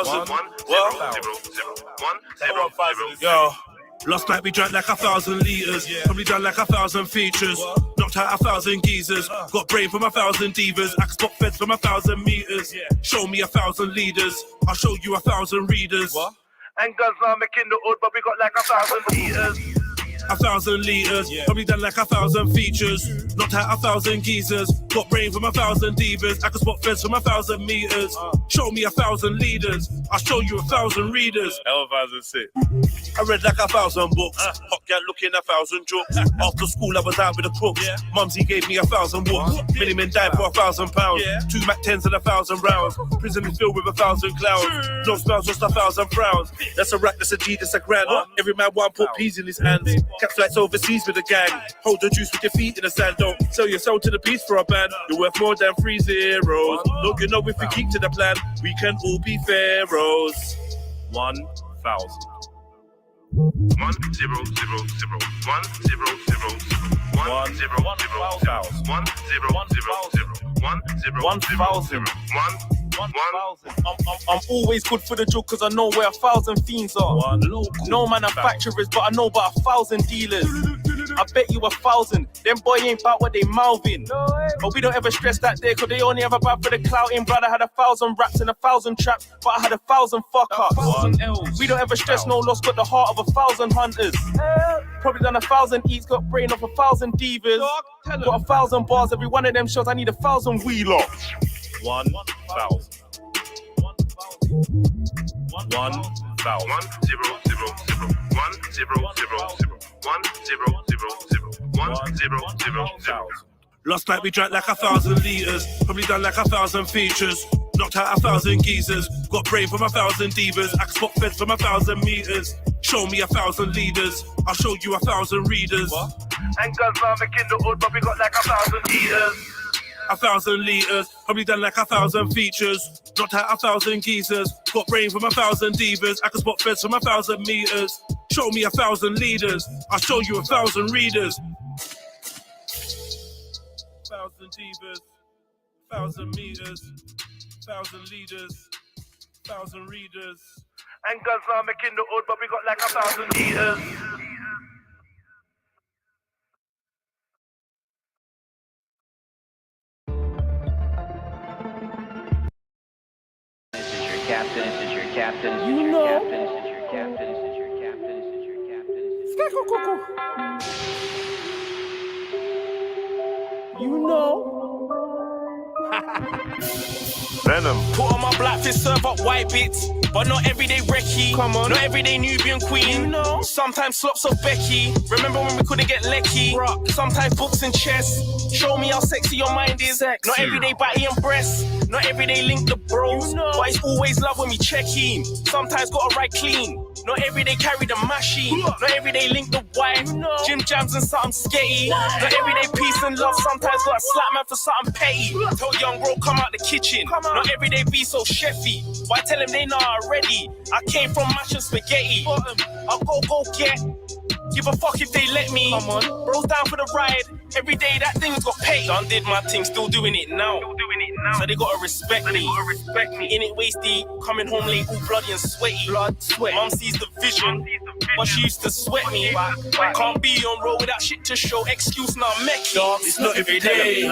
1,000. Yo. Last night we drank like 1,000 litres, probably done like 1,000 features. Knocked out 1,000 geezers, got brain from 1,000 divas. I can spot feds from 1,000 meters. Show me 1,000 leaders, I'll show you 1,000 readers. And guns now making the hood, but we got like 1,000 liters. 1,000 litres, probably done like 1,000 features. Knocked out 1,000 geezers, got brain from 1,000 divas. I can spot feds from 1,000 meters. Show me 1,000 leaders, I'll show you 1,000 readers. L1006. I read like 1,000 books, hot girl looking 1,000 jokes. After school I was out with the crooks, Mumsy gave me 1,000 whoops. Many men died for £1,000. 2 Mac 10s and 1,000 rounds. Prison is filled with 1,000 clowns. No smiles, just 1,000 frowns. That's a rack, that's a G, that's a grand. Every man want put peas in his hands. Catch flights overseas with a gang. Hold the juice with your feet in the sand. Don't sell your soul to the beast for a band. You're worth more than 3 zeros. Look, you know if we keep to the plan, we can all be pharaohs. 1,000. 1,000. I'm always good for the joke cause I know where 1,000 fiends are. No manufacturers, but I know about 1,000 dealers. I bet you 1,000, them boy ain't bout what they mouthing. But we don't ever stress that there cause they only ever bout for the clouting. Brother had 1,000 raps and 1,000 traps, but I had 1,000 fuck ups. We don't ever stress no loss, got the heart of 1,000 hunters. Probably done 1,000 eats, got brain of 1,000 divas. Got 1,000 bars, every one of them shows I need 1,000 wheeler. 1,000. 1,000. 1,000. Last night we drank like 1,000 litres, probably done like 1,000 features. Knocked out 1,000 geezers, got brain from 1,000 divas. I can spot feds from 1,000 meters. Show me 1,000 leaders, I'll show you 1,000 readers. And guns now making the hood, but we got like 1,000 liters. 1,000 litres, probably done like 1,000 features. Knocked out 1,000 geezers, got brain from 1,000 divas. I can spot feds from 1,000 meters. Show me 1,000 leaders, I'll show you 1,000 readers. 1,000 divas, 1,000 meters, 1,000 leaders, 1,000 readers. And guns now making the hood, but we got like 1,000 liters. Captain, this is your captain, this is You your know. captain, this is your captain, this is your captain, this is your captain, this is your captain. You know. Venom. Put on my black fist, serve up white bits. But not everyday recce. Come on. Not everyday Nubian queen. You know. Sometimes slops of Becky. Remember when we couldn't get lecky? Sometimes books and chess. Show me how sexy your mind is. Not everyday body and breasts. Not everyday link the bros. But it's always love when we check in. Sometimes gotta ride clean. Not everyday carry the machine. Not everyday link the wife. Gym jams and something sketchy. Not everyday peace and love. Sometimes gotta slap man for something petty. Tell young bro come out the kitchen. Not everyday be so chefy. But I tell them they know already. I came from mash and spaghetti. I'll go get. Give a fuck if they let me. Come on. Bro's down for the ride. Every day that thing's got paid. Done did my thing, still doing it now. So they gotta respect me. In it wasty, coming home late, all bloody and sweaty. Blood, sweat. Mum sees the vision, but she used to sweat me. Can't be on road without shit to show. Excuse not make me. It's not every day,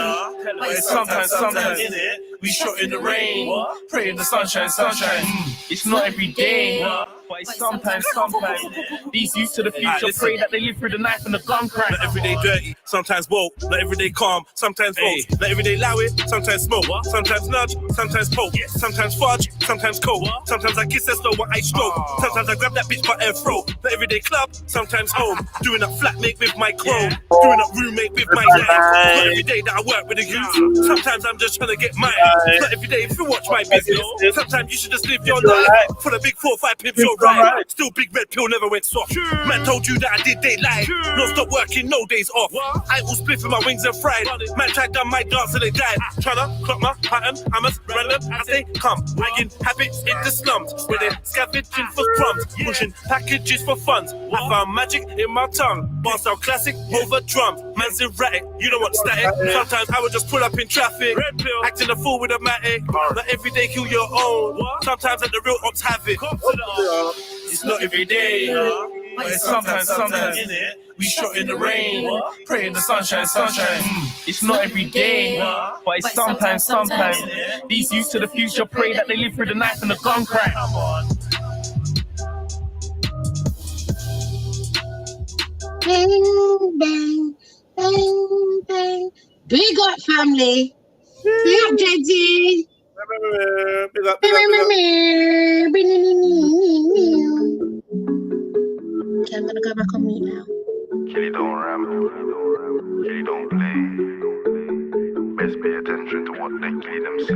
but it's sometimes in it. We shot in the rain, pray in the sunshine. It's not every day, but it's sometimes. These youths to the future pray that they live through the knife and the gun crack. Not every day dirty, sometimes woke. Not every day calm, sometimes vote. Not every day loud, sometimes smoke. Sometimes nudge, sometimes poke. Sometimes fudge, sometimes cold. Sometimes I kiss that slow while I stroke. Sometimes I grab that bitch by air throat. Not every day club, sometimes home. Doing up flatmate with my chrome. Doing up roommate with my name. Not every day that I work with a youth. Sometimes I'm just trying to get mine. Not every day if you watch my business. Sometimes you should just live your life. For the big 4-5 pimps, you're right. Still big red pill never went soft. Man told you that I did daylight. No stop working, no days off. I will split for my wings and fried. Man tried done my dance and they died. Tryna clock my pattern, hammers, random as they come. Hanging habits in the slums where they're scavenging for crumbs. Pushing packages for funds. I found magic in my tongue. Bars sound classic over drums. Man's erratic, you don't want static. Sometimes I would just pull up in traffic, acting a fool with a matic. Not every day kill your own. Sometimes let the real ops have it. It's not every day, but it's sometimes. We shot in the rain, pray in the sunshine. It's not every day, but it's sometimes. These youths to the future pray that they live through the knife and the gun crack. Bang, bang, bang, bang. Big up, family. Big up, JG. Big up. Okay, I'm gonna go back on mute now. Killy don't ram, Killy don't play. Best pay attention to what they killy them say.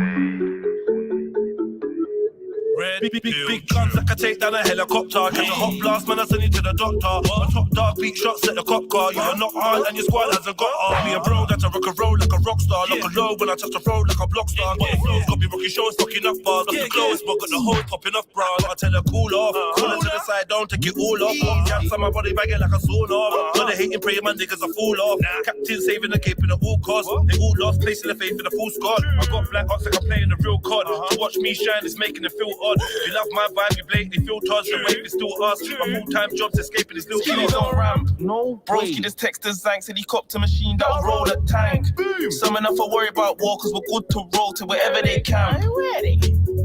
Big guns like I take down a helicopter. Catch a hot blast, man, I send you to the doctor. A top dog, beat shots at the cop car. You are not hard and your squad hasn't got on. Me a bro that's a rock and roll like a rock star. Lock a low when I touch the road like a block star. Got the flows, got me rocking shows, fucking up bars. Got the clothes, but got the hoes popping off bras. Gotta tell her cool off, cool her to the side, don't take it all off. Jams on my body bagging like a sawn off. Got the hating, praying man niggas are fool off. Captain saving the cape in the all cost. They all lost, placing the faith in the full squad. I got black ox like I'm playing the real cod. To watch me shine is making it feel odd. You love my vibe, you blatantly feel tossed. The wave is still us. My full-time job's escaping this little Killies on ramp. No broski, this text is Zanks, helicopter machine that'll roll a tank. Some enough to worry about war, cause we're good to roll to wherever they can.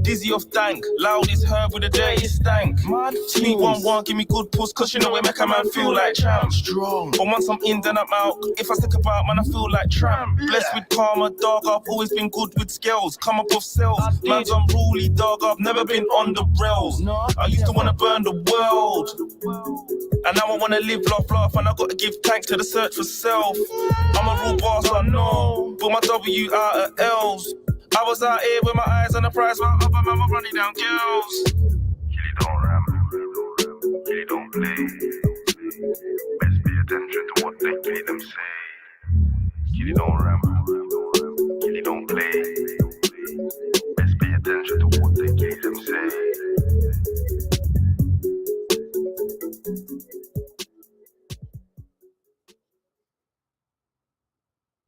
Dizzy off dank, loud is herb with the dirty stank. Sweet 1-1, give me good puss, cause you know we make a man feel like champ. Strong. But once I'm in, then I'm out. If I stick about, man, I feel like tramp. Blessed with karma, dog, I've always been good with scales. Come up off cells, man's unruly, dog, I've never been on the rails. I used to wanna burn the world, and now I wanna live, laugh, and I gotta give thanks to the search for self. I'm a real boss, I know, but my W out of L's. I was out here with my eyes on the prize, while other man were running down girls. Killy don't ram, Killy don't play. Best pay attention to what they killy them say. Killy don't ram, Killy don't play. Best pay attention to what they killy them say.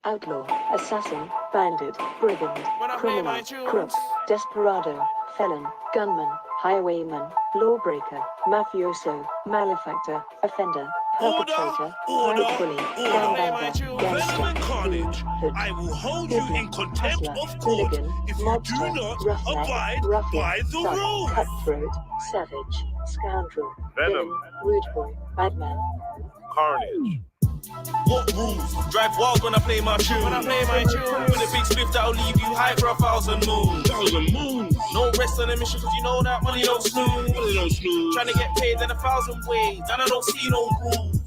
Outlaw, assassin, bandit, brigand, criminal, crook, desperado, felon, gunman, highwayman, lawbreaker, mafioso, malefactor, offender, perpetrator, pride bully, gangbanger, gangster, carnage. hood, I will hold you in contempt hustler, of court hooligan, if you mobster, do not roughneck, abide ruffian, by the thug, rules. cutthroat, savage, scoundrel, Venom. villain, rude boy, badman. Carnage. What rules? Drive wild when I play my tune. With a big spliff that'll leave you high for 1,000 moons. No rest on the mission, cause you know that money don't snooze. Trying to get paid in 1,000 ways, and I don't see no rules.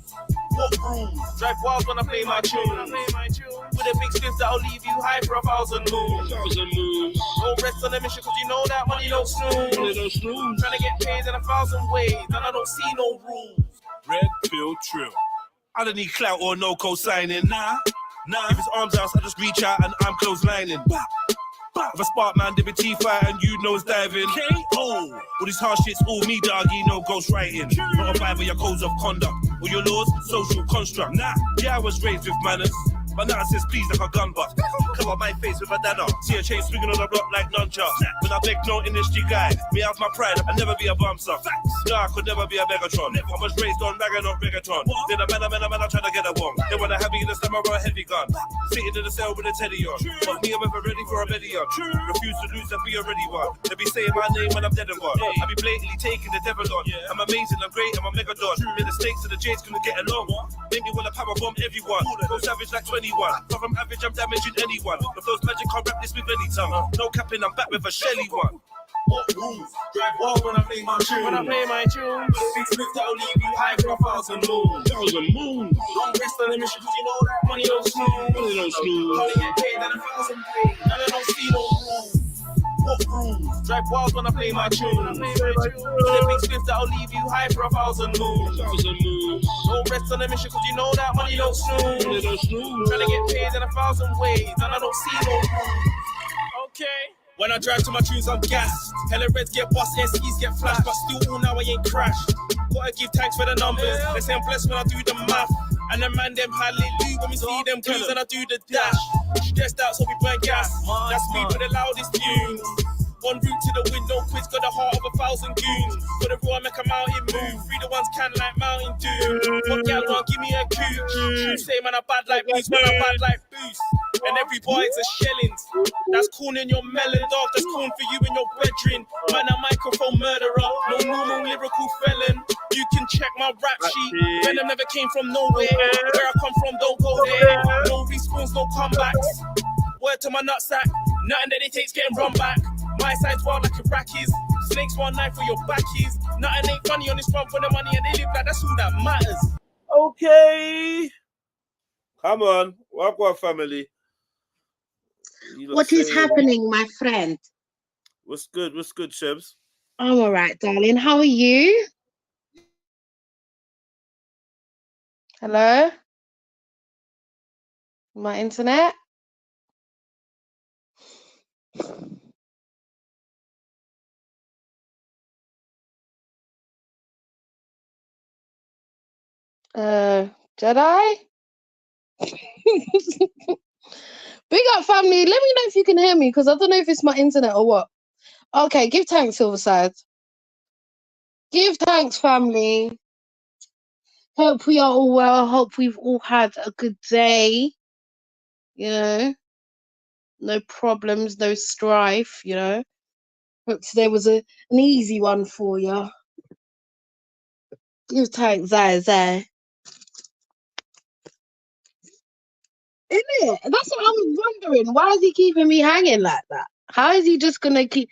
What rules? Drive wild when I play my tune. With a big spliff that'll leave you high for 1,000 moons. No rest on the mission, cause you know that money don't snooze. Trying to get paid in 1,000 ways, and I don't see no rules. Red pill trill. I don't need clout or no co-signing. Nah. If it's arms out, I just reach out and I'm close lining. If a spark man, dip a T5 and you nose diving. KO. All these harsh shits, all me, doggy, no ghost writing. Not abide by your codes of conduct or your laws, social construct. Nah, yeah, I was raised with manners, but now it says please like a gun butt. Cover my face with a dada. See a chain swinging on the block like nunchucks. When I beg no industry guy, me have my pride, I'll never be a bumster. No, I could never be a Megatron. I was raised on ragga, not reggaeton. Then a man, I try to get a one. They wanna have me in the slammer or a heavy gun. Sitting in the cell with a teddy on. But me, I'm ever ready for a medium. Refuse to lose, I'll be already one. They be saying my name when I'm dead and gone. I be blatantly taking the devil on. I'm amazing, I'm great, I'm a megadon. Me the snakes and the jades couldn't get along. Make me wanna power bomb everyone. Go savage like 21. But from average, I'm damaging anyone. The flow's magic, can't rap this with any tongue. No capping, I'm back with a Shelly one. What rules? Drive wild when I play my tune. With a big spliff that'll leave you high for 1,000 moons. Don't rest on the mission, cause you know that money don't snooze. Only get paid in 1,000 ways, and I don't see no rules. What rules? Drive wild when I play my tune. With a big spliff that'll leave you high for 1,000 moons. Don't rest on the mission, cause you know that money don't snooze. Trying to get paid in 1,000 ways, and I don't see no rules. Okay. When I drive to my tunes, I'm gassed. Hella reds get bust, SEs get flashed, but still all now I ain't crashed. Gotta give thanks for the numbers. They say I'm blessed when I do the math. And the man them hallelujah when we see them girls and I do the dash. Stressed out so we burn gas. That's me with the loudest tunes. En route to the window, quiz got the heart of 1,000 goons. For the raw, make a mountain move. Free the ones can like Mountain Dew. What gal want give me a cooch? Say man I bad like boost, man I bad like boost. And every boy's a shellings. That's corn in your melon, dog. That's corn for you in your bedroom. Man a microphone murderer, no normal lyrical felon. You can check my rap sheet. Venom never came from nowhere. Where I come from, don't go there. No respawns, no comebacks. Word to my nutsack. Nothing that it takes getting run back. My side's wild like Iraqis. Snakes 1 knife for your backies. Nothing ain't funny on this run for the money and they live like that's all that matters. Okay. Come on. Wha Gwarn family. What is happening, my friend? What's good? What's good, Shebs? I'm all right, darling. How are you? Hello? My internet? Jedi? Big up, family. Let me know if you can hear me, because I don't know if it's my internet or what. Okay, give thanks, Silverside. Give thanks, family. Hope we are all well. Hope we've all had a good day. You know, no problems, no strife, you know. Hope today was an easy one for you. Give thanks, Zai. Isn't it? That's what I was wondering. Why is he keeping me hanging like that? How is he just gonna keep?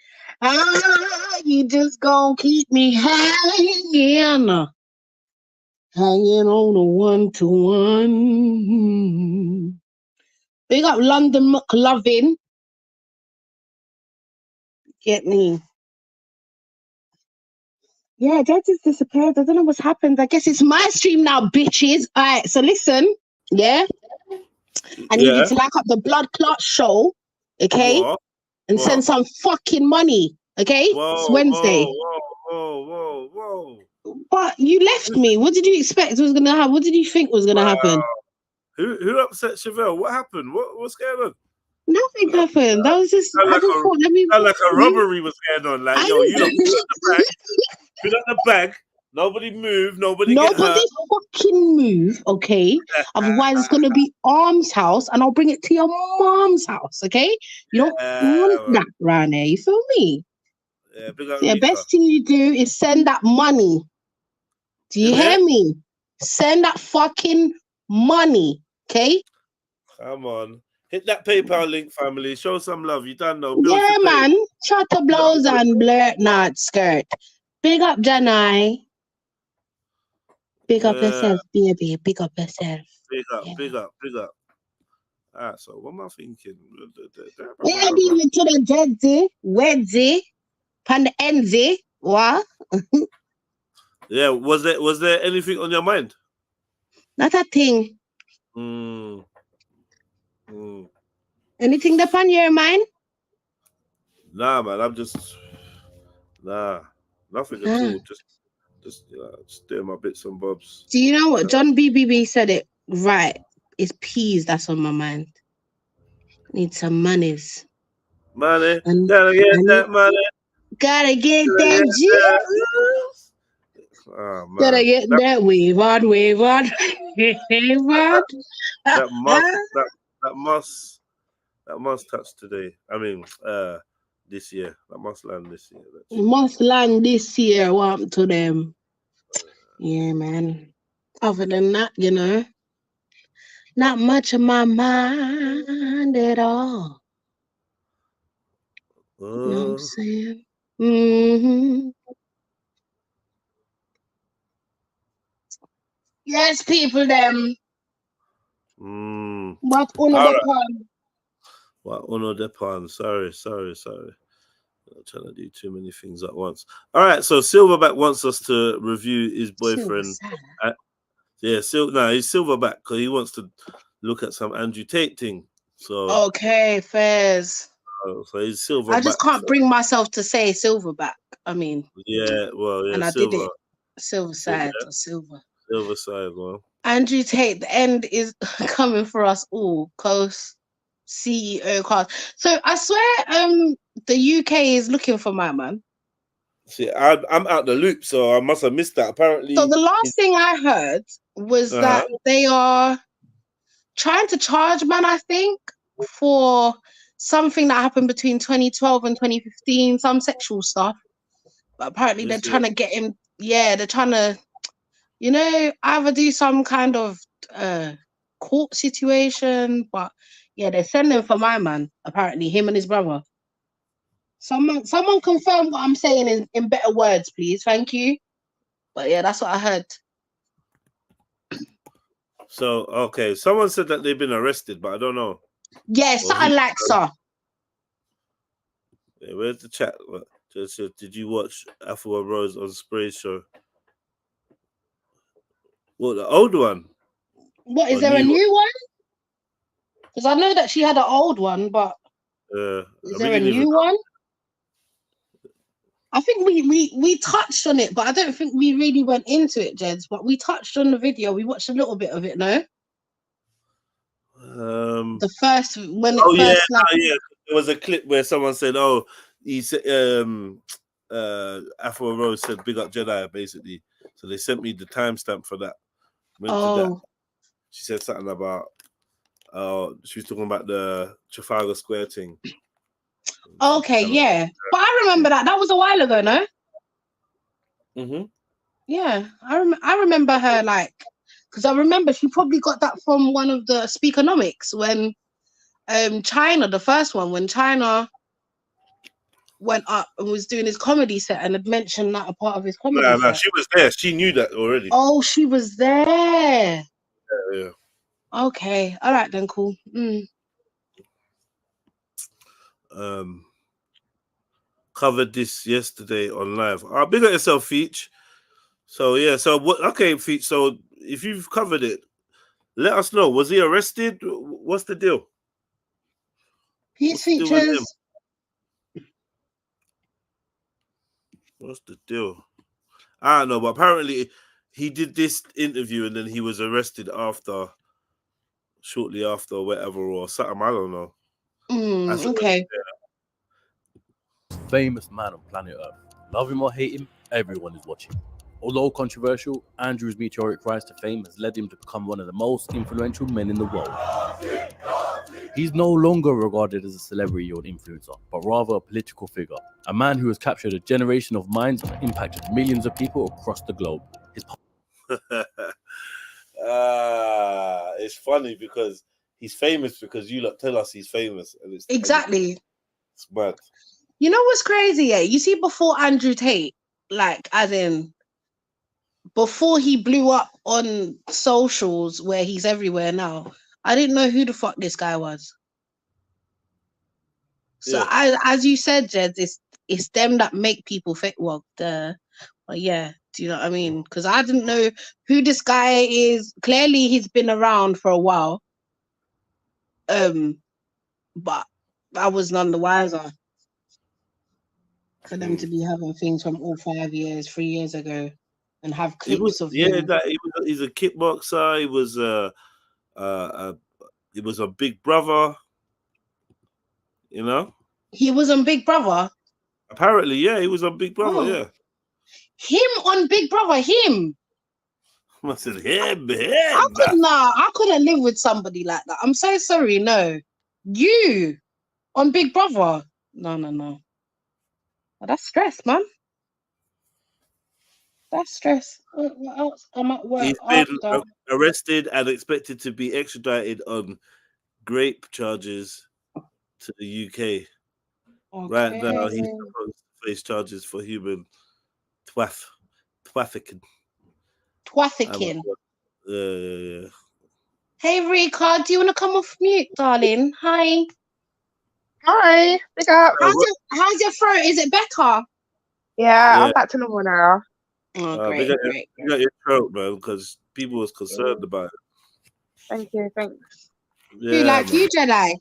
You just gonna keep me hanging on a 1-to-1. Big up London McLovin. Get me? Yeah, Jed just disappeared. I don't know what's happened. I guess it's my stream now, bitches. All right, so listen. Yeah. I need you to like up the Blood Clot show, okay? What? And send some fucking money, okay? It's Wednesday. Whoa. But you left me. What did you expect was gonna happen? What did you think was gonna happen? Who upset Chevelle? What happened? What's going on? Nothing happened. That was just I just thought let me like a robbery was going on. Like, yo, you don't put on the bag. Nobody move. Nobody fucking move, okay? Otherwise, it's gonna be Arm's house, and I'll bring it to your mom's house, okay? You don't want that round there. You feel me? Yeah, big up The best thing you do is send that money. Do you hear me? Send that fucking money, okay? Come on. Hit that PayPal link, family. Show some love. You don't know. Yeah, man. Shut the blows and blurt not skirt. Big up, Janai. Big up yourself, baby. Big up yourself. Big up. All right, so what am I thinking? Yeah, give it to the Jedzi, Wedzi, and the Enzi. What? Yeah, was there anything on your mind? Not a thing. Anything that's on your mind? Nah, man. I'm just nothing at all. Just doing my bits and bobs. Do you know what? John BBB said it right. It's peas that's on my mind. Need some monies. Money. Gotta get that money. Gotta get that juice. Oh, man. Gotta get that wave on. That must touch today. I mean, this year. That must land this year. Must land this year. Want to them. Yeah, man. Other than that, you know, not much of my mind at all. You know what I'm saying? Yes, people, them. What uno depan? Sorry. I'm trying to do too many things at once. All right, so Silverback wants us to review his boyfriend. He's Silverback because he wants to look at some Andrew Tate thing. So okay, fairs. So he's Silverback. I just can't bring myself to say Silverback. I mean, and I did it. Silverside or silver. Silverside, well. Andrew Tate, the end is coming for us all. Coast CEO card. So I swear, the UK is looking for my man. See, I'm out the loop, so I must have missed that. Apparently, So the last thing I heard was that they are trying to charge man, I think, for something that happened between 2012 and 2015, some sexual stuff. But apparently they're trying to get him. Yeah, they're trying to, either do some kind of court situation. But yeah, they're sending for my man. Apparently, him and his brother. Someone confirm what I'm saying in better words, please. Thank you. But yeah, that's what I heard. So okay, someone said that they've been arrested, but I don't know. Yeah, something like so. Yeah, where's the chat? Did you watch Afua Rose on Spray's show? Well, the old one. What, is there a new one? Because I know that she had an old one, but is there a new one? I think we touched on it, but I don't think we really went into it, Jeds. But we touched on the video. We watched a little bit of it, no? The first when it first snapped. Yeah. There was a clip where someone said, "Oh, he said, Afro Rose said, big up Jedi," basically. So they sent me the timestamp for that. Went to that. She said something about, she was talking about the Trafalgar Square thing. Okay, yeah. But I remember that. That was a while ago, no? Mm-hmm. Yeah, I remember her, like, because I remember she probably got that from one of the Speakonomics when China, the first one, when China went up and was doing his comedy set and had mentioned that a part of his comedy set. No, she was there. She knew that already. Oh, she was there. Yeah. Okay. All right then, cool. Covered this yesterday on live. Big up yourself, Feach. So yeah, so what? Okay, Feach. So if you've covered it, let us know. Was he arrested? What's the deal? Pete's features. What's the deal? I don't know, but apparently he did this interview and then he was arrested shortly after, or whatever, or something. I don't know. Okay. Famous man on planet Earth. Love him or hate him, everyone is watching. Although controversial, Andrew's meteoric rise to fame has led him to become one of the most influential men in the world. He's no longer regarded as a celebrity or an influencer, but rather a political figure. A man who has captured a generation of minds and impacted millions of people across the globe. It's funny because he's famous because you lot tell us he's famous. And it's mad. You know what's crazy? Yeah, you see, before Andrew Tate, like, as in, before he blew up on socials where he's everywhere now, I didn't know who the fuck this guy was. So, as you said, Jed, it's them that make people fake. Well, yeah, do you know what I mean? Because I didn't know who this guy is. Clearly, he's been around for a while. But I was none the wiser for them to be having things from all 5 years, 3 years ago, and have clips of him. He's a kickboxer. He was a Big Brother. You know, he was on Big Brother. Apparently, yeah, he was on Big Brother. Yeah, him on Big Brother. Him. I said him. I couldn't live with somebody like that. I'm so sorry. No, you on Big Brother. No. Well, that's stress, man. That's stress. What else? I'm at work. He's been arrested and expected to be extradited on rape charges to the UK. Okay. Right now, he's supposed to face charges for human trafficking. Yeah. Hey, Rika, do you want to come off mute, darling? Hi. Hi. Big up. How's your throat? Is it better? Yeah, I'm back to normal now. Oh, great. You got your throat, man, because people was concerned about it. Thank you. Thanks. Yeah, who like you, Jedi?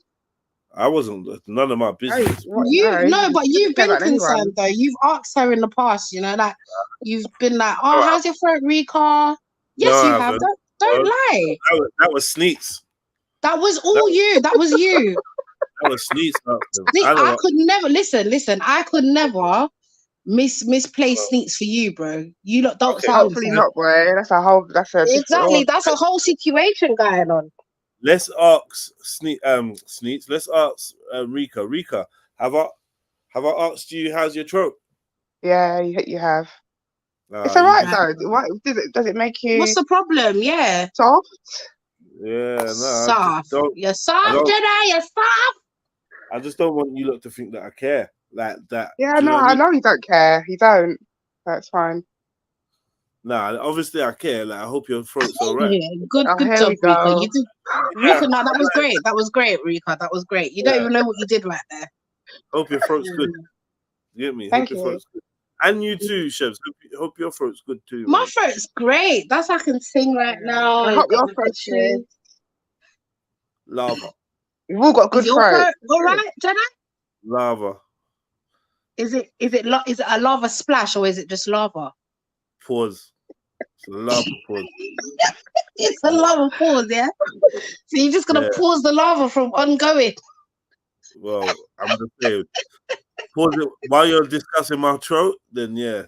I wasn't. None of my business. But you've been concerned though. You've asked her in the past, like you've been like, "Oh, how's your throat, Rika?" Yes, you have. Don't lie. That was Sneaks. That was all you. That was you. That was Sneaks. See, I don't I know. could never listen. I could never misplace Sneaks for you, bro. You lot don't sound the Hopefully same. not, boy. That's a different Exactly. one. That's a whole situation going on. Let's ask Sneaks. Let's ask Rika. Rika, have I asked you how's your throat? Yeah, you have. It's alright though. What does it make you What's the problem? Yeah. soft? Yeah, no. Soft. You're soft, Jedi. You're soft. I just don't want you lot to think that I care like that. Yeah, Do you no, know what I I mean? know you don't care. You don't. That's fine. Nah, obviously I care. Like I hope your throat's all right. Yeah, good Here job, we Rika. go. You did, Rika. No, that was great. That was great, Rika. That was great. You don't even know what you did right there. Hope your throat's good. You get me? Thank Hope your you. throat's good. And you too, Chefs. Hope your throat's good too. My man. throat's great. That's I can sing right now. I hope your throat's good. Lava. We've all got good Is your throat. throat all right, Jedi? Lava. Is it a lava splash or is it just lava? Pause. It's a lava pause. It's a lava pause, yeah. So you're just gonna pause the lava from ongoing. Well, I'm just saying. Pause it while you're discussing my throat. Then yeah.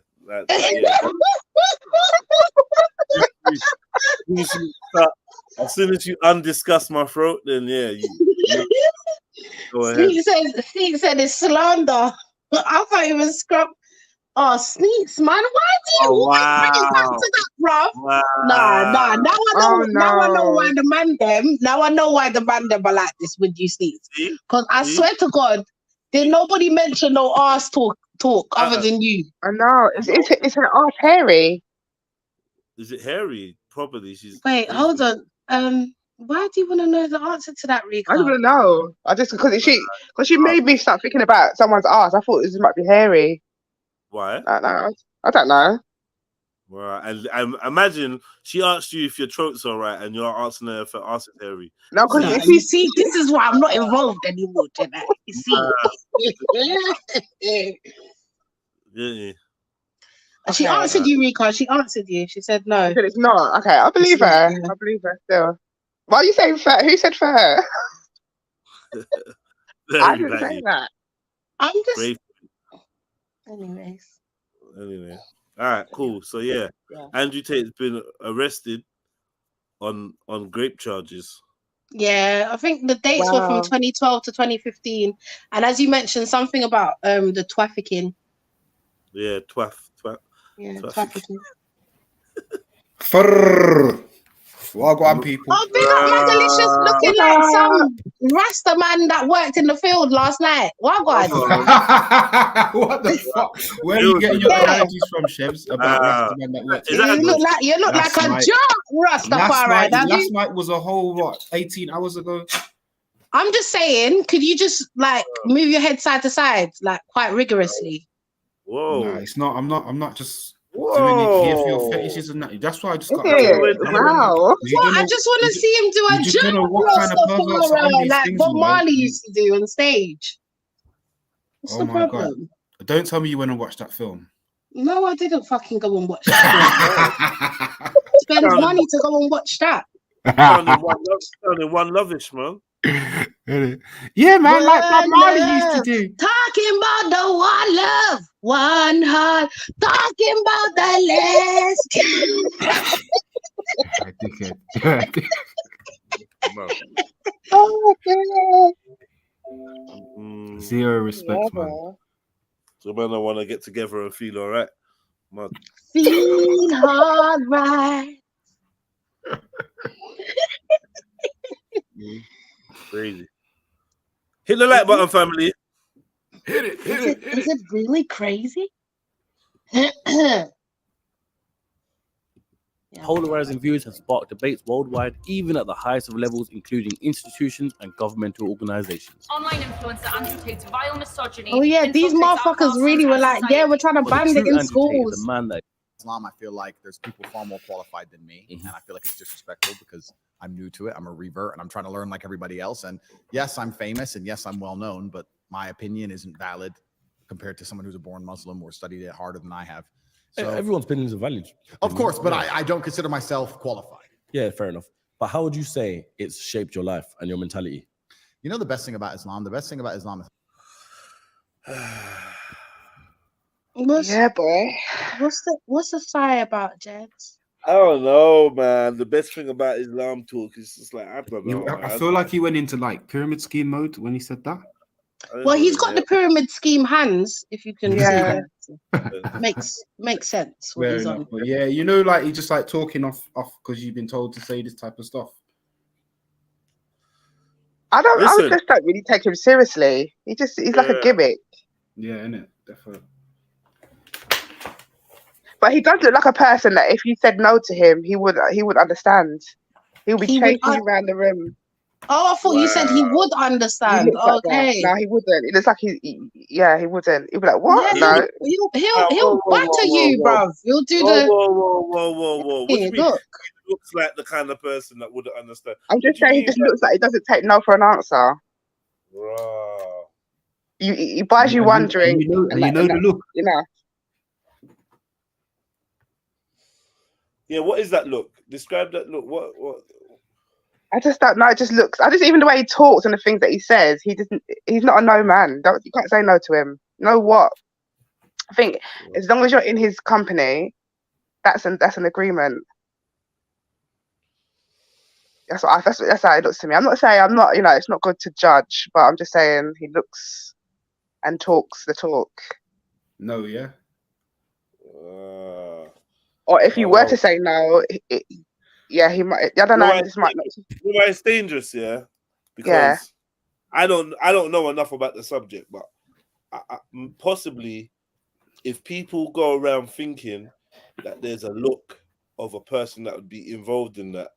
As soon as you undiscuss my throat, then yeah. You go ahead. Steve said it's slander. I thought it was scrub. Oh, Sneaks, man. Why do you always bring it back to that, bruv? Wow. Nah. Now I know. Oh, Now I know no. why the man them. Now I know why the man them are like this with you, Sneaks. Because I swear to God, did nobody mention no ass talk other than you? I know. It's an arse hairy. Is it hairy? Probably. Wait, hold on. Why do you want to know the answer to that, Rika? I don't know. I just because she made me start thinking about someone's ass. I thought this might be hairy. Why? I don't know. Well, and imagine she asked you if your throat's all right, and you're asking her if her ass is hairy. No, because Nah, you see, this is why I'm not involved anymore, Jenna. You see. Yeah. She answered you, Rika. She answered you. She said no. She said it's not. Okay, I believe her. I believe her still. Why are you saying fat? Who said for her? I didn't say that. I'm just. Brave. Anyways. Anyway. All right, cool. So yeah. Andrew Tate's been arrested on grape charges. Yeah, I think the dates were from 2012 to 2015, and as you mentioned, something about the trafficking. Yeah, Yeah, trafficking. Wha Gwarn people. Oh, big up Magalicious, looking like some Rasta man that worked in the field last night. Wha Gwarn. What the fuck? Where are you getting your analogies from, Chefs? About Rasta man that worked? You look like a joke, Rastafari. Last night was a whole 18 hours ago. I'm just saying, could you just like move your head side to side, like quite rigorously? Whoa! No, it's not. I'm not just doing it here for your fetishes and that. That's why I just got. Wow! I just want to see him do a jump what kind of perverts are on these like things, Bob man. Marley used to do on stage. What's the problem? God! Don't tell me you went and watched that film. No, I didn't fucking go and watch that. Spend money to go and watch that. Only one lovish, man. Yeah, man, like Bob Marley used to do. Talking about the one love, one heart. Talking about the last. Oh, Zero respect, man. So man, I want to get together and feel all right. Man. Feel all right. Crazy. Hit the like button, family. Hit it. Is it really crazy? Polarizing views have sparked debates worldwide, even at the highest of levels, including institutions and governmental organizations. Online influencer Andrew Tate's vile misogyny. Oh yeah, these motherfuckers really were like, yeah, we're trying to ban it in schools. Islam, I feel like there's people far more qualified than me, and I feel like it's disrespectful because I'm new to it. I'm a revert, and I'm trying to learn like everybody else. And yes, I'm famous, and yes, I'm well known, but my opinion isn't valid compared to someone who's a born Muslim or studied it harder than I have. So everyone's opinions are valid. Of course, but I don't consider myself qualified. Yeah, fair enough. But how would you say it's shaped your life and your mentality? You know the best thing about Islam? The best thing about Islam is Yeah, boy. What's the sigh about, Jed? I don't know, man. The best thing about Islam talk is just like, I don't know. I feel like he went into like pyramid scheme mode when he said that. Well, he's got the pyramid scheme hands, if you can see Yeah. that. Makes sense what Fair he's enough. on. But yeah, you know, like he just like talking off because you've been told to say this type of stuff. I Listen. just don't really take him seriously. He's like a gimmick. Yeah, innit? Definitely. But he does look like a person that if you said no to him, he would understand. He would be chasing you around the room. Oh, I thought you said he would He understand. looks like that. Okay. No, he wouldn't. It looks like he wouldn't. He'd be like, what? Yeah, No. he'll batter you, bruv. He'll do the. Whoa. What do you mean? Look. He looks like the kind of person that wouldn't understand. I'm just saying he just looks like he doesn't take no for an answer. Bro. He buys you one drink. You know the look. You know. Yeah, what is that look? Describe that look. What? I just don't know. It just looks. Even the way he talks and the things that he says, he's not a no man. You can't say no to him. No what? I think as long as you're in his company, that's an agreement. That's how it looks to me. I'm not saying I'm not. It's not good to judge, but I'm just saying he looks and talks the talk. No, yeah. Or if you were to say no, he might. I don't know. This might not. You know why it's dangerous, yeah? Because I don't know enough about the subject, but possibly if people go around thinking that there's a look of a person that would be involved in that,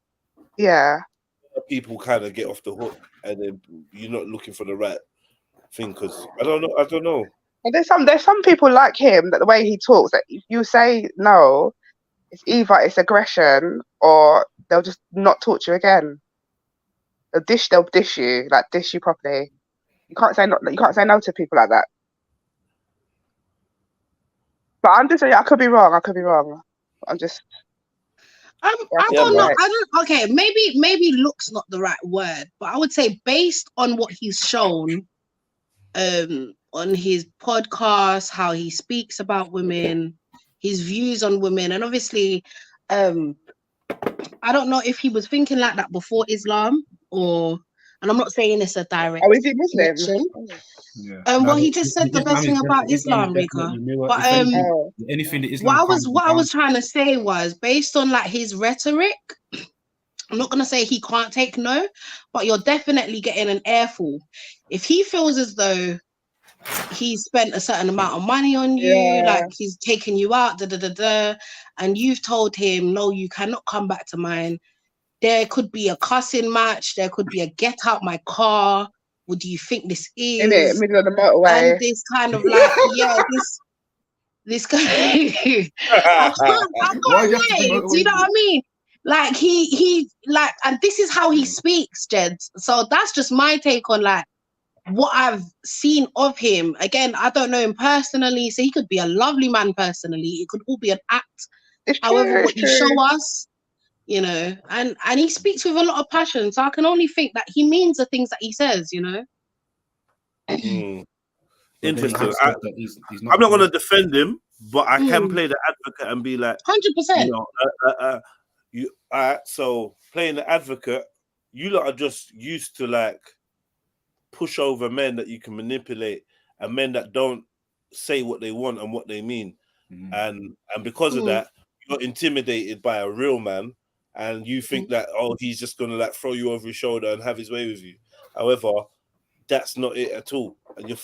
people kind of get off the hook, and then you're not looking for the right thing. Because I don't know. And there's some people like him that the way he talks, that if you say no, it's either it's aggression or they'll just not talk to you again. They'll dish you, like dish you properly. You can't say no to people like that. But I'm just saying, I could be wrong. I'm just. I don't know. Okay, maybe looks not the right word, but I would say based on what he's shown, on his podcast, how he speaks about women, his views on women, and obviously, I don't know if he was thinking like that before Islam, and I'm not saying it's a direct. Oh, is he Muslim? Yeah. Well, he just said the best thing about Islam, Rika. But anything that Islam what I was trying to say was based on like his rhetoric. I'm not gonna say he can't take no, but you're definitely getting an airful. If he feels as though he spent a certain amount of money on you, like he's taken you out, and you've told him no, you cannot come back to mine. There could be a cussing match. There could be a get out my car. What do you think this is? In it, middle of the motorway. And this kind of like, this kind. I can't wait. Do you know what I mean? Like he like, and this is how he speaks, Jed. So that's just my take on like what I've seen of him. Again, I don't know him personally, so he could be a lovely man personally. It could all be an act. However, what you show us, and he speaks with a lot of passion. So I can only think that he means the things that he says, Interesting. I'm not going to defend him, but I can play the advocate and be like, 100%. So playing the advocate, you lot are just used to like push over men that you can manipulate and men that don't say what they want and what they mean. And because of that, you're intimidated by a real man, and you think that he's just gonna like throw you over his shoulder and have his way with you. However, that's not it at all. And you're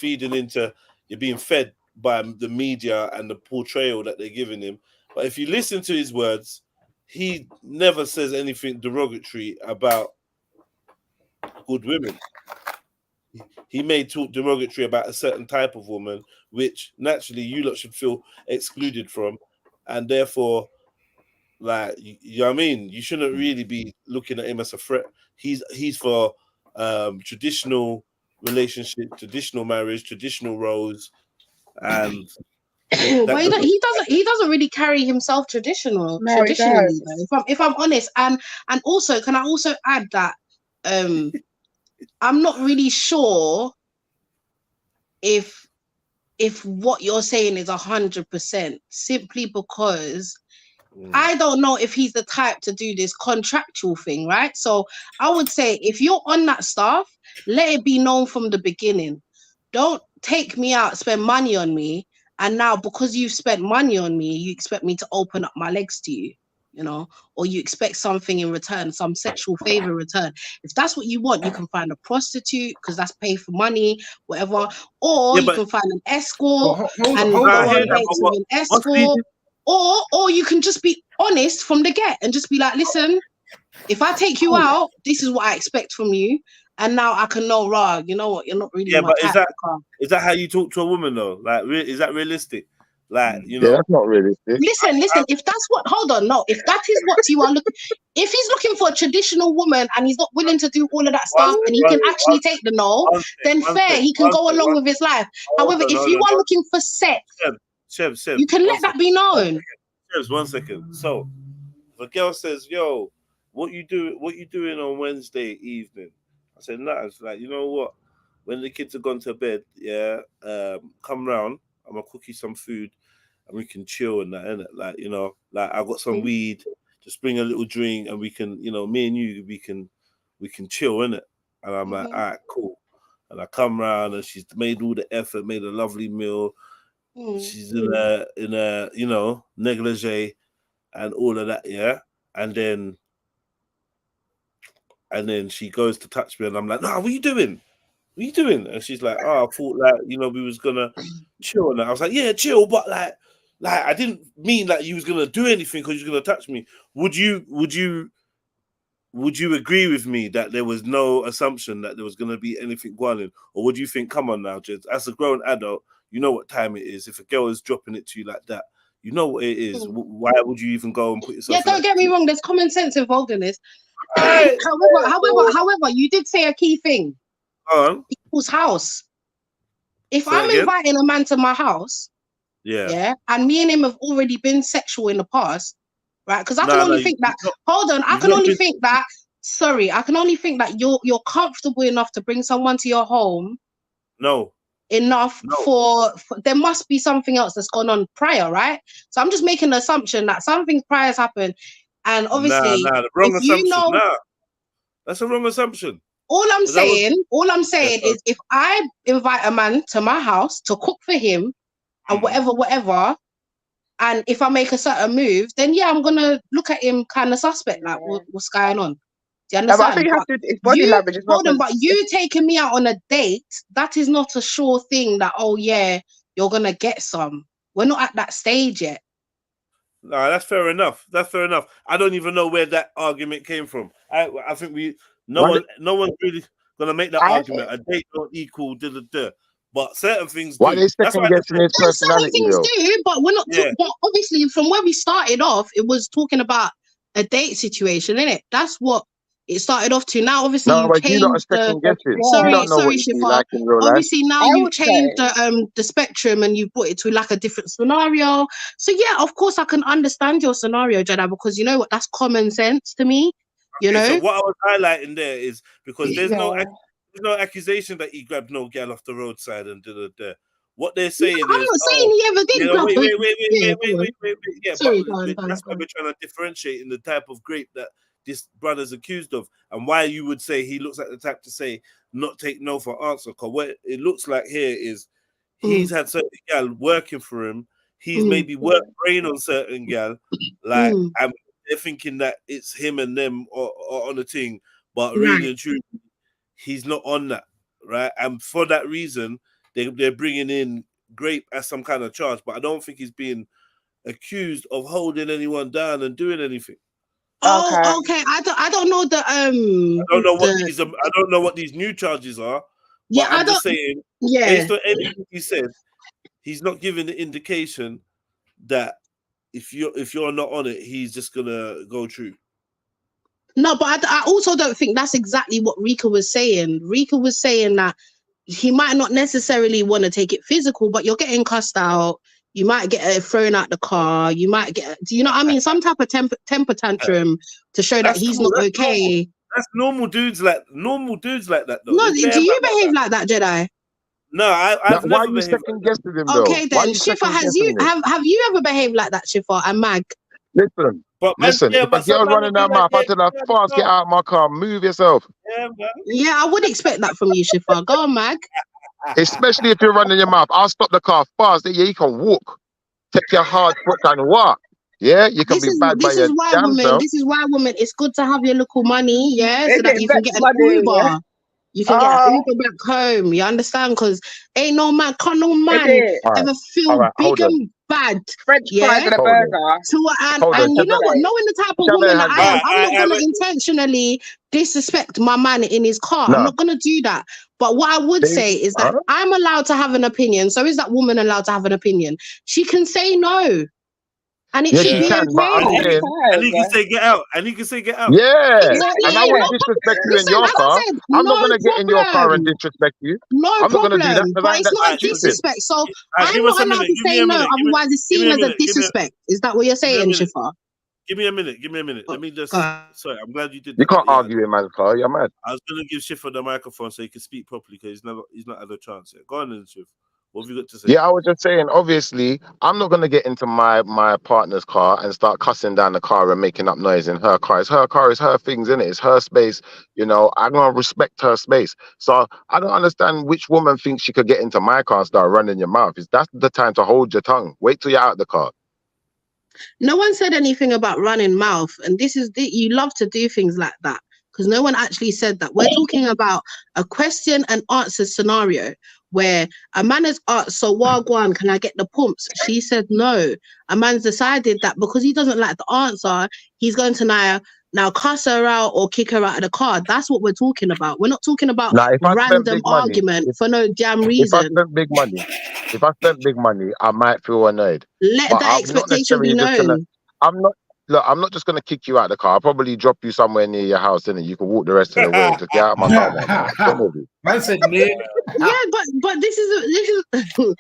being fed by the media and the portrayal that they're giving him. But if you listen to his words, he never says anything derogatory about good women. He may talk derogatory about a certain type of woman, which naturally you lot should feel excluded from, and therefore, like, you know what I mean? You shouldn't really be looking at him as a threat. He's for traditional relationship, traditional marriage, traditional roles, and But he doesn't really carry himself traditionally No, he though, does. if I'm honest. And also, can I also add that I'm not really sure if what you're saying is 100%, simply because I don't know if he's the type to do this contractual thing, right? So I would say if you're on that stuff, let it be known from the beginning. Don't take me out, spend money on me, and now because you've spent money on me, you expect me to open up my legs to you, you know, or you expect something in return, some sexual favor in return. If that's what you want, you can find a prostitute because that's pay for money, whatever, or you can find an escort and go on dates with an escort. Or you can just be honest from the get and just be like, listen, if I take you out, this is what I expect from you. And now I can know, rah, you know what, you're not really my type. Is that how you talk to a woman though? Like, is that realistic? Like, you know, yeah, that's not realistic. Listen, if that's what, hold on, no, if that is what you are looking, if he's looking for a traditional woman and he's not willing to do all of that stuff and he can actually take the no, then fair, he can go along with his life. However, if you are looking for sex, Chef, you can let that be known. Chef, 1 second. So, the girl says, "Yo, what you doing on Wednesday evening?" I said, "Nah." It's like, you know what? When the kids have gone to bed, come round. I'm gonna cook you some food, and we can chill and that, innit? Like, you know, like I got some weed. Just bring a little drink, and we can, you know, me and you, we can chill, innit? And I'm like, all right, cool. And I come round, and she's made all the effort, made a lovely meal. She's in a you know, negligee and all of that, yeah. And then she goes to touch me, and I'm like, "Nah, what are you doing? What are you doing?" And she's like, "Oh, I thought like, you know, we was gonna chill." And I was like, "Yeah, chill, but like I didn't mean like you was gonna do anything because you're gonna touch me." Would you agree with me that there was no assumption that there was gonna be anything going on, or would you think, come on now, Jed, as a grown adult, you know what time it is? If a girl is dropping it to you like that, you know what it is. Why would you even go and put yourself? Yeah, don't get me wrong. There's common sense involved in this. However, you did say a key thing. People's house. If I'm inviting a man to my house, and me and him have already been sexual in the past, right? Because I can only think that. Hold on, I can only think that. Sorry, I can only think that you're comfortable enough to bring someone to your home. For there must be something else that's gone on prior, right? So I'm just making the assumption that something prior has happened, and obviously, the wrong if you know, that's a wrong assumption. All I'm saying is, if I invite a man to my house to cook for him, and whatever, and if I make a certain move, then yeah, I'm gonna look at him kind of suspect, like what's going on. Do you understand? No, I think you have to. It's body language as well. Hold on, but you taking me out on a date, that is not a sure thing that, oh yeah, you're gonna get some. We're not at that stage yet. No, that's fair enough. I don't even know where that argument came from. I think no one's really gonna make that argument. A date don't equal but certain things do. Why they second guessing his personality? Certain things do, but we're not. But obviously, from where we started off, it was talking about a date situation, innit? That's what it started off to. Now, obviously, you changed Sorry, Shifa. Like obviously, now you've changed the spectrum and you've brought it to like a different scenario. So yeah, of course, I can understand your scenario, Jedi, because you know what? That's common sense to me. You know. So what I was highlighting there is because there's no accusation that he grabbed no girl off the roadside and What they're saying is, I'm not saying he ever did. Wait. Yeah, sorry, that's why we're trying to differentiate in the type of grape that this brother's accused of, and why you would say he looks like the type to say not take no for answer. Because what it looks like here is he's had certain gal working for him. He's maybe worked brain on certain gal, like, and they're thinking that it's him and them or on the thing, but really and truly, he's not on that, right? And for that reason, they're bringing in grape as some kind of charge, but I don't think he's being accused of holding anyone down and doing anything. Oh, okay. I don't know the I don't know what these new charges are. Yeah, I'm just saying. Yeah. Based on everything he said, he's not giving the indication that if you're not on it, he's just gonna go through. No, but I also don't think that's exactly what Rika was saying. Rika was saying that he might not necessarily want to take it physical, but you're getting cussed out. You might get thrown out the car. You might get, do you know what I mean? Some type of temper tantrum to show that That's he's cool. not That's okay. normal. That's normal dudes like that though. No, There's do bare you man behave like that, Jedi? No, Now, I've why are never you behaved like second that. guessing him though? Okay, Why are then you Shifa, second guessing him? have you ever behaved like that, Shifa and Mag? Listen, But man, listen. yeah, If a but some girl's man running would be her like, mouth, I yeah, tell her, yeah, fast, get out of my car, move yourself. yeah, man. Yeah, I would expect that from you, Shifa. Go on, Mag. Especially if you're running your mouth. I'll stop the car fast. Yeah, you can walk. Take your hard foot and walk. Yeah, you can be bad by your damn self. This is why women, it's good to have your little money, yeah, so that you can get an money, Uber. yeah. You can get an Uber back home. You understand? Because can't no man ever feel All right, big hold on. and bad. French fries and a Hold burger. And you know what? Knowing the type of woman that I am, I'm not I- gonna intentionally disrespect my man in his car. I'm No. not gonna do that. But what I would say is that I'm allowed to have an opinion. So is that woman allowed to have an opinion? She can say no. And it Yeah, should she be can, but I'm okay. saying, And he can say get out. And he can say get out. yeah. Exactly. And I won't disrespect you in Listen, your as I car. said, I'm not no gonna get in your car and problem. disrespect you. No I'm not gonna do that problem. because But I ain't it's not that stupid. disrespect. So I'm Give us not a allowed minute. to Give me say a no, minute. otherwise it's Give me seen a as a minute. disrespect. Is that what you're saying, Shifa? Give me a minute. Give me a minute. Let me just. Sorry, I'm glad you did You that. can't Yeah, argue in man's car. You're mad. I was gonna give Shifa the microphone so he can speak properly because he's not had a chance yet. Go on then, Shif. What have you got to say? Yeah, I was just saying, obviously, I'm not going to get into my partner's car and start cussing down the car and making up noise in her car. It's her car, it's her things, innit? It's her space. You know, I'm going to respect her space. So I don't understand which woman thinks she could get into my car and start running your mouth. That's the time to hold your tongue. Wait till you're out the car. No one said anything about running mouth. And you love to do things like that. Because no one actually said that. We're talking about a question and answer scenario where a man has asked, so Wha Gwarn, can I get the pumps? She said no. A man's decided that because he doesn't like the answer, he's going to now cuss her out or kick her out of the car. That's what we're talking about. We're not talking about Now, if I spend random big money, argument for no damn if reason. I spend big money, I might feel annoyed. Let But that I'm not expectation be necessarily just gonna. known. I'm not just gonna kick you out of the car. I'll probably drop you somewhere near your house, and you can walk the rest of the way. Just get out of my car, man. Man said near. Yeah, but this is what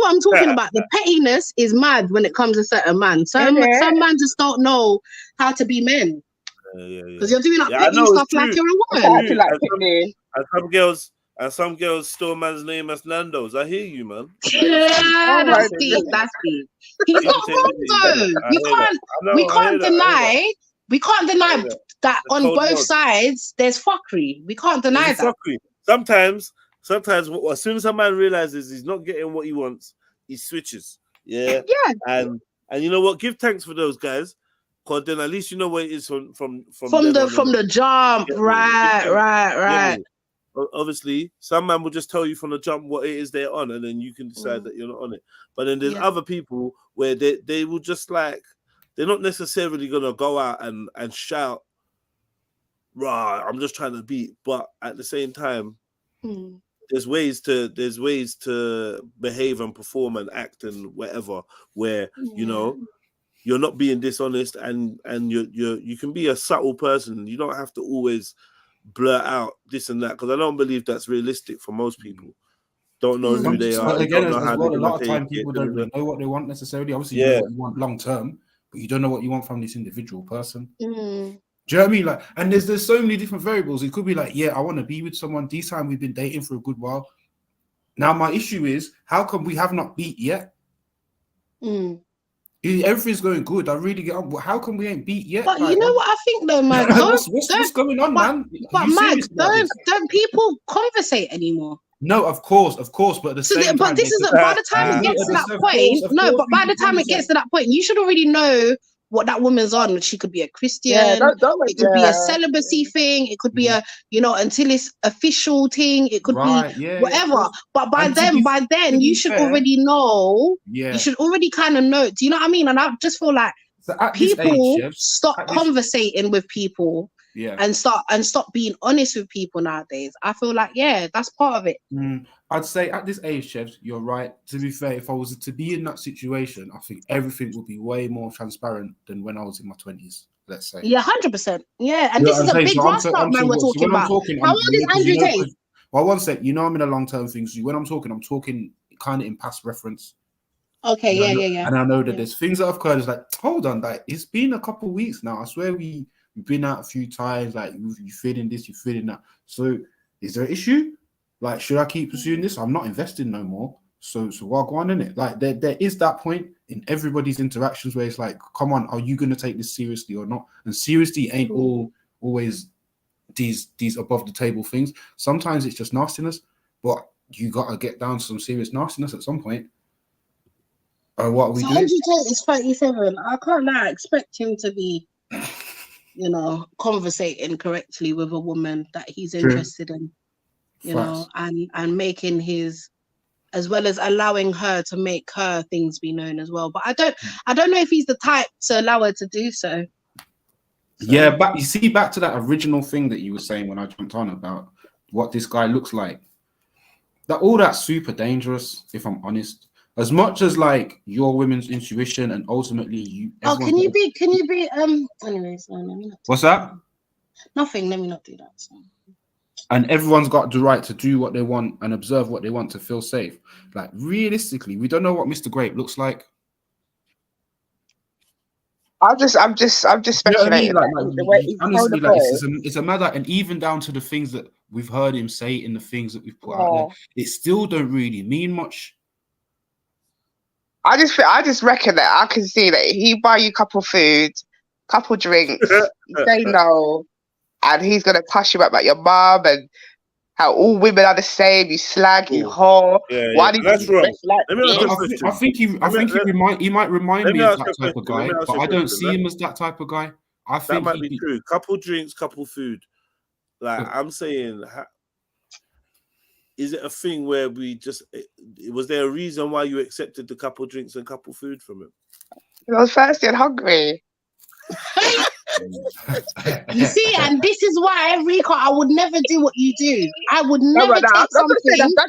I'm talking about. The pettiness is mad when it comes to certain men. Some men just don't know how to be men. Because you're doing like petty stuff like you're a woman. And some girls store man's name as Nando's. I hear you, man. Yeah, that's deep. That's deep. He's not wrong though. We can't deny that on both sides there's fuckery. We can't deny that. Fuckery. Sometimes, as soon as a man realizes he's not getting what he wants, he switches. Yeah. And you know what? Give thanks for those guys, because then at least you know where it is from the jump. Right. Obviously, some man will just tell you from the jump what it is they're on, and then you can decide that you're not on it. But then there's other people where they will just like, they're not necessarily gonna go out and shout, "Rah, I'm just trying to beat," but at the same time, there's ways to behave and perform and act and whatever where you know you're not being dishonest and you can be a subtle person. You don't have to always blurt out this and that, because I don't believe that's realistic for most people. Don't know who they are. But again, don't know how a lot they're of time people don't really know what they want necessarily. Obviously, you know what you want long term, but you don't know what you want from this individual person. Do you know what I mean? Like, and there's so many different variables. It could be like, yeah, I want to be with someone. This time we've been dating for a good while. Now my issue is, how come we have not beat yet? Everything's going good. I really get on, but how come we ain't beat yet? But you know what I think though, man? What's going on, man? But Mag, don't people conversate anymore? No, of course, but at the same time, but this is by the time it gets to that point. No, but by the time it gets to that point, you should already know what that woman's on. She could be a Christian. It could be a celibacy thing. It could be a, until it's official thing. It could be whatever. But by then, you should already know. You should already kind of know. Do you know what I mean? And I just feel like people stop conversating with people. And stop being honest with people nowadays. I feel like that's part of it. I'd say at this age, Chefs, you're right. To be fair, if I was to be in that situation, I think everything would be way more transparent than when I was in my 20s. Let's say. Yeah, 100%. Yeah, and this is a big rascal man we're talking about. How old is Andrew Tate? Well, one sec. I'm in a long-term thing. So when I'm talking kind of in past reference. Okay, And I yeah, know, yeah, yeah. and I know that Yeah. there's things that have occurred. It's like, hold on, like it's been a couple of weeks now. I swear we've been out a few times. Like you feeling this, you feeling that. So is there an issue? Like, should I keep pursuing this? I'm not investing no more. So Wha Gwarn, innit? Like there is that point in everybody's interactions where it's like, come on, are you gonna take this seriously or not? And seriously ain't always these above the table things. Sometimes it's just nastiness, but you gotta get down to some serious nastiness at some point. What are we So doing? Andrew Tate is 37. I can't lie, I expect him to be, conversating correctly with a woman that he's interested in, and making his, as well as allowing her to make her things be known as well. But I don't know if he's the type to allow her to do so. Yeah, but you see, back to that original thing that you were saying when I jumped on about what this guy looks like. All that's super dangerous, if I'm honest. As much as like your women's intuition and ultimately you. Can you be anyways, no, let me not. What's that? Nothing, let me not do that. So. And everyone's got the right to do what they want and observe what they want to feel safe. Like realistically, we don't know what Mr. Grape looks like. I'm just speculating. You know what I mean? Like, honestly, like it's a matter, and even down to the things that we've heard him say in the things that we've put out there, it still don't really mean much. I just reckon that I can see that he buy you a couple food, couple drinks, you say no, and he's gonna push you up about your mum and how all women are the same. You slag, you whore. Why do that's you wrong. like I think he might remind me of that type of guy, but I don't see him as that type of guy. I think that might be true. Couple drinks, couple food. Like I'm saying, is it a thing where was there a reason why you accepted the couple drinks and couple food from him? I was thirsty and hungry. You see, and this is why, Rico, I would never do what you do. I would never take something. I'm not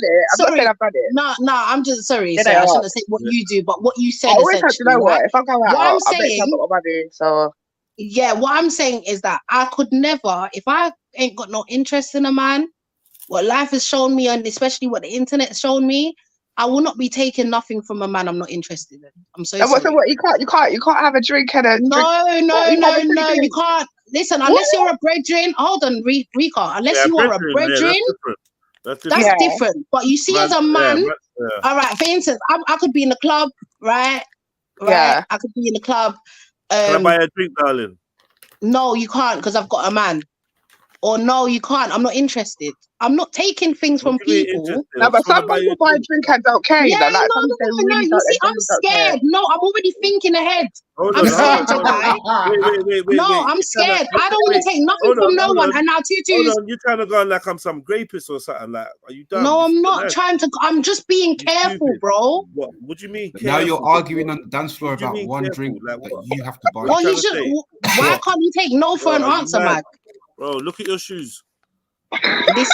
saying I've done it. No, I'm just sorry. I shouldn't say what you do, but what you said. I always have to know what. If I go out, I'm saying, I've got money, so yeah, what I'm saying is that I could never, if I ain't got no interest in a man, what life has shown me, and especially what the internet has shown me, I will not be taking nothing from a man I'm not interested in. I'm so sorry. So what? You can't have a drink and a no, you can't. Listen, unless you're a brethren. Hold on, Rika. Unless you are a brethren, that's different. But you see, as a man, all right. For instance, I could be in the club, right? Yeah. I could be in the club. Can I buy a drink, darling? No, you can't, because I've got a man. Or no, you can't. I'm not interested. I'm not taking things from people. No, but some people buy a drink and don't care. Yeah, like, no. You see, I'm scared. No, I'm already thinking ahead. I'm scared, Jedi. No, I'm scared. I don't want to take nothing from no one. And now Tutu's. You're trying to go like I'm some rapist or something. Like, are you done? No, I'm not trying to. I'm just being careful, bro. What do you mean? Now you're arguing on the dance floor about one drink that you have to buy. Well, you should. Why can't you take no for an answer, man? Bro, look at your shoes. This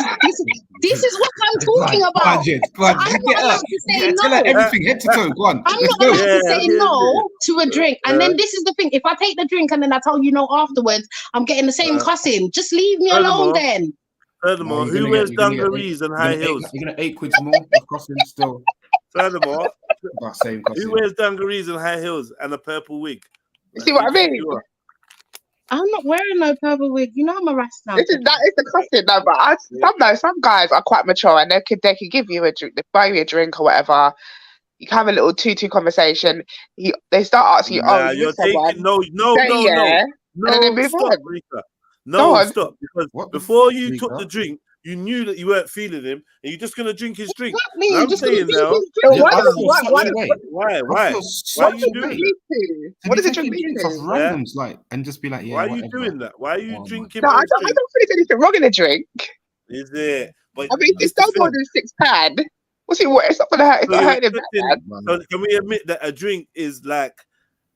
is what I'm talking about. Go on, I'm not allowed to say no. Tell her everything, head to toe. Go on. I'm not allowed to say no to a drink. And then this is the thing. If I take the drink and then I tell you no afterwards, I'm getting the same cussing. Just leave me alone then. Furthermore, who wears dungarees and high heels? You're going to 8 quid more of costume still. Furthermore, same who wears dungarees and high heels and a purple wig? You see what I mean? I'm not wearing no purple wig. You know I'm a rasta now. That is the question, no. But some guys are quite mature and they could give you a drink, they buy you a drink or whatever. You can have a little two conversation. They start asking you, you're taking no, and then they move on. Rika. No, stop. Because before you took the drink, you knew that you weren't feeling him, and you're just gonna drink his drink. Exactly. I'm saying now. Why? Why are you doing that? What does it drink of randoms like, and just be like, yeah. Why are you doing that? Why are you drinking? No, I don't think there's anything wrong in a drink. Is there? But I mean, it's no more than £6. What's it? It's not gonna hurt. It's not hurting him. So can we admit that a drink is like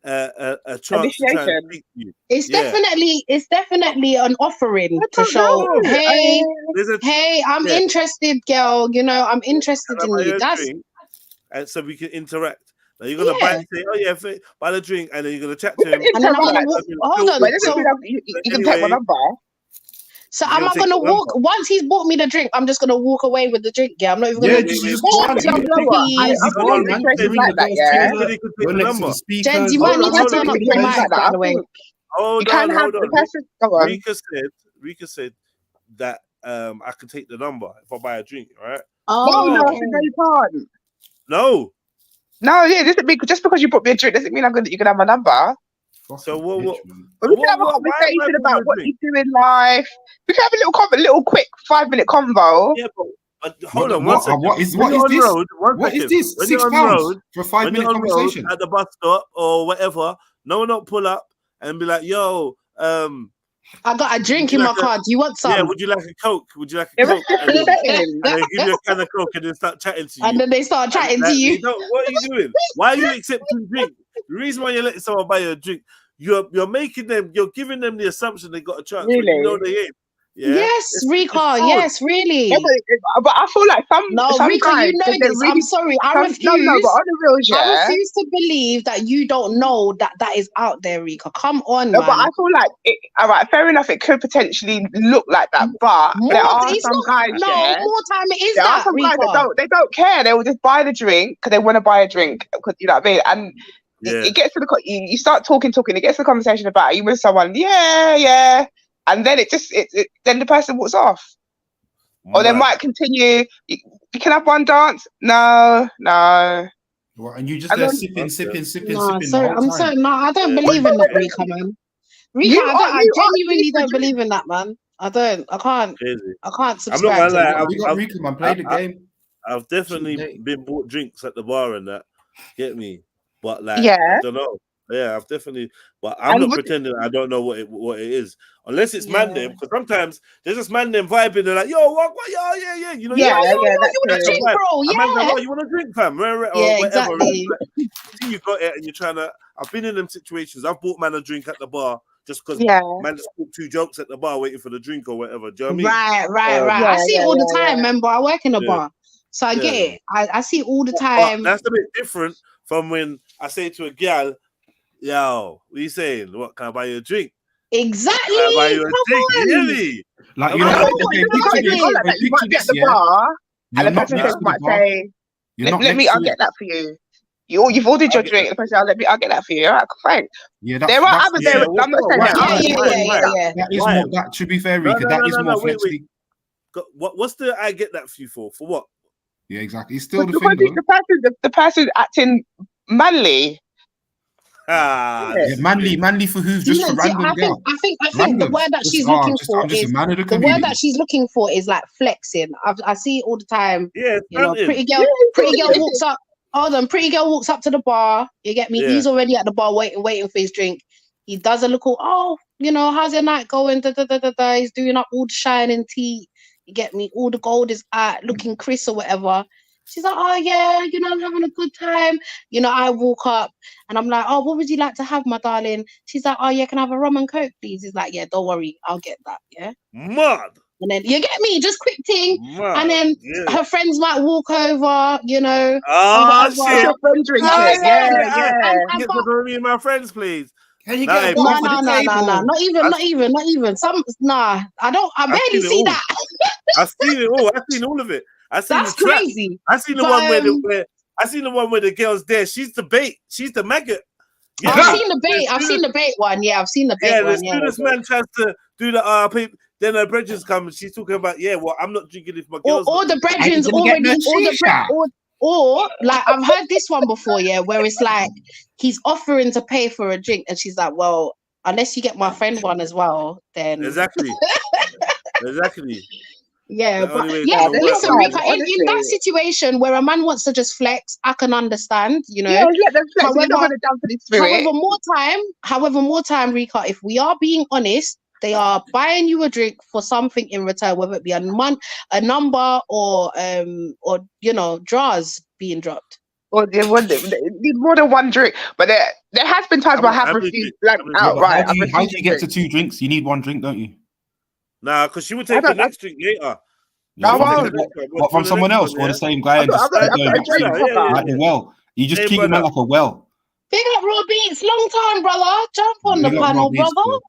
a chance to try and speak to you? It's definitely an offering to show, hey, I'm interested, girl. You know, I'm interested in you. That's and so we can interact. Now you're gonna buy the drink, and then you're gonna chat to him. And then I'm gonna hold on. You can take my number. So You am gonna I take gonna the number? walk once he's bought me the drink? I'm just gonna walk away with the drink. Yeah, I'm not even Yeah, gonna. just Oh, go on. You know what? please. I've Go been on, in man. situations Ring like the that, bells yeah. Everybody could take Go the next to number. the speakers. Jens, you I've might been need to in turn up your situations mic, like that. by I the way. think Hold you can on, have hold the on. person. Go on. Rika said that I could take the number if I buy a drink, right? No, Oh, no, I okay. said no, you can't. No. No, yeah, just because you bought me a drink doesn't mean you can have my number. So what? But we can have a Why am I conversation buying about you a what drink? you do in life. We can have a little quick 5-minute convo. Yeah, but hold on one second. What is When you're on this? road, one What is second. this? When you're £6 on road for a 5-minute on road conversation? at the bus stop or whatever, no one don't pull up and be like, "Yo, I got a drink in my car. Do you want some? Yeah, would you like a Coke? Would you like a It was Coke?" just And then, setting. and then give you a can of Coke and then start chatting to you. And then they start chatting to you. What are you doing? Why are you accepting drink? The reason why you're letting someone buy you a drink, you're making them, you're giving them the assumption they got a chance. When you know they ain't. Yeah? Yes, Rika. fraud. Yes, really. Yeah, but I feel like some Rika, guys, you know they're this. really, I'm sorry. I refuse. No, but on the real, I yeah. refuse to believe that you don't know that is out there, Rika. Come on, No, man. but I feel like all right, fair enough. It could potentially look like that, but there are some guys. No, more time it is there that, are some Rika. guys that don't care. They will just buy the drink because they want to buy a drink. Because you know what I mean. And it gets to you start talking. It gets to the conversation about you with someone. Yeah, and then then the person walks off. Or they might continue. You can have one dance. No. Well, and you just there sipping. No, sorry, the whole I'm time. sorry. No, I don't believe in that, Rika, man. Rika, I genuinely don't believe in that, man. I don't. I can't. Crazy. I can't I'm not subscribe gonna lie. to that. Rika, man, play the game. I've definitely been bought drinks at the bar and that. Get me? But like, Yeah. I don't know. Yeah, I've definitely. But I'm not pretending I don't know what it is, unless it's man them. Because sometimes there's just man them vibing. They're like, "Yo, what? Yeah. You know, Yeah, yo, you want a drink, bro? A man's like, Yeah. "Oh, you want a drink, fam?" Or Yeah, whatever. exactly. You see, you got it, and you're trying to. I've been in them situations. I've bought man a drink at the bar just because man just put 2 jokes at the bar waiting for the drink or whatever. Do you know what I mean? Right. I see it all the time. Remember, I work in a bar, so I get it. I see it all the time. But that's a bit different from when I say to a gal, "Yo, what are you saying? What, can I buy you a drink?" Exactly. Can I buy you a drink? Really? Like, I'm you know, like, you might be at the bar, and the person might say, "I'll get that for you." You've ordered your drink. The person, I'll get that for you. All right, thanks. Yeah, there are others. I'm not saying yeah. That is more. That to be fair, Rika, that is more flexibly. What's the I get that for you for? For what? Yeah, exactly. It's still the because thing. The person acting manly. Yeah, manly for who's just for random girl. I think the word that she's looking for is the word that she's looking for is like flexing. I see it all the time. Yeah, you know, pretty girl walks up. Hold on, pretty girl walks up to the bar. You get me? Yeah. He's already at the bar waiting for his drink. He does a little, how's your night going? Da, da, da, da, da. He's doing up all the shining teeth. You get me? All the gold is out, looking crisp or whatever. She's like, "Oh yeah, I'm having a good time." I walk up and I'm like, "Oh, what would you like to have, my darling?" She's like, "Oh yeah, can I have a rum and coke, please?" He's like, "Yeah, don't worry, I'll get that." Yeah. Mad. And then you get me, just quick thing. Mad. And then her friends might walk over, Oh shit! Yeah. And Get for me and my friends, please. Can you no. Not even. I barely see that. I've seen it all. I've seen all of it. That's crazy. I seen the one where I seen the one where the girl's there. She's the bait. She's the maggot. Yeah. I've seen the bait. I've seen the bait one. Yeah, I've seen the bait one. Yeah, this man tries to do the then her brethren come and she's talking about, I'm not drinking if my girl's or the brethren's already or like I've heard this one before, where it's like he's offering to pay for a drink and she's like, "Well, unless you get my friend one as well, then exactly. Yeah, but listen, Rika, in that situation where a man wants to just flex, I can understand, Yeah, let them flex. You're not going to down for the spirit. However, more time, Rika, if we are being honest, they are buying you a drink for something in return, whether it be a number or drawers being dropped. Or they need more than one drink. But there has been times where I have refused outright. How do you get to 2 drinks? You need 1 drink, don't you? Nah, because she would take the next drink later. What, from someone else or the same guy? Like the well. You just keep him out like a well. Big up Raw Beats, long time, brother. Jump on the panel, brother.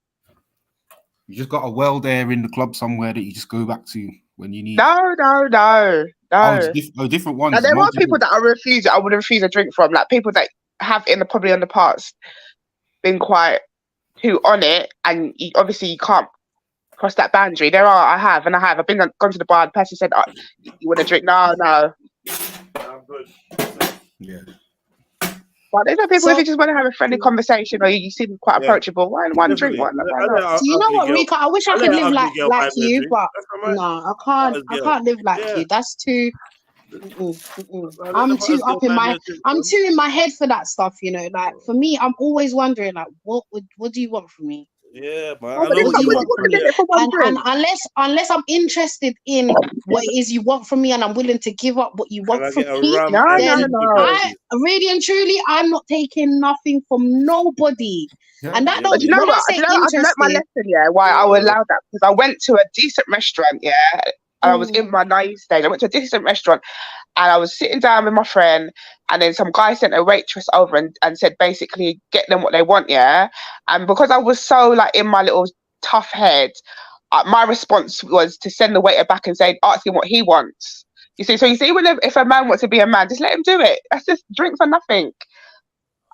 You just got a well there in the club somewhere that you just go back to when you need. No. Oh, it's different ones. Now, there More are people that I would refuse a drink from, like people that have probably in the past been quite too on it, and obviously you can't cross that boundary. I have. I've been gone to the bar and the person said, oh, you want a drink? No. I'm good. Yeah. But there's no people if you just want to have a friendly conversation or you seem quite approachable. One drink, why not? Do you know what, Rika? I wish I could live like you, but no, I can't. I can't live like you. That's too. I'm too up in my. I'm too in my head for that stuff. You know, like for me, I'm always wondering, like, what do you want from me? Yeah, man. What do you want from me? And unless I'm interested in what it is you want from me, and I'm willing to give up what you want from me, no. I really and truly, I'm not taking nothing from nobody. Yeah. And that But you know what? I've learnt my lesson, why I would allow that, because I went to a decent restaurant, and I was in my naive stage. I went to a decent restaurant and I was sitting down with my friend, and then some guy sent a waitress over and said basically get them what they want, and because I was so like in my little tough head, my response was to send the waiter back and say, ask him what he wants. You see, if a man wants to be a man, just let him do it. That's just drink for nothing.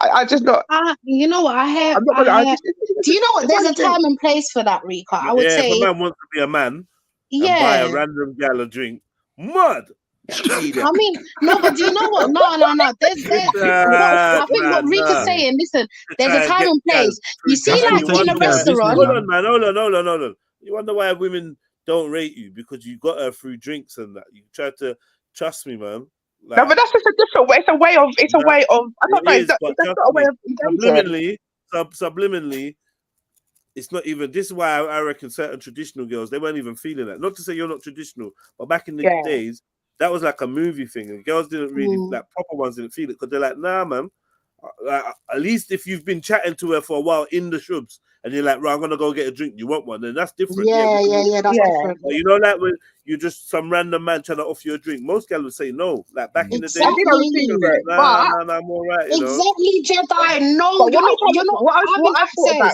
I just not. You know what? Do you know what? There's a time and place for that, Rika. I would say. If a man wants to be a man, and buy a random gal a drink, mud. I mean, no, but do you know what? No. I think what Rika's saying. Listen, there's a time and place. You see, like in a restaurant. Hold on, man. Hold on. You wonder why women don't rate you because you got her through drinks and that. You try to trust me, man. Like, no, but that's just a different way. It's a way of. I don't know. That's not a way of subliminally. It's not even. This is why I reckon certain traditional girls, they weren't even feeling that. Not to say you're not traditional, but back in the days, that was like a movie thing, and girls didn't really like proper ones didn't feel it because they're like, nah, man. At least if you've been chatting to her for a while in the shrubs, and you're like, right, I'm gonna go get a drink. You want one? Then that's different. Yeah, that's different. You know, like when you just some random man trying to offer you a drink, most girls would say no. Like back in the day, nah, I'm all right. You know? Exactly, Jedi. No, what I thought about,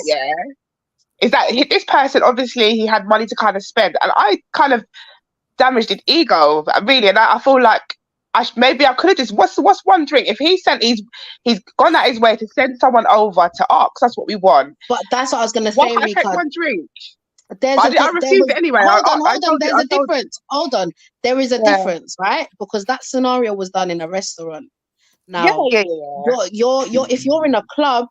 is that this person obviously he had money to kind of spend, and I kind of damaged his ego really, and I feel like maybe I could have just what's one drink if he's gone out his way to send someone over to ask us what we want. But that's what I was gonna say. I take one drink. I refused it anyway. Hold on. There's a difference. Hold on. There is a difference, right? Because that scenario was done in a restaurant. Now, you're if you're in a club,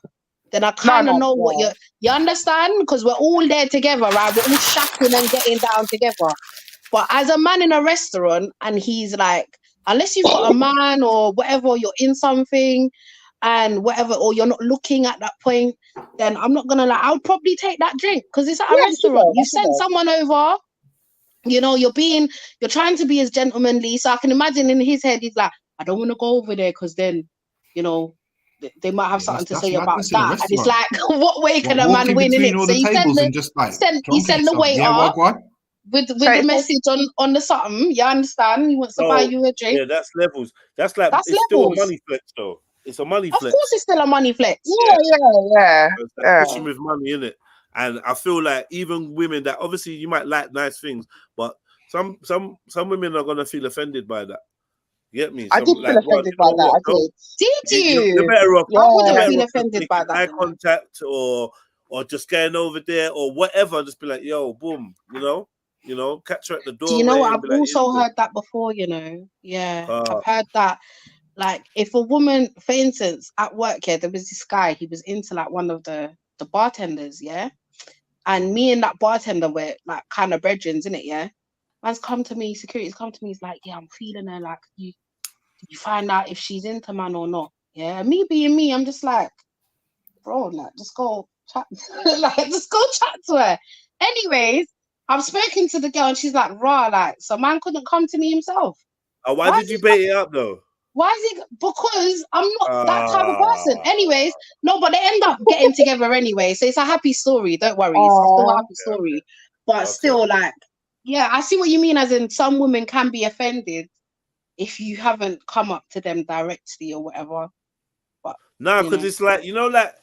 then I kind of know what you understand, because we're all there together, right? We're all shacking and getting down together. But as a man in a restaurant, and he's like, unless you've got a man or whatever, you're in something and whatever, or you're not looking at that point, then I'm not gonna I'll probably take that drink because it's at a restaurant. You send someone over, you know, you're trying to be as gentlemanly. So I can imagine in his head, he's like, I don't want to go over there because then, you know, they might have something to say about that. And it's like, what way can a man win in it? So you send the waiter with the message on the something. You understand? He wants to buy you a drink. Yeah, that's levels. That's levels. Still a money flex, though. It's a money flex. Of course, it's still a money flex. Yeah. Pushing with money, innit? And I feel like even women that obviously you might like nice things, but some women are gonna feel offended by that. You get me? I did feel offended by that. Did you? You're better off. I wouldn't feel offended by that. Eye contact or just going over there or whatever. Just be like, yo, boom, you know, catch her at the door. Do you know what? I've also heard that before, you know. Yeah, I've heard that. Like, if a woman, for instance, at work, there was this guy, he was into like one of the bartenders, and me and that bartender were like kind of brethren, innit, Man's come to me, security's come to me, he's like, yeah, I'm feeling her, like, you find out if she's into man or not, me being me, I'm just like, bro, like, just go chat, just go chat to her. Anyways, I've spoken to the girl and she's like, raw, like, so man couldn't come to me himself. Why did you bait it up though? Why is it? Because I'm not that type of person. Anyways, no, but they end up getting together anyway. So it's a happy story. Don't worry. It's still a happy story. But still, like, I see what you mean, as in some women can be offended if you haven't come up to them directly or whatever. But no, because it's like, you know, like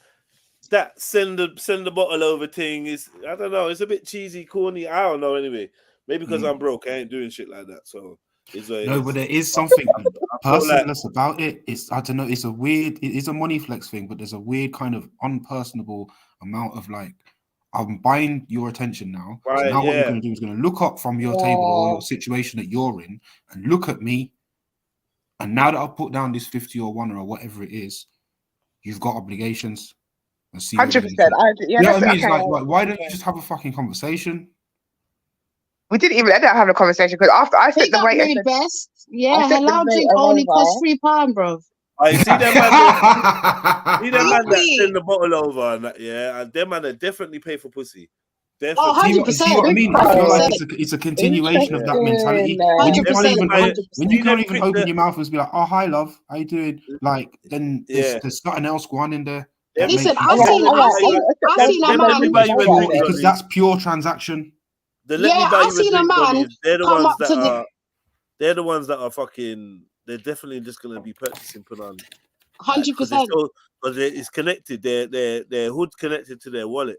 that send the bottle over thing is, I don't know, it's a bit cheesy, corny. I don't know. Anyway, maybe because I'm broke, I ain't doing shit like that. So it's what it No, is. but there is something I feel like, personless about it. It's, I don't know, it's a weird, it is a money flex thing, but there's a weird kind of unpersonable amount of like, I'm buying your attention now. So right, now what you're yeah, going to do is going to look up from your table or your situation that you're in and look at me. And now that I've put down this 50 or 1 or whatever it is, you've got obligations. And see 100%. yeah, you know that's what I mean? It's okay. like, why don't you just have a fucking conversation? We didn't even end up having a conversation because after I sent Big the up waiter, Rude Best. I Yeah, sent the halal drink waiter only costs over. £3, bro. I see them man. See them man that Exactly. send the bottle over, and that, yeah, and them man that definitely pay for pussy. Oh, Definitely. See what I mean? I feel like it's a continuation of that mentality. When you can't 100%. even 100%. when you can't even open your mouth and be like, "Oh, hi, love, how you doing?" Like, then there's nothing else going on in there. That Listen, makes you I seen a man. because that's pure transaction. Let me buy I you a seen a drink, man Donny. They're the come ones up that to the. are. They're the ones that are fucking. They're definitely just gonna be purchasing Punani. 100%. Because it's connected. Their hood's connected to their wallet.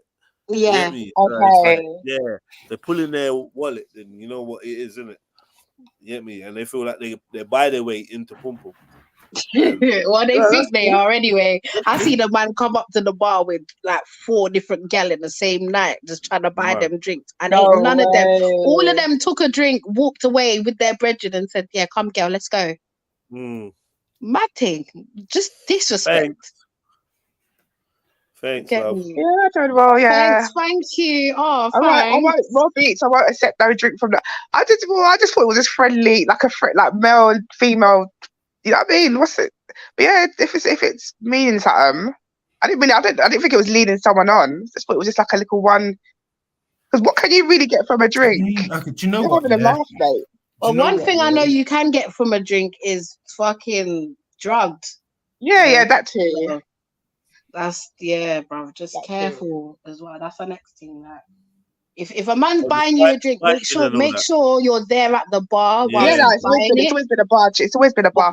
You Yeah. get me? So Okay. it's like, yeah, they're pulling their wallet. Then you know what it is, isn't it? You get me? And they feel like they buy their way into Pum Pum. Well, they think they are anyway. I see the man come up to the bar with like 4 different gal in the same night, just trying to buy them drinks. And ain't none of them. All of them took a drink, walked away with their brethren, and said, "Yeah, come, girl, let's go." Mad thing, just disrespect. Thanks, Get love. me? Yeah, I don't well, yeah. Thanks, thank you. Oh, I thanks. won't, Raw Beats. I won't accept no drink from that. I just thought it was just friendly, like like male and female. You know what I mean? What's it? But yeah, if it's meaning something, I didn't think it was leading someone on. I just thought it was just like a little one. Because what can you really get from a drink? Do you know You're what? having a laugh, mate. Well, one thing I know you can get from a drink is fucking drugged. Yeah, that too. So that's bro. Just careful as well. That's the next thing. Like, if a man's buying you a drink, make sure you're there at the bar while he's buying it. It's always been a bar. It's always been a bar.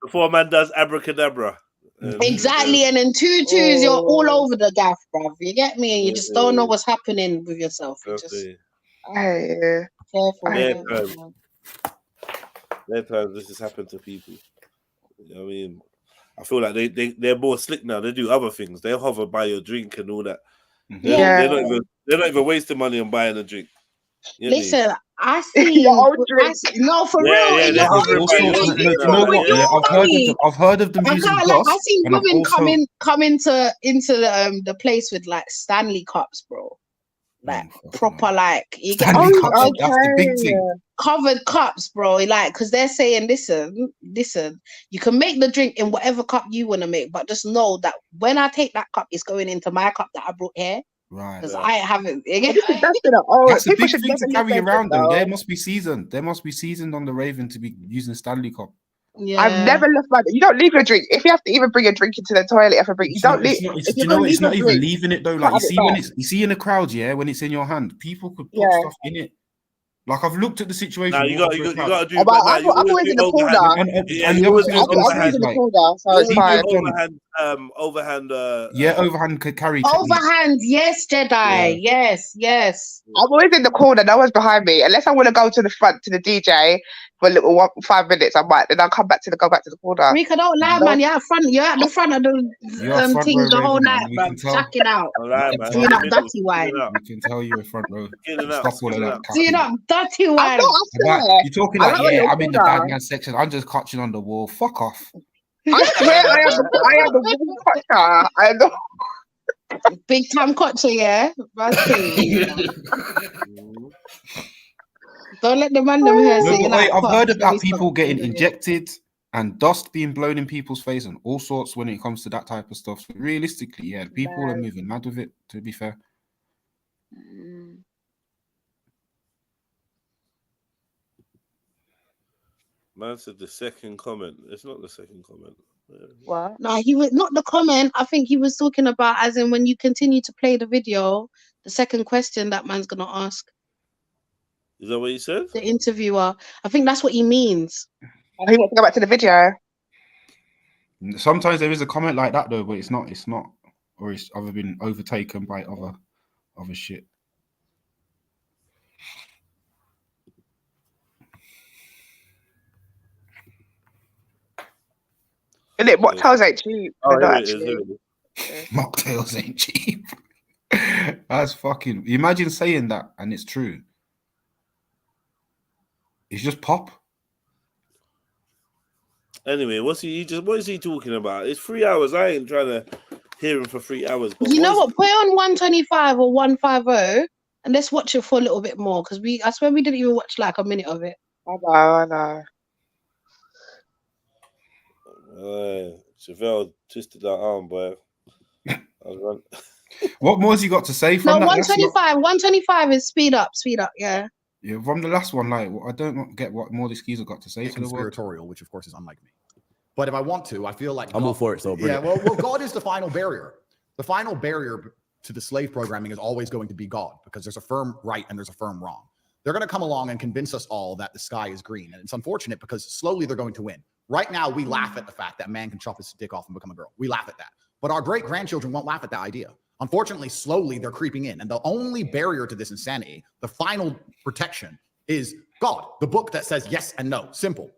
Before a man does abracadabra. Exactly, and in 2 2s, you're all over the gaff, bruv. You get me? And you just don't know what's happening with yourself. You just careful. There times this has happened to people. You know what I mean? I feel like they're more slick now. They do other things. They hover by your drink and all that. They're not even wasting money on buying a drink. You know Listen, I see no for real. I've heard of them using gloss. I see women come into the place with like Stanley cups, bro. Like proper, like you get Stanley cups. That's the big thing. Covered cups, bro. Like, because they're saying, listen, you can make the drink in whatever cup you want to make, but just know that when I take that cup, it's going into my cup that I brought here. Right. Because I haven't. That's a big thing to carry around them. They must be seasoned. They must be seasoned on the Raven to be using Stanley cup. Yeah. I've never left my. You don't leave your drink. If you have to even bring a drink into the toilet, you don't leave. You know what? It's not even leaving it though. Like you see in the crowd, when it's in your hand, people could put stuff in it. Like I've looked at the situation. Nah, you got to do. I'm always in the corner. And the other thing is overhand. So it's fine. Overhand. Overhand could carry. Overhand, yes, Jedi. Yeah. Yes. I'm always in the corner. No one's behind me unless I want to go to the front to the DJ for a little 5 minutes. I might. Then I'll go back to the corner. Rika, don't lie, man. You're at the front of the thing the whole night, bro. Checking out. Doing up dirty wine. We can tell you're a front row. Stop all of that. Doing up dirty wine. You're talking like, I'm in the bad man section. I'm just catching on the wall. Fuck off. I swear I am the wall catcher. I am the big time catcher, yeah. Don't let the random hear say I've heard about people getting injected and dust being blown in people's face and all sorts when it comes to that type of stuff. So realistically, people are moving mad with it, to be fair. Man said the second comment. It's not the second comment. What? No, he was not the comment. I think he was talking about as in when you continue to play the video, the second question that man's gonna ask. Is that what he said? The interviewer. I think that's what he means. He wants to go back to the video. Sometimes there is a comment like that though, but it's not or it's either been overtaken by other shit. And it mocktails ain't cheap. Oh, They're not here it is. actually. Here it is. Mocktails ain't cheap. That's fucking. Imagine saying that and it's true. It's just pop. Anyway, what is he talking about? It's 3 hours. I ain't trying to hear him for 3 hours. But You know what? Put it on 125 or 150 and let's watch it for a little bit more because I swear we didn't even watch like a minute of it. I know. Chevelle twisted that arm, boy. What more has he got to say from No, that? 125. 125 is speed up, yeah. Yeah, from the last one, like I don't get what more this geezer got to say. Conspiratorial, which of course is unlike me. But if I want to, I feel like I'm all for it. So yeah, well, God is the final barrier. The final barrier to the slave programming is always going to be God, because there's a firm right and there's a firm wrong. They're going to come along and convince us all that the sky is green, and it's unfortunate because slowly they're going to win. Right now, we laugh at the fact that man can chop his dick off and become a girl. We laugh at that, but our great grandchildren won't laugh at that idea. Unfortunately, slowly they're creeping in, and the only barrier to this insanity, the final protection, is God, the book that says yes and no. Simple.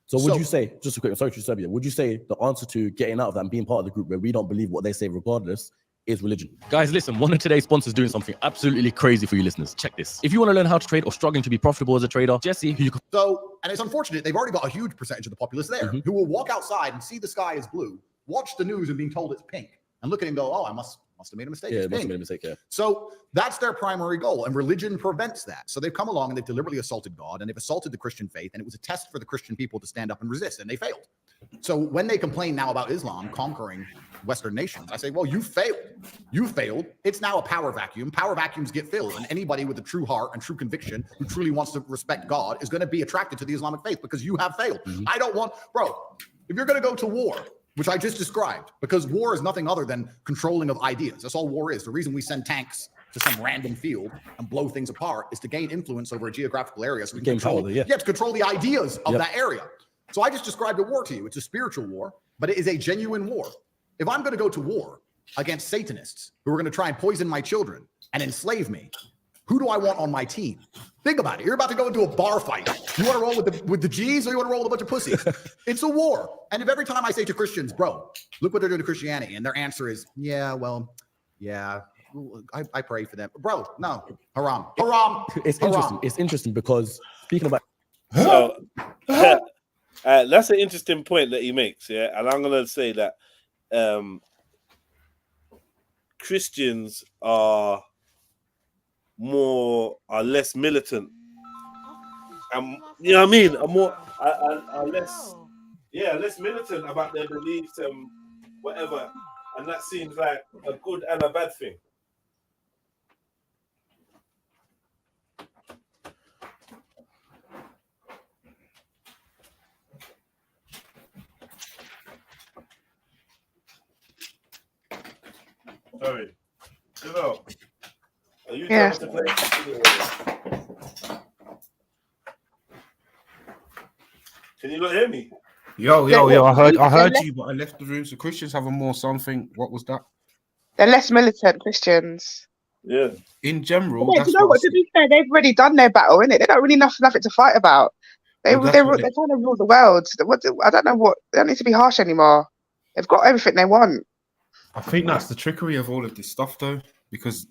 So would you say, just a quick, sorry to stop you, would you say the answer to getting out of that and being part of the group where we don't believe what they say regardless is religion? Guys, listen, one of today's sponsors doing something absolutely crazy for you listeners. Check this. If you want to learn how to trade or struggling to be profitable as a trader, Jesse, who you can... So, and it's unfortunate, they've already got a huge percentage of the populace there who will walk outside and see the sky is blue, watch the news and being told it's pink, and look at it and go, oh, I must have made a mistake. Yeah, must have made a mistake, yeah. So that's their primary goal, and religion prevents that. So they've come along and they've deliberately assaulted God, and they've assaulted the Christian faith, and it was a test for the Christian people to stand up and resist, and they failed. So when they complain now about Islam conquering Western nations, I say, well, you failed. You failed. It's now a power vacuum. Power vacuums get filled, and anybody with a true heart and true conviction who truly wants to respect God is going to be attracted to the Islamic faith because you have failed. I don't want, bro, if you're going to go to war, which I just described, because war is nothing other than controlling of ideas. That's all war is. The reason we send tanks to some random field and blow things apart is to gain influence over a geographical area so we can control, to control the ideas of that area. So I just described a war to you. It's a spiritual war, but it is a genuine war. If I'm going to go to war against Satanists who are going to try and poison my children and enslave me, who do I want on my team? Think about it. You're about to go into a bar fight. You want to roll with the G's or you want to roll with a bunch of pussies? It's a war. And if every time I say to Christians, bro, look what they're doing to Christianity, and their answer is, yeah, well, yeah, I pray for them. Bro, no, haram. Haram. It's haram. interesting. It's interesting because speaking about... So, that's an interesting point that he makes, yeah? And I'm going to say that Christians are less militant, and you know what I mean, are less militant about their beliefs and whatever, and that seems like a good and a bad thing. Sorry, you know. Are you trying to play? Can you not hear me? Yo! I heard you, but I left the room. So Christians have a more something. What was that? They're less militant Christians. Yeah. In general, Yeah, you know what? To be fair, they've already done their battle, innit? They don't really have nothing to fight about. They're trying to rule the world. I don't know what. They don't need to be harsh anymore. They've got everything they want. I think that's the trickery of all of this stuff, though, because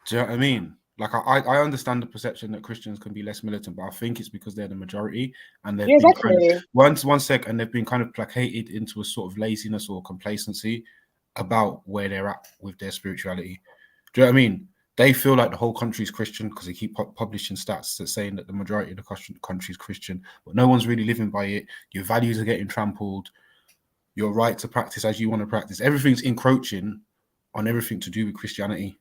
do you know what I mean? Like, I understand the perception that Christians can be less militant, but I think it's because they're the majority, and they've been kind of, and they've been kind of placated into a sort of laziness or complacency about where they're at with their spirituality. Do you know what I mean? They feel like the whole country's Christian because they keep publishing stats that saying that the majority of the country is Christian, but no one's really living by it. Your values are getting trampled. Your right to practice as you want to practice. Everything's encroaching on everything to do with Christianity.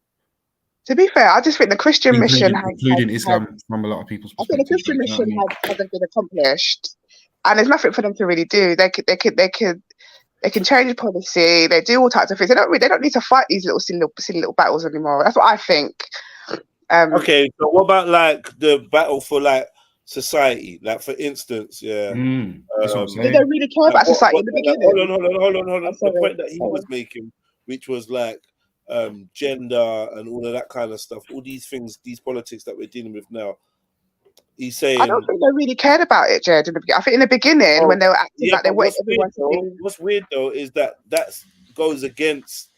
To be fair, I just think the Christian mission including Islam from a lot of people's perspective. I think the Christian mission hasn't been accomplished, and there's nothing for them to really do. They can change policy. They do all types of things. They don't need to fight these silly little battles anymore. That's what I think. Okay, so what about like the battle for like society? Like for instance, yeah. They don't really care about society in the beginning. Hold on. The point that he was making which was like gender and all of that kind of stuff. All these things, these politics that we're dealing with now. He's saying, I don't think they really cared about it, Jed. I think in the beginning, when they were acting like they wanted everyone to be. What's weird though is that goes against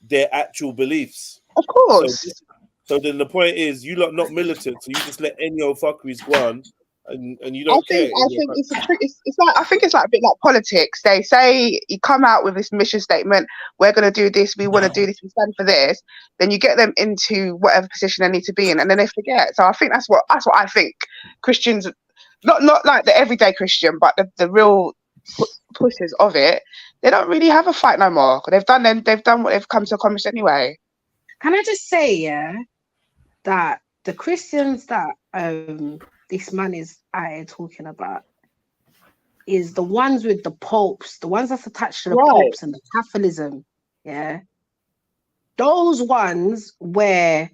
their actual beliefs. Of course. So then the point is, you lot not militant, so you just let any old fuckeries go on, and you don't care. I think it's like, I think it's like a bit like politics. They say you come out with this mission statement, we're going to do this, we want to do this, we stand for this. Then you get them into whatever position they need to be in, and then they forget. So I think that's what I think Christians, not like the everyday Christian, but the real pushers of it, they don't really have a fight no more. They've done what they've come to accomplish anyway. Can I just say, that the Christians that this man is talking about is the ones with the popes, the ones that's attached to the popes and the Catholicism, those ones where,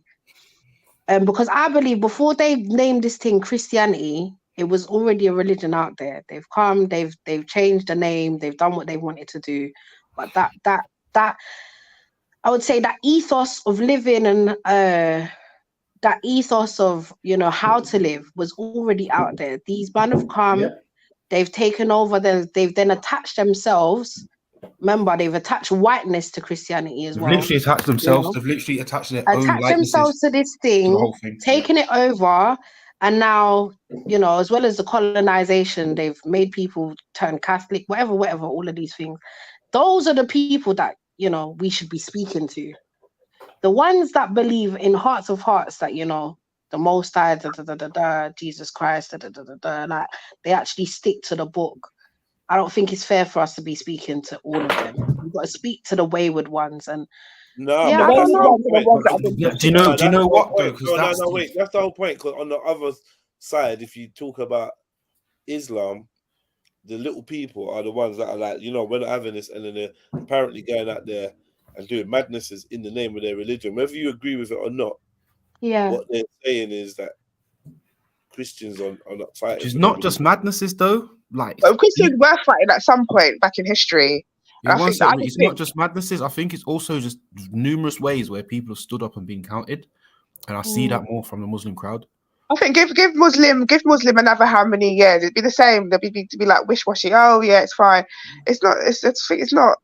because I believe before they named this thing Christianity, it was already a religion out there. They've come, they've changed the name, they've done what they wanted to do, but that I would say that ethos of living and that ethos of, how to live was already out there. These men have come, they've taken over, they've then attached themselves. Remember, they've attached whiteness to Christianity as well. They've literally attached themselves. They've literally attached their own likenesses themselves to this thing, taken it over, and now, as well as the colonization, they've made people turn Catholic, whatever, all of these things. Those are the people that, we should be speaking to. The ones that believe in hearts of hearts that, the Most High, Jesus Christ, like they actually stick to the book. I don't think it's fair for us to be speaking to all of them. We've got to speak to the wayward ones. And I don't know. Do you know what though? No, wait. That's the whole point. Because on the other side, if you talk about Islam, the little people are the ones that are like, we're not having this, and then they're apparently going out there and doing madnesses in the name of their religion. Whether you agree with it or not, what they're saying is that Christians are not fighting. It's not just madnesses though. Like Christians were fighting at some point back in history. It's not just madnesses. I think it's also just numerous ways where people have stood up and been counted, and I see that more from the Muslim crowd. I think give Muslim another how many years, it'd be the same. They'd be like wish-washy. Oh yeah, it's fine. It's not.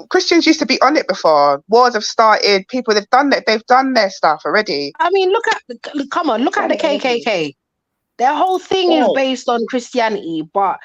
Christians used to be on it before. Wars have started. People they've done their stuff already. I mean, look at the KKK. Their whole thing is based on Christianity, but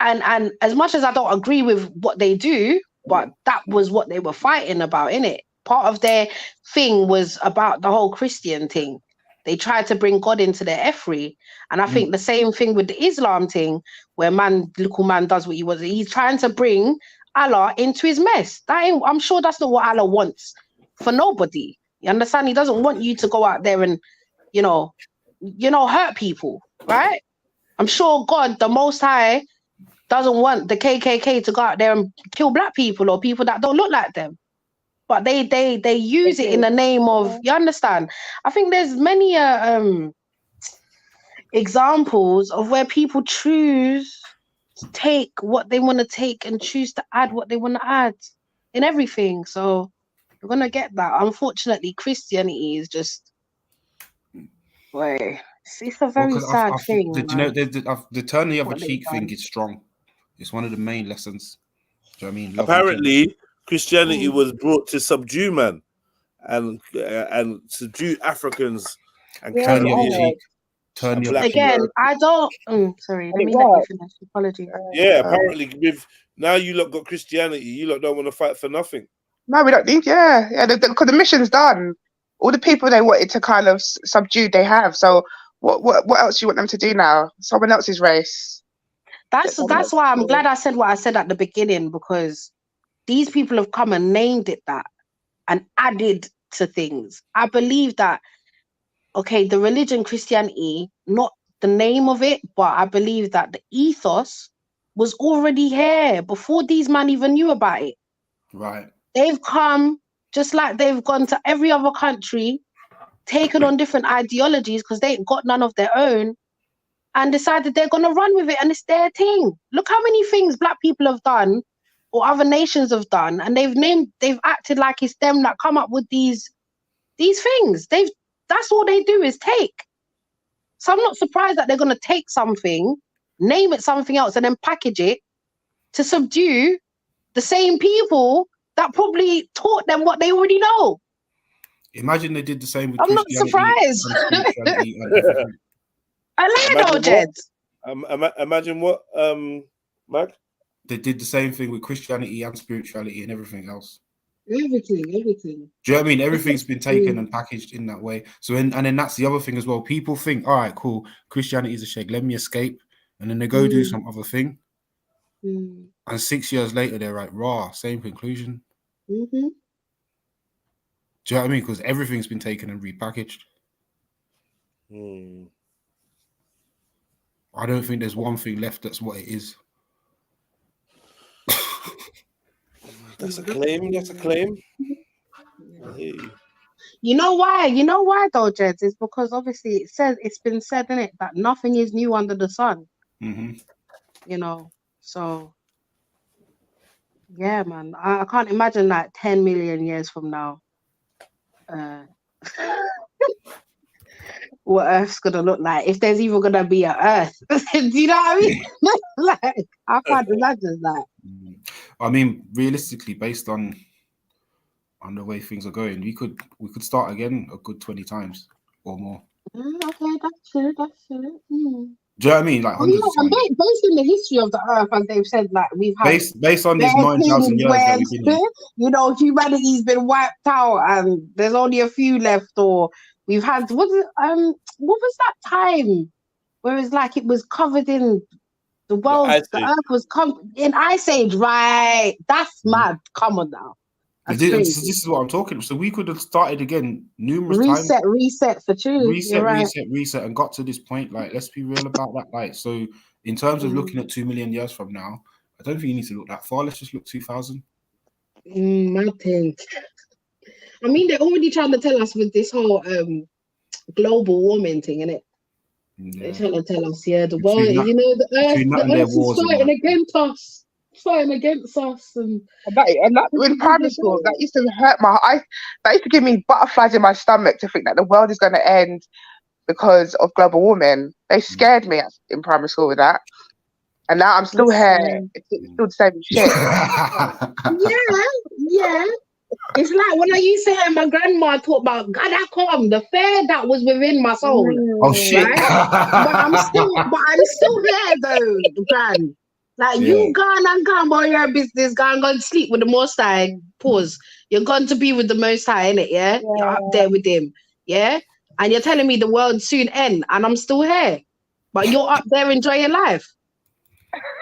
and as much as I don't agree with what they do, but that was what they were fighting about, innit? Part of their thing was about the whole Christian thing. They tried to bring God into their effery. And I think the same thing with the Islam thing, where little man does what he was. He's trying to bring Allah into his mess. I'm sure that's not what Allah wants for nobody. You understand? He doesn't want you to go out there and, hurt people, right? I'm sure God, the Most High, doesn't want the KKK to go out there and kill black people or people that don't look like them. But they use it in the name of, you understand? I think there's many examples of where people choose to take what they want to take and choose to add what they want to add in everything. So you're going to get that. Unfortunately, Christianity is just, it's a very sad thing. The turn the other cheek thing is strong. It's one of the main lessons. Do you know what I mean? Apparently, Christianity was brought to subdue man and subdue Africans and turn the other cheek. Turn the other cheek. Again, I don't. Sorry, let me let you finish. Apology. Yeah, apparently, now you lot got Christianity, you lot don't want to fight for nothing. No, we don't need. Because the mission's done. All the people they wanted to kind of subdue, they have. So what else do you want them to do now? Someone else's race. That's why I'm glad I said what I said at the beginning, because these people have come and named it that and added to things. I believe that, the religion Christianity, not the name of it, but I believe that the ethos was already here before these men even knew about it. Right. They've come just like they've gone to every other country, taken on different ideologies because they ain't got none of their own, and decided they're going to run with it, and it's their thing. Look how many things black people have done or other nations have done, and they've acted like it's them that come up with these things. That's all they do is take. So I'm not surprised that they're gonna take something, name it something else, and then package it to subdue the same people that probably taught them what they already know. Imagine they did the same with I'm not Christianity surprised. and spirituality and everything. I like it, Jeds. Imagine what, Mag? They did the same thing with Christianity and spirituality and everything else. Everything. Do you know what I mean? Everything's been taken and packaged in that way. So, and then that's the other thing as well. People think, all right, cool, Christianity is a shake. Let me escape. And then they go do some other thing. And 6 years later, they're like, raw, same conclusion. Do you know what I mean? Because everything's been taken and repackaged. I don't think there's one thing left that's what it is. That's a claim. That's a claim. Hey. You know why? You know why though, Jeds? It's because obviously it's been said in it that nothing is new under the sun. You know, so yeah, man. I can't imagine that 10 million years from now, what Earth's gonna look like, if there's even gonna be an Earth. Do you know what I mean? Like, I can't imagine that. I mean, realistically, based on the way things are going, we could start again a good 20 times or more. Okay, that's true. Do you know what I mean? Like hundreds of times. Based on the history of the Earth, as they've said, like we've had based on this 9,000 years that we've been here. You know, humanity's been wiped out, and there's only a few left. Or we've had what was that time where it's like it was covered in the world, the Earth was in ice age, right? That's mad. Come on now. This is what I'm talking about. So we could have started again numerous times. Reset for true. Reset, and got to this point. Like, let's be real about that. Like, so in terms of looking at 2 million years from now, I don't think you need to look that far. Let's just look 2000. Mad thing. I mean, they're already trying to tell us with this whole global warming thing, innit? They're trying to tell us, the world, you know, the Earth is fighting against us. And that in primary school, that used to hurt my heart. That used to give me butterflies in my stomach to think that the world is going to end because of global warming. They scared me in primary school with that, and now I'm still here. It's still the same shit. Yeah. It's like when I used to hear my grandma talk about Gadacom, the fear that was within my soul. Oh shit! Right? but I'm still here though, Gran. Like, you gone about your business, gone to sleep with the Most High. Pause. You're going to be with the Most High, innit? Yeah? You're up there with him. Yeah? And you're telling me the world soon end, and I'm still here. But you're up there enjoying your life.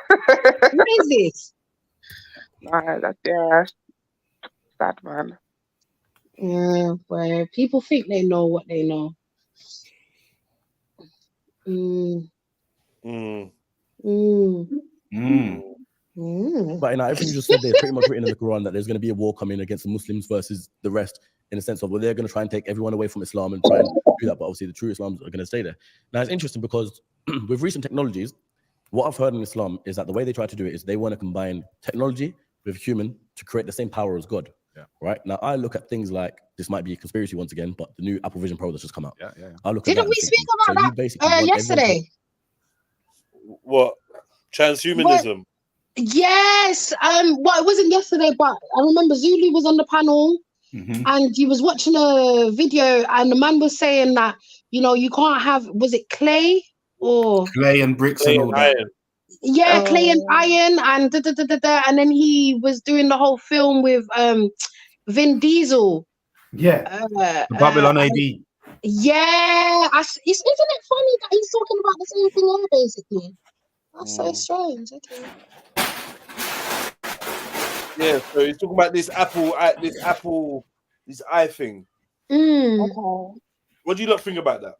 What is this? That's sad, man. Yeah, where people think they know what they know. But in everything you just said, they're pretty much written in the Quran that there's going to be a war coming against the Muslims versus the rest, in the sense of, well, they're going to try and take everyone away from Islam and try and do that, but obviously the true Islams are going to stay there. Now, it's interesting because with recent technologies, what I've heard in Islam is that the way they try to do it is they want to combine technology with human to create the same power as God. Right? Now, I look at things like, this might be a conspiracy once again, but the new Apple Vision Pro that's just come out. I look Didn't we speak about that yesterday? What? Transhumanism? Yes. Well, it wasn't yesterday, but I remember Zulu was on the panel and he was watching a video, and the man was saying that, you know, you can't have, was it clay and bricks and all that? Yeah, clay and iron and and then he was doing the whole film with Vin Diesel. The Babylon AD. Yeah, isn't it funny that he's talking about the same thing here, basically? That's so strange. Okay. Yeah, so he's talking about this eye thing. Okay. What do you lot think about that?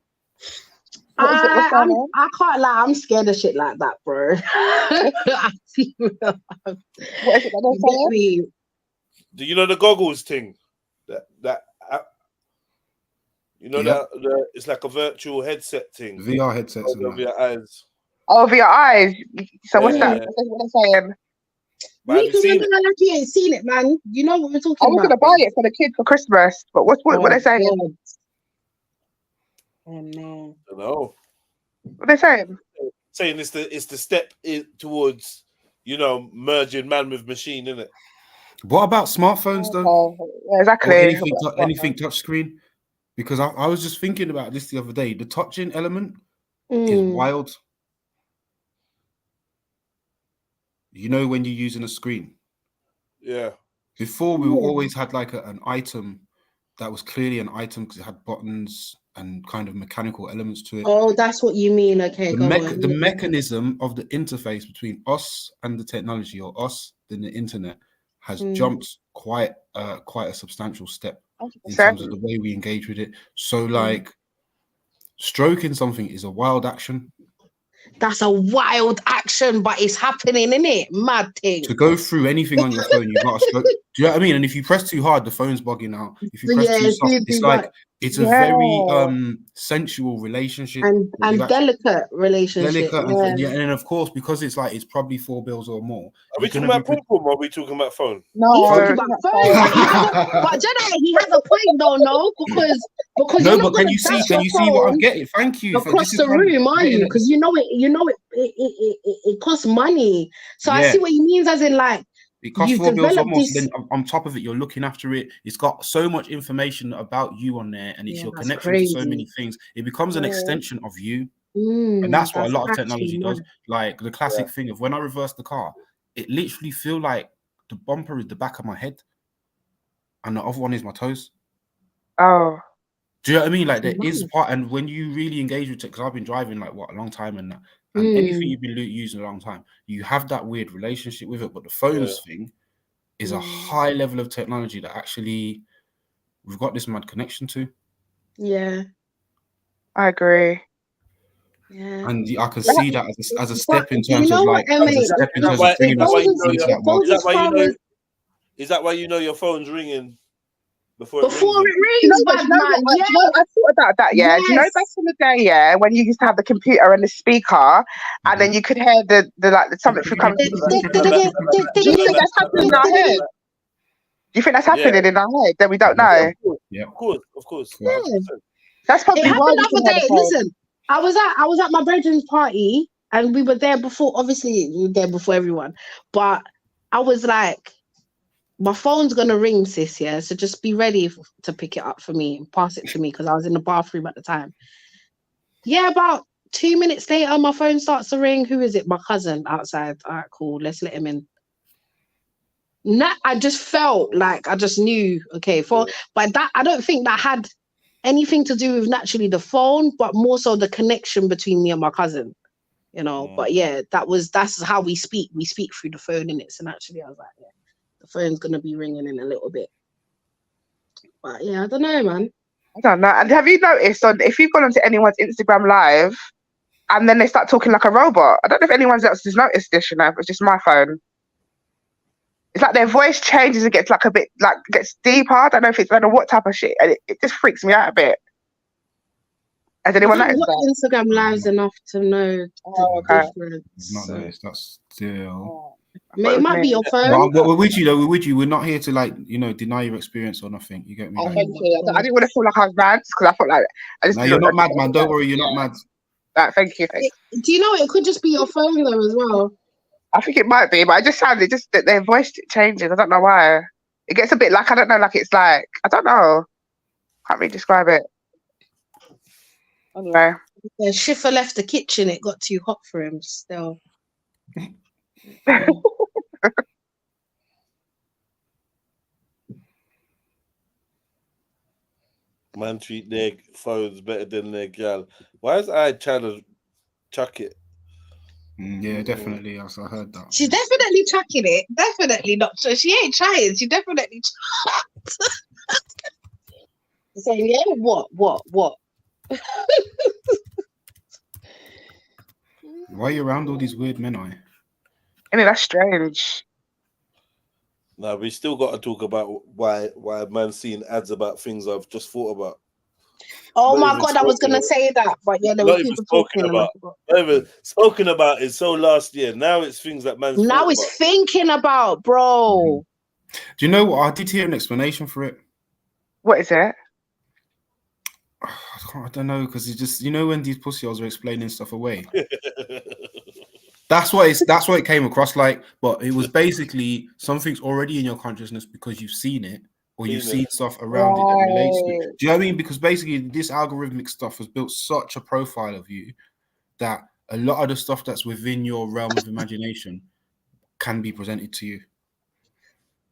I can't lie, I'm scared of shit like that, bro. What is it that they're saying? Do you know the goggles thing? That you know that it's like a virtual headset thing. VR headsets over your eyes. Over your eyes. So what's that? What are they saying? But have you Rico, seen remember like you ain't seen it, man. You know what we're I talking was about. gonna buy it for the kid for Christmas, but what they saying? God. Oh no. I don't know. What they saying? Saying it's the step towards, you know, merging man with machine, isn't it? What about smartphones though? Yeah, exactly. Or anything touch screen? Because I was just thinking about this the other day. The touching element is wild. You know, when you're using a screen. Yeah. Before we always had like an item that was clearly an item because it had buttons and kind of mechanical elements to it. Oh, that's what you mean. Okay, The mechanism of the interface between us and the technology, or us and the internet, has jumped quite a substantial step 100%. in terms of the way we engage with it. So, like, stroking something is a wild action. That's a wild action, but it's happening, innit? Mad thing. To go through anything on your phone, you've got to stroke. Do you know what I mean? And if you press too hard, the phone's bugging out. If you press too soft, it's like it's a very sensual relationship and delicate relationship. and of course, because it's like it's probably $4 or more. Are we talking about pom pom or are we talking about phone? No, he's talking about phone. But Jedi, he has a point though, no, because no, you're not but can you see what I'm getting? Thank you. Across the room, are you? Because you know it costs money. So I see what he means, as in like it costs $4 or more. So then on top of it, you're looking after it. It's got so much information about you on there, and it's your connection to so many things. It becomes an extension of you. And that's what a lot of technology does. Like the classic thing of when I reverse the car, it literally feel like the bumper is the back of my head and the other one is my toes. Oh. Do you know what I mean? Like there is part, and when you really engage with it, because I've been driving like a long time and that, and anything you've been using a long time, you have that weird relationship with it. But the phones thing is a high level of technology that actually we've got this mad connection to. Yeah, I agree. Yeah, and I can see that as a step in terms of like Is that why you know your phone's ringing before it rings, bad man? I thought about that. Yeah, do you know back in the day, yeah, when you used to have the computer and the speaker, and then you could hear the something from coming. Do you think that's happening in our head? Do you think that's happening in our head that we don't know? Yeah, of course. Yeah. That's probably it why. happened the other day. Listen, I was at my brethren's party, and we were there before. Obviously, we were there before everyone, but I was like, my phone's gonna ring, sis. Yeah, so just be ready to pick it up for me and pass it to me because I was in the bathroom at the time. Yeah, about 2 minutes later, my phone starts to ring. Who is it? My cousin outside. All right, cool. Let's let him in. I just felt like I just knew. Okay, but that I don't think that had anything to do with naturally the phone, but more so the connection between me and my cousin. You know, but yeah, that's how we speak. We speak through the phone, and it's actually I was like, yeah. The phone's gonna be ringing in a little bit, but yeah, I don't know, man. I don't know. And have you noticed if you've gone onto anyone's Instagram live, and then they start talking like a robot? I don't know if anyone else has noticed this. You know, it's just my phone. It's like their voice changes and gets like a bit gets deeper. I don't know what type of shit, and it just freaks me out a bit. Has anyone noticed that? Instagram lives enough to know the difference. Not noticed. That's still. It might be your phone. But we're with you though. We're with you. We're not here to deny your experience or nothing. You get me? Oh, thank you. I didn't want to feel like I was mad because I felt like I just. No, you're not mad, man. Don't worry, you're not mad. Thank you. Do you know it could just be your phone though as well? I think it might be, but it just sounded that their voice changes. I don't know why. It gets a bit like I don't know, like it's like I don't know. Can't really describe it. Anyway. Yeah, Schiffer left the kitchen. It got too hot for him still. Man treat their phones better than their gal. Why is I trying to chuck it? Yeah, definitely. I heard that. She's definitely chucking it. Definitely not. So she ain't trying. She definitely saying, yeah, what? Why are you around all these weird men, I mean, that's strange. Now we still got to talk about why man seeing ads about things I've just thought about. Oh Not my even God, I was spoken gonna about. say that, but yeah, there Not were even people spoken talking and I about. forgot. Not even spoken about is so last year. Now it's things that man's Now thought it's about. thinking about, bro. Do you know what? I did hear an explanation for it. What is it? I don't know, because it's just, you know, when these pussy holes are explaining stuff away. That's what it came across like. But it was basically something's already in your consciousness because you've seen it, or you've seen stuff around it that relates to it. Right. Do you know what I mean? Because basically this algorithmic stuff has built such a profile of you that a lot of the stuff that's within your realm of imagination can be presented to you.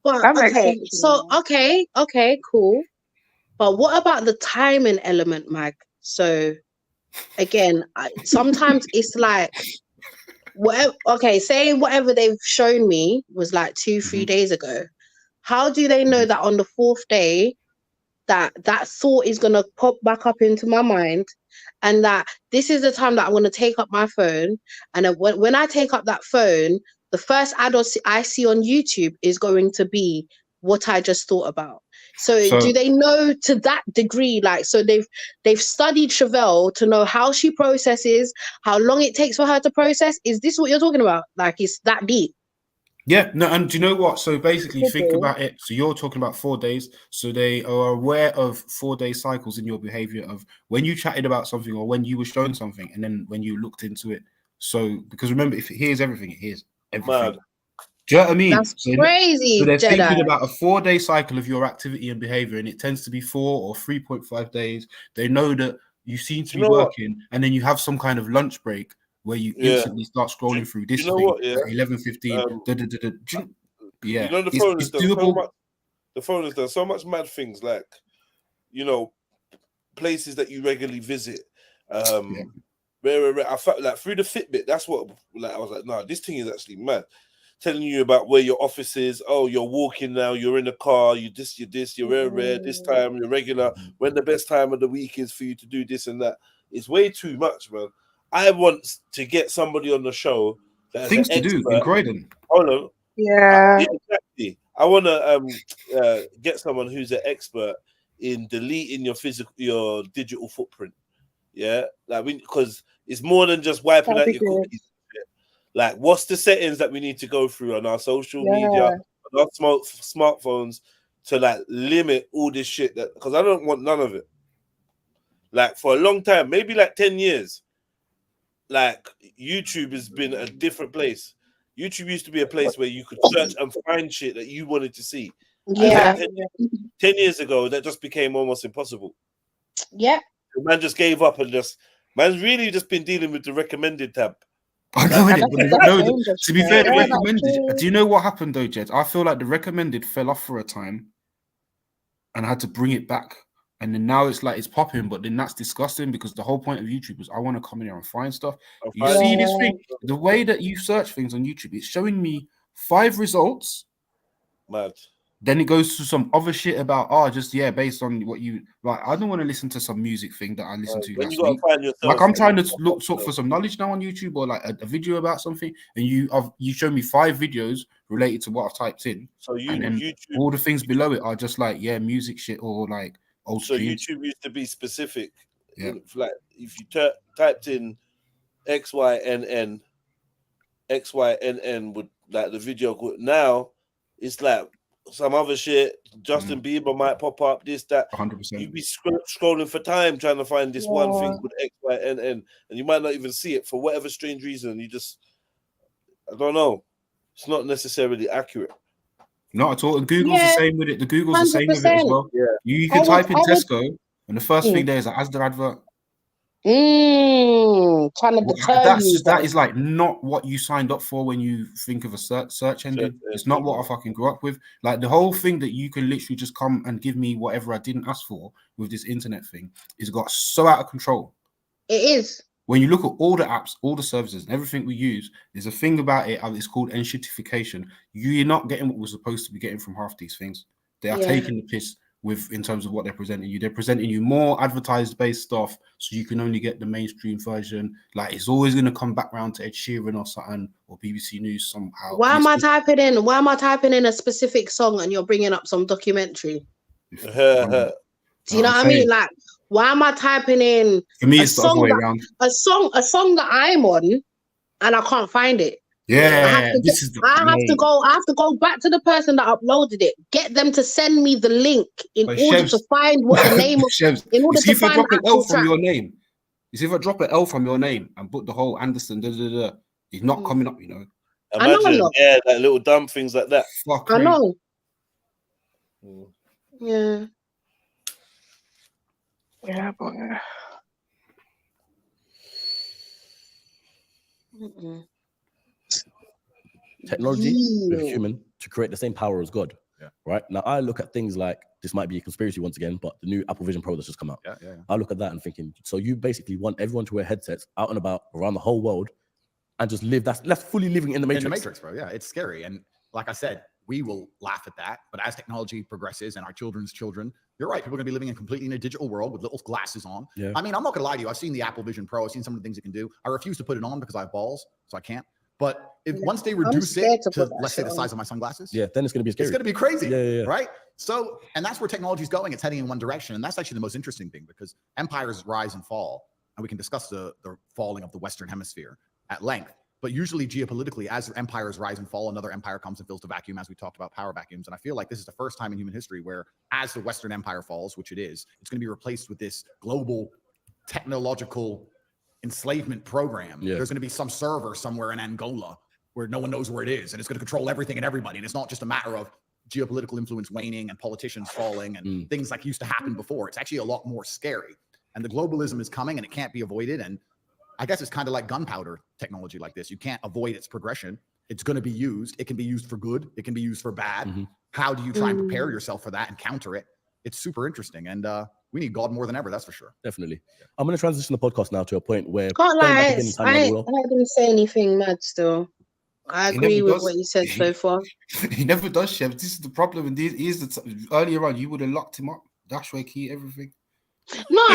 But That makes okay, sense. so okay, cool. But what about the timing element, Mag? So again, sometimes it's like whatever. Okay, say whatever they've shown me was like 2-3 days ago. How do they know that on the 4th day that thought is gonna pop back up into my mind, and that this is the time that I'm gonna take up my phone, and then when I take up that phone, the first ad I see on YouTube is going to be what I just thought about. So do they know to that degree? Like, so they've studied Chevelle to know how she processes, how long it takes for her to process. Is this what you're talking about? Like, it's that deep? Yeah, no, and do you know what? So basically, think Okay. about it. So you're talking about 4 days. So they are aware of 4-day cycles in your behavior of when you chatted about something or when you were shown something, and then when you looked into it. So because remember, if it hears everything, it hears everything. Mad. Do you know what I mean? That's crazy, So they're Jedi. thinking about a 4-day cycle of your activity and behavior, and it tends to be 4 or 3.5 days. They know that you seem to be working, and then you have some kind of lunch break where you instantly start scrolling through this know thing what, yeah? at 11:15. Yeah, You know, the it's phone has done so doable. much. The phone has done so much mad things, like, you know, places that you regularly visit. I felt like through the Fitbit, that's what, like, I was like, nah, this thing is actually mad. Telling you about where your office is. Oh, you're walking now. You're in the car. You're rare. This time you're regular. When the best time of the week is for you to do this and that. It's way too much, man. I want to get somebody on the show that's Things an to do in expert. Croydon. Hold on. Yeah. Exactly. I want to get someone who's an expert in deleting your digital footprint. Yeah, like because it's more than just wiping out your cookies. Like, what's the settings that we need to go through on our social media, on our smartphones to like limit all this shit? That because I don't want none of it. Like, for a long time, maybe like 10 years, like YouTube has been a different place. YouTube used to be a place where you could search and find shit that you wanted to see. Yeah. And like 10 years ago, that just became almost impossible. Yeah. The man just gave up and man's really just been dealing with the recommended tab. I know it, but to be fair, the recommended. Do you know what happened though, Jed? I feel like the recommended fell off for a time, and I had to bring it back. And then now it's like it's popping, but then that's disgusting because the whole point of YouTube is I want to come in here and find stuff. You see this thing, the way that you search things on YouTube, it's showing me 5 results. Mad. Then it goes to some other shit about based on what you like. I don't want to listen to some music thing that I listened to last week. Like I'm trying to look for some knowledge now on YouTube or like a video about something, and you show me 5 videos related to what I've typed in. So YouTube, all the things below it are just like music shit or like old streams. YouTube used to be specific. Yeah. Like if you typed in XYNN would like the video. Now it's like some other shit. Justin Bieber might pop up. This, that. 100%. You'd be scrolling for time trying to find this one thing with XYNN, and you might not even see it for whatever strange reason. I don't know. It's not necessarily accurate. Not at all. And Google's the same with it. The Google's 100%. The same with it as well. Yeah. You can type in Tesco, and the first thing there is an Asda advert. Trying to deter you. That is like not what you signed up for when you think of a search engine. It's not what I fucking grew up with. Like the whole thing that you can literally just come and give me whatever I didn't ask for with this internet thing is got so out of control. It is. When you look at all the apps, all the services, and everything we use, there's a thing about it. It's called enshittification. You're not getting what we're supposed to be getting from half these things. They are taking the piss in terms of what they're presenting you. They're presenting you more advertised-based stuff, so you can only get the mainstream version. Like it's always going to come back around to Ed Sheeran or something or BBC News somehow. Why am I typing in a specific song and you're bringing up some documentary? Do you know what I mean? Like, Why am I typing in For me, a it's the other song way that around. a song that I'm on and I can't find it? Yeah, this is the I have to go back to the person that uploaded it, get them to send me the link in But order to Shevs, find what the name of Shevs, in you order see to if I find drop the an L actual from track. your name, you see if I drop an L from your name and put the whole Anderson, it's not coming up, you know. Imagine, yeah, like little dumb things like that. Fuck I me. know. Yeah. Yeah, boy. Technology with Yeah. human to create the same power as God. Yeah. Right now, I look at things like this might be a conspiracy once again, but the new Apple Vision Pro that's just come out. Yeah. I look at that and thinking, so you basically want everyone to wear headsets out and about around the whole world and just live. That's fully living in the Matrix. In the Matrix, bro. Yeah, it's scary. And like I said, we will laugh at that. But as technology progresses and our children's children, you're right. People are going to be living in completely in a digital world with little glasses on. Yeah. I mean, I'm not going to lie to you. I've seen the Apple Vision Pro. I've seen some of the things it can do. I refuse to put it on because I have balls, so I can't. But if once they reduce it to let's say the size of my sunglasses, yeah, then it's going to be scary. It's going to be crazy, yeah. right? So, and that's where technology is going. It's heading in one direction, and that's actually the most interesting thing because empires rise and fall, and we can discuss the falling of the Western Hemisphere at length. But usually, geopolitically, as empires rise and fall, another empire comes and fills the vacuum, as we talked about power vacuums. And I feel like this is the first time in human history where, as the Western Empire falls, which it is, it's going to be replaced with this global technological enslavement program. Yeah. There's going to be some server somewhere in Angola where no one knows where it is, and it's going to control everything and everybody. And it's not just a matter of geopolitical influence waning and politicians falling and things like used to happen before. It's actually a lot more scary. And the globalism is coming, and it can't be avoided. And I guess it's kind of like gunpowder technology like this. You can't avoid its progression. It's going to be used. It can be used for good. It can be used for bad. How do you try and prepare yourself for that and counter it? It's super interesting. And we need God more than ever, that's for sure. Definitely. I'm going to transition the podcast now to a point where Can't lie, I well. didn't say anything mad still. I agree with what you said so far. He never does, Chef. This is the problem. And earlier on, you would have locked him up. Dashway key, everything. No.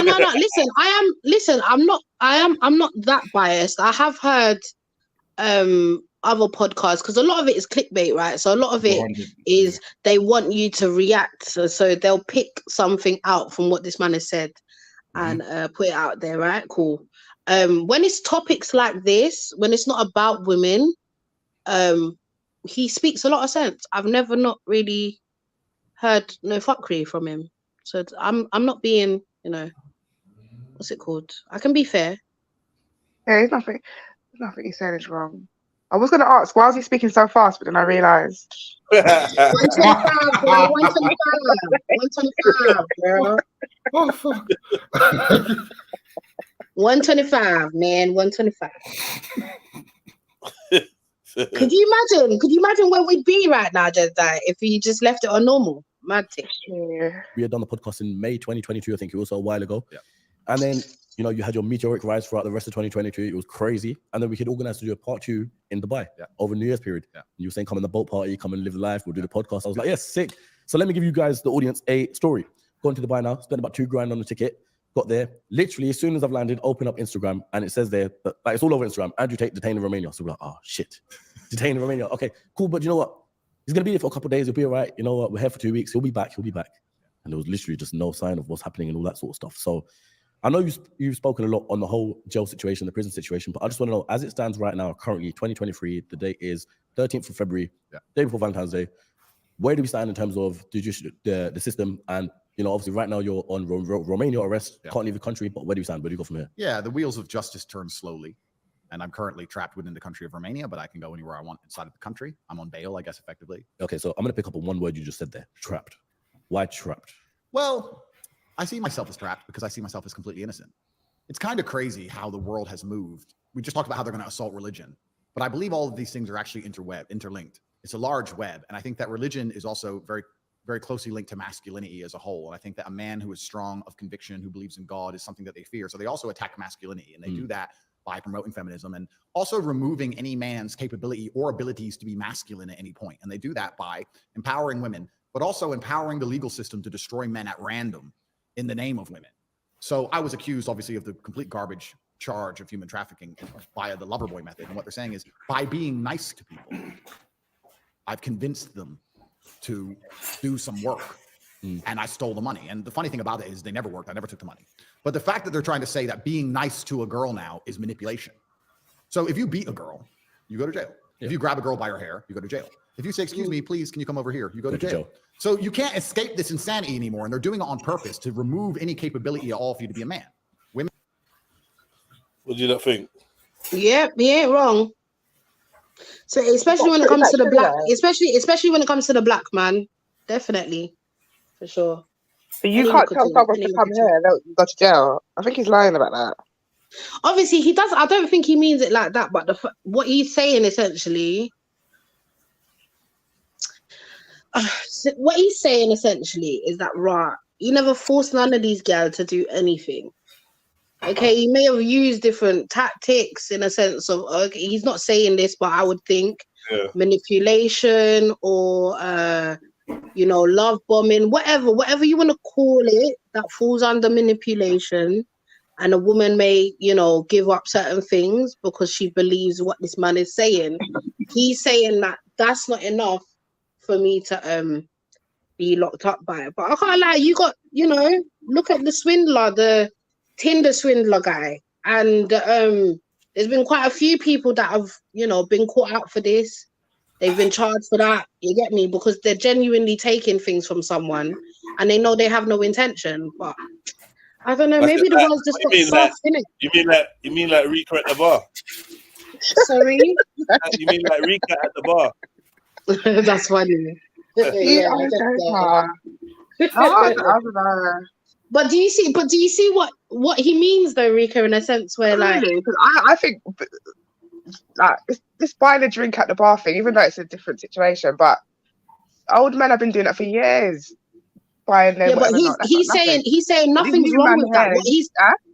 Listen, I'm not that biased. I have heard other podcasts because a lot of it is clickbait, right? So a lot of it is they want you to react. So they'll pick something out from what this man has said and put it out there, right? Cool. When it's topics like this, when it's not about women, he speaks a lot of sense. I've never not really heard no fuckery from him. So I'm not being, what's it called? I can be fair. Yeah, there's nothing he said is wrong. I was going to ask, why is he speaking so fast? But then I realised. 125, bro. 125, girl. Oh, fuck. 125, man. 125. Could you imagine where we'd be right now, Jedi, if we just left it on normal? Mad thing. Yeah. We had done the podcast in May 2022, I think it was, a while ago. Yeah. And then, you had your meteoric rise throughout the rest of 2022. It was crazy. And then we could organize to do a part 2 in Dubai over New Year's period. Yeah. You were saying, come in the boat party, come and live life. We'll do the podcast. I was like, yes, sick. So let me give you guys, the audience, a story. Going to Dubai now, spent about $2,000 on the ticket. Got there. Literally, as soon as I've landed, open up Instagram, and it says there, like it's all over Instagram, Andrew Tate detained in Romania. So we're like, oh, shit. Detained in Romania. Okay, cool. But you know what? He's going to be here for a couple of days. He'll be all right. You know what? We're here for 2 weeks. He'll be back. And there was literally just no sign of what's happening and all that sort of stuff. So I know you've spoken a lot on the whole jail situation, the prison situation, but I just want to know, as it stands right now, currently 2023, the date is 13th of February, day before Valentine's Day. Where do we stand in terms of the system? And, obviously right now you're on Romania arrest, can't leave the country, but where do you stand? Where do you go from here? Yeah, the wheels of justice turn slowly. And I'm currently trapped within the country of Romania, but I can go anywhere I want inside of the country. I'm on bail, I guess, effectively. Okay, so I'm going to pick up on one word you just said there, trapped. Why trapped? Well, I see myself as trapped because I see myself as completely innocent. It's kind of crazy how the world has moved. We just talked about how they're going to assault religion, but I believe all of these things are actually interlinked. It's a large web. And I think that religion is also very, very closely linked to masculinity as a whole. And I think that a man who is strong of conviction, who believes in God, is something that they fear. So they also attack masculinity, and they do that by promoting feminism and also removing any man's capability or abilities to be masculine at any point. And they do that by empowering women, but also empowering the legal system to destroy men at random in the name of women. So I was accused, obviously, of the complete garbage charge of human trafficking via the lover boy method. And what they're saying is, by being nice to people, I've convinced them to do some work. and I stole the money. And the funny thing about it is they never worked. I never took the money. But the fact that they're trying to say that being nice to a girl now is manipulation. So if you beat a girl, you go to jail. If you grab a girl by her hair, you go to jail. If you say, excuse me, please, can you come over here? You go to jail. So you can't escape this insanity anymore. And they're doing it on purpose to remove any capability at all for you to be a man. Women. What do you not think? Yep, he ain't wrong. So especially when it comes to the black, especially when it comes to the black man, definitely, for sure. But you can't tell someone to come here, they'll go to jail. I think he's lying about that. Obviously, he does. I don't think he means it like that. But what he's saying essentially, is that right? He never forced none of these girls to do anything. Okay, he may have used different tactics in a sense of, okay, he's not saying this, but I would think manipulation or, love bombing, whatever you want to call it, that falls under manipulation. And a woman may, give up certain things because she believes what this man is saying. He's saying that that's not enough for me to be locked up by it. But I can't lie, you got, look at the swindler, the Tinder swindler guy, and there's been quite a few people that have been caught out for this. They've been charged for that, you get me, because they're genuinely taking things from someone and they know they have no intention. But I don't know, maybe the ones just got soft, innit? You mean like Rika at the bar? Sorry? You mean like Rika at the bar? That's funny. I don't know. But do you see what he means though, Rika, in a sense where really? I think like this buying a drink at the bar thing, even though it's a different situation, but old men have been doing it for years. Buying their but he's saying nothing's wrong with that. What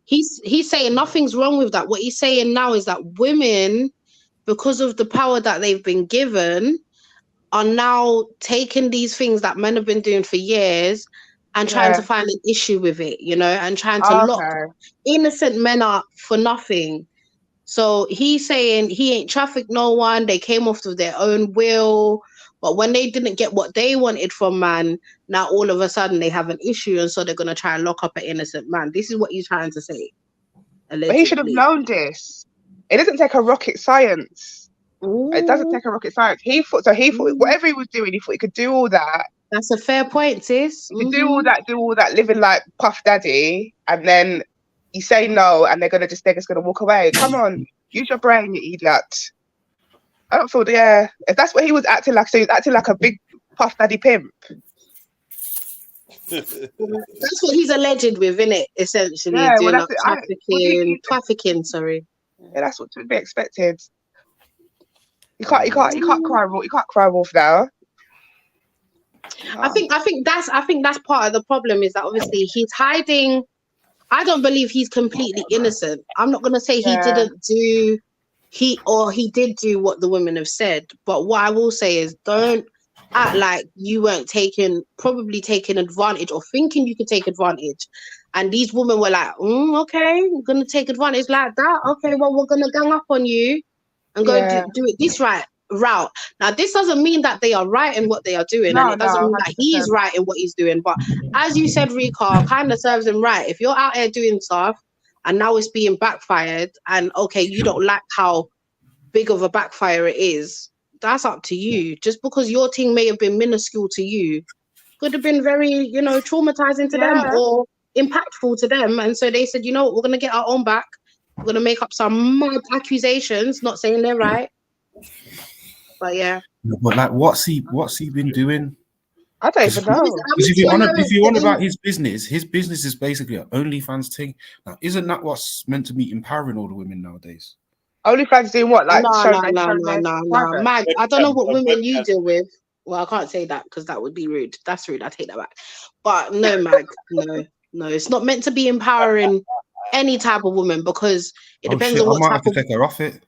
he's saying nothing's wrong with that. What he's saying now is that women, because of the power that they've been given, are now taking these things that men have been doing for years and trying to find an issue with it, and trying to lock innocent men up for nothing. So he's saying he ain't trafficked no one. They came off of their own will. But when they didn't get what they wanted from man, now all of a sudden they have an issue. And so they're going to try and lock up an innocent man. This is what he's trying to say. Allegedly. But he should have known this. It doesn't take a rocket science. Ooh. It doesn't take a rocket science. He thought whatever he was doing, he thought he could do all that. That's a fair point, sis. You do all that, living like Puff Daddy, and then you say no, and they're just gonna walk away. Come on, use your brain, you idiot. I don't feel if that's what he was acting like, so he was acting like a big Puff Daddy pimp. That's what he's alleged with, innit? Essentially, doing up trafficking. Sorry. Yeah, that's what to be expected. You can't cry wolf now. I think that's part of the problem, is that obviously he's hiding. I don't believe he's completely innocent. I'm not gonna say he didn't do he did do what the women have said, but what I will say is don't act like you weren't probably taking advantage or thinking you could take advantage. And these women were like, okay, we're gonna take advantage like that. Okay, well, we're gonna gang up on you and go do it this route. Now, this doesn't mean that they are right in what they are doing, and it doesn't mean that he's right in what he's doing. But as you said, Rika, kind of serves him right. If you're out here doing stuff and now it's being backfired, and okay, you don't like how big of a backfire it is, that's up to you. Just because your thing may have been minuscule to you, could have been very, traumatizing to them or impactful to them. And so they said, you know what, we're going to get our own back. We're going to make up some mad accusations, not saying they're right. But yeah. But like, what's he been doing? I don't even know. If you want about his business is basically an OnlyFans thing. Now, isn't that what's meant to be empowering all the women nowadays? OnlyFans doing what? Like, no. Mag, I don't know what women you deal with. Well, I can't say that because that would be rude. That's rude. I take that back. But no, Mag, no, it's not meant to be empowering any type of woman, because it depends on what I might have to take her off it.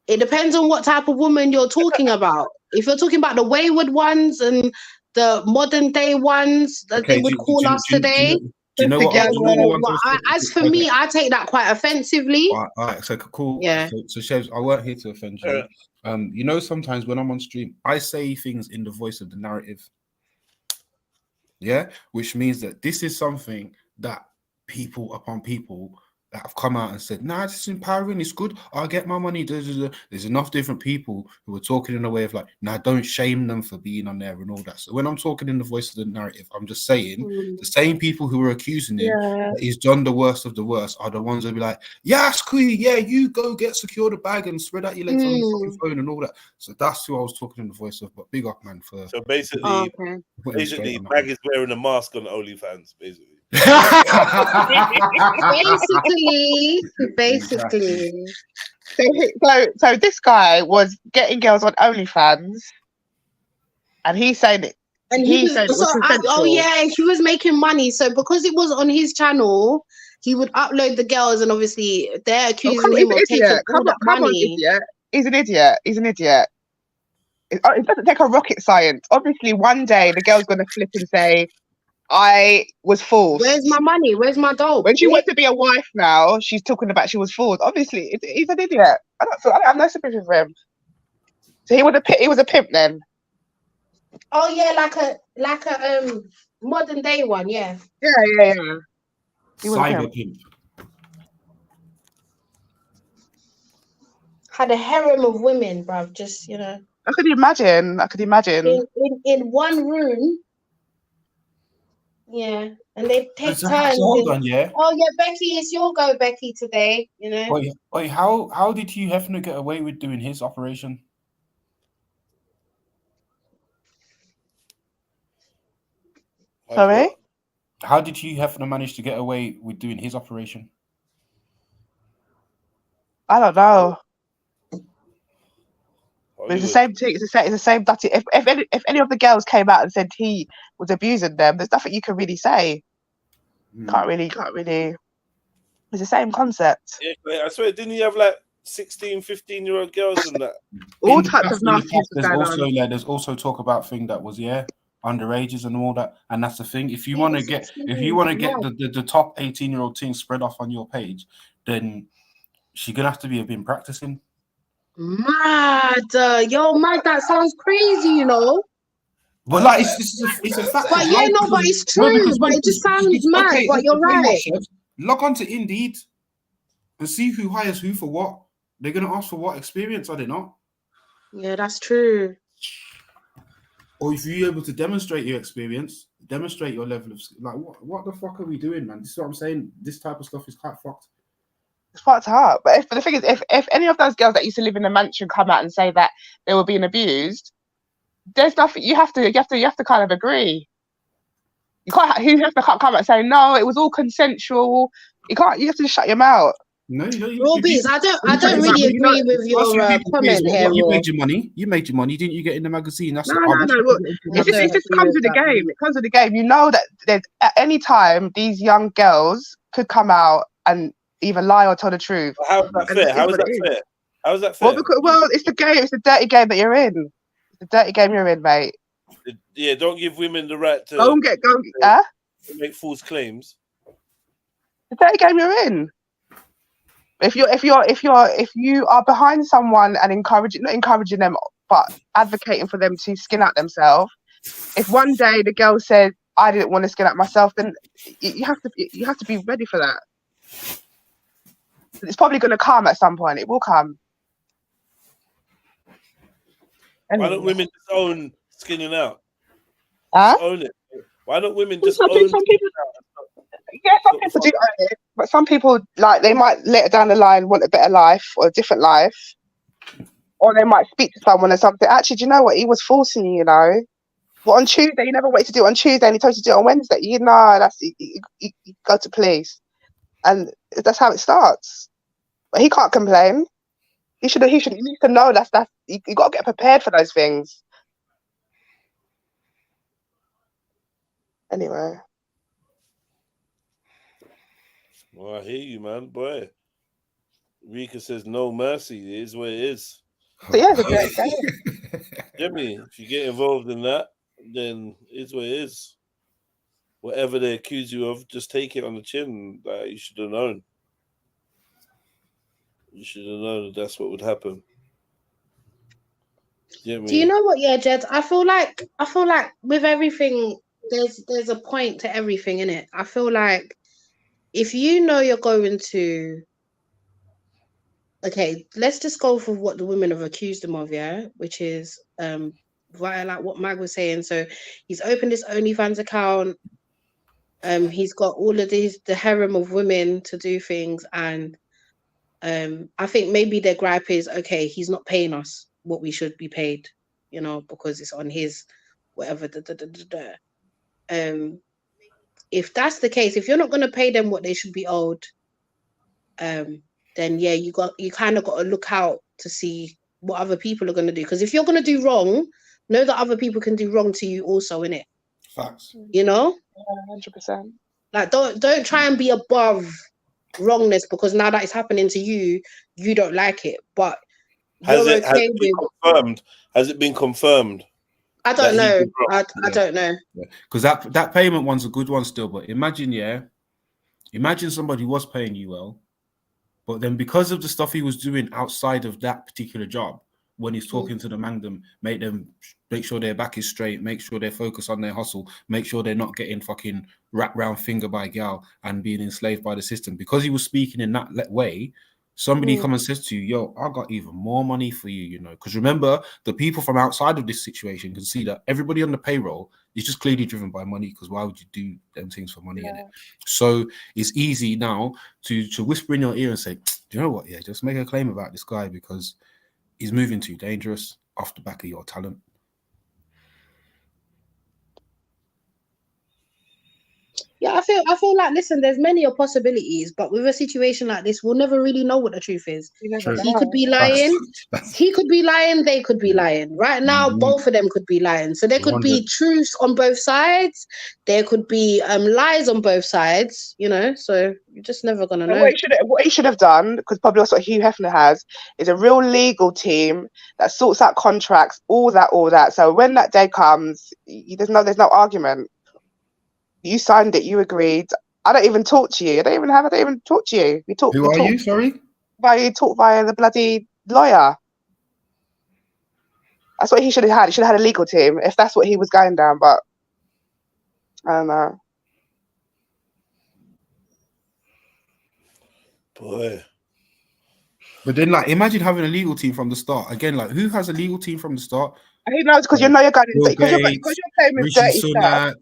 It depends on what type of woman you're talking about. If you're talking about the wayward ones and the modern day ones that they would call us today. Do you know what? As for me, I take that quite offensively. All right, so cool. Yeah. So Shevs, I weren't here to offend you. Sometimes when I'm on stream, I say things in the voice of the narrative. Yeah, which means that this is something that people upon people that have come out and said, nah, this is empowering, it's good, I'll get my money. There's enough different people who are talking in a way of like, nah, don't shame them for being on there and all that. So when I'm talking in the voice of the narrative, I'm just saying the same people who are accusing him that he's done the worst of the worst are the ones that be like, yeah, Squee, yeah, you go get secure the bag and spread out your legs on the fucking phone and all that. So that's who I was talking in the voice of. But big up, man, for So basically, Bag is wearing a mask on OnlyFans, basically. basically. So this guy was getting girls on OnlyFans, and he's saying it. And he said it was consensual. He was making money. So because it was on his channel, he would upload the girls, and obviously they're accusing him of taking all that money. Idiot. He's an idiot. He's an idiot. It doesn't take a rocket science. Obviously, one day the girl's gonna flip and say, I was forced. Where's my money? Where's my doll? When she wants to be a wife now, she's talking about she was forced. Obviously, he's an idiot. I don't have no sympathy for him. So he was a pimp then. Oh yeah, like a modern day one, yeah. Yeah. He was cyber pimp. Had a harem of women, bruv. Just I could imagine. In one room. Yeah, and they take turns. Hold on, yeah. Oh yeah, Becky, it's your go, Becky, today. Wait, how did Hugh Hefner get away with doing his operation? Sorry? How did Hugh Hefner manage to get away with doing his operation? I don't know. It's the same thing. It's the same dirty. If any of the girls came out and said he was abusing them, there's nothing you can really say. Can't really. It's the same concept. Yeah, I swear, didn't he have like 16, 15-year-old girls and that? All types of nasty stuff. There's also talk about thing that was underages and all that, and that's the thing. If you want to get the top 18-year-old thing spread off on your page, then she's gonna have to have been practicing. Mad, mad. That sounds crazy, But like, it's a fact. But but it's true. But it just sounds mad. Okay, but you're right. Log on to Indeed and see who hires who for what. They're gonna ask for what experience, are they not? Yeah, that's true. Or if you're able to demonstrate your experience, demonstrate your level of like, what the fuck are we doing, man? This is what I'm saying. This type of stuff is quite fucked. It's fucked up. But the thing is, if any of those girls that used to live in a mansion come out and say that they were being abused, there's nothing. You have to kind of agree. You can't come out and say no. It was all consensual. You can't. You have to just shut your mouth. No, Robies, I don't really agree with your comment here. You made your money. You made your money, didn't you? Get in the magazine. That's no. Look, it just comes with the game. It comes with the game. You know that there's at any time these young girls could come out and either lie or tell the truth. How's that fair? How is that fair? How is that fair? Well, it's the game. It's the dirty game that you're in. It's the dirty game you're in, mate. Yeah, don't give women the right to make false claims. The dirty game you're in. If you are behind someone and not encouraging them, but advocating for them to skin out themselves, if one day the girl says, "I didn't want to skin out myself," then you have to be ready for that. It's probably going to come at some point. It will come. Why don't women just own skinning out? Huh? Own it. Why don't women just own some people? Yeah, some people do own it, but some people they might later down the line want a better life or a different life, or they might speak to someone or something. Actually, do you know what? He was forcing you, Well, on Tuesday, you never wait to do it on Tuesday, and he told you to do it on Wednesday. You go to police, and that's how it starts. But he can't complain. He needs to know that's you got to get prepared for those things. Anyway. Well, I hear you, man. Boy, Rika says no mercy. It is what it is. So yeah, it's a great game. Jimmy, if you get involved in that, then it's what it is. Whatever they accuse you of, just take it on the chin. You should have known. You should have known that's what would happen. Do you know what? Yeah, Jed. I feel like with everything there's a point to everything, innit? I feel like if you know you're going to, okay, let's just go for what the women have accused him of, yeah, which is via like what Mag was saying. So he's opened his OnlyFans account. He's got all of the harem of women to do things, and I think maybe their gripe is, okay, he's not paying us what we should be paid, you know, because it's on his whatever. If that's the case, if you're not going to pay them what they should be owed, then yeah, you kind of got to look out to see what other people are going to do. Because if you're going to do wrong, know that other people can do wrong to you also, innit? Facts. You know? 100%. Like, don't try and be above wrongness because now that it's happening to you, you don't like it. But has it been confirmed? Has it been confirmed? I don't know. I don't know. Because that payment one's a good one still. But imagine somebody was paying you well, but then because of the stuff he was doing outside of that particular job, when he's talking to the mangdom, make sure their back is straight, make sure they're focused on their hustle, make sure they're not getting fucking wrapped round finger by gal and being enslaved by the system. Because he was speaking in that way, somebody come and says to you, yo, I got even more money for you, you know. Because remember, the people from outside of this situation can see that everybody on the payroll is just clearly driven by money, because why would you do them things for money in it? So it's easy now to whisper in your ear and say, do you know what? Yeah, just make a claim about this guy because he's moving too dangerous off the back of your talent. Yeah, I feel like, listen, there's many possibilities, but with a situation like this, we'll never really know what the truth is. He could be lying. He could be lying. They could be lying. Right now, both of them could be lying. So there could be truth on both sides. There could be lies on both sides, you know, so you're just never going to know. What he should have done, because probably that's what Hugh Hefner has, is a real legal team that sorts out contracts, all that. So when that day comes, there's no argument. You signed it. You agreed. I don't even talk to you. I don't even talk to you. Who are you? Sorry. You talk via the bloody lawyer. That's what he should have had. He should have had a legal team if that's what he was going down. But I don't know. Boy. But then, like, imagine having a legal team from the start. Again, like, who has a legal team from the start? Who knows? Because you know you're going because you're playing with dirty stuff.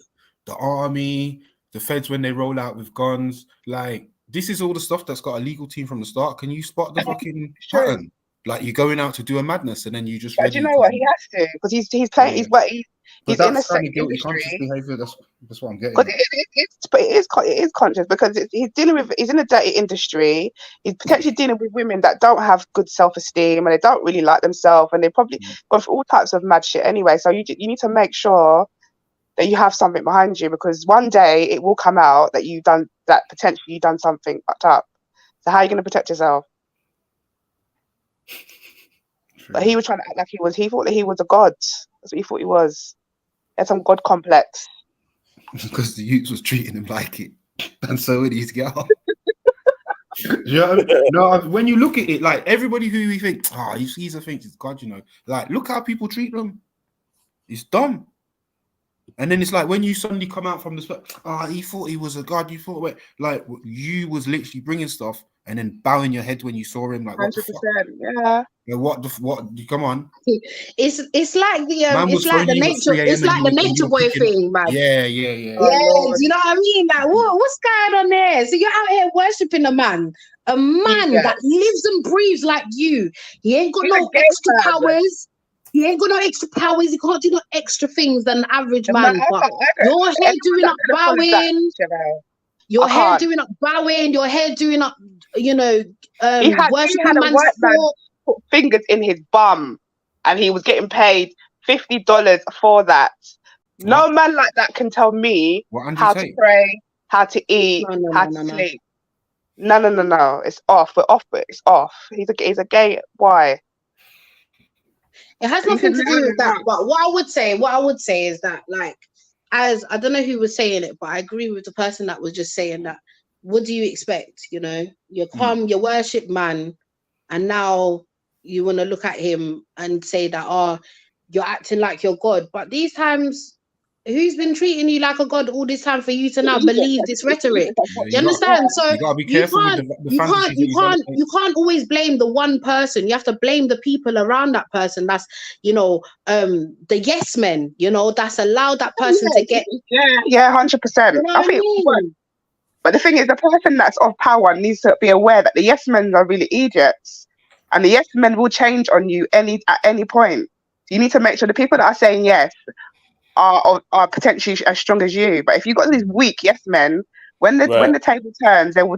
The army, the feds when they roll out with guns, like this is all the stuff that's got a legal team from the start. Can you spot the fucking pattern? Like you're going out to do a madness and then you just. Do you know what he has to? Because he's playing. Yeah. He's in a sex industry. Behavior. That's what I'm getting. It is conscious because he's in a dirty industry. He's potentially dealing with women that don't have good self-esteem and they don't really like themselves and they probably gone through all types of mad shit anyway. So you need to make sure that you have something behind you, because one day it will come out that potentially you've done something fucked up. So how are you going to protect yourself? But he was trying to act like he thought that he was a god. That's what he thought he was. He had some god complex. Because the youth was treating him like it. And so it is, girl. Yeah, no, when you look at it, like everybody who we think, he's a thinks it's God, you know. Like, look how people treat them. It's dumb. And then it's like when you suddenly come out from the he thought he was a god. You thought like you was literally bringing stuff and then bowing your head when you saw him. Like 100%, yeah. What? Come on. It's like the nature boy thing, man. Yeah. Do you know what I mean? Like what's going on there? So you're out here worshiping a man that lives and breathes like you. He ain't got no extra powers. He ain't got no extra powers. He can't do no extra things than an average man. But your hair doing up bowing. Your hair doing up bowing. Your hair doing up, you know, worshiping man's sport. Put fingers in his bum and he was getting paid $50 for that. No man like that can tell me how to pray, how to eat, how to sleep. No. It's off. We're off. It's off. He's a gay. Why? It has nothing to do with that. But what I would say is that, like, as I don't know who was saying it, but I agree with the person that was just saying that. What do you expect? You know, you come, you worship man, and now you want to look at him and say that, you're acting like you're God. But these times, Who's been treating you like a god all this time for you to now believe this rhetoric? Do you understand? So you gotta be careful with the fantasies that you can't always blame the one person. You have to blame the people around that person. That's, you know, the yes men, you know, that's allowed that person to get 100%. You know I think, but the thing is, the person that's of power needs to be aware that the yes men are really idiots, and the yes men will change on you at any point. You need to make sure the people that are saying yes are potentially as strong as you. But if you've got these weak yes men, when the table turns, they'll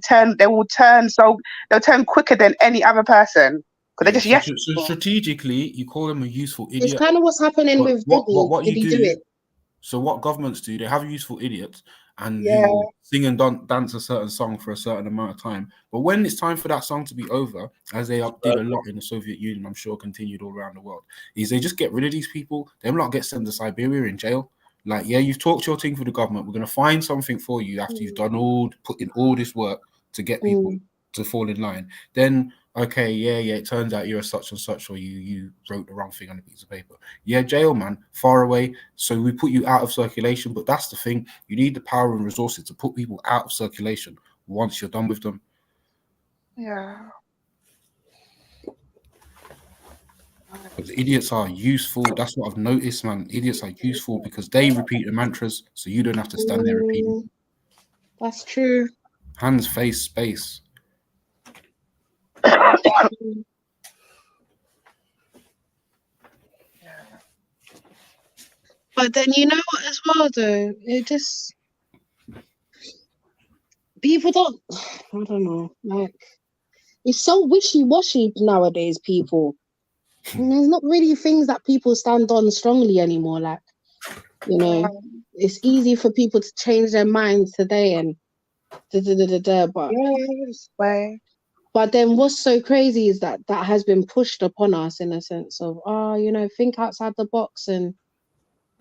turn quicker than any other person because they're just yes. So strategically, you call them a useful idiot. It's kind of what's happening with what Did you he do it? So what governments do, they have useful idiots and Yeah. who will sing and dance a certain song for a certain amount of time. But when it's time for that song to be over, as they did a lot in the Soviet Union, I'm sure continued all around the world, is they just get rid of these people. Them lot get sent to Siberia in jail. Like, yeah, you've talked your thing for the government. We're going to find something for you after you've put in all this work to get people to fall in line. Then, okay, yeah, it turns out you're a such and such, or you wrote the wrong thing on a piece of paper. Yeah, jail, man, far away. So we put you out of circulation. But that's the thing. You need the power and resources to put people out of circulation once you're done with them. Yeah. But the idiots are useful. That's what I've noticed, man. Idiots are useful because they repeat the mantras, so you don't have to stand there repeating. That's true. Hands, face, space. But then you know what as well though, it just people don't, I don't know, like it's so wishy-washy nowadays, people. And there's not really things that people stand on strongly anymore. Like, you know, it's easy for people to change their minds today and but then what's so crazy is that has been pushed upon us in a sense of, you know, think outside the box and,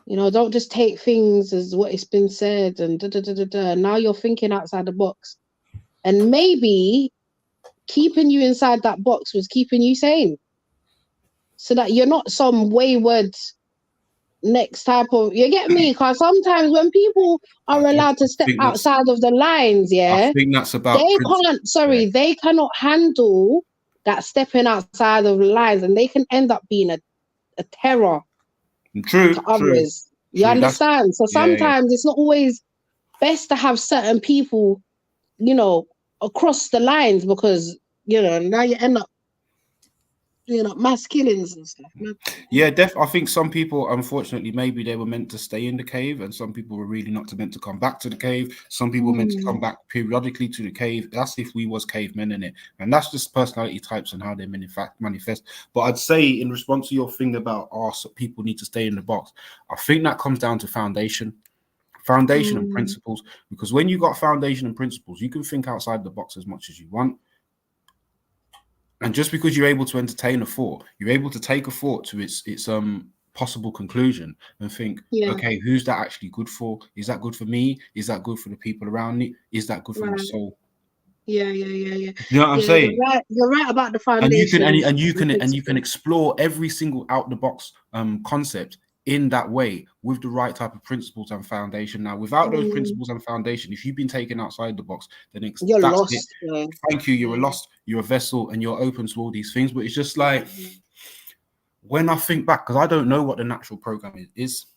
you know, don't just take things as what it's been said and Now you're thinking outside the box. And maybe keeping you inside that box was keeping you sane. So that you're not some wayward next type of, you get me? Because sometimes when people are allowed to step outside of the lines, I think that's about they cannot handle that stepping outside of the lines, and they can end up being a terror to others. You understand? So sometimes it's not always best to have certain people, you know, across the lines, because, you know, now you end up, you know, mass killings and stuff. Yeah, I think some people, unfortunately, maybe they were meant to stay in the cave, and some people were really not meant to come back to the cave. Some people were meant to come back periodically to the cave. That's if we was cavemen in it, and that's just personality types and how they manifest. But I'd say, in response to your thing about people need to stay in the box, I think that comes down to foundation and principles. Because when you got foundation and principles, you can think outside the box as much as you want. And just because you're able to entertain a thought, you're able to take a thought to its possible conclusion and think, okay, who's that actually good for? Is that good for me? Is that good for the people around me? Is that good for my soul? Yeah. You know what I'm saying? You're right about the foundation. And you can explore every single out the box concept in that way with the right type of principles and foundation. Now, without those principles and foundation, if you've been taken outside the box, then you're that's lost. It. Thank you. You're lost. You're a vessel, and you're open to all these things. But it's just like when I think back, because I don't know what the natural program is,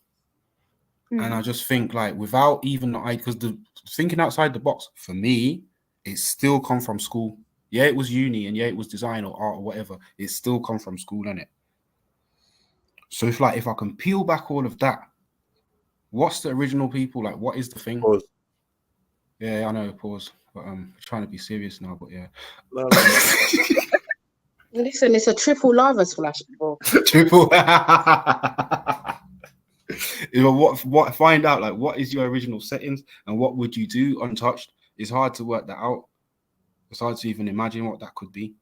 and I just think like without even because the thinking outside the box for me, it still come from school. Yeah, it was uni, and yeah, it was design or art or whatever. It still come from school, innit? So if I can peel back all of that, what's the original people? Like, what is the thing? Pause. Yeah, I know, pause. But trying to be serious now, but yeah. Listen, it's a triple lava splash, bro. Triple. What find out, like, what is your original settings and what would you do untouched? It's hard to work that out. It's hard to even imagine what that could be.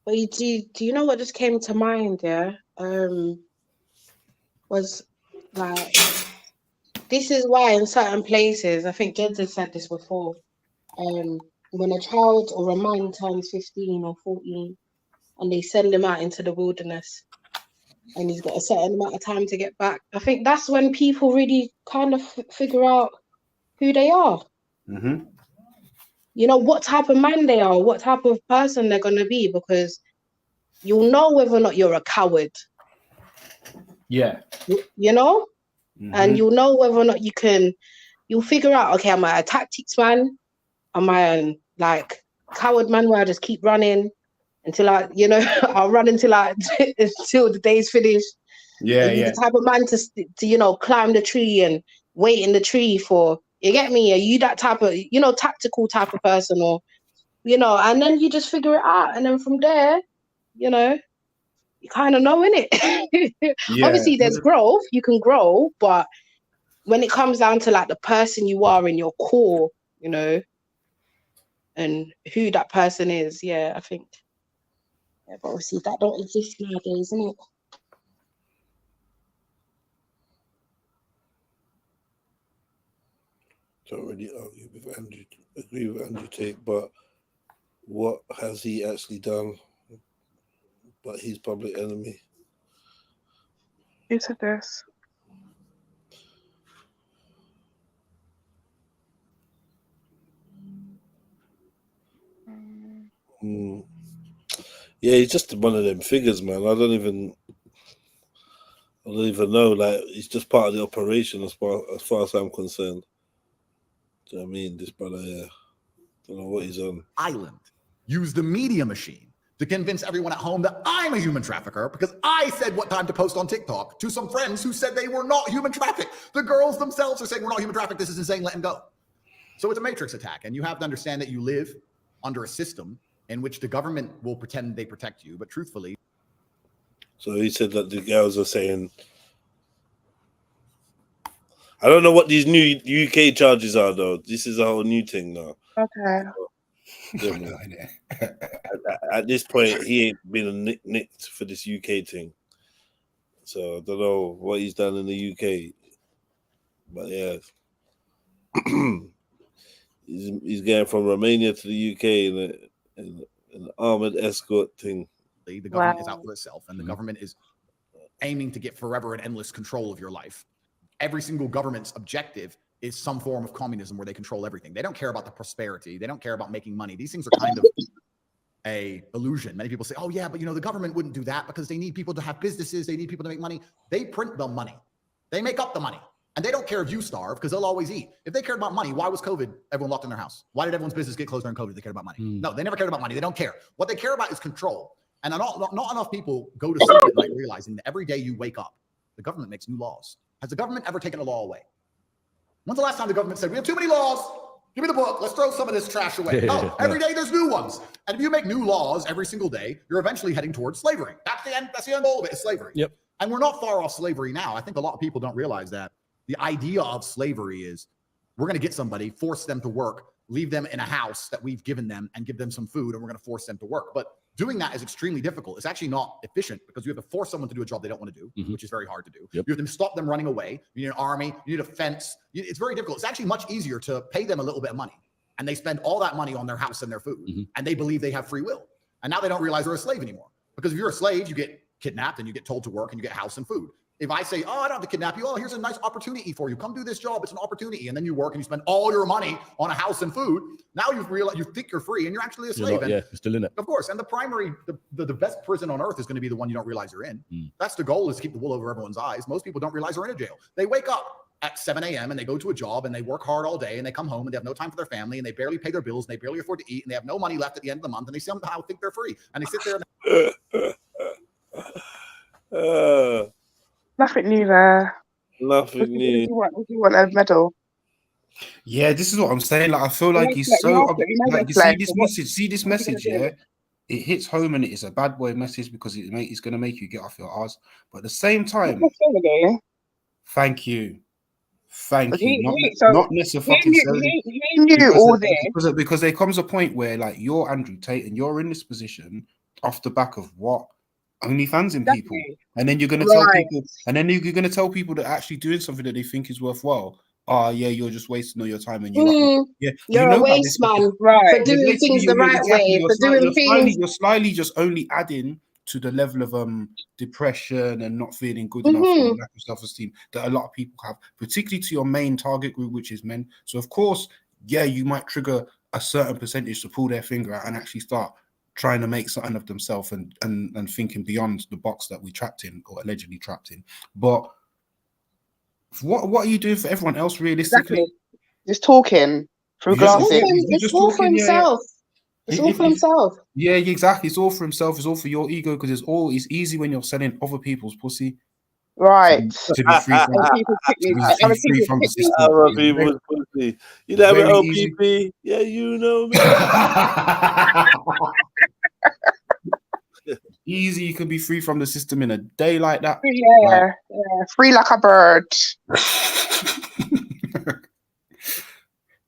But do you know what just came to mind? Yeah, was like, this is why in certain places, I think Jed has said this before, when a child or a man turns 15 or 14, and they send him out into the wilderness, and he's got a certain amount of time to get back. I think that's when people really kind of figure out who they are. Mm-hmm. You know, what type of man they are, what type of person they're going to be, because you'll know whether or not you're a coward. Yeah. You know? Mm-hmm. And you'll know whether or not you'll figure out, okay, am I a tactics man? Am I a like coward man where I just keep running until I'll run until until the day's finished? Yeah, Are you the type of man to climb the tree and wait in the tree for, you get me? Are you that type of, tactical type of person, or, and then you just figure it out. And then from there, you kind of know, innit? Yeah. Obviously there's growth, you can grow, but when it comes down to like the person you are in your core, and who that person is, I think. Yeah, but obviously that don't exist nowadays, isn't it? Don't really agree with Andrew Tate, but what has he actually done? But he's public enemy. Who said this? Yeah, he's just one of them figures, man. I don't even know. Like, he's just part of the operation as far as I'm concerned. Do you know what I mean? This brother, don't know what he's on. Island. Use the media machine to convince everyone at home that I'm a human trafficker because I said what time to post on TikTok to some friends who said they were not human trafficked. The girls themselves are saying we're not human trafficked. This is insane. Let him go. So it's a matrix attack, and you have to understand that you live under a system in which the government will pretend they protect you, but truthfully. So he said that the girls are saying, I don't know what these new UK charges are, though. This is a whole new thing now. Okay. At this point, he ain't been nicked for this UK thing. So I don't know what he's done in the UK. But yeah. he's going from Romania to the UK in an armored escort thing. The government is out for itself, and the government is aiming to get forever and endless control of your life. Every single government's objective is some form of communism where they control everything. They don't care about the prosperity. They don't care about making money. These things are kind of a illusion. Many people say, oh yeah, but the government wouldn't do that because they need people to have businesses. They need people to make money. They print the money. They make up the money. And they don't care if you starve because they'll always eat. If they cared about money, why was everyone locked in their house? Why did everyone's business get closed during COVID? They cared about money. No, they never cared about money. They don't care. What they care about is control. And not enough people go to sleep at night realizing that every day you wake up, the government makes new laws. Has the government ever taken a law away? When's the last time the government said, we have too many laws? Give me the book. Let's throw some of this trash away. No, every day there's new ones. And if you make new laws every single day, you're eventually heading towards slavery. That's the end goal of it, is slavery. Yep. And we're not far off slavery now. I think a lot of people don't realize that the idea of slavery is we're going to get somebody, force them to work, leave them in a house that we've given them and give them some food, and we're going to force them to work. But doing that is extremely difficult. It's actually not efficient because you have to force someone to do a job they don't want to do, which is very hard to do. Yep. You have to stop them running away. You need an army. You need a fence. It's very difficult. It's actually much easier to pay them a little bit of money, and they spend all that money on their house and their food, and they believe they have free will. And now they don't realize they're a slave anymore. Because if you're a slave, you get kidnapped and you get told to work and you get house and food. If I say, oh, I don't have to kidnap you. Oh, here's a nice opportunity for you. Come do this job. It's an opportunity. And then you work and you spend all your money on a house and food. Now you've realized you think you're free and you're actually a slave. You're still in it. Of course. And the best prison on earth is going to be the one you don't realize you're in. That's the goal, is to keep the wool over everyone's eyes. Most people don't realize they're in a jail. They wake up at 7 a.m. and they go to a job and they work hard all day and they come home and they have no time for their family and they barely pay their bills and they barely afford to eat and they have no money left at the end of the month and they somehow think they're free. And they sit there and Nothing new there. Nothing new. Would you want a medal? Yeah, this is what I'm saying. Like, I feel like he's so like, you see this message, yeah. It hits home and it is a bad boy message because it's going to make you get off your ass. But at the same time, thank you. Not necessarily. Because there comes a point where, like, you're Andrew Tate and you're in this position off the back of what OnlyFans in people, and then you're going to tell people, and then you're going to tell people that actually doing something that they think is worthwhile oh yeah, you're just wasting all your time, and yeah, you You're a know how waste this. man Right. for doing things the right exactly, way, for doing things. you're slightly just only adding to the level of depression and not feeling good enough and lack of self-esteem that a lot of people have, particularly to your main target group, which is men. So of course, yeah, you might trigger a certain percentage to pull their finger out and actually start trying to make something of themselves and thinking beyond the box that we trapped in or allegedly trapped in. But what are you doing for everyone else realistically? Exactly. Just talking through glasses. It's all for himself. It's all for himself. Yeah, exactly. It's all for himself. It's all for your ego because it's easy when you're selling other people's pussy. Right. To be free from, Other people's the system. Other people's pussy. You know Very what, easy. OPP? Yeah, you know me. Easy, you can be free from the system in a day like that. Yeah, free like a bird.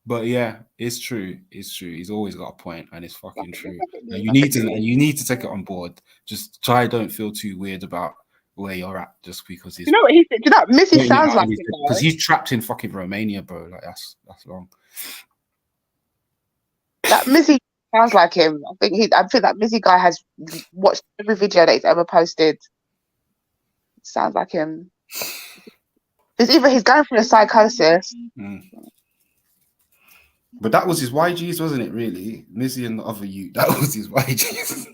But yeah, it's true. It's true. He's always got a point, and it's fucking true. And you need to take it on board. Just don't feel too weird about where you're at, just because he's. You know what he said? Do you know what Missy sounds like him? Because he's trapped in fucking Romania, bro. Like that's long. That Missy sounds like him. I think that Missy guy has watched every video that he's ever posted. Sounds like him. It's either he's going through a psychosis. But that was his YGs, wasn't it? Really, Missy and the other you. That was his YGs.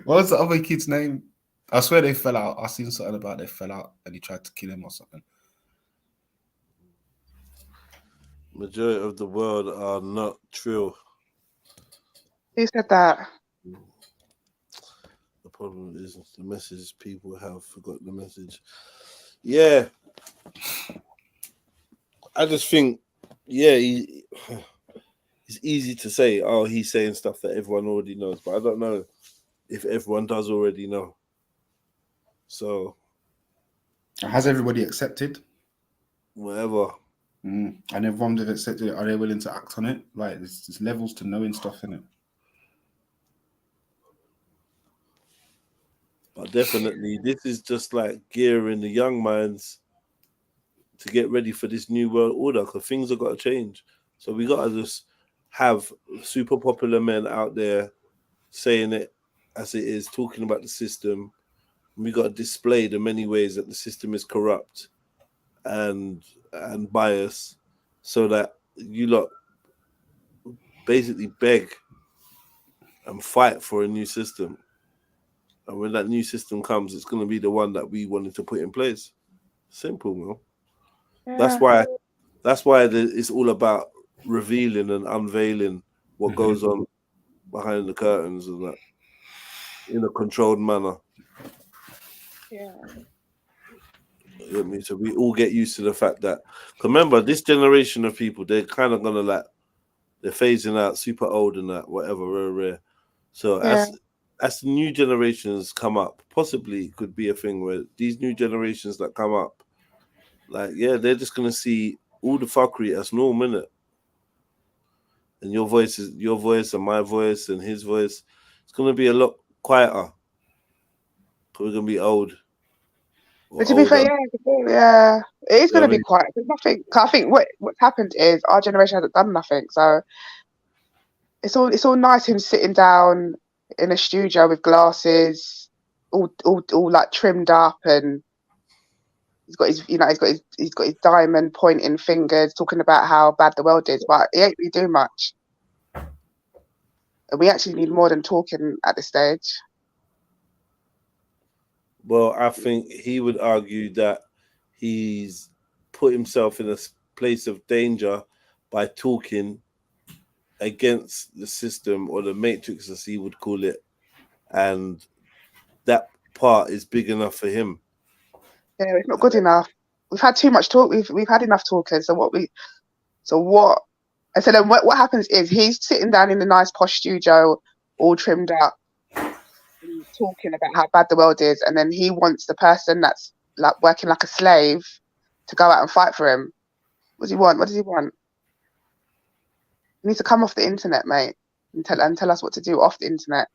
What was the other kid's name? I swear they fell out. I seen something about they fell out and he tried to kill him or something. Majority of the world are not TRILL. Who said that? The problem is the message people have forgot the message. Yeah. I just think, yeah, it's easy to say, oh, he's saying stuff that everyone already knows, but I don't know if everyone does already know. So, has everybody accepted? Whatever. And everyone that accepted it, are they willing to act on it? Like, there's levels to knowing stuff in it. But definitely, this is just like gearing the young minds to get ready for this new world order, because things have got to change. So we got to just have super popular men out there saying it as it is, talking about the system. We got to display the many ways that the system is corrupt and biased, so that you lot basically beg and fight for a new system. And when that new system comes, it's going to be the one that we wanted to put in place. Simple, man. Yeah. That's why it's all about revealing and unveiling what goes on behind the curtains and that in a controlled manner. Yeah. You know what I mean? So we all get used to the fact that, remember, this generation of people, they're kind of gonna they're phasing out, super old and that, whatever, rare. So as the new generations come up, possibly it could be a thing where these new generations that come up, like, yeah, they're just gonna see all the fuckery as normal, innit? And your voice and my voice and his voice, it's gonna be a lot quieter. We're gonna be old. But to be fair, yeah, it is going to be quiet. There's nothing. I think what's happened is our generation hasn't done nothing, so it's all nice him sitting down in a studio with glasses, all like trimmed up, and he's got his diamond pointing fingers, talking about how bad the world is, but he ain't really doing much. And we actually need more than talking at this stage. Well, I think he would argue that he's put himself in a place of danger by talking against the system, or the matrix, as he would call it, and that part is big enough for him. Yeah, it's not good enough. We've had too much talk. We've had enough talking. So what? And so then what happens is he's sitting down in a nice posh studio, all trimmed up, talking about how bad the world is, and then he wants the person that's like working like a slave to go out and fight for him. What does he want? He needs to come off the internet, mate, and tell us what to do off the internet.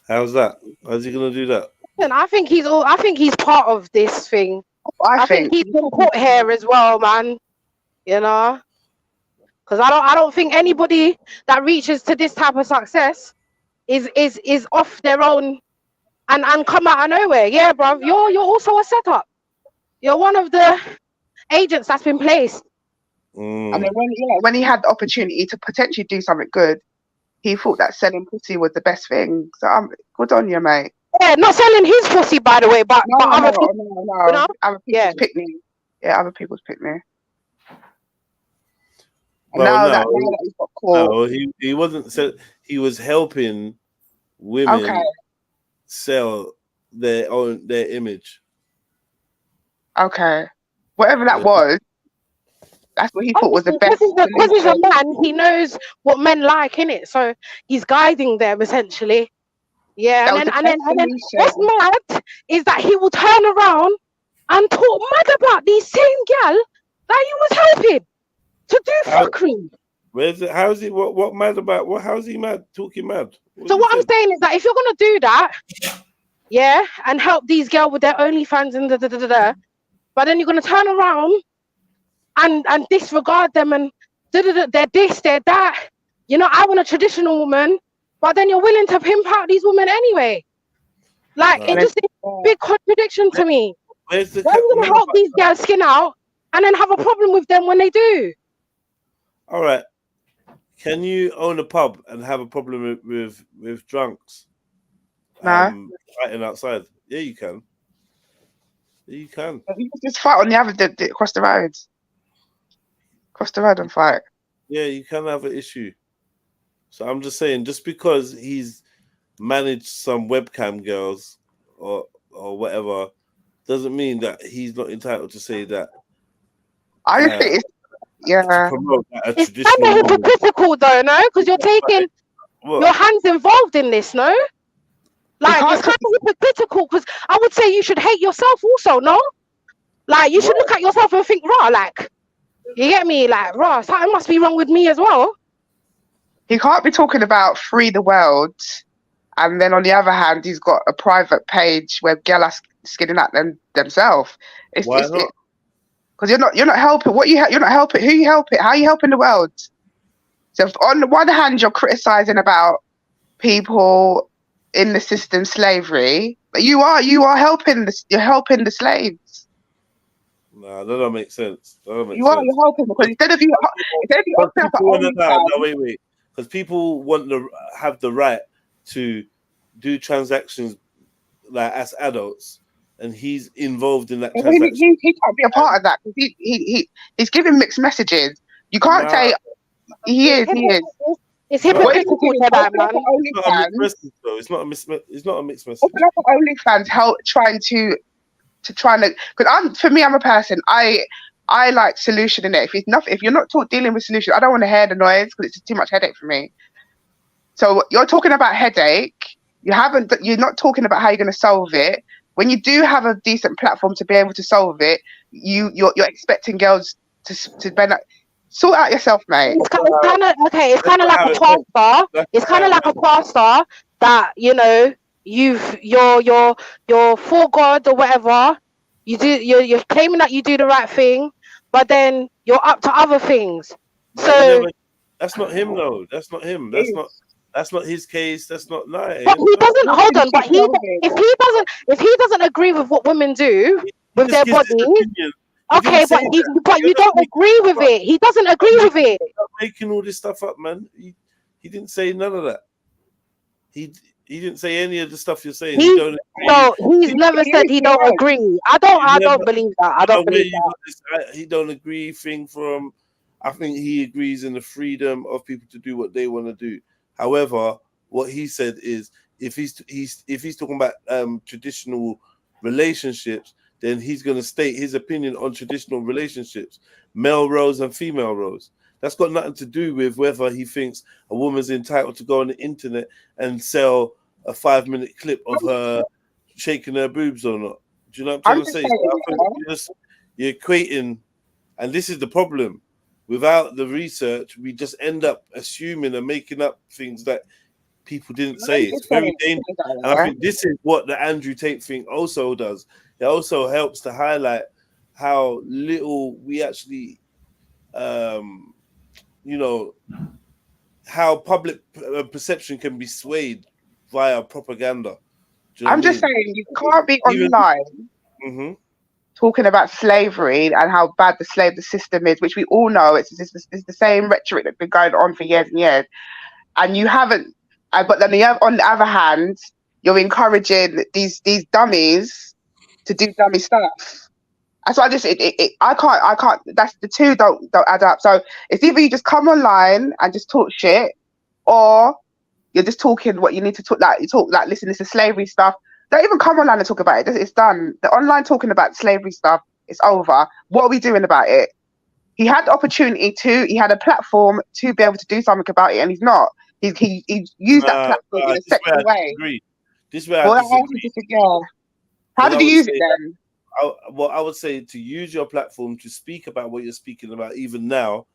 How's that? How's he gonna do that? And I think he's part of this thing. I think he's been put here as well, man. You know, because I don't think anybody that reaches to this type of success is off their own and come out of nowhere. Yeah, bruv, you're also a setup. You're one of the agents that's been placed. I mean, when he had the opportunity to potentially do something good, he thought that selling pussy was the best thing. So good on you, mate. Yeah, not selling his pussy, by the way, but other people. No. You know? Other people's pick me. Yeah, other people's pick me. Well, that he's got caught. No, he wasn't. He was helping women sell their image. Okay, whatever that was, that's what he thought was the best. Because he's a man, he knows what men like, innit? So he's guiding them essentially. Yeah, and then what's mad is that he will turn around and talk mad about these same gal that he was helping to do fuckery. Where's it? How's he? What mad about? How's he mad? Talking mad? So what I'm saying is that if you're gonna do that, yeah, and help these girls with their OnlyFans and but then you're gonna turn around and disregard them and they're this, they're that. You know, I want a traditional woman, but then you're willing to pimp out these women anyway. Like it just is a big contradiction to me. Why are you gonna help these girls skin out and then have a problem with them when they do? All right. Can you own a pub and have a problem with drunks? Fighting outside. Yeah, you can. Yeah, you can. You just fight on the other across the road. Cross the road and fight. Yeah, you can have an issue. So I'm just saying, just because he's managed some webcam girls or whatever, doesn't mean that he's not entitled to say that. I think it's it's kind of hypocritical though, no? Because you're taking your hands involved in this, no? Like it's kind of hypocritical because I would say you should hate yourself also, no? Like you should look at yourself and think, raw, like you get me, like raw, something must be wrong with me as well. He can't be talking about free the world, and then on the other hand, he's got a private page where girls are skinning at themselves. Why not? Because you're not helping. You're not helping. Who you helping? How are you helping the world? So on the one hand, you're criticizing about people in the system slavery, but you are helping you're helping the slaves. Nah, that don't make sense. You're helping because instead of you wait. Because people want to have the right to do transactions like as adults, and he's involved in that transaction. He can't be a part of that because he's giving mixed messages. You can't say he is. It's hypocritical to that, man. It's not a mixed message. Open up OnlyFans, help trying to because for me, I'm a person. I like solution in it. If you're not dealing with solution, I don't want to hear the noise because it's too much headache for me. So you're talking about headache. You're not talking about how you're going to solve it. When you do have a decent platform to be able to solve it, you're expecting girls to benefit. Sort out yourself, mate. It's kind of like a pastor. It's kind of like a pastor that you're for God or whatever. You're claiming that you do the right thing, but then you're up to other things. So that's not him, though. That's not him. That's not his case. That's not nice. But he doesn't. Hold on. But if he doesn't agree with what women do with their bodies. Okay, but you don't agree with it. He doesn't agree with it. He's not making all this stuff up, man. He didn't say none of that. He didn't say any of the stuff you're saying. He's never said he don't agree. I don't believe that. I don't believe that. He don't agree thing from. I think he agrees in the freedom of people to do what they want to do. However, what he said is if he's talking about traditional relationships, then he's going to state his opinion on traditional relationships, male roles and female roles. That's got nothing to do with whether he thinks a woman's entitled to go on the internet and sell a 5-minute clip of her shaking her boobs or not. Do you know what I'm trying to say? So you're equating, and this is the problem. Without the research, we just end up assuming and making up things that people didn't say. It's very dangerous. And I think this is what the Andrew Tate thing also does. It also helps to highlight how little we actually, you know, how public perception can be swayed via propaganda. Do you know I'm what I just mean? saying, you can't be Even- online talking about slavery and how bad the system is, which we all know it's the same rhetoric that's been going on for years and years, and you haven't. But then on the other hand, you're encouraging these dummies to do dummy stuff. That's why I can't. That's the two don't add up. So it's either you just come online and just talk shit, or you're just talking what you need to talk. Like you talk like listen, this is slavery stuff. Don't even come online and talk about it. It's done. The online talking about slavery stuff, it's over. What are we doing about it? He had the opportunity to. He had a platform to be able to do something about it, and he's not. He used that platform in a sexual way. This is where I disagree. How did you use it then? I would say to use your platform to speak about what you're speaking about, even now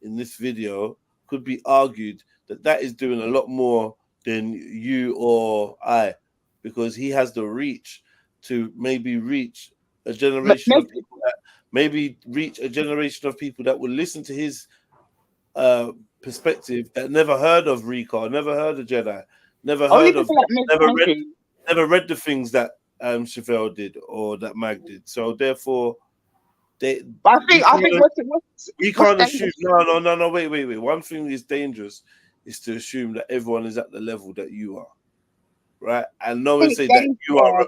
in this video, could be argued that is doing a lot more than you or I, because he has the reach to maybe reach a generation of people that will listen to his perspective, that never heard of Rika, never heard of Jedi, never read the things that Chevelle did or that Mag did. So therefore, we can't assume. No. Wait. One thing is dangerous is to assume that everyone is at the level that you are, right? And no one say that you are.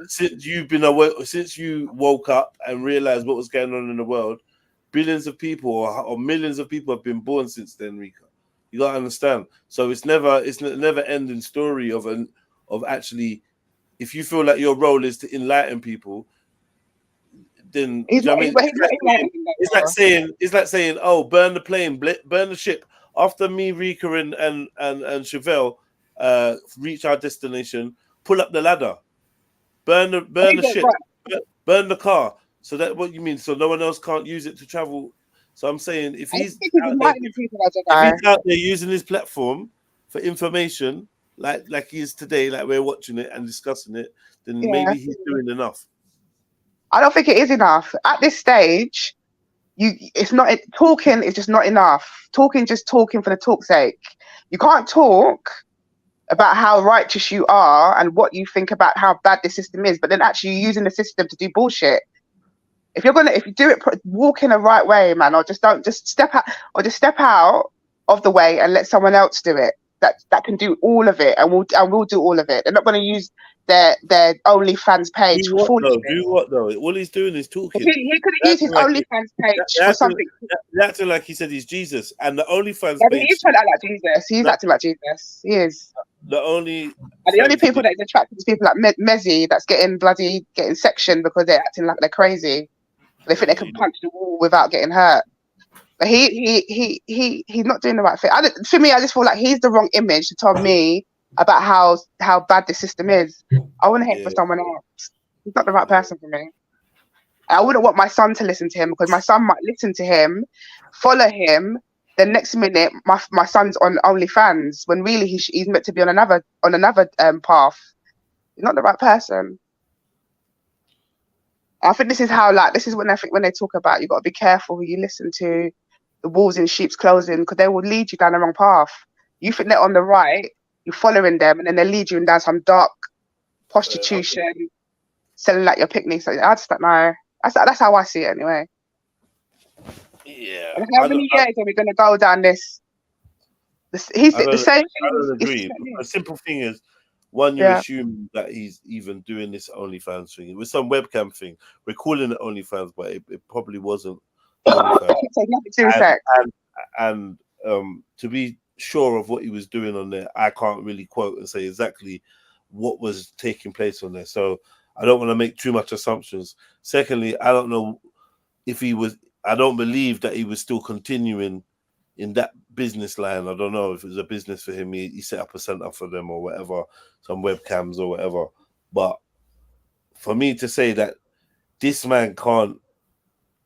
Since you've been aware, since you woke up and realized what was going on in the world, billions of people or millions of people have been born since then, Rika. You gotta understand. So it's a never ending story of actually. If you feel like your role is to enlighten people, then it's like saying, oh, burn the plane, burn the ship. After me, Rika and Chevelle reach our destination, pull up the ladder, burn the ship, burn the car. So that what you mean? So no one else can't use it to travel. So I'm saying if he's out there using his platform for information, like he is today, like we're watching it and discussing it, then maybe he's doing enough. I don't think it is enough at this stage. It's not talking. It's just not enough. Talking for the talk's sake. You can't talk about how righteous you are and what you think about how bad the system is, but then actually using the system to do bullshit. If you do it, walk in the right way, man, or just step out of the way and let someone else do it. That can do all of it, and we'll do all of it. They're not going to use their OnlyFans page do what though? All he's doing is talking. He could have used his OnlyFans page for something. He's acting like he said he's Jesus, and the OnlyFans page. He is trying to act like Jesus. He's acting like Jesus. He is. The only people that is attracted to people like Mezzy that's getting sectioned because they're acting like they're crazy. They think they can punch the wall without getting hurt. But he's not doing the right thing. For me, I just feel like he's the wrong image to tell me about how bad the system is. I want to hate for someone else. He's not the right person for me. I wouldn't want my son to listen to him because my son might listen to him, follow him. The next minute, my son's on OnlyFans when really he's meant to be on another path. He's not the right person. I think this is when they talk about you got to be careful who you listen to, the wolves in sheep's clothing, because they will lead you down the wrong path. You think they're on the right, you're following them, and then they lead you down some dark prostitution, selling like your picnics. I just don't know. That's how I see it anyway. Yeah. And how many years are we going to go down this? He's the same. I don't agree. The simple thing is, one, you assume that he's even doing this OnlyFans thing. It was some webcam thing. We're calling it OnlyFans, but it probably wasn't OnlyFans. And to be sure of what he was doing on there, I can't really quote and say exactly what was taking place on there. So I don't want to make too much assumptions. Secondly, I don't know if I don't believe that he was still continuing in that business line. I don't know if it was a business for him. He set up a center for them or whatever, some webcams or whatever. But for me to say that this man can't,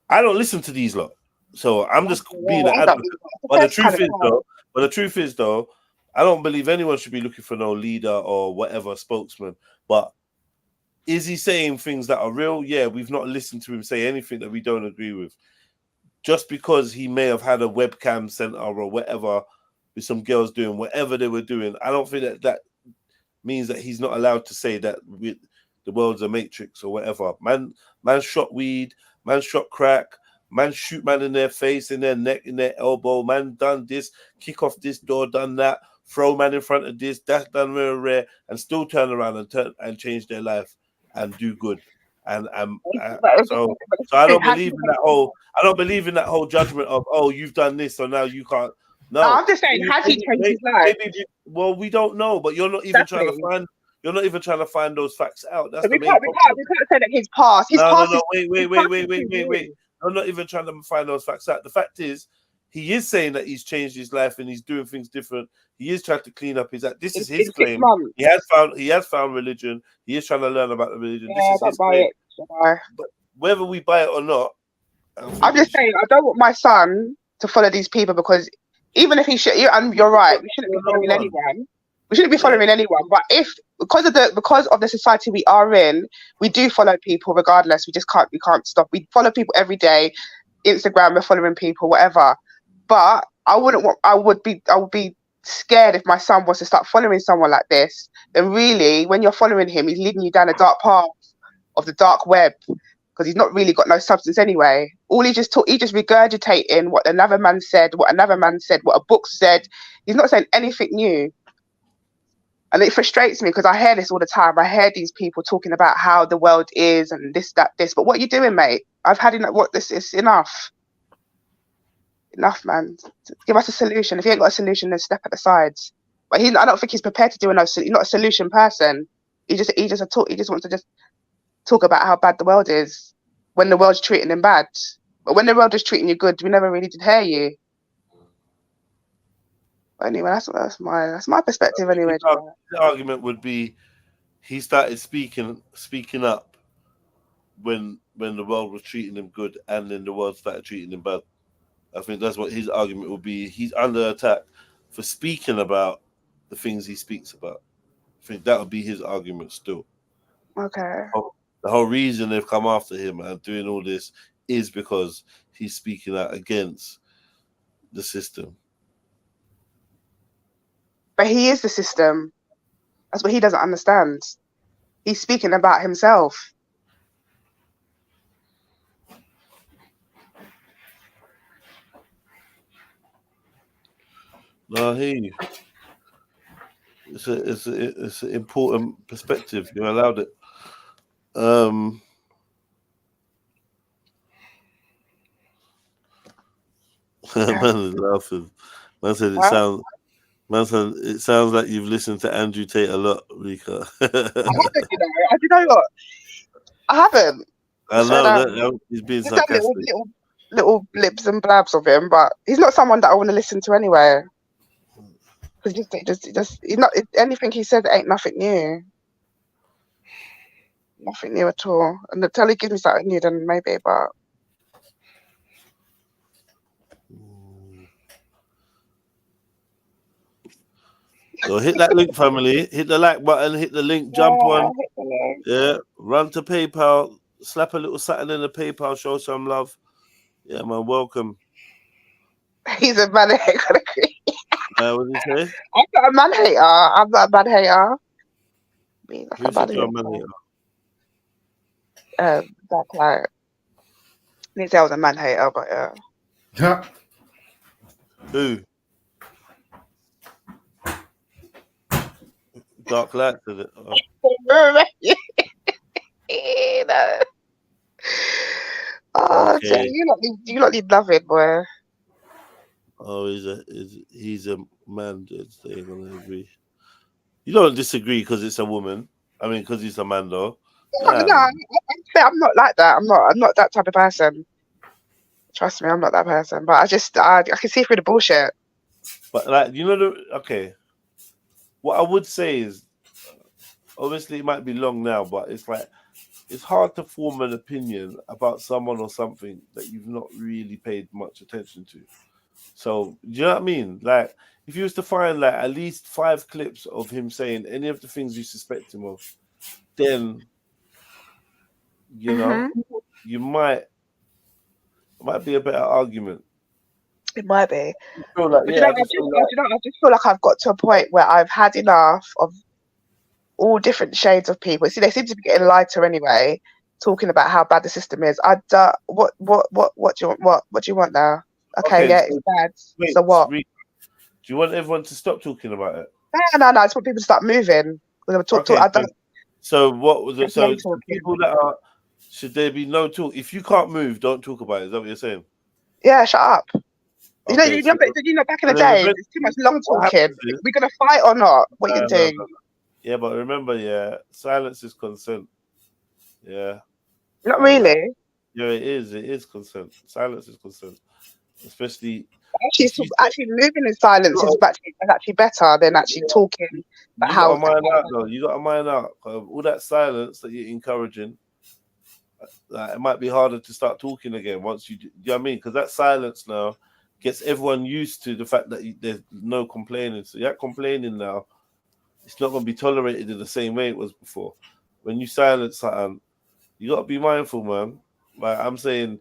I don't listen to these lot. So I'm just being an advocate. But the truth is though, I don't believe anyone should be looking for no leader or whatever spokesman. But is he saying things that are real? Yeah, we've not listened to him say anything that we don't agree with. Just because he may have had a webcam center or whatever with some girls doing whatever they were doing, I don't think that means that he's not allowed to say that the world's a matrix or whatever. Man shot weed, man shot crack, man shoot man in their face, in their neck, in their elbow, man done this, kick off this door, done that, throw man in front of this, that's done rare, and still turn around and change their life and do good. So I don't believe in that whole. I don't believe in that whole judgment of, oh, you've done this, so now you can't. No, I'm just saying, has he changed his life? Well, we don't know, but you're not even trying to find. You're not even trying to find those facts out. That's So the we main can't say that his past. No, wait. I'm not even trying to find those facts out. The fact is, he is saying that he's changed his life and he's doing things different. He is trying to clean up his act. This is his claim. He has found religion. He is trying to learn about the religion. Yeah, this is his claim. But whether we buy it or not, I'm just saying, I don't want my son to follow these people, because even if he should, and you're right, we shouldn't be following anyone. We shouldn't be following anyone. But if because of the society we are in, we do follow people regardless. We can't stop. We follow people every day. Instagram, we're following people, whatever. But I would be scared if my son was to start following someone like this. Then really, when you're following him, he's leading you down a dark path of the dark web, because he's not really got no substance anyway. All he's just regurgitating what another man said, what a book said. He's not saying anything new. And it frustrates me because I hear this all the time. I hear these people talking about how the world is and this, that, this. But what are you doing, mate? I've had enough. This is enough. Enough, man. Give us a solution. If you ain't got a solution, then step at the sides. But I don't think he's prepared to do he's not a solution person. He just wants to just talk about how bad the world is when the world's treating him bad. But when the world is treating you good, we never really did hear you. But anyway, that's my perspective anyway. The argument would be he started speaking up when the world was treating him good, and then the world started treating him bad. I think that's what his argument would be. He's under attack for speaking about the things he speaks about. I think that would be his argument still. Okay. The whole reason they've come after him and doing all this is because he's speaking out against the system. But he is the system. That's what he doesn't understand. He's speaking about himself. No, I hear you. It's an important perspective. You're allowed it. Man is laughing. Man said it sounds like you've listened to Andrew Tate a lot, Rika. I haven't, you know what? I haven't. I know that he's being sarcastic. Little blips and blabs of him, but he's not someone that I want to listen to anyway. Because he's not, anything he said ain't nothing new. Nothing new at all. And until he gives me something new, then maybe, but. So hit that link, family. Hit the like button, hit the link, jump on. Yeah, run to PayPal, slap a little something in the PayPal, show some love. Yeah, man, welcome. He's a man hater. What did he say? I'm not a man hater. I'm not a man hater. Who's a man hater? That's like. I didn't say I was a man hater, but yeah. Who? Dark light to it. Oh, Okay. so you lot need loving, boy. Oh, he's a man. They're gonna agree. You don't disagree because it's a woman. I mean, because he's a man, though. No, I'm not like that. I'm not that type of person. Trust me, I'm not that person. But I can see through the bullshit. But like, okay. What I would say is, obviously, it might be long now, but it's like it's hard to form an opinion about someone or something that you've not really paid much attention to. So do you know what I mean? Like, if you was to find like at least 5 clips of him saying any of the things you suspect him of, then you know you might be a better argument. It might be. Feel like, But yeah, I just feel like I've got to a point where I've had enough of all different shades of people. See, they seem to be getting lighter anyway, talking about how bad the system is. What do you want? What do you want now? Okay, yeah, it's bad. Wait, So what? do you want everyone to stop talking about it? No. I just want people to start moving. So what was it? So talking. people that are, should there be no talk? If you can't move, don't talk about it. Is that what you're saying? Yeah, shut up. Okay, you know, back in the day, it's too much long talking. We're gonna fight or not? What you do? No. Yeah, but remember, yeah, silence is consent. Yeah. Not really. Yeah, it is. It is consent. Silence is consent, especially. Actually, moving in silence is actually better than actually talking. You got to mind out though. You got to mind out all that silence that you're encouraging. Like, it might be harder to start talking again once you know what I mean? Because that silence now gets everyone used to the fact that there's no complaining. So you're complaining now. It's not going to be tolerated in the same way it was before. When you silence something, you got to be mindful, man. Like I'm saying,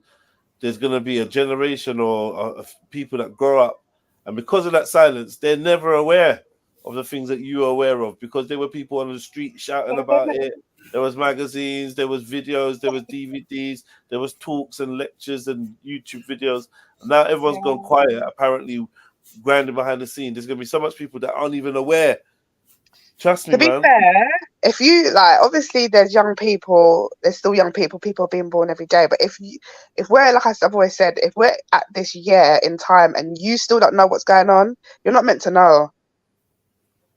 there's going to be a generation of people that grow up, and because of that silence, they're never aware of the things that you are aware of, because there were people on the street shouting about it. There was magazines, there was videos, there was DVDs, there was talks and lectures and YouTube videos. Now everyone's gone quiet, apparently grinding behind the scene. There's going to be so much people that aren't even aware. Trust me, man. To be fair, if you like, obviously there's young people, there's still young people are being born every day. But if we're, like I've always said, if we're at this year in time and you still don't know what's going on, you're not meant to know.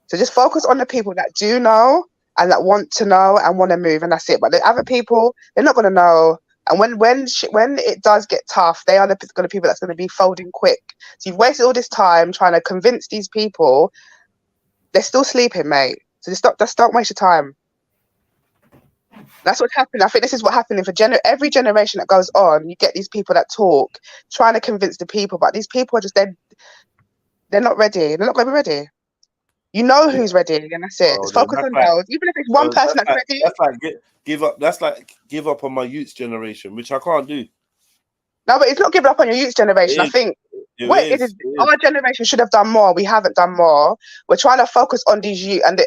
So just focus on the people that do know and that want to know and want to move, and that's it. But the other people, they're not going to know. And when it does get tough, they are the people that's going to be folding quick. So you've wasted all this time trying to convince these people. They're still sleeping, mate. So just don't waste your time. That's what's happening. I think this is what happening for every generation that goes on. You get these people that talk, trying to convince the people, but these people are just they're not ready. They're not going to be ready. You know who's ready, and that's it. Just focus on those. Even if it's one person that's ready. That's like give up. That's like give up on my youth generation, which I can't do. No, but it's not giving up on your youth generation. I think our generation should have done more. We haven't done more. We're trying to focus on these youth, and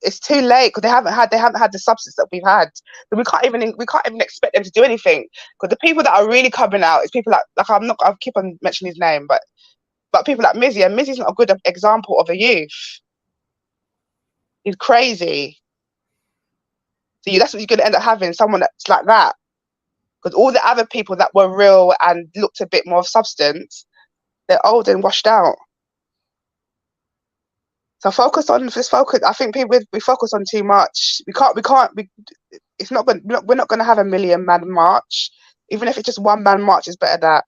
it's too late because they haven't had the substance that we've had. So we can't even expect them to do anything, because the people that are really coming out is people I keep on mentioning his name, but people like Mizzy, and Mizzy's not a good example of a youth. He's crazy. So that's what you're going to end up having, someone that's like that. Because all the other people that were real and looked a bit more of substance, they're old and washed out. So I think we focus on too much. We're not going to have a 1 million man march. Even if it's just one man march, is better that.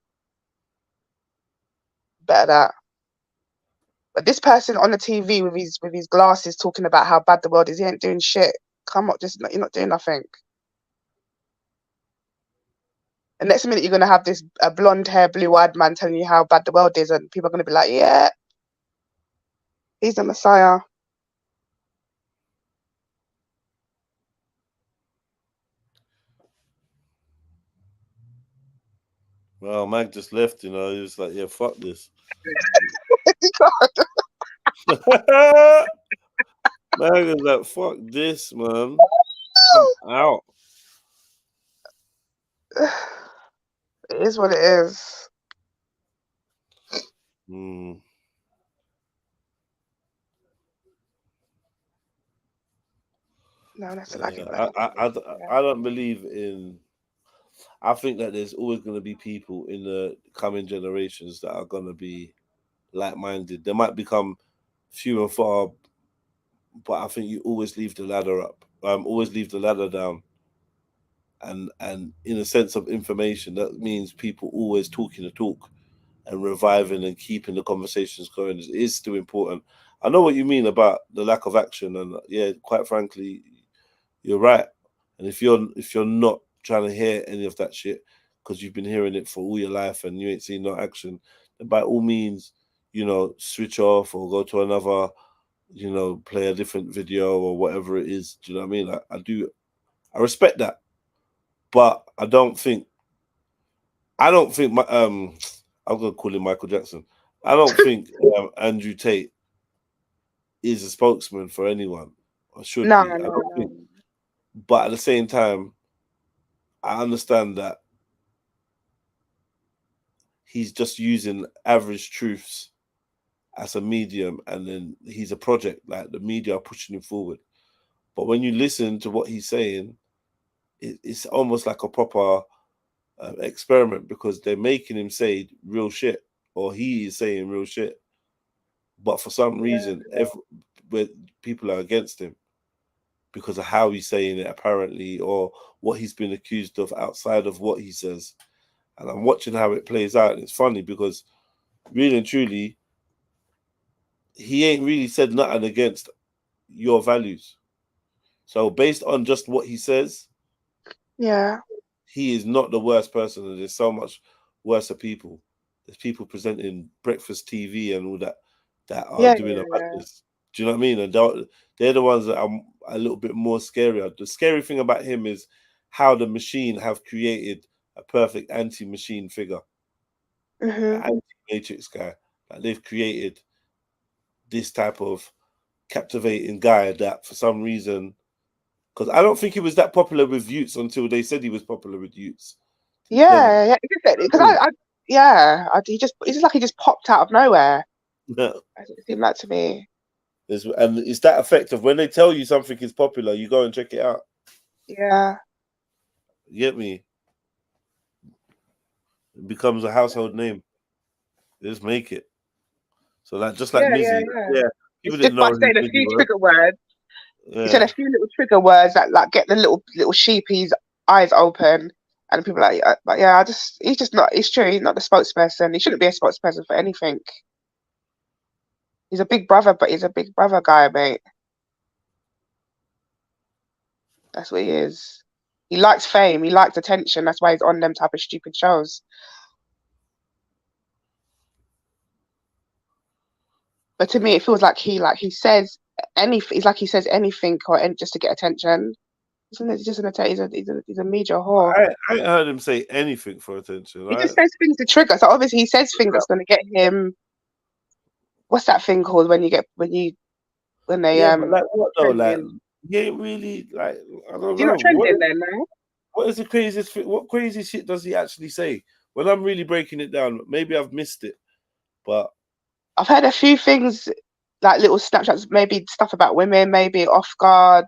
But this person on the TV with his glasses talking about how bad the world is, he ain't doing shit. Come on, you're not doing nothing. The next minute you're gonna have this blonde hair, blue-eyed man telling you how bad the world is, and people are gonna be like, yeah, he's the Messiah. Well, Mag just left, He was like, yeah, fuck this. Mag was like, fuck this, man. I'm out. It is what it is. No, that's I don't believe in. I think that there's always going to be people in the coming generations that are going to be like-minded. They might become few and far, but I think you always leave the ladder up. Always leave the ladder down. And in a sense of information, that means people always talking the talk and reviving and keeping the conversations going is still important. I know what you mean about the lack of action, and yeah, quite frankly, you're right. And if you're not trying to hear any of that shit, because you've been hearing it for all your life and you ain't seen no action, then by all means, you know, switch off or go to another, you know, play a different video or whatever it is. Do you know what I mean? I respect that, but I don't think my I'm gonna call him Michael Jackson. I don't think Andrew Tate is a spokesman for anyone or should No, be. I no, don't no. think, but at the same time, I understand that he's just using average truths as a medium, and then he's a project, like the media are pushing him forward. But when you listen to what he's saying, it's almost like a proper experiment, because they're making him say real shit, or he is saying real shit. But for some reason, where people are against him because of how he's saying it, apparently, or what he's been accused of outside of what he says. And I'm watching how it plays out. And it's funny because really and truly, he ain't really said nothing against your values. So based on just what he says, Yeah. he is not the worst person. And there's so much worse people. There's people presenting breakfast TV and all that are doing a madness. Do you know what I mean? And they're the ones that are a little bit more scarier. The scary thing about him is how the machine have created a perfect anti-machine figure, anti-matrix guy. Like they've created this type of captivating guy that for some reason, because I don't think he was that popular with youths until they said he was popular with youths. Yeah, because it's just like he just popped out of nowhere. No. It seemed like to me. And it's that effect of when they tell you something is popular, you go and check it out. Yeah. You get me? It becomes a household name. They just make it. So like just like Mizzy. Yeah. People didn't Just by know saying a few trigger words. He said a few little trigger words that like get the little sheepy's eyes open, and people are like, but yeah, he's just not. It's true. He's not the spokesperson. He shouldn't be a spokesperson for anything. He's a big brother, but he's a big brother guy, mate. That's what he is. He likes fame. He likes attention. That's why he's on them type of stupid shows. But to me, it feels like he says anything. It's like he says anything just to get attention. Isn't it? He's a media whore. I ain't heard him say anything for attention. He just says things to trigger. So obviously he says things that's going to get him. What's that thing called when they but like what though? Like he ain't really like, I don't know. You're not trending then now. What is the craziest thing? What crazy shit does he actually say? When I'm really breaking it down, maybe I've missed it, but I've heard a few things, like little snapshots, maybe stuff about women, maybe off guard.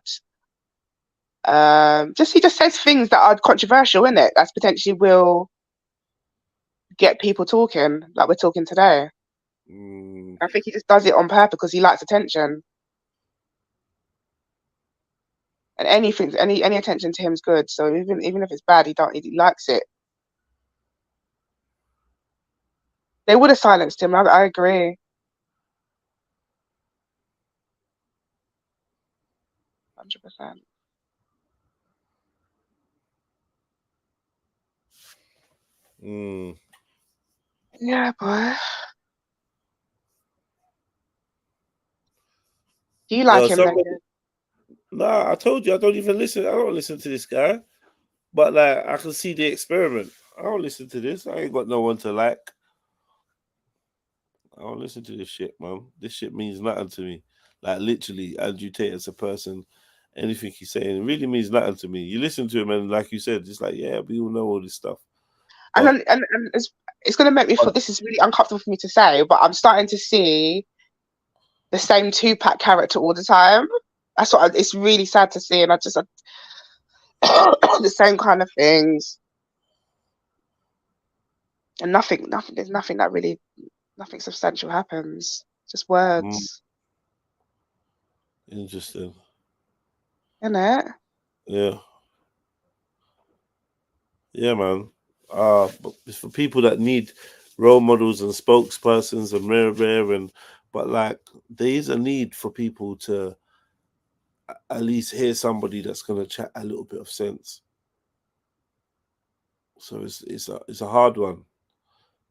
He just says things that are controversial, in it, that's potentially will get people talking, like we're talking today. I think he just does it on purpose because he likes attention, and any attention to him is good. So even if it's bad, he likes it. They would have silenced him. I agree. 100%. Yeah, boy. Do you like him? Nah, I told you I don't even listen. I don't listen to this guy. But like I can see the experiment. I don't listen to this. I ain't got no one to like. I don't listen to this shit, man. This shit means nothing to me. Like literally, Andrew Tate as a person, anything he's saying, it really means nothing to me. You listen to him and like you said, it's like, yeah, we all know all this stuff. And it's going to make me feel, this is really uncomfortable for me to say, but I'm starting to see the same Tupac character all the time. That's what it's really sad to see, and I just the same kind of things, and there's nothing that really, nothing substantial happens. Just words. Interesting. Isn't it? Yeah. Yeah, man. But it's for people that need role models and spokespersons and but like there is a need for people to at least hear somebody that's gonna chat a little bit of sense. So it's a hard one.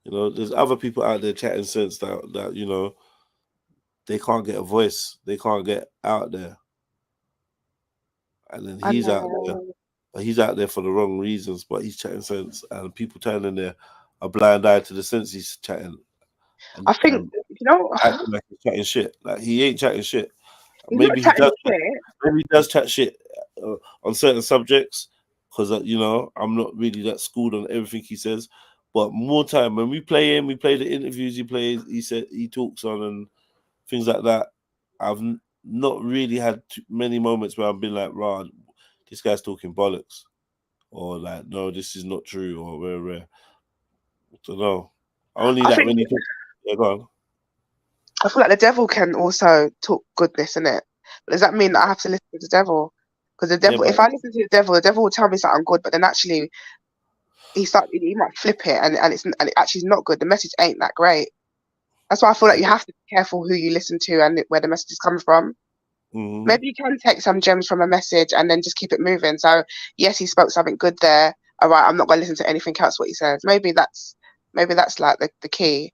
You know, there's other people out there chatting sense that you know, they can't get a voice, they can't get out there, and then I he's out there. know. But he's out there for the wrong reasons, but he's chatting sense, and people turning a blind eye to the sense he's chatting. And, I think you know, acting like he's chatting shit. Like he ain't chatting shit. he's not Maybe he chatting does. shit. Maybe he does chat shit on certain subjects, because you know, I'm not really that schooled on everything he says. But more time when we play him, we play the interviews he plays. He talks on and things like that. I've not really had many moments where I've been like, "Rah, this guy's talking bollocks," or like, "No, this is not true," or rare. I don't know. Only I that think when you talk. Yeah, go on. I feel like the devil can also talk goodness, innit? But does that mean that I have to listen to the devil? Because the devil, Yeah, if I listen to the devil will tell me something good, but then actually he might flip it and it actually is not good. The message ain't that great. That's why I feel like you have to be careful who you listen to and where the message is coming from. Mm-hmm. Maybe you can take some gems from a message and then just keep it moving. So yes, he spoke something good there. All right, I'm not going to listen to anything else what he says. Maybe that's like the key,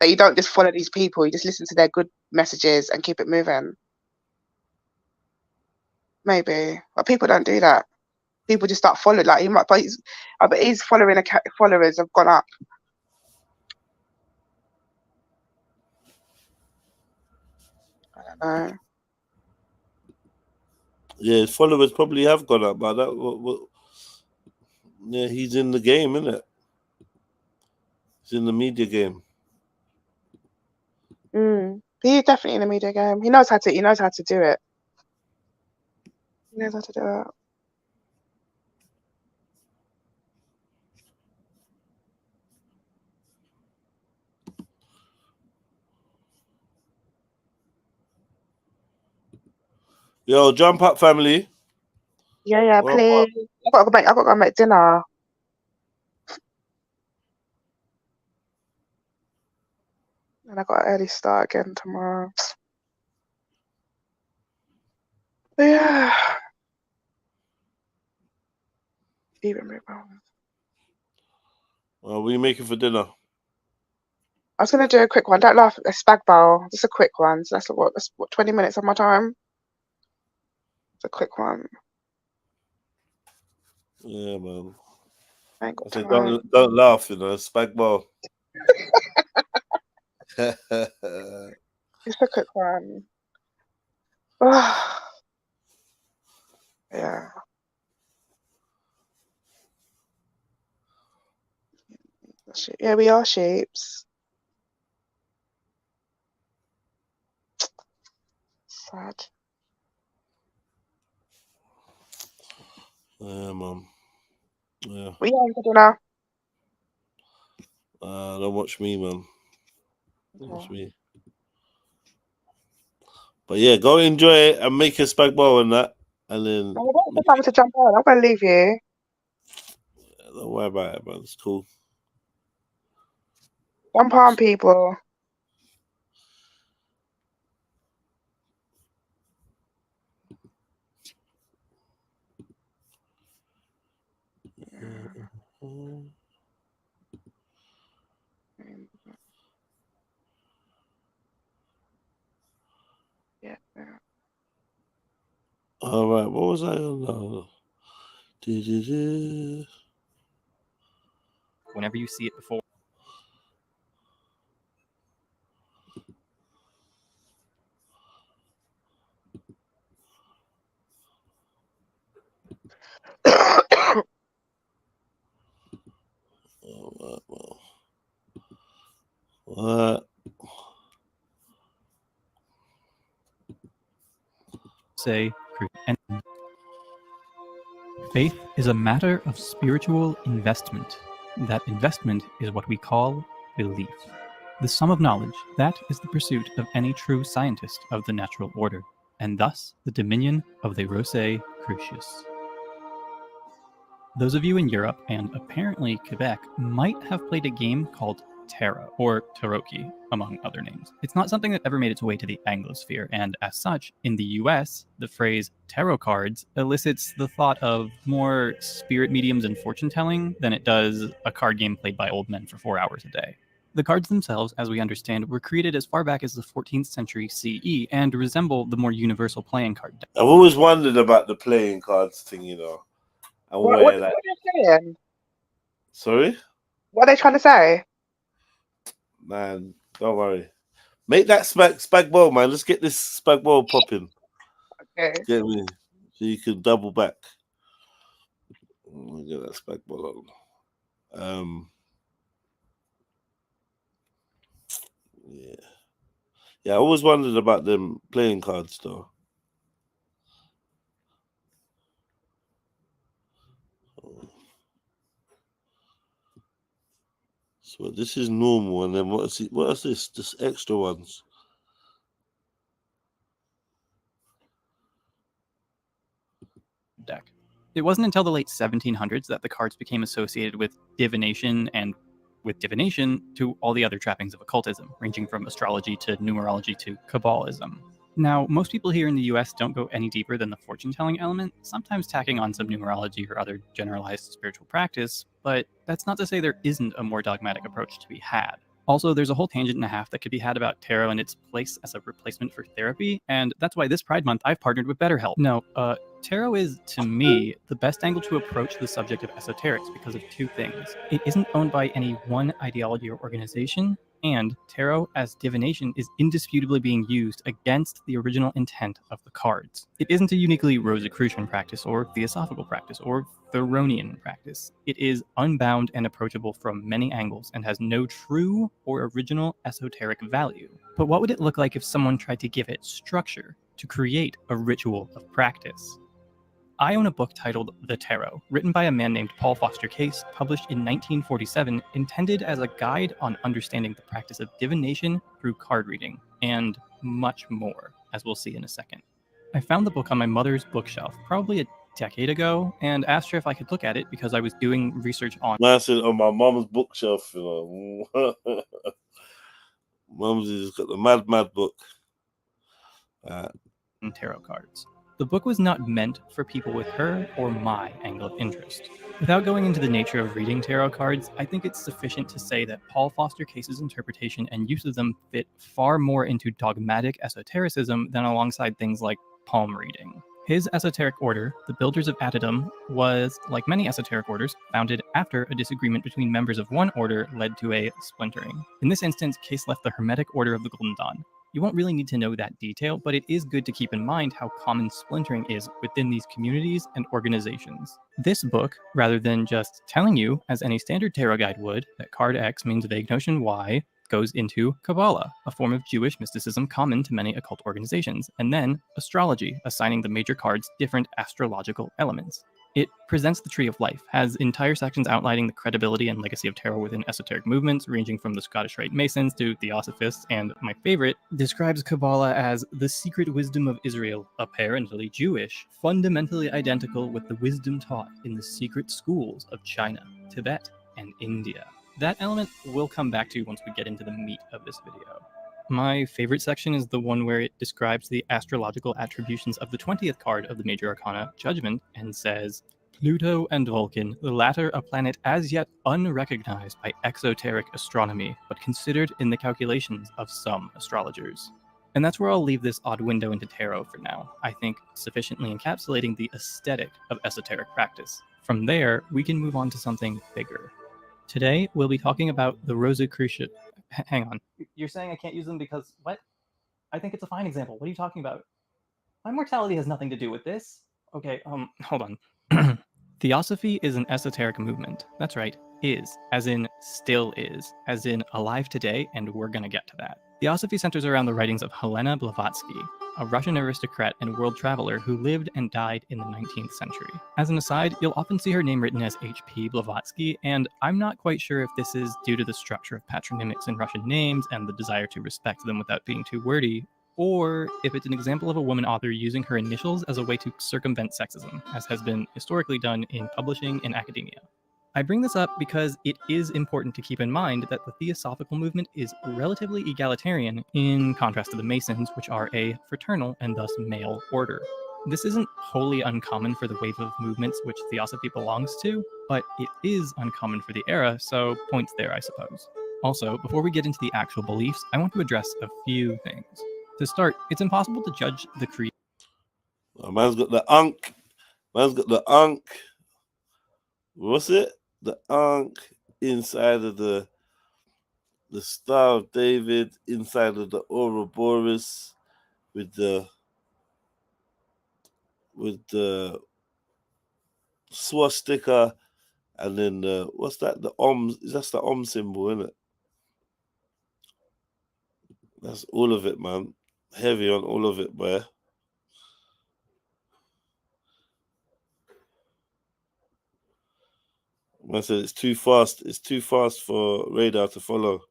that you don't just follow these people. You just listen to their good messages and keep it moving. Maybe, but people don't do that. People just start following. Like I bet his followers have gone up. I don't know. Yeah, his followers probably have gone up, but yeah, he's in the game, isn't it? He's in the media game. He's definitely in the media game. He knows how to do it. He knows how to do it. Yo, jump up, family. Yeah, Well, please. I gotta go make dinner. And I got an early start again tomorrow. But yeah. Even move on. what are you making for dinner? I was gonna do a quick one. Don't laugh. A spag bowl. Just a quick one. So that's what 20 minutes of my time. It's a quick one. Yeah, man. I ain't got I said, time. don't laugh, you know, spag ball. It's a quick one. Yeah. Yeah, we are shapes. Sad. Yeah, man. Yeah. What are you having for dinner? Don't watch me, man. Don't watch me. But yeah, go enjoy it and make a spag bowl and that, and then. I wait for someone to jump on. I'm gonna leave you. Don't worry about it, man. It's cool. Jump on, people. Yeah. All right, what was I on now? Whenever you see it before. What? Say, and faith is a matter of spiritual investment. That investment is what we call belief. The sum of knowledge, that is the pursuit of any true scientist of the natural order, and thus the dominion of the Rose Crucius. Those of you in Europe, and apparently Quebec, might have played a game called tarot, or taroki, among other names. It's not something that ever made its way to the Anglosphere, and as such, in the US, the phrase tarot cards elicits the thought of more spirit mediums and fortune telling than it does a card game played by old men for 4 hours a day. The cards themselves, as we understand, were created as far back as the 14th century CE and resemble the more universal playing card deck. I've always wondered about the playing cards thing, you know. And What are they saying? Sorry? What are they trying to say? Man, don't worry. Make that spag bowl, man. Let's get this spag bowl popping. Okay. Get me. So you can double back. Let me get that spag bowl on. Yeah. Yeah, I always wondered about them playing cards though. So this is normal, and then what is this? Just extra ones. Deck. It wasn't until the late 1700s that the cards became associated with divination, and with divination to all the other trappings of occultism, ranging from astrology to numerology to Kabbalism. Now, most people here in the US don't go any deeper than the fortune-telling element, sometimes tacking on some numerology or other generalized spiritual practice, but that's not to say there isn't a more dogmatic approach to be had. Also, there's a whole tangent and a half that could be had about tarot and its place as a replacement for therapy, and that's why this Pride Month I've partnered with BetterHelp. No, tarot is, to me, the best angle to approach the subject of esoterics because of two things. It isn't owned by any one ideology or organization, and tarot as divination is indisputably being used against the original intent of the cards. It isn't a uniquely Rosicrucian practice or theosophical practice or Theronian practice. It is unbound and approachable from many angles and has no true or original esoteric value. But what would it look like if someone tried to give it structure to create a ritual of practice? I own a book titled The Tarot, written by a man named Paul Foster Case, published in 1947, intended as a guide on understanding the practice of divination through card reading, and much more, as we'll see in a second. I found the book on my mother's bookshelf probably a decade ago, and asked her if I could look at it because I was doing research on... I said on my mom's bookshelf, you know. Mom's has got the mad book. Tarot cards. The book was not meant for people with her or my angle of interest. Without going into the nature of reading tarot cards, I think it's sufficient to say that Paul Foster Case's interpretation and use of them fit far more into dogmatic esotericism than alongside things like palm reading. His esoteric order, the Builders of Addendum, was, like many esoteric orders, founded after a disagreement between members of one order led to a splintering. In this instance, Case left the Hermetic Order of the Golden Dawn. You won't really need to know that detail, but it is good to keep in mind how common splintering is within these communities and organizations. This book, rather than just telling you, as any standard tarot guide would, that card X means vague notion Y, goes into Kabbalah, a form of Jewish mysticism common to many occult organizations, and then astrology, assigning the major cards different astrological elements. It presents the Tree of Life, has entire sections outlining the credibility and legacy of tarot within esoteric movements, ranging from the Scottish Rite Masons to Theosophists, and my favorite, describes Kabbalah as the secret wisdom of Israel, apparently Jewish, fundamentally identical with the wisdom taught in the secret schools of China, Tibet, and India. That element we'll come back to once we get into the meat of this video. My favorite section is the one where it describes the astrological attributions of the 20th card of the Major Arcana, Judgment, and says, Pluto and Vulcan, the latter a planet as yet unrecognized by exoteric astronomy, but considered in the calculations of some astrologers. And that's where I'll leave this odd window into tarot for now, I think sufficiently encapsulating the aesthetic of esoteric practice. From there, we can move on to something bigger. Today, we'll be talking about the Rosicrucian... Hang on. You're saying I can't use them because... What? I think it's a fine example. What are you talking about? My mortality has nothing to do with this. Okay, hold on. Theosophy is an esoteric movement. That's right, is, as in still is, as in alive today, and we're gonna get to that. Theosophy centers around the writings of Helena Blavatsky, a Russian aristocrat and world traveler who lived and died in the 19th century. As an aside, you'll often see her name written as H.P. Blavatsky, and I'm not quite sure if this is due to the structure of patronymics in Russian names and the desire to respect them without being too wordy, or if it's an example of a woman author using her initials as a way to circumvent sexism, as has been historically done in publishing and academia. I bring this up because it is important to keep in mind that the Theosophical movement is relatively egalitarian in contrast to the Masons, which are a fraternal and thus male order. This isn't wholly uncommon for the wave of movements which Theosophy belongs to, but it is uncommon for the era, so points there, I suppose. Also, before we get into the actual beliefs, I want to address a few things. To start, it's impossible to judge the creed. Man's got the Ankh. Man's got the Ankh. What's it? The Ankh inside of the Star of David, inside of the Ouroboros, with the swastika, and then what's that? The That's the Om symbol, isn't it? That's all of it, man. Heavy on all of it, boy. Man said it's too fast. It's too fast for radar to follow.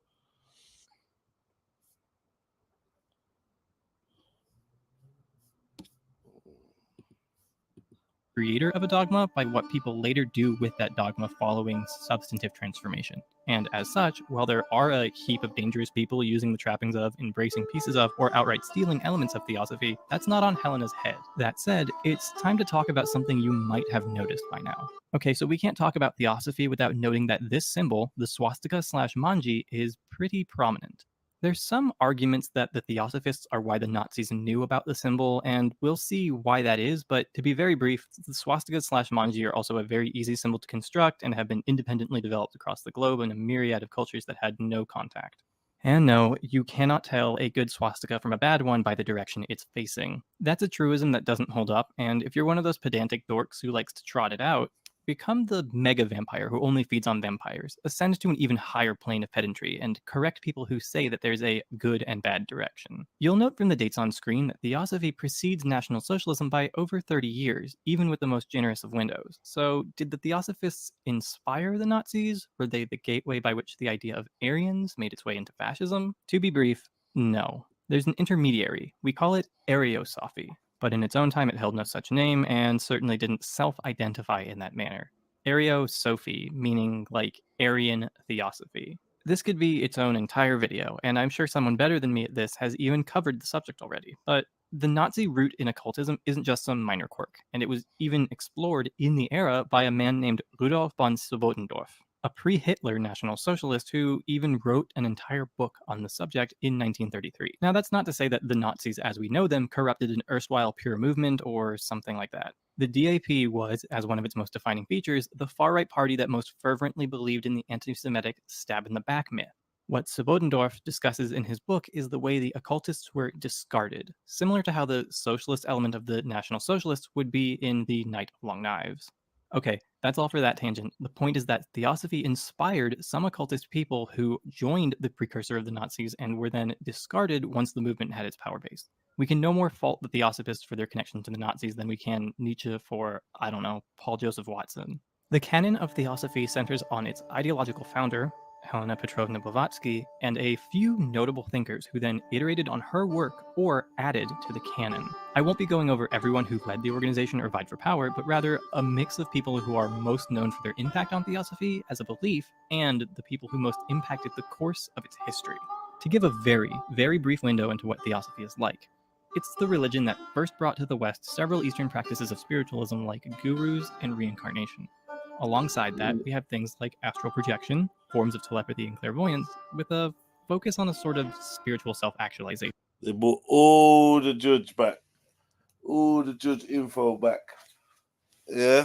Creator of a dogma by what people later do with that dogma following substantive transformation. And as such, while there are a heap of dangerous people using the trappings of, embracing pieces of, or outright stealing elements of Theosophy, that's not on Helena's head. That said, it's time to talk about something you might have noticed by now. Okay, so we can't talk about Theosophy without noting that this symbol, the swastika/manji, is pretty prominent. There's some arguments that the Theosophists are why the Nazis knew about the symbol, and we'll see why that is, but to be very brief, the swastika/manji are also a very easy symbol to construct and have been independently developed across the globe in a myriad of cultures that had no contact. And no, you cannot tell a good swastika from a bad one by the direction it's facing. That's a truism that doesn't hold up, and if you're one of those pedantic dorks who likes to trot it out, become the mega vampire who only feeds on vampires, ascend to an even higher plane of pedantry, and correct people who say that there's a good and bad direction. You'll note from the dates on screen that Theosophy precedes National Socialism by over 30 years, even with the most generous of windows. So, did the Theosophists inspire the Nazis? Were they the gateway by which the idea of Aryans made its way into fascism? To be brief, no. There's an intermediary. We call it Ariosophy. But in its own time it held no such name, and certainly didn't self-identify in that manner. Ariosophy, meaning like Aryan Theosophy. This could be its own entire video, and I'm sure someone better than me at this has even covered the subject already, but the Nazi root in occultism isn't just some minor quirk, and it was even explored in the era by a man named Rudolf von Swobodendorf, a pre-Hitler National Socialist who even wrote an entire book on the subject in 1933. Now, that's not to say that the Nazis as we know them corrupted an erstwhile pure movement or something like that. The DAP was, as one of its most defining features, the far-right party that most fervently believed in the anti-Semitic stab-in-the-back myth. What Swobodendorf discusses in his book is the way the occultists were discarded, similar to how the socialist element of the National Socialists would be in the Night of Long Knives. Okay, that's all for that tangent. The point is that Theosophy inspired some occultist people who joined the precursor of the Nazis and were then discarded once the movement had its power base. We can no more fault the Theosophists for their connection to the Nazis than we can Nietzsche for, I don't know, Paul Joseph Watson. The canon of Theosophy centers on its ideological founder, Helena Petrovna Blavatsky, and a few notable thinkers who then iterated on her work or added to the canon. I won't be going over everyone who led the organization or vied for power, but rather a mix of people who are most known for their impact on Theosophy as a belief and the people who most impacted the course of its history. To give a very, very brief window into what Theosophy is like, it's the religion that first brought to the West several Eastern practices of spiritualism like gurus and reincarnation. Alongside that, we have things like astral projection, forms of telepathy and clairvoyance, with a focus on a sort of spiritual self-actualization. They brought all the judge back, all the judge info back. Yeah.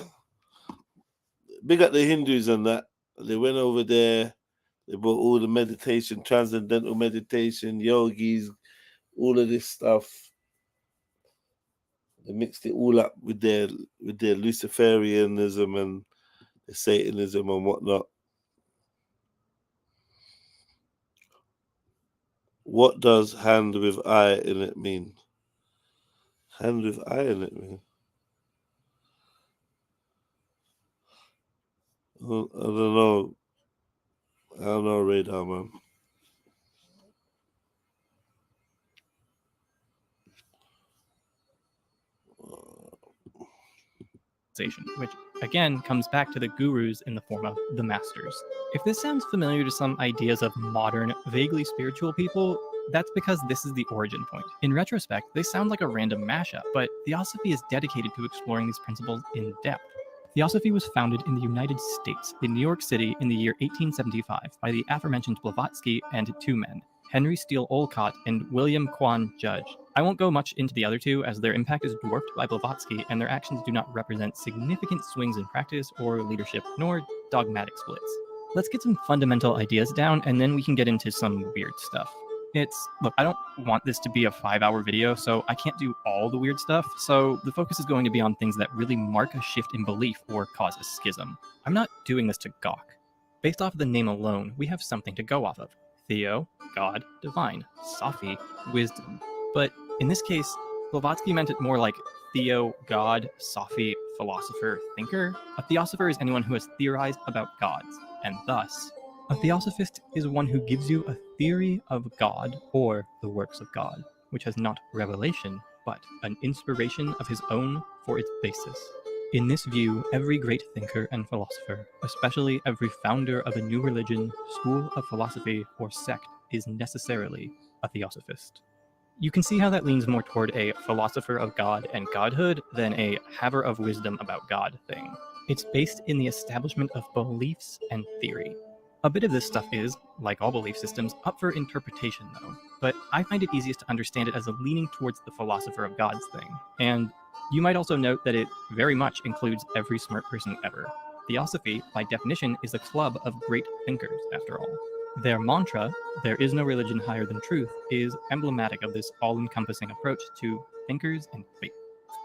Big up the Hindus and that. They went over there, they brought all the meditation, transcendental meditation, yogis, all of this stuff. They mixed it all up with their Luciferianism and the Satanism and whatnot. What does hand with eye in it mean? Hand with eye in it mean? I don't know. I don't know, radar, man. Which again comes back to the gurus in the form of the masters. If this sounds familiar to some ideas of modern, vaguely spiritual people, that's because this is the origin point. In retrospect, they sound like a random mashup, but Theosophy is dedicated to exploring these principles in depth. Theosophy was founded in the United States, in New York City, in the year 1875 by the aforementioned Blavatsky and two men, Henry Steele Olcott and William Quan Judge. I won't go much into the other two, as their impact is dwarfed by Blavatsky, and their actions do not represent significant swings in practice or leadership, nor dogmatic splits. Let's get some fundamental ideas down, and then we can get into some weird stuff. Look, I don't want this to be a 5-hour video, so I can't do all the weird stuff, so the focus is going to be on things that really mark a shift in belief or cause a schism. I'm not doing this to gawk. Based off of the name alone, we have something to go off of. Theo, God, divine. Sophy, wisdom. But in this case, Blavatsky meant it more like Theo, God, Sophy, philosopher, thinker. A theosopher is anyone who has theorized about gods, and thus, a theosophist is one who gives you a theory of God or the works of God, which has not revelation, but an inspiration of his own for its basis. In this view, every great thinker and philosopher, especially every founder of a new religion, school of philosophy, or sect, is necessarily a theosophist. You can see how that leans more toward a philosopher of God and godhood than a haver of wisdom about God thing. It's based in the establishment of beliefs and theory. A bit of this stuff is, like all belief systems, up for interpretation though, but I find it easiest to understand it as a leaning towards the philosopher of God's thing. And you might also note that it very much includes every smart person ever. Theosophy, by definition, is a club of great thinkers, after all. Their mantra, "There is no religion higher than truth," is emblematic of this all-encompassing approach to thinkers and faith.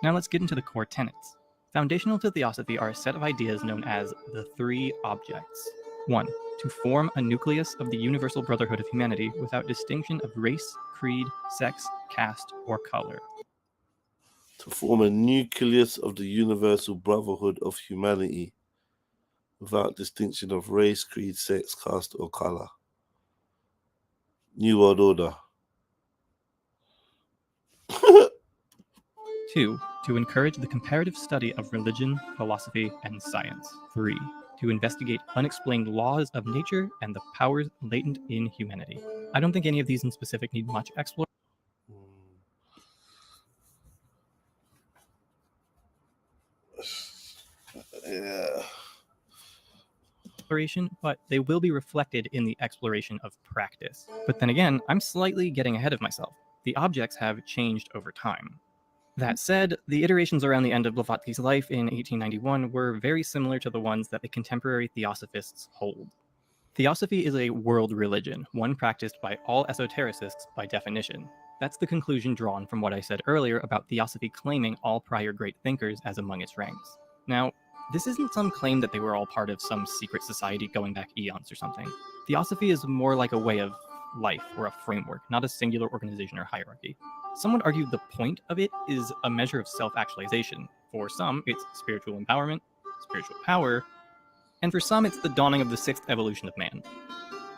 Now let's get into the core tenets. Foundational to Theosophy are a set of ideas known as the three objects. 1. To form a nucleus of the universal brotherhood of humanity without distinction of race, creed, sex, caste, or color. To form a nucleus of the universal brotherhood of humanity without distinction of race, creed, sex, caste, or color. New World Order. 2. To encourage the comparative study of religion, philosophy, and science. 3. To investigate unexplained laws of nature and the powers latent in humanity. I don't think any of these in specific need much exploration. Yeah. But they will be reflected in the exploration of practice. But then again, I'm slightly getting ahead of myself. The objects have changed over time. That said, the iterations around the end of Blavatsky's life in 1891 were very similar to the ones that the contemporary theosophists hold. Theosophy is a world religion, one practiced by all esotericists by definition. That's the conclusion drawn from what I said earlier about Theosophy claiming all prior great thinkers as among its ranks. Now, this isn't some claim that they were all part of some secret society going back eons or something. Theosophy is more like a way of life or a framework, not a singular organization or hierarchy. Some would argue the point of it is a measure of self-actualization. For some, it's spiritual empowerment, spiritual power, and for some, it's the dawning of the sixth evolution of man.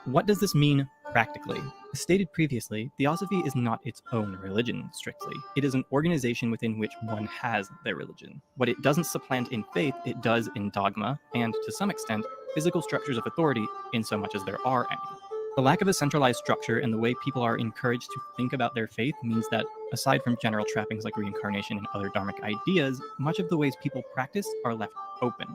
What does this mean practically? As stated previously, Theosophy is not its own religion, strictly. It is an organization within which one has their religion. What it doesn't supplant in faith, it does in dogma, and to some extent, physical structures of authority, in so much as there are any. The lack of a centralized structure and the way people are encouraged to think about their faith means that, aside from general trappings like reincarnation and other dharmic ideas, much of the ways people practice are left open.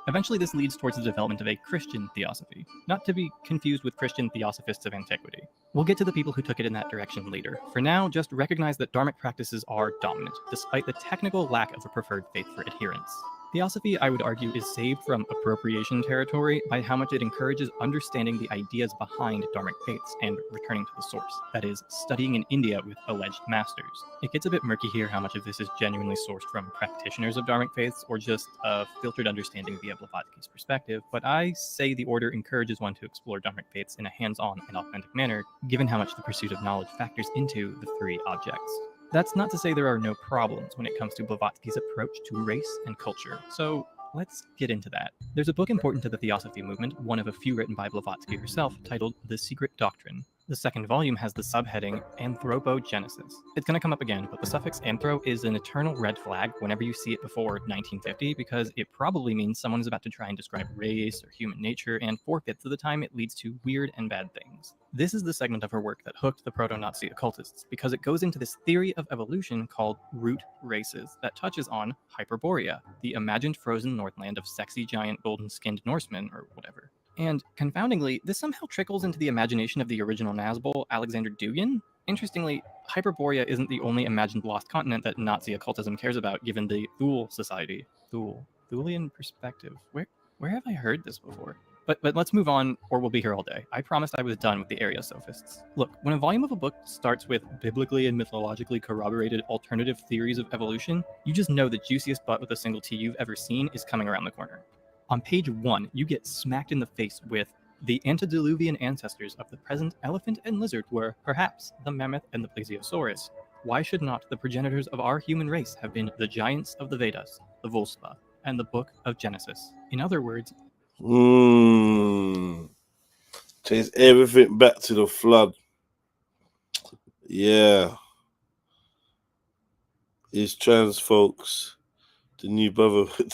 Eventually this leads towards the development of a Christian theosophy, not to be confused with Christian theosophists of antiquity. We'll get to the people who took it in that direction later. For now, just recognize that dharmic practices are dominant, despite the technical lack of a preferred faith for adherents. Theosophy, I would argue, is saved from appropriation territory by how much it encourages understanding the ideas behind dharmic faiths and returning to the source, that is, studying in India with alleged masters. It gets a bit murky here how much of this is genuinely sourced from practitioners of dharmic faiths or just a filtered understanding via Blavatsky's perspective, but I say the order encourages one to explore dharmic faiths in a hands-on and authentic manner, given how much the pursuit of knowledge factors into the three objects. That's not to say there are no problems when it comes to Blavatsky's approach to race and culture, so let's get into that. There's a book important to the Theosophy movement, one of a few written by Blavatsky herself, titled The Secret Doctrine. The second volume has the subheading Anthropogenesis. It's going to come up again, but the suffix anthro is an eternal red flag whenever you see it before 1950 because it probably means someone is about to try and describe race or human nature, and 4/5 of the time it leads to weird and bad things. This is the segment of her work that hooked the proto-Nazi occultists because it goes into this theory of evolution called root races that touches on Hyperborea, the imagined frozen northland of sexy giant golden-skinned Norsemen or whatever. And confoundingly, this somehow trickles into the imagination of the original Nazgul, Alexander Dugin. Interestingly, Hyperborea isn't the only imagined lost continent that Nazi occultism cares about, given the Thule Society. Thulean perspective. Where have I heard this before? But let's move on, or we'll be here all day. I promised I was done with the area sophists. Look, when a volume of a book starts with biblically and mythologically corroborated alternative theories of evolution, you just know the juiciest butt with a single T you've ever seen is coming around the corner. On page 1, you get smacked in the face with the antediluvian ancestors of the present elephant and lizard were, perhaps, the mammoth and the plesiosaurus. Why should not the progenitors of our human race have been the giants of the Vedas, the Volspa, and the Book of Genesis? In other words, chase everything back to the flood. Yeah. It's trans folks, the new brotherhood.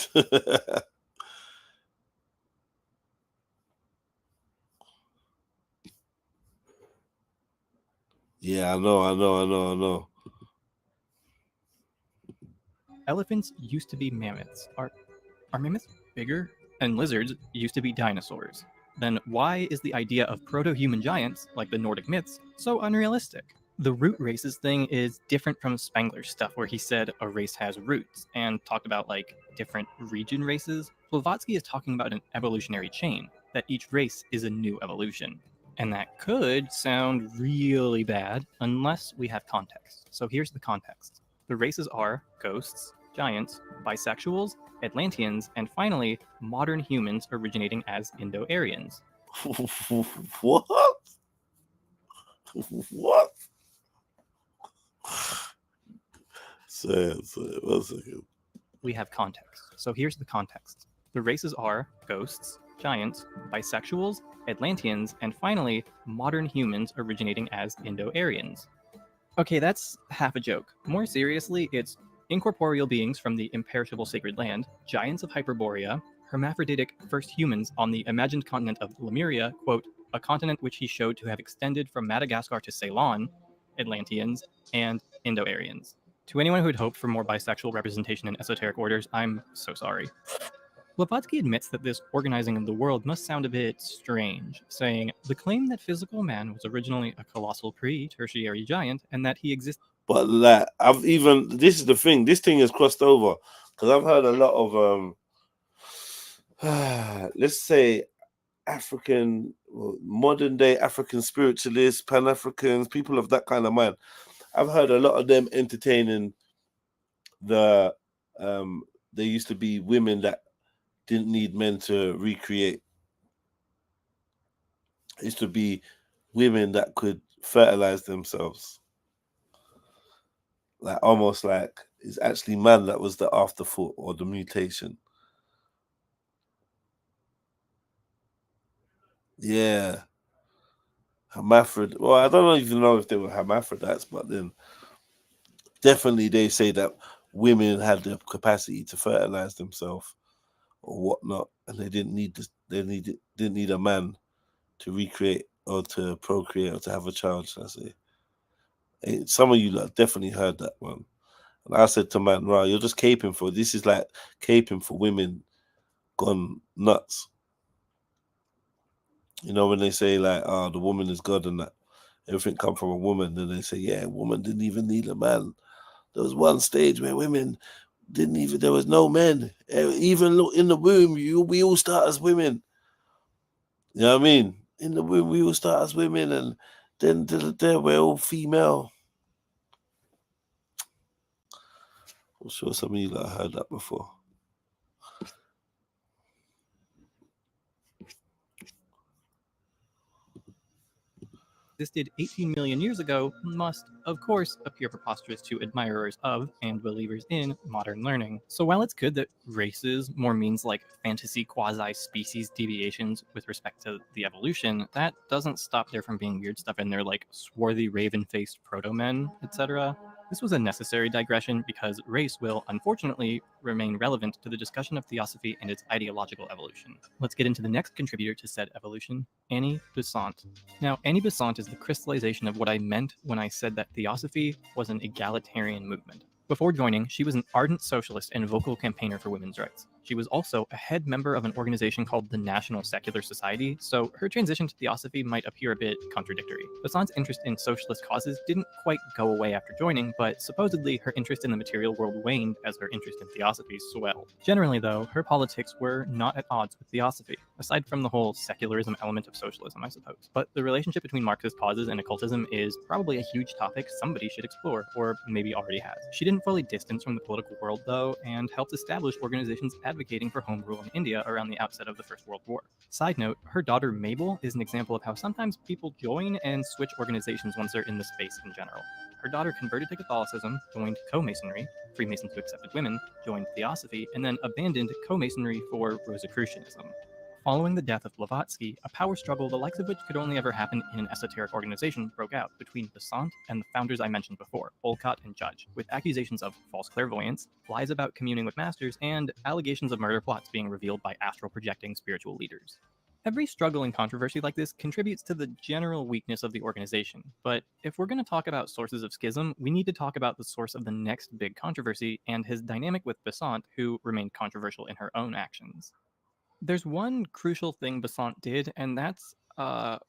Yeah, I know. Elephants used to be mammoths. Are mammoths bigger? And lizards used to be dinosaurs. Then why is the idea of proto-human giants, like the Nordic myths, so unrealistic? The root races thing is different from Spengler's stuff, where he said a race has roots, and talked about, like, different region races. Blavatsky is talking about an evolutionary chain, that each race is a new evolution. And that could sound really bad unless we have context. So here's the context. The races are ghosts, giants, bisexuals, Atlanteans, and finally, modern humans originating as Indo-Aryans. What? What? Say it. 1 second. We have context. So here's the context. The races are ghosts, giants, bisexuals, Atlanteans, and finally, modern humans originating as Indo-Aryans. Okay, that's half a joke. More seriously, it's incorporeal beings from the imperishable sacred land, giants of Hyperborea, hermaphroditic first humans on the imagined continent of Lemuria, quote, a continent which he showed to have extended from Madagascar to Ceylon, Atlanteans, and Indo-Aryans. To anyone who had hoped for more bisexual representation in esoteric orders, I'm so sorry. Blavatsky admits that this organizing of the world must sound a bit strange, saying, the claim that physical man was originally a colossal pre-tertiary giant and that he exists. But like, this is the thing, this thing has crossed over, because I've heard a lot of, let's say, African, modern day African spiritualists, Pan-Africans, people of that kind of mind. I've heard a lot of them entertaining there used to be women that didn't need men to recreate. It used to be women that could fertilize themselves. Like almost like it's actually man that was the afterthought or the mutation. Yeah. Hermaphrodite. Well, I don't even know if they were hermaphrodites, but then definitely they say that women had the capacity to fertilize themselves or whatnot, and they didn't need this. Didn't need a man to recreate or to procreate or to have a child. Shall I say? Some of you definitely heard that one. And I said to man, right, you're just caping for this. Is like caping for women gone nuts. You know, when they say like, oh, the woman is God and that everything come from a woman, then they say, yeah, woman didn't even need a man. There was one stage where women there was no men. Even look in the womb, we all start as women. You know what I mean? In the womb, we all start as women, and then we're all female. I'm sure some of you heard that before. existed 18 million years ago must, of course, appear preposterous to admirers of and believers in modern learning. So while it's good that races more means like fantasy quasi-species deviations with respect to the evolution, that doesn't stop there from being weird stuff in there like swarthy raven-faced proto-men, etc. This was a necessary digression because race will, unfortunately, remain relevant to the discussion of theosophy and its ideological evolution. Let's get into the next contributor to said evolution, Annie Besant. Now, Annie Besant is the crystallization of what I meant when I said that theosophy was an egalitarian movement. Before joining, she was an ardent socialist and vocal campaigner for women's rights. She was also a head member of an organization called the National Secular Society, so her transition to theosophy might appear a bit contradictory. Besant's interest in socialist causes didn't quite go away after joining, but supposedly her interest in the material world waned as her interest in theosophy swelled. Generally, though, her politics were not at odds with theosophy, aside from the whole secularism element of socialism, I suppose. But the relationship between Marxist causes and occultism is probably a huge topic somebody should explore, or maybe already has. She didn't fully distance from the political world, though, and helped establish organizations advocating for home rule in India around the outset of the First World War. Side note, her daughter Mabel is an example of how sometimes people join and switch organizations once they're in the space in general. Her daughter converted to Catholicism, joined co-masonry, Freemasons who accepted women, joined theosophy, and then abandoned co-masonry for Rosicrucianism. Following the death of Blavatsky, a power struggle the likes of which could only ever happen in an esoteric organization broke out between Besant and the founders I mentioned before, Olcott and Judge, with accusations of false clairvoyance, lies about communing with masters, and allegations of murder plots being revealed by astral projecting spiritual leaders. Every struggle and controversy like this contributes to the general weakness of the organization, but if we're going to talk about sources of schism, we need to talk about the source of the next big controversy and his dynamic with Besant, who remained controversial in her own actions. There's one crucial thing Besant did, and that's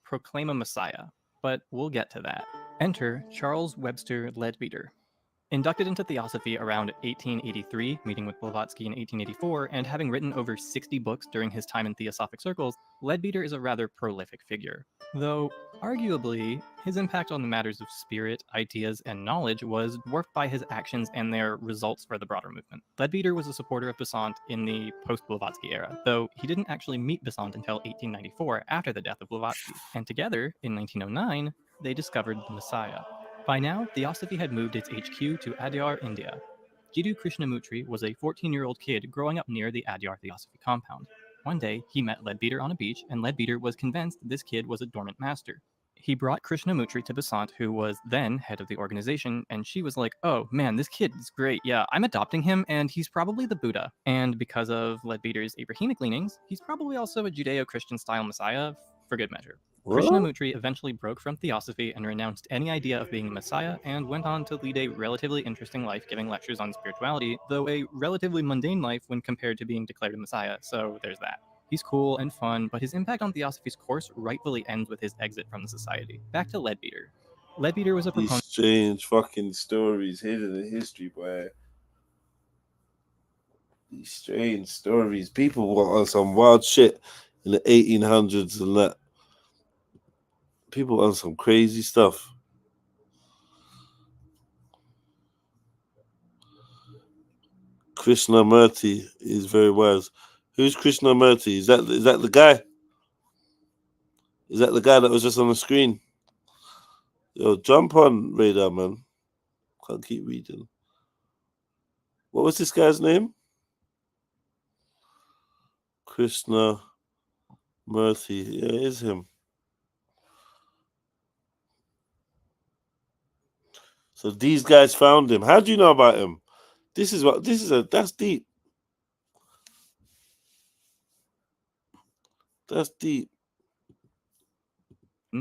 proclaim a messiah, but we'll get to that. Enter Charles Webster Leadbeater. Inducted into theosophy around 1883, meeting with Blavatsky in 1884, and having written over 60 books during his time in theosophic circles, Leadbeater is a rather prolific figure. Though, arguably, his impact on the matters of spirit, ideas, and knowledge was dwarfed by his actions and their results for the broader movement. Leadbeater was a supporter of Besant in the post-Blavatsky era, though he didn't actually meet Besant until 1894 after the death of Blavatsky, and together, in 1909, they discovered the Messiah. By now, theosophy had moved its HQ to Adyar, India. Jiddu Krishnamurti was a 14-year-old kid growing up near the Adyar Theosophy compound. One day, he met Leadbeater on a beach, and Leadbeater was convinced this kid was a dormant master. He brought Krishnamurti to Besant, who was then head of the organization, and she was like, "Oh man, this kid is great. Yeah, I'm adopting him, and he's probably the Buddha." And because of Leadbeater's Abrahamic leanings, he's probably also a Judeo-Christian style messiah, for good measure. Krishnamurti eventually broke from theosophy and renounced any idea of being a messiah and went on to lead a relatively interesting life giving lectures on spirituality, though a relatively mundane life when compared to being declared a messiah, so there's that. He's cool and fun, but his impact on theosophy's course rightfully ends with his exit from the society. Back to Leadbeater. Leadbeater was a proponent. These strange fucking stories hidden in history, boy. These strange stories. People were on some wild shit in the 1800s and that. People on some crazy stuff. Krishnamurti is very wise. Who's Krishnamurti? Is that the guy? Is that the guy that was just on the screen? Yo, jump on radar, man. Can't keep reading. What was this guy's name? Krishnamurti. Yeah, it is him. So these guys found him. How do you know about him? That's deep. That's deep.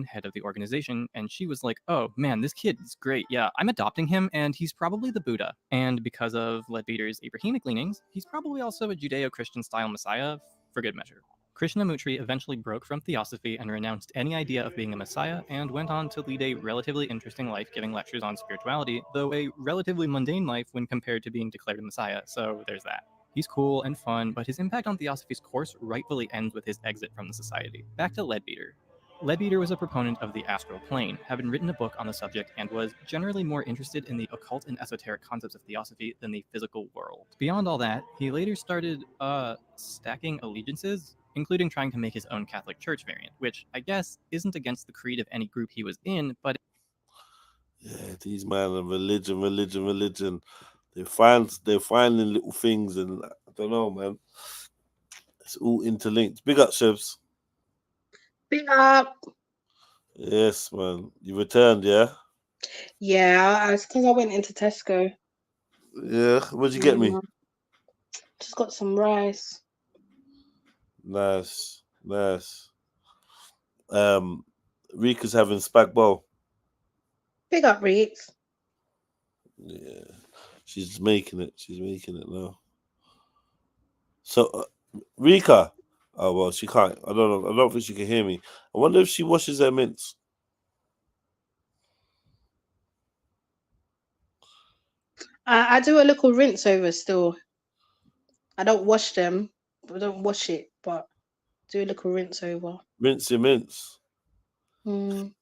Head of the organization, and she was like, "Oh man, this kid is great. Yeah, I'm adopting him, and he's probably the Buddha." And because of Leadbeater's Abrahamic leanings, he's probably also a Judeo-Christian style messiah, for good measure. Krishnamurti eventually broke from theosophy and renounced any idea of being a messiah and went on to lead a relatively interesting life giving lectures on spirituality, though a relatively mundane life when compared to being declared a messiah, so there's that. He's cool and fun, but his impact on theosophy's course rightfully ends with his exit from the society. Back to Leadbeater. Leadbeater was a proponent of the astral plane, having written a book on the subject, and was generally more interested in the occult and esoteric concepts of theosophy than the physical world. Beyond all that, he later started stacking allegiances including trying to make his own Catholic Church variant, which I guess isn't against the creed of any group he was in, but yeah, these man are religion. They're finding little things, and I don't know, man. It's all interlinked. Big up, Shebs. Big up. Yes, man. You returned, yeah? Yeah, it's because I went into Tesco. Yeah. What'd you get me? Just got some rice. Nice. Rika's having spag bowl. Big up, Reeks. Yeah. She's making it now. So, Rika. Oh, well, she can't. I don't know. I don't think she can hear me. I wonder if she washes her mints. I do a little rinse over still. I don't wash them. I don't wash it, but do a little rinse over. Rinse your mints. Mm.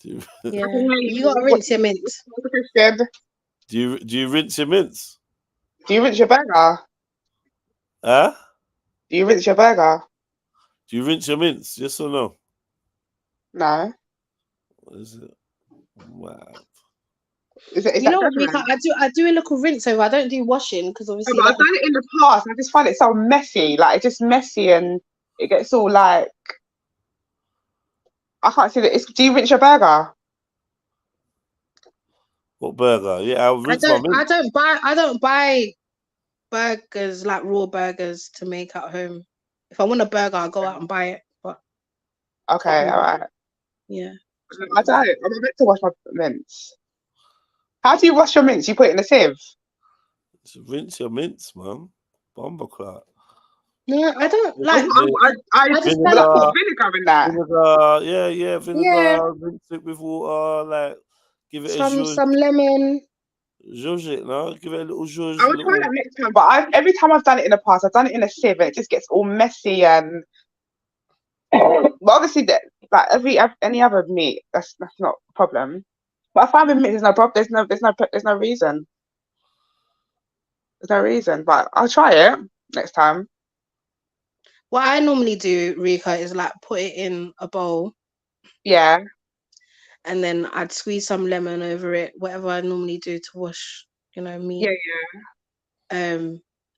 Do Yeah, you got to rinse your mints. you rinse your mints? Do you rinse your burger? Huh? Do you rinse your burger? Do you rinse your mints? Yes or no? No. What is it? Wow. You know what, Rika? I do a little rinse over. I don't do washing because obviously. I've done it in the past. I just find it so messy. Like, it's just messy and it gets all like. I can't see that. Do you rinse your burger? What burger? Yeah, I'll rinse my mints. I don't buy burgers, like raw burgers, to make at home. If I want a burger, I'll go out and buy it. But okay, all right. Yeah. I don't. I'm a bit to wash my mints. How do you wash your mints? You put it in a sieve. Just rinse your mints, man. Bomber clot. No, I don't like. I just put vinegar in that. Vinegar, yeah, vinegar. Yeah. Rinse it with water, like give it some lemon. Zhuzh it, no? Give it a little zhuzh. I would try that next time, but every time I've done it in the past, I've done it in a sieve, and it just gets all messy and. But obviously, like any other meat, that's not a problem. But I find with meat, there's no problem. There's no reason. There's no reason, but I'll try it next time. What I normally do, Rika, is like put it in a bowl. Yeah. And then I'd squeeze some lemon over it, whatever I normally do to wash, meat. Yeah.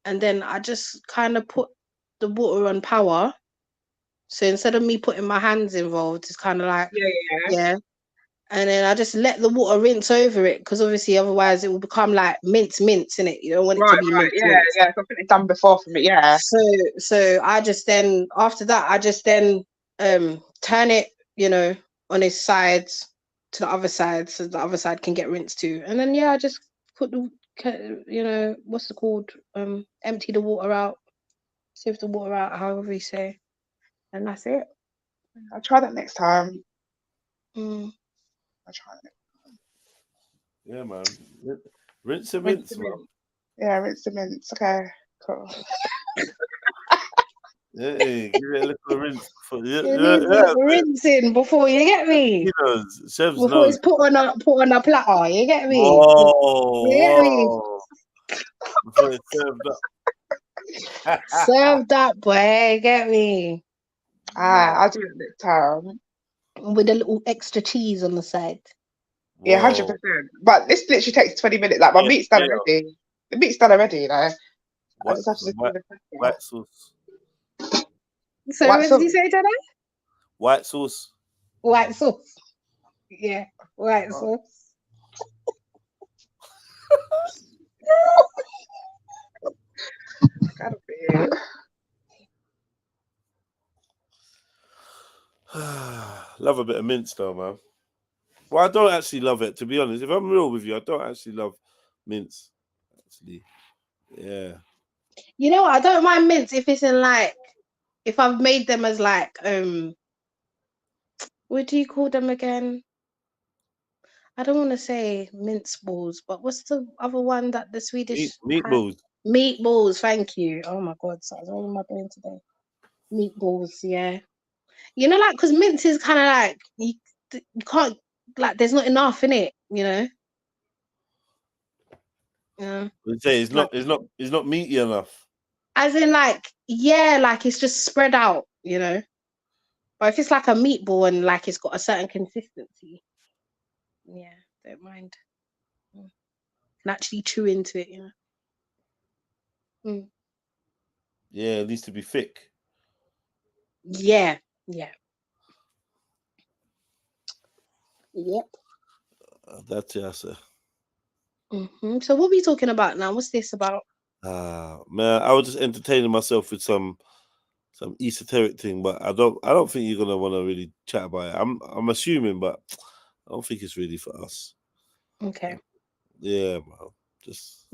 And then I just kind of put the water on power. So instead of me putting my hands involved, it's kind of like yeah. And then I just let the water rinse over it because obviously otherwise it will become like mince, innit? You don't want it to be mince. Yeah. Something it's done before for me, yeah. So I just then after that I just then turn it, on its sides to the other side so the other side can get rinsed too. And then I just put the what's it called? Empty the water out, sieve the water out, however you say. And that's it. I'll try that next time. I'll try it. Yeah, man. Rinse the mints, man. Yeah, rinse the mints. Okay, cool. Yeah, give it a little rinse. Rinsing before you get me. He knows. Chefs before knows. it's put on a platter. You get me? Whoa, you get me? Before it's served up. Served up, boy. You get me? I'll do it next time. With a little extra cheese on the side. Yeah, 100%. But this literally takes 20 minutes. Like, my meat's done already. The meat's done already, I just have to white sauce. So what did you say, Jenna? White sauce. White sauce. Yeah, white sauce. Gotta be. Love a bit of mince though, man. Well, I don't actually love it, to be honest. If I'm real with you, I don't actually love mince. Actually, yeah. You know what? I don't mind mince if it's in like, if I've made them as like, what do you call them again? I don't want to say mince balls, but what's the other one that the Swedish meatballs? Meatballs, thank you. Oh my God, so what am I doing today? Meatballs, yeah. You know, like, because mince is kind of like you can't, like, there's not enough in it, Yeah. I'd say it's not meaty enough. As in, like, yeah, like it's just spread out, you know. But if it's like a meatball and like it's got a certain consistency, yeah, don't mind. Can actually chew into it, you know. Yeah, it needs to be thick. Yeah, yeah. Yep. That's it, sir. So what are we talking about now? What's this about? Man, I was just entertaining myself with some esoteric thing, but I don't think you're gonna want to really chat about it. I'm assuming, but I don't think it's really for us. Okay. Yeah, man. Just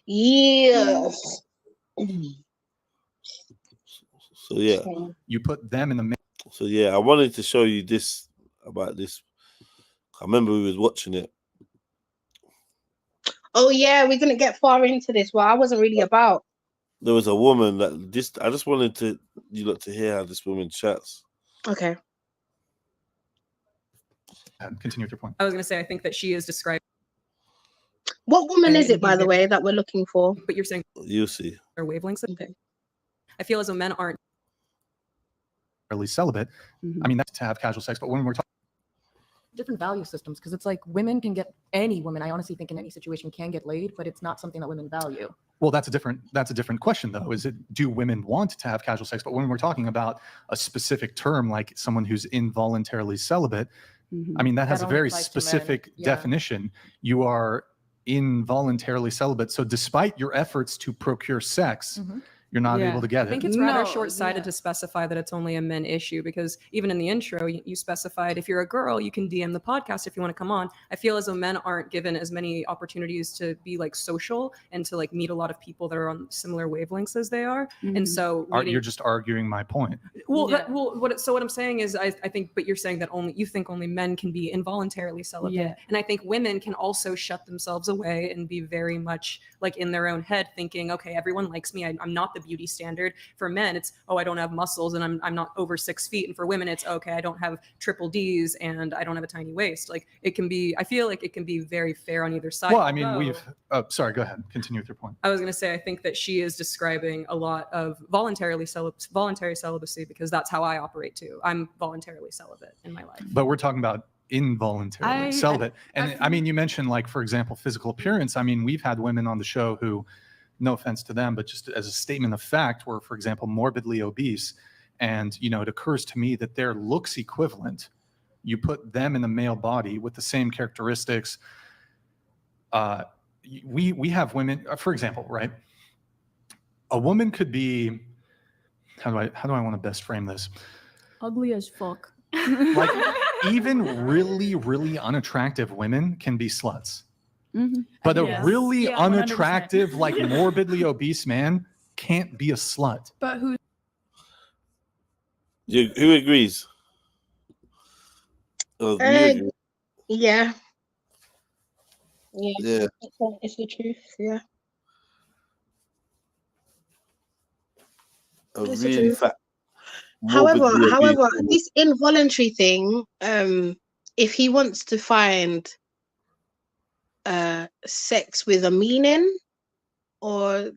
Yes. So yeah, you put them in the. So yeah, I wanted to show you this about this. I remember we was watching it. Oh yeah, we didn't get far into this. Well, I wasn't really about. There was a woman that I just wanted you lot to hear how this woman chats. Okay. Continue with your point. I was going to say, I think that she is described. What woman is it, by the way, that we're looking for? But you're saying you'll see. Their wavelengths. Okay. I feel as though men aren't Early celibate. I mean, that's to have casual sex, but when we're talking different value systems, because it's like women can get, any woman, I honestly think in any situation can get laid, but it's not something that women value. well, that's a different question though. Is it, do women want to have casual sex? But when we're talking about a specific term like someone who's involuntarily celibate, I mean, that has a very specific definition. You are involuntarily celibate. So despite your efforts to procure sex, you're not able to get it. I think it's rather short-sighted to specify that it's only a men issue, because even in the intro, you specified if you're a girl, you can DM the podcast if you want to come on. I feel as though men aren't given as many opportunities to be like social and to like meet a lot of people that are on similar wavelengths as they are. And so you're just arguing my point. Well, what I'm saying is I think, but you're saying that you think only men can be involuntarily celibate. Yeah. And I think women can also shut themselves away and be very much like in their own head thinking, okay, everyone likes me. I'm not the beauty standard. For men, it's, oh, I don't have muscles and I'm not over 6 feet. And for women, it's, okay, I don't have triple D's and I don't have a tiny waist. Like it can be, I feel like it can be very fair on either side. Well, I mean, sorry, go ahead. Continue with your point. I was going to say, I think that she is describing a lot of voluntary celibacy, because that's how I operate too. I'm voluntarily celibate in my life. But we're talking about involuntarily celibate. I mean, you mentioned, like, for example, physical appearance. I mean, we've had women on the show who, no offense to them, but just as a statement of fact, were, for example, morbidly obese. And, you know, it occurs to me that their looks equivalent, you put them in the male body with the same characteristics. We have women, for example, right? A woman could be, how do I want to best frame this? Ugly as fuck. Like, even really, really unattractive women can be sluts. But a really unattractive, 100%. Like morbidly obese man can't be a slut. But who agrees? Yeah. It's the truth. Yeah. It's the truth. However, this involuntary thing, if he wants to find sex with a meaning, or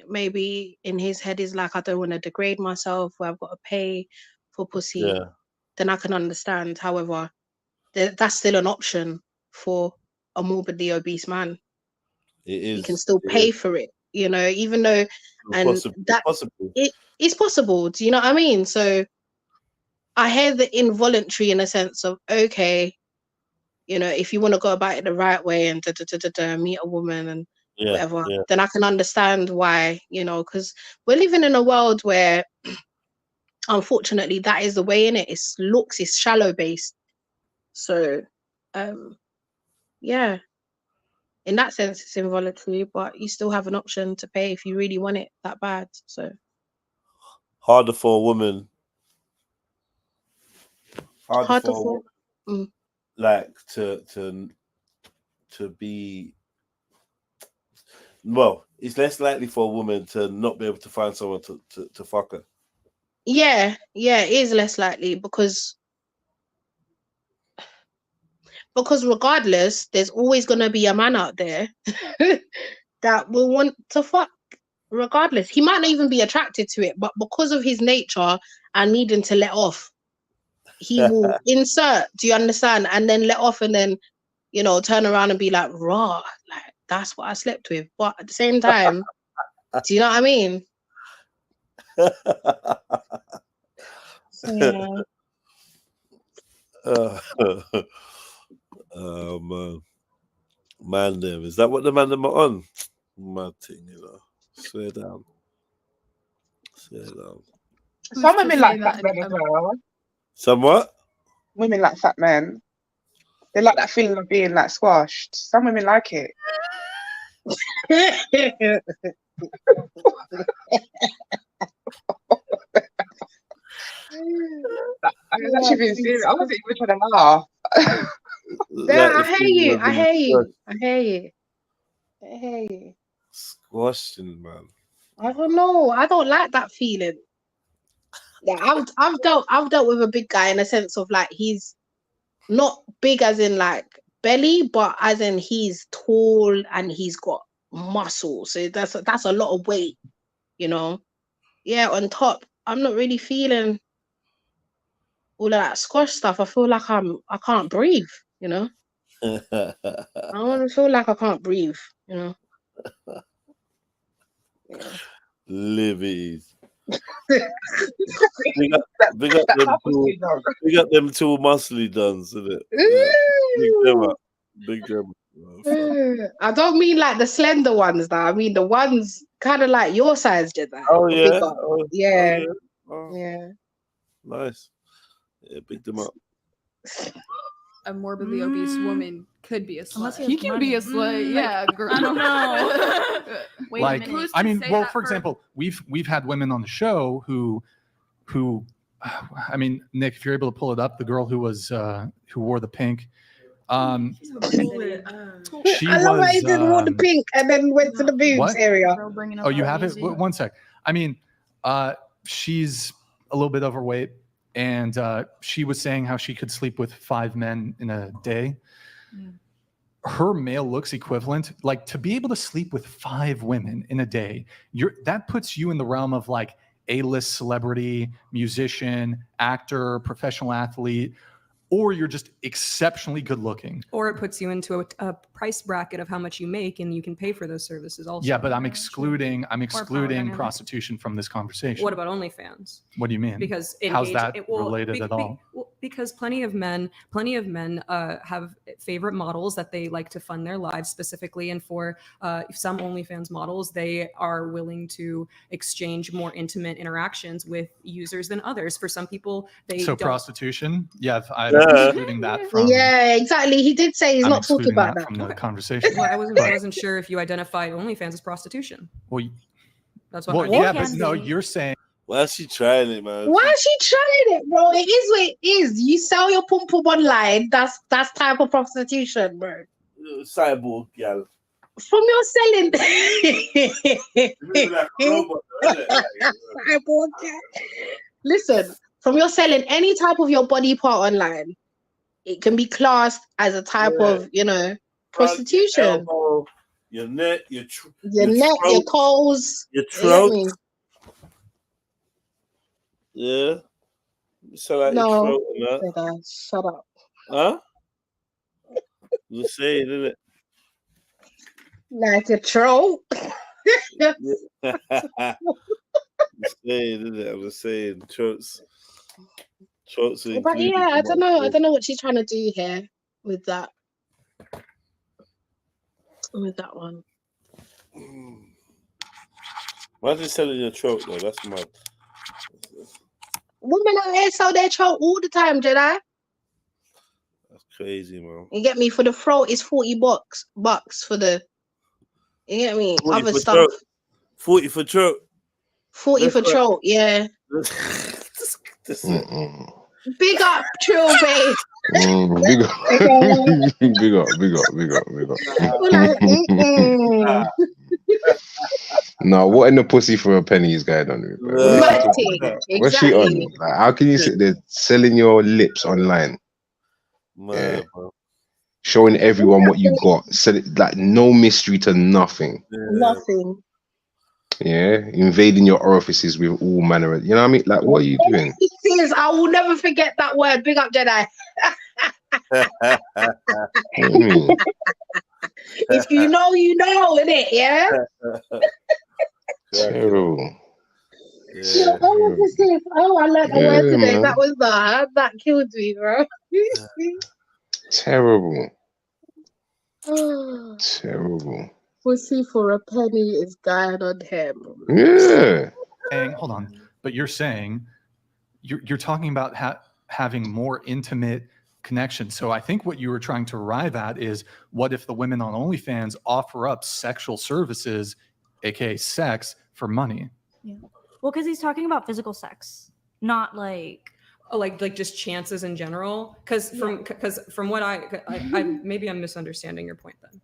maybe in his head is like, I don't want to degrade myself where I've got to pay for pussy, then I can understand. However, that's still an option for a morbidly obese man. It is. You can still pay for it, you know, even though it's possible. Do you know what I mean? So I hear the involuntary in a sense of, okay, you know, if you want to go about it the right way and meet a woman and whatever, then I can understand why, you know, because we're living in a world where unfortunately that is the way in it. It's looks, it's shallow based. So yeah, in that sense it's involuntary, but you still have an option to pay if you really want it that bad. So harder for a woman. Like to be, well, it's less likely for a woman to not be able to find someone to fuck her. Yeah, it is less likely, because because regardless, there's always gonna be a man out there that will want to fuck. Regardless, he might not even be attracted to it, but because of his nature and needing to let off, he will insert. Do you understand? And then let off, and then turn around and be like, raw, like that's what I slept with. But at the same time, do you know what I mean? So, yeah. Man, them is that what the man them are on? Mad thing, Swear down. Some women like fat men as well. Some what? Women like fat men. They like that feeling of being like squashed. Some women like it. I was actually being serious. I wasn't even trying to laugh. Yeah, I hear you. Squashing, man. I don't know. I don't like that feeling. Yeah, I've dealt with a big guy in a sense of like he's not big as in like belly, but as in he's tall and he's got muscle. So that's a lot of weight, Yeah, on top, I'm not really feeling all of that squash stuff. I feel like I can't breathe, I want to feel like I can't breathe, Yeah. Livies. We got them two muscly duns, isn't it? Yeah. Big them up. I don't mean like the slender ones, though. I mean the ones kind of like your size, did that? Oh yeah. Yeah. Nice. Yeah, big them up. A morbidly obese woman could be a slut. He can be a slut, yeah. I don't know. Wait like, a minute. I mean, well, for example, we've had women on the show who, I mean, Nick, if you're able to pull it up, the girl who wore the pink. She I love how he did wore the pink and then went to the boobs area. Oh, you have it? One sec. I mean, she's a little bit overweight, and she was saying how she could sleep with 5 men in a day. Her male looks equivalent, like to be able to sleep with 5 women in a day, that puts you in the realm of like A-list celebrity, musician, actor, professional athlete, or you're just exceptionally good looking. Or it puts you into a price bracket of how much you make and you can pay for those services also. Yeah, but I'm excluding prostitution from this conversation. What about OnlyFans? What do you mean? Because how's that related at all? Because plenty of men have favorite models that they like to fund their lives specifically, and for some OnlyFans models, they are willing to exchange more intimate interactions with users than others. For some people, prostitution. Yeah, I'm excluding that from. Yeah, exactly. He did say he's not talking about that from the conversation. Well, I wasn't sure if you identified OnlyFans as prostitution. Well, that's what. But no, you're saying. Why is she trying it, man? Why is she trying it, bro? It is what it is. You sell your pum pum online. That's type of prostitution, bro. Cyborg, girl. From your selling. Cyborg, girl. Listen, from your selling any type of your body part online, it can be classed as a type of, prostitution. Your elbow, your neck, your your toes, your throat. Yeah. So like no, your throat and that. Shut up. Huh? You're saying, isn't it? Like a throat. I'm just saying, throats. But yeah, I don't know what she's trying to do here with that. With that one. Why is it selling your throat though? That's mad. Women out here sell their throat all the time, Jedi. That's crazy, man. You get me? For the throat, it's $40 for the. You get me? Other stuff. Throat. 40 for throat. 40 for throat, yeah. Big up, Trill, babe. Big up. No, what in the pussy for a penny is going on with? What's she on? Like, how can you sit there selling your lips online? Man, showing everyone what you got. Said it like no mystery to nothing. Nothing. Yeah, invading your orifices with all manner of, you know what I mean? Like, what are you doing? Sis, I will never forget that word. Big up, Jedi. If you know, you know, innit? Yeah. Terrible. Yeah, oh, what's this? Oh, I learned a word Yeah, today. man. That was that killed me, bro. Terrible. Oh, Terrible. pussy for a penny is going on him. Yeah. Hold on, but you're saying you're talking about having more intimate connection. So I think what you were trying to arrive at is, what if the women on OnlyFans offer up sexual services, aka sex, for money? Yeah. Well, because he's talking about physical sex, not like like just chances in general. Because from what I maybe I'm misunderstanding your point then.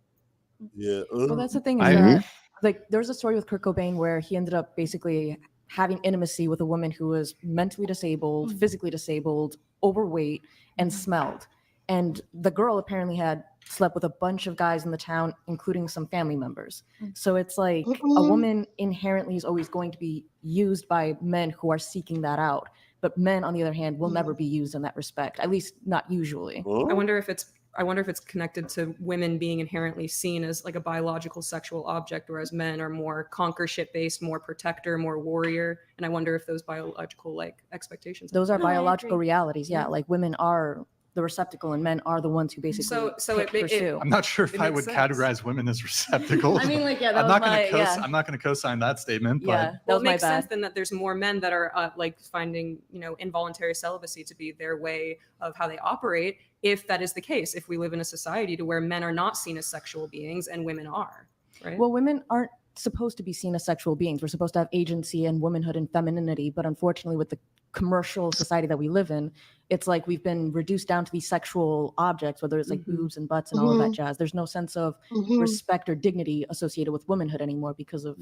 Yeah. Well, that's the thing is that like there's a story with Kurt Cobain where he ended up basically having intimacy with a woman who was mentally disabled, physically disabled, overweight, and smelled. And the girl apparently had slept with a bunch of guys in the town, including some family members. So it's like a woman inherently is always going to be used by men who are seeking that out. But men, on the other hand, will never be used in that respect, at least not usually. I wonder if it's connected to women being inherently seen as like a biological sexual object, whereas men are more conquer shit based, more protector, more warrior. And I wonder if those biological like expectations. Those are biological realities. Yeah, like women are the receptacle and men are the ones who basically pursue. I'm not sure if I would categorize women as receptacles. I mean, like, yeah, that I'm was not going to my- I'm not going to co-sign that statement. Yeah, But that was it my makes bad. sense then that there's more men that are like finding, involuntary celibacy to be their way of how they operate. If that is the case, if we live in a society to where men are not seen as sexual beings and women are, right? Well, women aren't supposed to be seen as sexual beings. We're supposed to have agency and womanhood and femininity. But unfortunately, with the commercial society that we live in, it's like we've been reduced down to these sexual objects, whether it's like boobs and butts and all of that jazz. There's no sense of respect or dignity associated with womanhood anymore because of,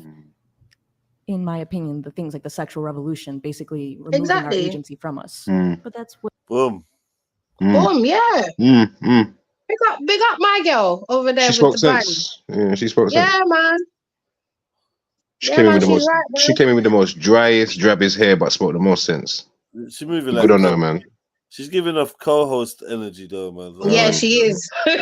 in my opinion, the things like the sexual revolution basically removing our agency from us. But that's what. Boom. Boom, yeah. Big up my girl over there She with spoke the bang. sense. Yeah, she spoke sense. Yeah, man. She came in with the she's most. right, She man. came in with the most driest, drabbest hair, but spoke the most sense. She's moving Good like on her, man. She's giving off co-host energy though, man. Yeah, she is. yeah.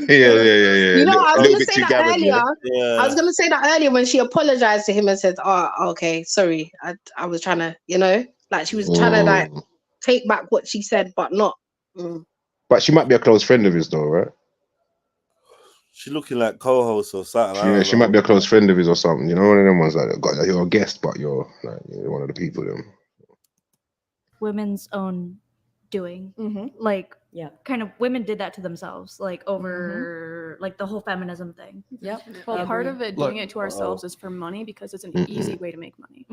You know, I was Little gonna bit say too that gathered, earlier. yeah. I was gonna say that earlier when she apologized to him and said, "Oh, okay, sorry. I was trying to, like she was trying to like take back what she said, but not." But she might be a close friend of his, though, right? She looking like co-host or something. I Yeah, don't she know. might be a close friend of his or something. You know, one of them ones that you're a guest, but you're like one of the people. Them. Women's own doing, like kind of women did that to themselves, like over like the whole feminism thing. Well, part of it doing Look- it to ourselves is for money because it's an easy way to make money.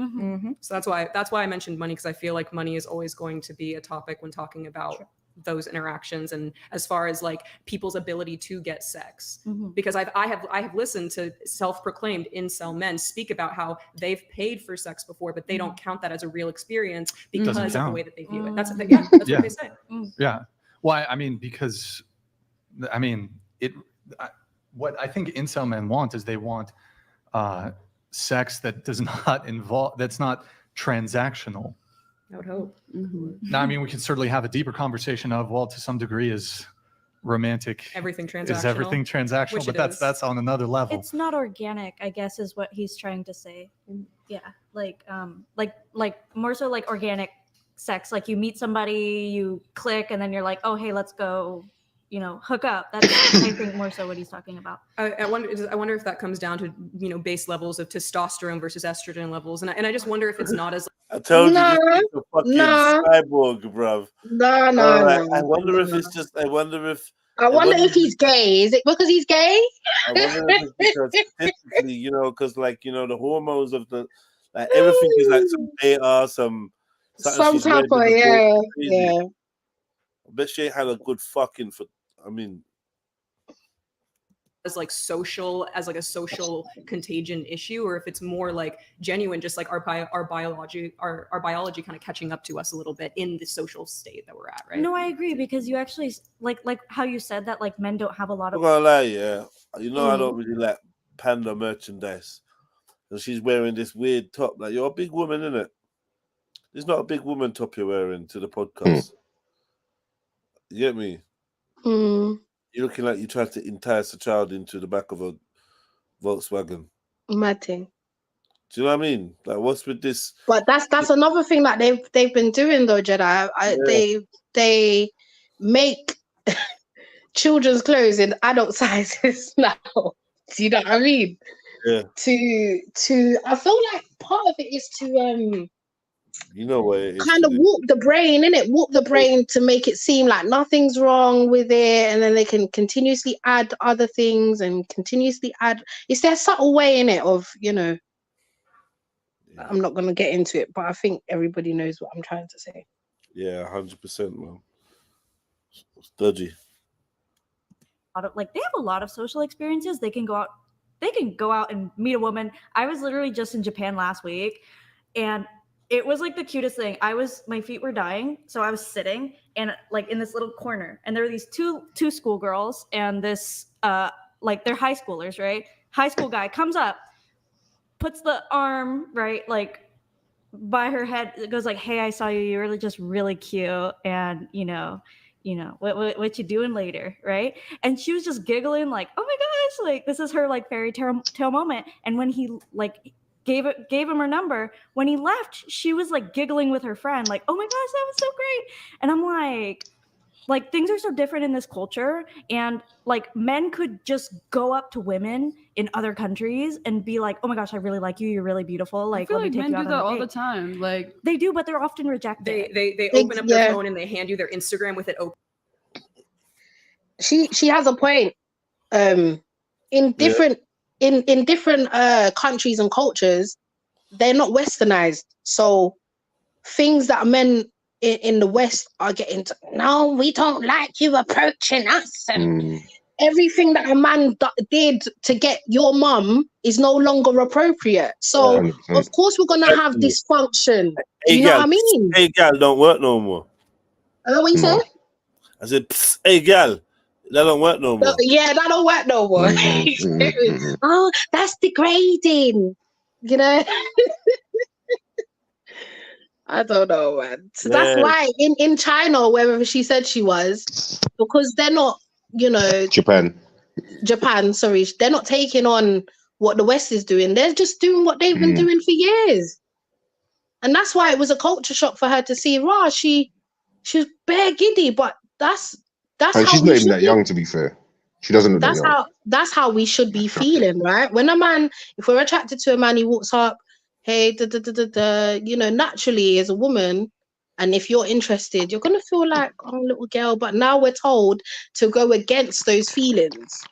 So that's why I mentioned money, because I feel like money is always going to be a topic when talking about those interactions, and as far as like people's ability to get sex, because I have listened to self-proclaimed incel men speak about how they've paid for sex before, but they don't count that as a real experience because of the count. way that they view it. That's what they say. Yeah. Well, I mean, because what I think incel men want is they want sex that does not involve, that's not transactional. I would hope. Now, I mean, we can certainly have a deeper conversation of, well, to some degree, is romantic everything transactional? Is everything transactional? Which but it is. that's on another level. It's not organic, I guess, is what he's trying to say. Yeah, like more so like organic sex. Like you meet somebody, you click, and then you're like, oh, hey, let's go, hook up. That's I think more so what he's talking about. I wonder if that comes down to base levels of testosterone versus estrogen levels, and I just wonder if it's not as. I told you this is a fucking cyborg, bruv. No. I wonder if it's just. I wonder if he's gay. Is it because he's gay? I wonder if it's because statistically, because the hormones of the everything is like some beta, some type of yeah. I bet she ain't had a good fucking for. I mean, as like social as like a social contagion issue, or if it's more like genuine, just like our biology kind of catching up to us a little bit in the social state that we're at, right? No, I agree, because you actually like how you said that like men don't have a lot I'm of. not gonna lie, yeah. You know, I don't really like panda merchandise. And she's wearing this weird top. Like, you're a big woman, innit? It's not a big woman top you're wearing to the podcast. You get me? You're looking like you tried to entice a child into the back of a Volkswagen. Mad thing. Do you know what I mean? Like, what's with this? But that's another thing that they've been doing though, Jedi. They make children's clothes in adult sizes now. Do you know what I mean? Yeah. To I feel like part of it is to You know what it is. kind of warp the brain, innit? Warp the brain to make it seem like nothing's wrong with it, and then they can continuously add other things and continuously add. It's their subtle way in it of, you know. Yeah. I'm not gonna get into it, but I think everybody knows what I'm trying to say. Yeah, 100%, man. It's dodgy. Like they have a lot of social experiences. They can go out and meet a woman. I was literally just in Japan last week, and it was like the cutest thing. My feet were dying, so I was sitting and like in this little corner, and there were these two schoolgirls and this like they're high schoolers, right? High school guy comes up, puts the arm right like by her head. It goes like, "Hey, I saw you. You're just really cute, and you know, what you doing later, right?" And she was just giggling like, "Oh my gosh, like this is her like fairy tale moment." And when he like gave him her number, when he left, she was like giggling with her friend, like, "Oh my gosh, that was so great." And I'm like things are so different in this culture, and like men could just go up to women in other countries and be like, "Oh my gosh, I really like you. You're really beautiful. Like, I feel let me like take men you out do that on a all date." the time. Like they do, but they're often rejected. They open up their phone and they hand you their Instagram with it open. She has a point. In different in different countries and cultures, they're not westernized. So things that men in the West are getting to, "No, we don't like you approaching us." And everything that a man did to get your mum is no longer appropriate. So, 100%. of course, we're going to have dysfunction. Hey, You know gal, what I mean? Hey, gal, don't work no more. What you said? I said, hey, gal, that don't work no more. Yeah, that don't work no more. Oh, that's degrading. You know? I don't know, man. So that's why in China, wherever she said she was, because they're not, you know, Japan, sorry, they're not taking on what the West is doing. They're just doing what they've been doing for years. And that's why it was a culture shock for her to see, rah, she was bare giddy, but that's And how she's we not even should that be. young, to be fair. She doesn't look that young. That's how we should be feeling, right? When a man, if we're attracted to a man, he walks up, hey, you know, naturally as a woman, and if you're interested, you're gonna feel like, "Oh, little girl." But now we're told to go against those feelings.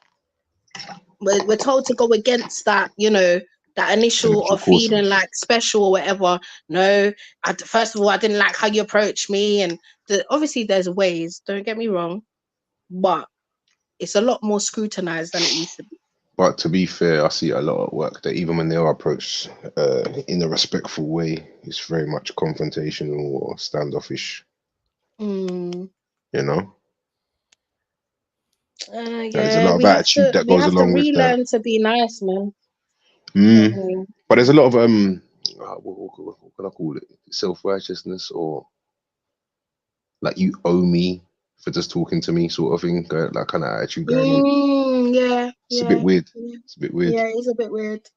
We're told to go against that, you know, that initial of feeling like special or whatever. No, first of all, I didn't like how you approached me, and obviously there's ways. Don't get me wrong, but it's a lot more scrutinized than it used to be. But to be fair, I see a lot of work that even when they are approached in a respectful way, it's very much confrontational or standoffish. You know? There's a lot of attitude that goes along with that. We have to relearn to be nice, man. But there's a lot of what can I call it? Self-righteousness, or like you owe me for just talking to me, sort of thing. That kind of attitude going on. Yeah, it's a bit weird. It's a bit weird. Yeah, it's a bit weird.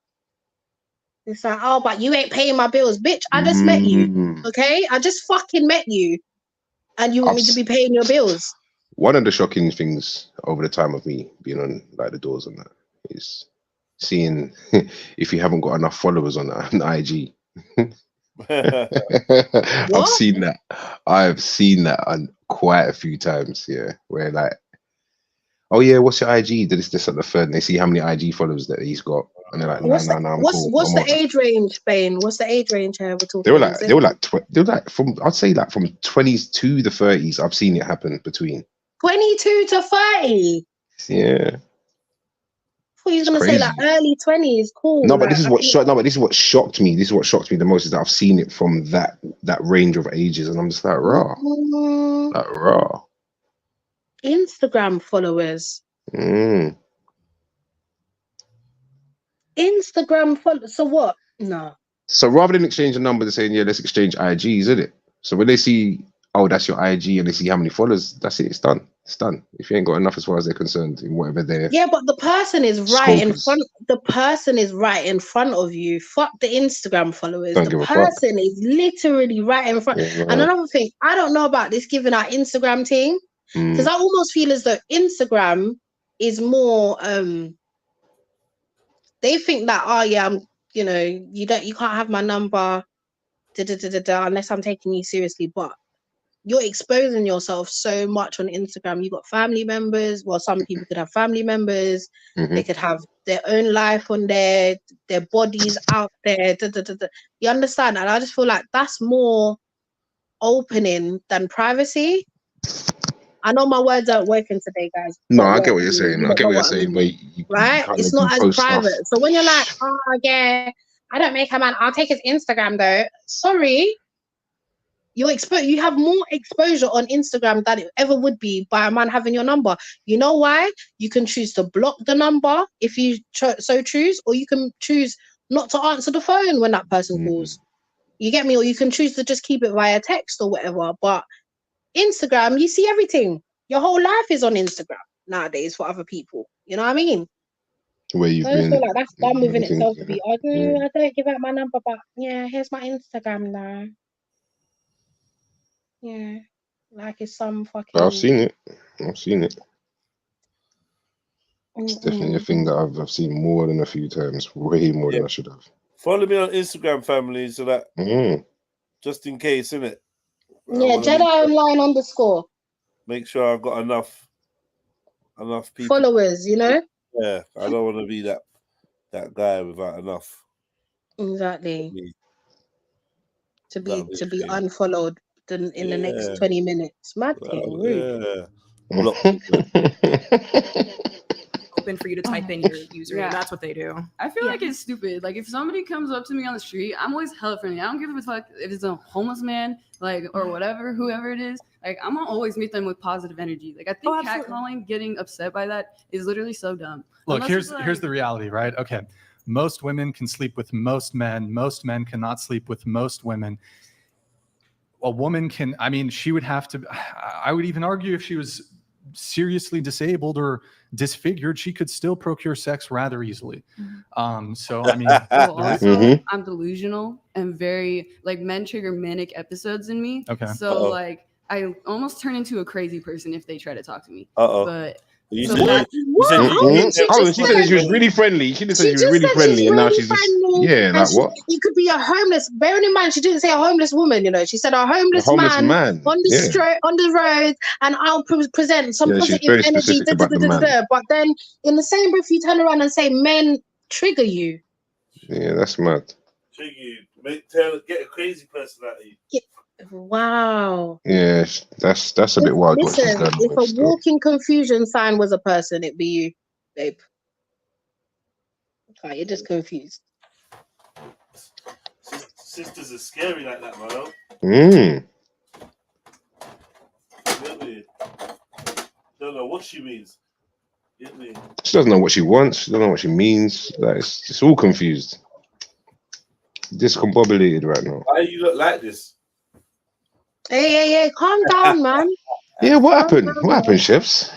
It's like, "Oh, but you ain't paying my bills, bitch. I just met you, okay? I just fucking met you, and you want me to be paying your bills." One of the shocking things over the time of me being on like the doors and that is seeing if you haven't got enough followers on IG. I've seen that on quite a few times, yeah, where like, "Oh yeah, what's your IG? This at the third," and they see how many IG followers that he's got, and they're like, "No, I'm cool." What's the age range, Bane? What's the age range here we're talking? They were like from, I'd say like from 20s to the 30s. I've seen it happen between 22 to 30. Yeah. thought you was It's gonna say crazy. like early 20s. Cool. No, but like, this is I what think- shocked. No, but this is what shocked me. This is what shocked me the most is that I've seen it from that range of ages, and I'm just like raw, like raw. Instagram followers. Mm. Instagram follow. So what? No. So rather than exchange a number, they're saying, yeah, let's exchange IGs, isn't it? So when they see, oh, that's your IG, and they see how many followers, that's it. It's done. It's done. If you ain't got enough as far as they're concerned, in whatever they're Yeah, but the person is right in Scope is- front. The person is right in front of you. Fuck the Instagram followers. Don't The give a fuck. person is literally right in front. Yeah, And man. another thing, I don't know about this giving out Instagram thing because Mm. I almost feel as though Instagram is more. They think that you can't have my number, unless I'm taking you seriously. But you're exposing yourself so much on Instagram. You got family members. Well, some people could have family members. Mhm. They could have their own life on there, their bodies out there. You understand? And I just feel like that's more opening than privacy. I know my words aren't working today, guys. No, but I what- get what you're saying. you I lot get know what you're I saying. mean, But you right? kinda It's do not as post private. stuff. So when you're like, oh yeah, I don't make a man, I'll take his Instagram though. Sorry. You have more exposure on Instagram than it ever would be by a man having your number. You know why? You can choose to block the number if you so choose, or you can choose not to answer the phone when that person calls. You get me? Or you can choose to just keep it via text or whatever. But Instagram, you see everything. Your whole life is on Instagram nowadays for other people. You know what I mean? Where you've So I just feel been. like that's dumb within things, itself yeah. to be, I don't give out my number, but yeah, here's my Instagram now. Yeah, like it's some fucking. I've seen it. I've seen it. It's definitely a Mm-mm. thing that I've seen more than a few times, way more than I should have. Follow me on Instagram, family, so that just in case, innit? Yeah, Jedi Online _ Make sure I've got enough people. followers, you know? Yeah, I don't want to be that guy without enough. Exactly. To That'll be be unfollowed in the next 20 minutes. Mad thing, rude. Open for you to type in your username. Yeah. That's what they do. I feel like it's stupid. Like if somebody comes up to me on the street, I'm always hella friendly. I don't give a fuck if it's a homeless man, like or whatever, whoever it is. Like I'm gonna always meet them with positive energy. Like I think catcalling, getting upset by that is literally so dumb. Look, Unless here's it's, like, the reality, right? Okay. Most women can sleep with most men. Most men cannot sleep with most women. A woman can, I mean, she would have to, I would even argue if she was seriously disabled or disfigured, she could still procure sex rather easily. So, I mean, Well, also, Mm-hmm. I'm delusional and very like men trigger manic episodes in me. Okay. So like I almost turn into a crazy person if they try to talk to me. Uh-oh. But You so said that- She said she was really friendly. She did say she was really friendly, and now she's just like what? It could be a homeless. Bearing in mind, she didn't say a homeless woman. You know, she said a homeless, man on the street, on the road, and I'll present some Yeah, she's positive very energy. specific about the man. But then, in the same breath, you turn around and say men trigger you. Yeah, that's mad. Trigger you. Get a crazy person out of you. Wow. Yeah, that's a bit wild. What she's Listen, done. if a walking confusion sign was a person, it'd be you, babe. Okay, you're just confused. Sisters are scary like that, man. Get me? Don't know what she means. Get me? She doesn't know what she wants. She doesn't know what she means. Like it's all confused, discombobulated right now. Why you look like this? Hey, calm down, man. Yeah, what happened? What happened, chefs?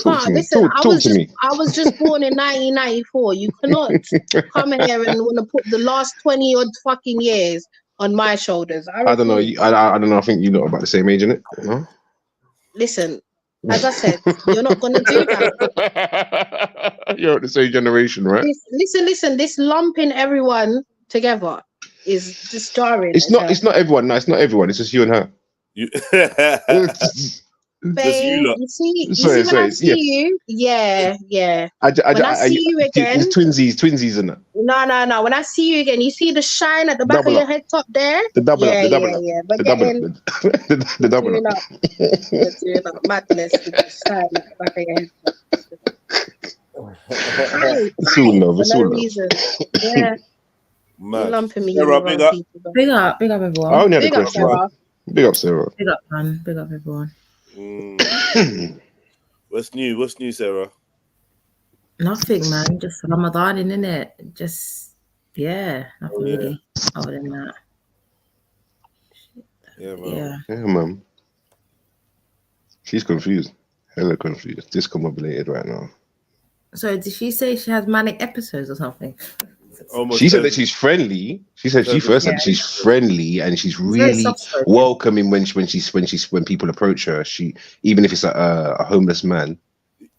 Talk to me. Listen, Talk to me. I was just born in 1994. You cannot come here and want to put the last 20 odd fucking years on my shoulders. I don't know. I don't know. I think you lot are about the same age, innit? No? Listen, as I said, you're not gonna do that. You're the same generation, right? Listen. This lumping everyone together is just jarring. It's not everyone. No, it's not everyone. It's just you and her. Babe, you see Sorry, when I see you, yeah. When I see you again, it's twinsies, isn't it? No. When I see you again, you see the shine at the back of your head top there. The double up. But The double up. You're doing up madness with the shine at the back of your head top. It's all love. For It's no all love. reason. Yeah. You're Mad. lumping me Sarah, with big wrong up. people. Big up everyone. I only had a Big up, question. Sarah. Big up, Sarah. Big up, man. Big up everyone. What's new? What's new, Sarah? Nothing, man. Just Ramadan, innit? Just nothing Oh, yeah. really other than that. Yeah, man. Yeah. Yeah, man. She's confused. Hella confused. Discombobulated right now. So did she say she has manic episodes or something? Almost She said that perfect. she's friendly. She said she Perfect. first said Yeah. she's friendly and she's very really soft-spoken. welcoming when people approach her. She even if it's a homeless man,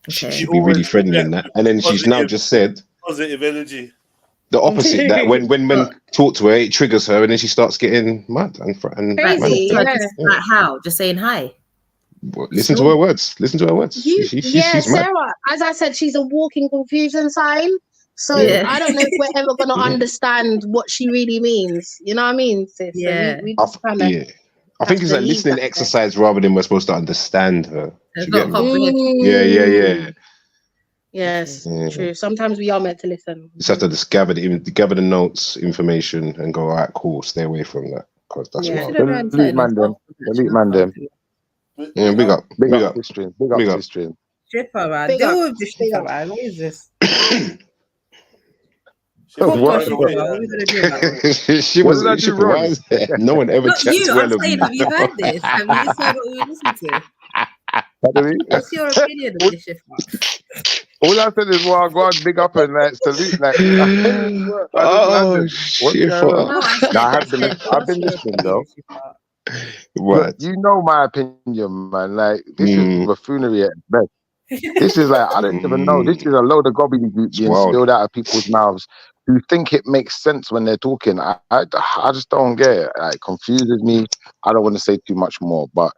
Okay. she'd be really Always friendly in that. And then she's now positive. just said Positive energy. the opposite, that when men talk to her, it triggers her, and then she starts getting mad and Crazy, So yeah. just like how? Just saying hi. Listen to her words. Listen to her words. Yeah, She's mad. Sarah, as I said, she's a walking confusion sign. So Yeah. I don't know if we're ever going to understand what she really means. You know what I mean, sis? Yeah. So we just kind of I think it's a to leave listening that there. exercise rather than we're supposed to understand her. It's You not get me? comprehension. Yeah. Yes, Yeah. true. Sometimes we are meant to listen. Just have to just gather the notes, information, and go, all right, cool, stay away from that. Because that's Yeah. what. Delete man them. Delete man them. Yeah, big up. Big Big up up. this stream. Big up Big up. this stream. Stripper, man. Big Deal up. with the Big stripper, up. man. What is this? What? What are we gonna do about it? She What was did I do she wrong? was no one ever Not chats you. well I'm of saying, you. have you heard this? Have you heard what we listened to? What's your opinion of this shift? All I said is, well, God, big up and like salute, like. Oh, What's shit. going on? No, I said, No, I I have been, said, I've been what's your listening though. opinion, Look, What? you know my opinion, man. Like this is buffoonery at best. This is like I don't even know. This is a load of gobbledygook being wild. spilled out of people's mouths who think it makes sense when they're talking. I just don't get it. Like, it confuses me. I don't want to say too much more, but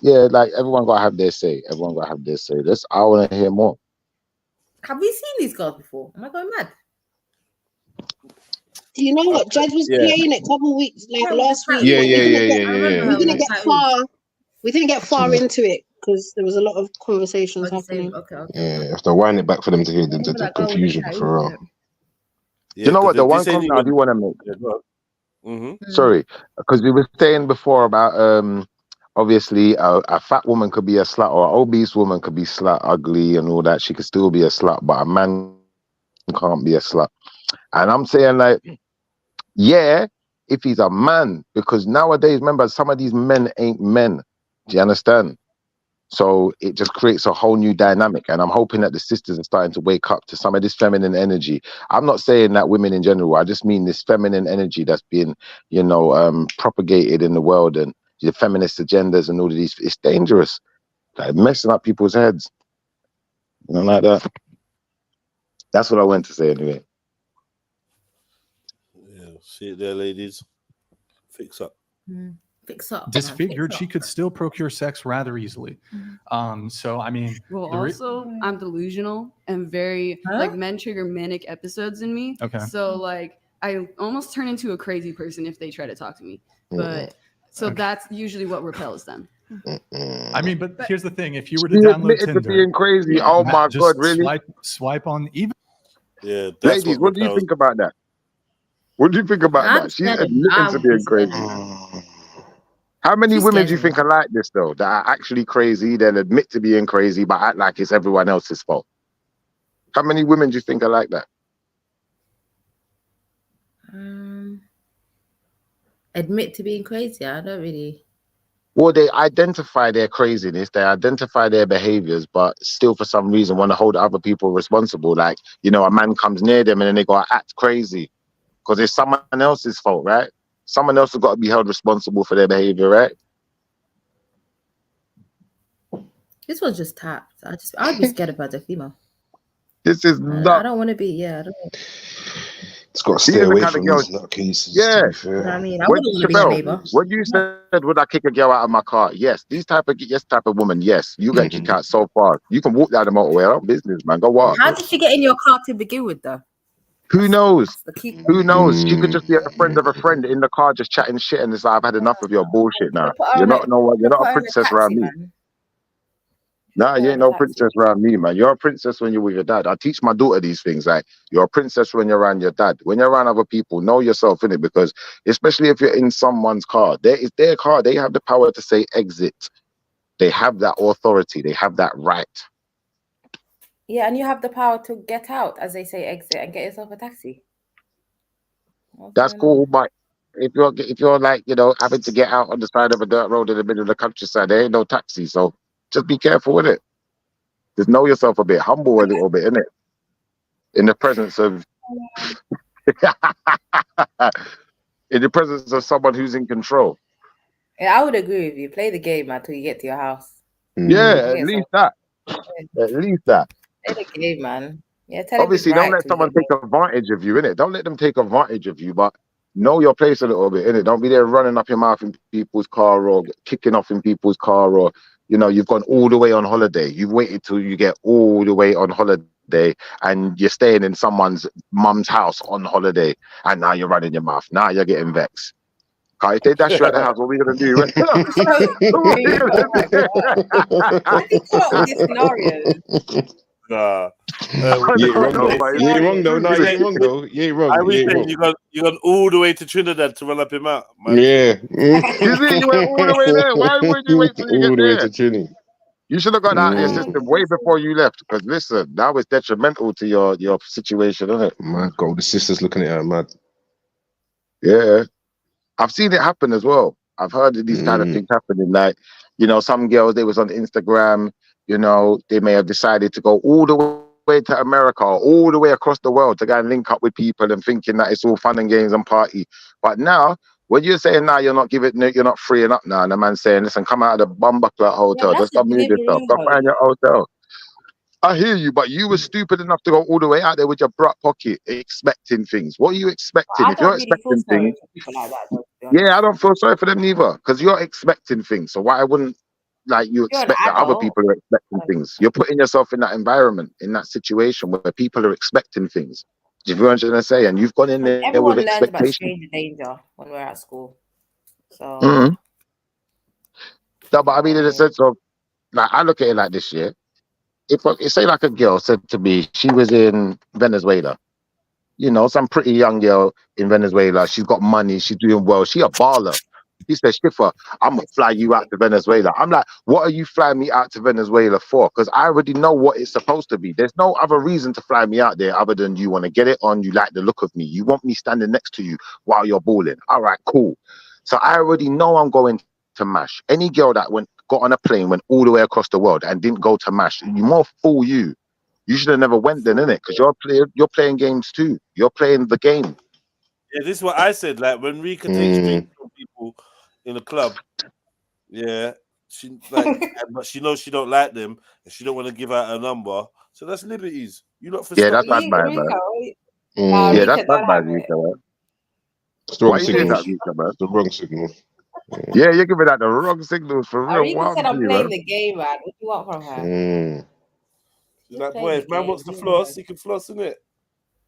yeah, like everyone gotta have their say. Everyone gotta have their say. I want to hear more. Have we seen these girls before? Am I going mad? Do you know what? Judge was playing it a couple weeks, like last week. Yeah. We didn't get far. We didn't get far Absolutely. into it because there was a lot of conversations happening. Yeah, you have to wind it back for them to hear the confusion for real. Do you know what? The one comment I do want to make. Sorry, because we were saying before about obviously a fat woman could be a slut or an obese woman could be slut, ugly and all that. She could still be a slut, but a man can't be a slut. And I'm saying like, yeah, if he's a man, because nowadays, remember, some of these men ain't men. Do you understand? So it just creates a whole new dynamic. And I'm hoping that the sisters are starting to wake up to some of this feminine energy. I'm not saying that women in general, I just mean this feminine energy that's being, propagated in the world and the feminist agendas and all of these. It's dangerous. Like messing up people's heads. Like that. That's what I went to say anyway. Yeah, see it there, ladies. Fix up. Fix up. Disfigured, she could still procure sex rather easily. So I mean, Well, also, I'm delusional and very like men trigger manic episodes in me. Okay. So like I almost turn into a crazy person if they try to talk to me. But so that's usually what repels them. I mean, but here's the thing: if you were to She download admitted Tinder, to being crazy. Oh my just God, really? Swipe on even. Yeah, ladies, what do you think about that? What do you think about that? She's admitting to being crazy. How many women do you think are like this though? That are actually crazy, they'll admit to being crazy, but act like it's everyone else's fault. How many women do you think are like that? Admit to being crazy. I don't really. Well, they identify their craziness, they identify their behaviors, but still for some reason want to hold other people responsible. Like, a man comes near them and then they got to act crazy because it's someone else's fault, right? Someone else has got to be held responsible for their behavior, right? This was just tapped. I'd be scared about the female. This is I don't want to be. Yeah, I don't. It's got to stay away from these nutcases. Yeah. To be fair. I mean, I wouldn't want to be her neighbor. When you said, would I kick a girl out of my car? Yes. These type of woman, yes. You get kicked out so far. You can walk down the motorway. Our business, man. Go walk. How did she get in your car to begin with, though? Who knows? Who knows? She could just be a friend of a friend in the car just chatting shit and it's like, I've had enough of your bullshit now. You're not a princess around me. Nah, you ain't no princess around me, man. You're a princess when you're with your dad. I teach my daughter these things. Like, you're a princess when you're around your dad. When you're around other people, know yourself in it, because especially if you're in someone's car, it's their car. They have the power to say exit. They have that authority. They have that right. Yeah, and you have the power to get out, as they say, exit, and get yourself a taxi. That's cool, but if you're like, you know, having to get out on the side of a dirt road in the middle of the countryside, there ain't no taxi. So just be careful with it. Just know yourself a bit, humble a little bit, innit? In the presence of in the presence of someone who's in control. Yeah, I would agree with you. Play the game until you get to your house. Yeah, at least that. At least that. Play the game, man. Yeah, tell him Obviously, it's don't right let till someone you take advantage of you, innit? Don't let them take advantage of you, but know your place a little bit, innit? Don't be there running up your mouth in people's car or kicking off in people's car, or, you know, you've gone all the way on holiday. You've waited till you get all the way on holiday and you're staying in someone's mum's house on holiday, and now you're running your mouth. Now you're getting vexed. If they dash you out the house, what are we going to do? How do you come up with these scenarios? Nah. You ain't wrong though. You ain't wrong though. No, you ain't wrong though. You ain't wrong. I You was ain't saying wrong. you gone all the way to Trinidad to run up him out, man. Yeah. You see, you went all the way there. Why would you wait till you All get the way there? to Trini. You should have got out of your system way before you left. Because listen, that was detrimental to your situation, isn't it? My God, the sister's looking at her mad. Yeah. I've seen it happen as well. I've heard of these kind of things happening. Like, you know, some girls, they was on Instagram, you know, they may have decided to go all the way to America, or all the way across the world to go and link up with people and thinking that it's all fun and games and party. But now, when you're saying now you're not freeing up now, and the man's saying, listen, come out of the bumbuckler hotel, just come move yourself, go find your hotel. I hear you, but you were stupid enough to go all the way out there with your brat pocket expecting things. What are you expecting? I If you're don't really feel expecting sorry things, for people like that, though, to be honest. yeah, I don't feel sorry for them neither, because you're expecting things. So why wouldn't you You're an expect that other adult. people are expecting things? You're putting yourself in that environment, in that situation where people are expecting things. Do you feel what I'm trying to say? And you've gone in there Everyone with learns about expectations. stranger danger when we're at school. So No, but I mean, in the sense of, like, I look at it like this, yeah. If say like a girl said to me, she was in Venezuela, you know, some pretty young girl in Venezuela, she's got money, she's doing well, she a baller. He said, Schiffer, I'm gonna fly you out to Venezuela. I'm like, what are you flying me out to Venezuela for? Because I already know what it's supposed to be. There's no other reason to fly me out there other than you want to get it on, you like the look of me, you want me standing next to you while you're balling. All right, cool. So I already know I'm going to MASH. Any girl that got on a plane, went all the way across the world and didn't go to MASH, you more fool you. You should have never went then, innit? Because you're playing games too. You're playing the game. Yeah, this is what I said. Like when Rika takes drinks from people in the club, yeah, she like, but she knows she don't like them and she don't want to give out her number. So that's liberties. You not for Yeah, that's stop bad, man. Rika, Yeah, that's bad, man, Rika, man. It's the wrong Why you doing signals. that, Rika, man? It's the wrong signal. Yeah, you're giving out the wrong signals for real. Rika What said happened I'm to you, playing man? the game, man. What do you want from her? She's like, boy, if man wants to floss, he can floss, innit?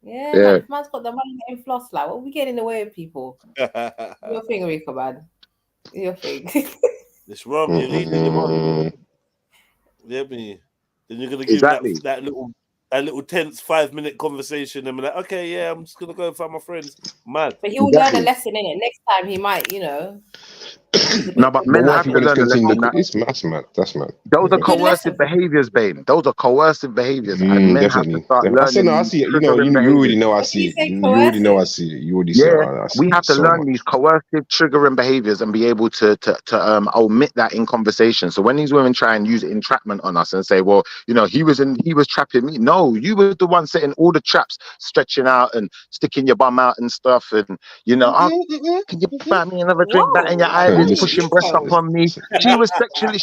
Yeah, Yeah. man. If man's got the money and floss, like, what we getting in the way of people? Your thing, Rika, man. Your thing. It's wrong. You're leading them on. Yeah, me. Then you're gonna give Exactly. that little tense 5-minute conversation and be like, okay, yeah, I'm just gonna go and find my friends. Mad. But he'll learn a lesson in it. Next time he might, you know. No, but men But what have if you're to going to learn a continue? lesson that That's mad. That's mad. those are It's a good coercive lesson for behaviors, Bane. Those are coercive behaviors, and men have to Definitely. start I see. learning No, I these see it. You know, triggering you already behaviors. know. I What do see you it. say, You already know. I coercive? see it. You already see it. Yeah, I see we it have to so learn much. these coercive, triggering behaviors and be able to omit that in conversation. So when these women try and use entrapment on us and say, "Well, you know, he was trapping me." No, you were the one setting all the traps, stretching out and sticking your bum out and stuff, and you know, can you buy me another drink? That in your Hey, eyelids, listen. pushing breast up on me. She was sexually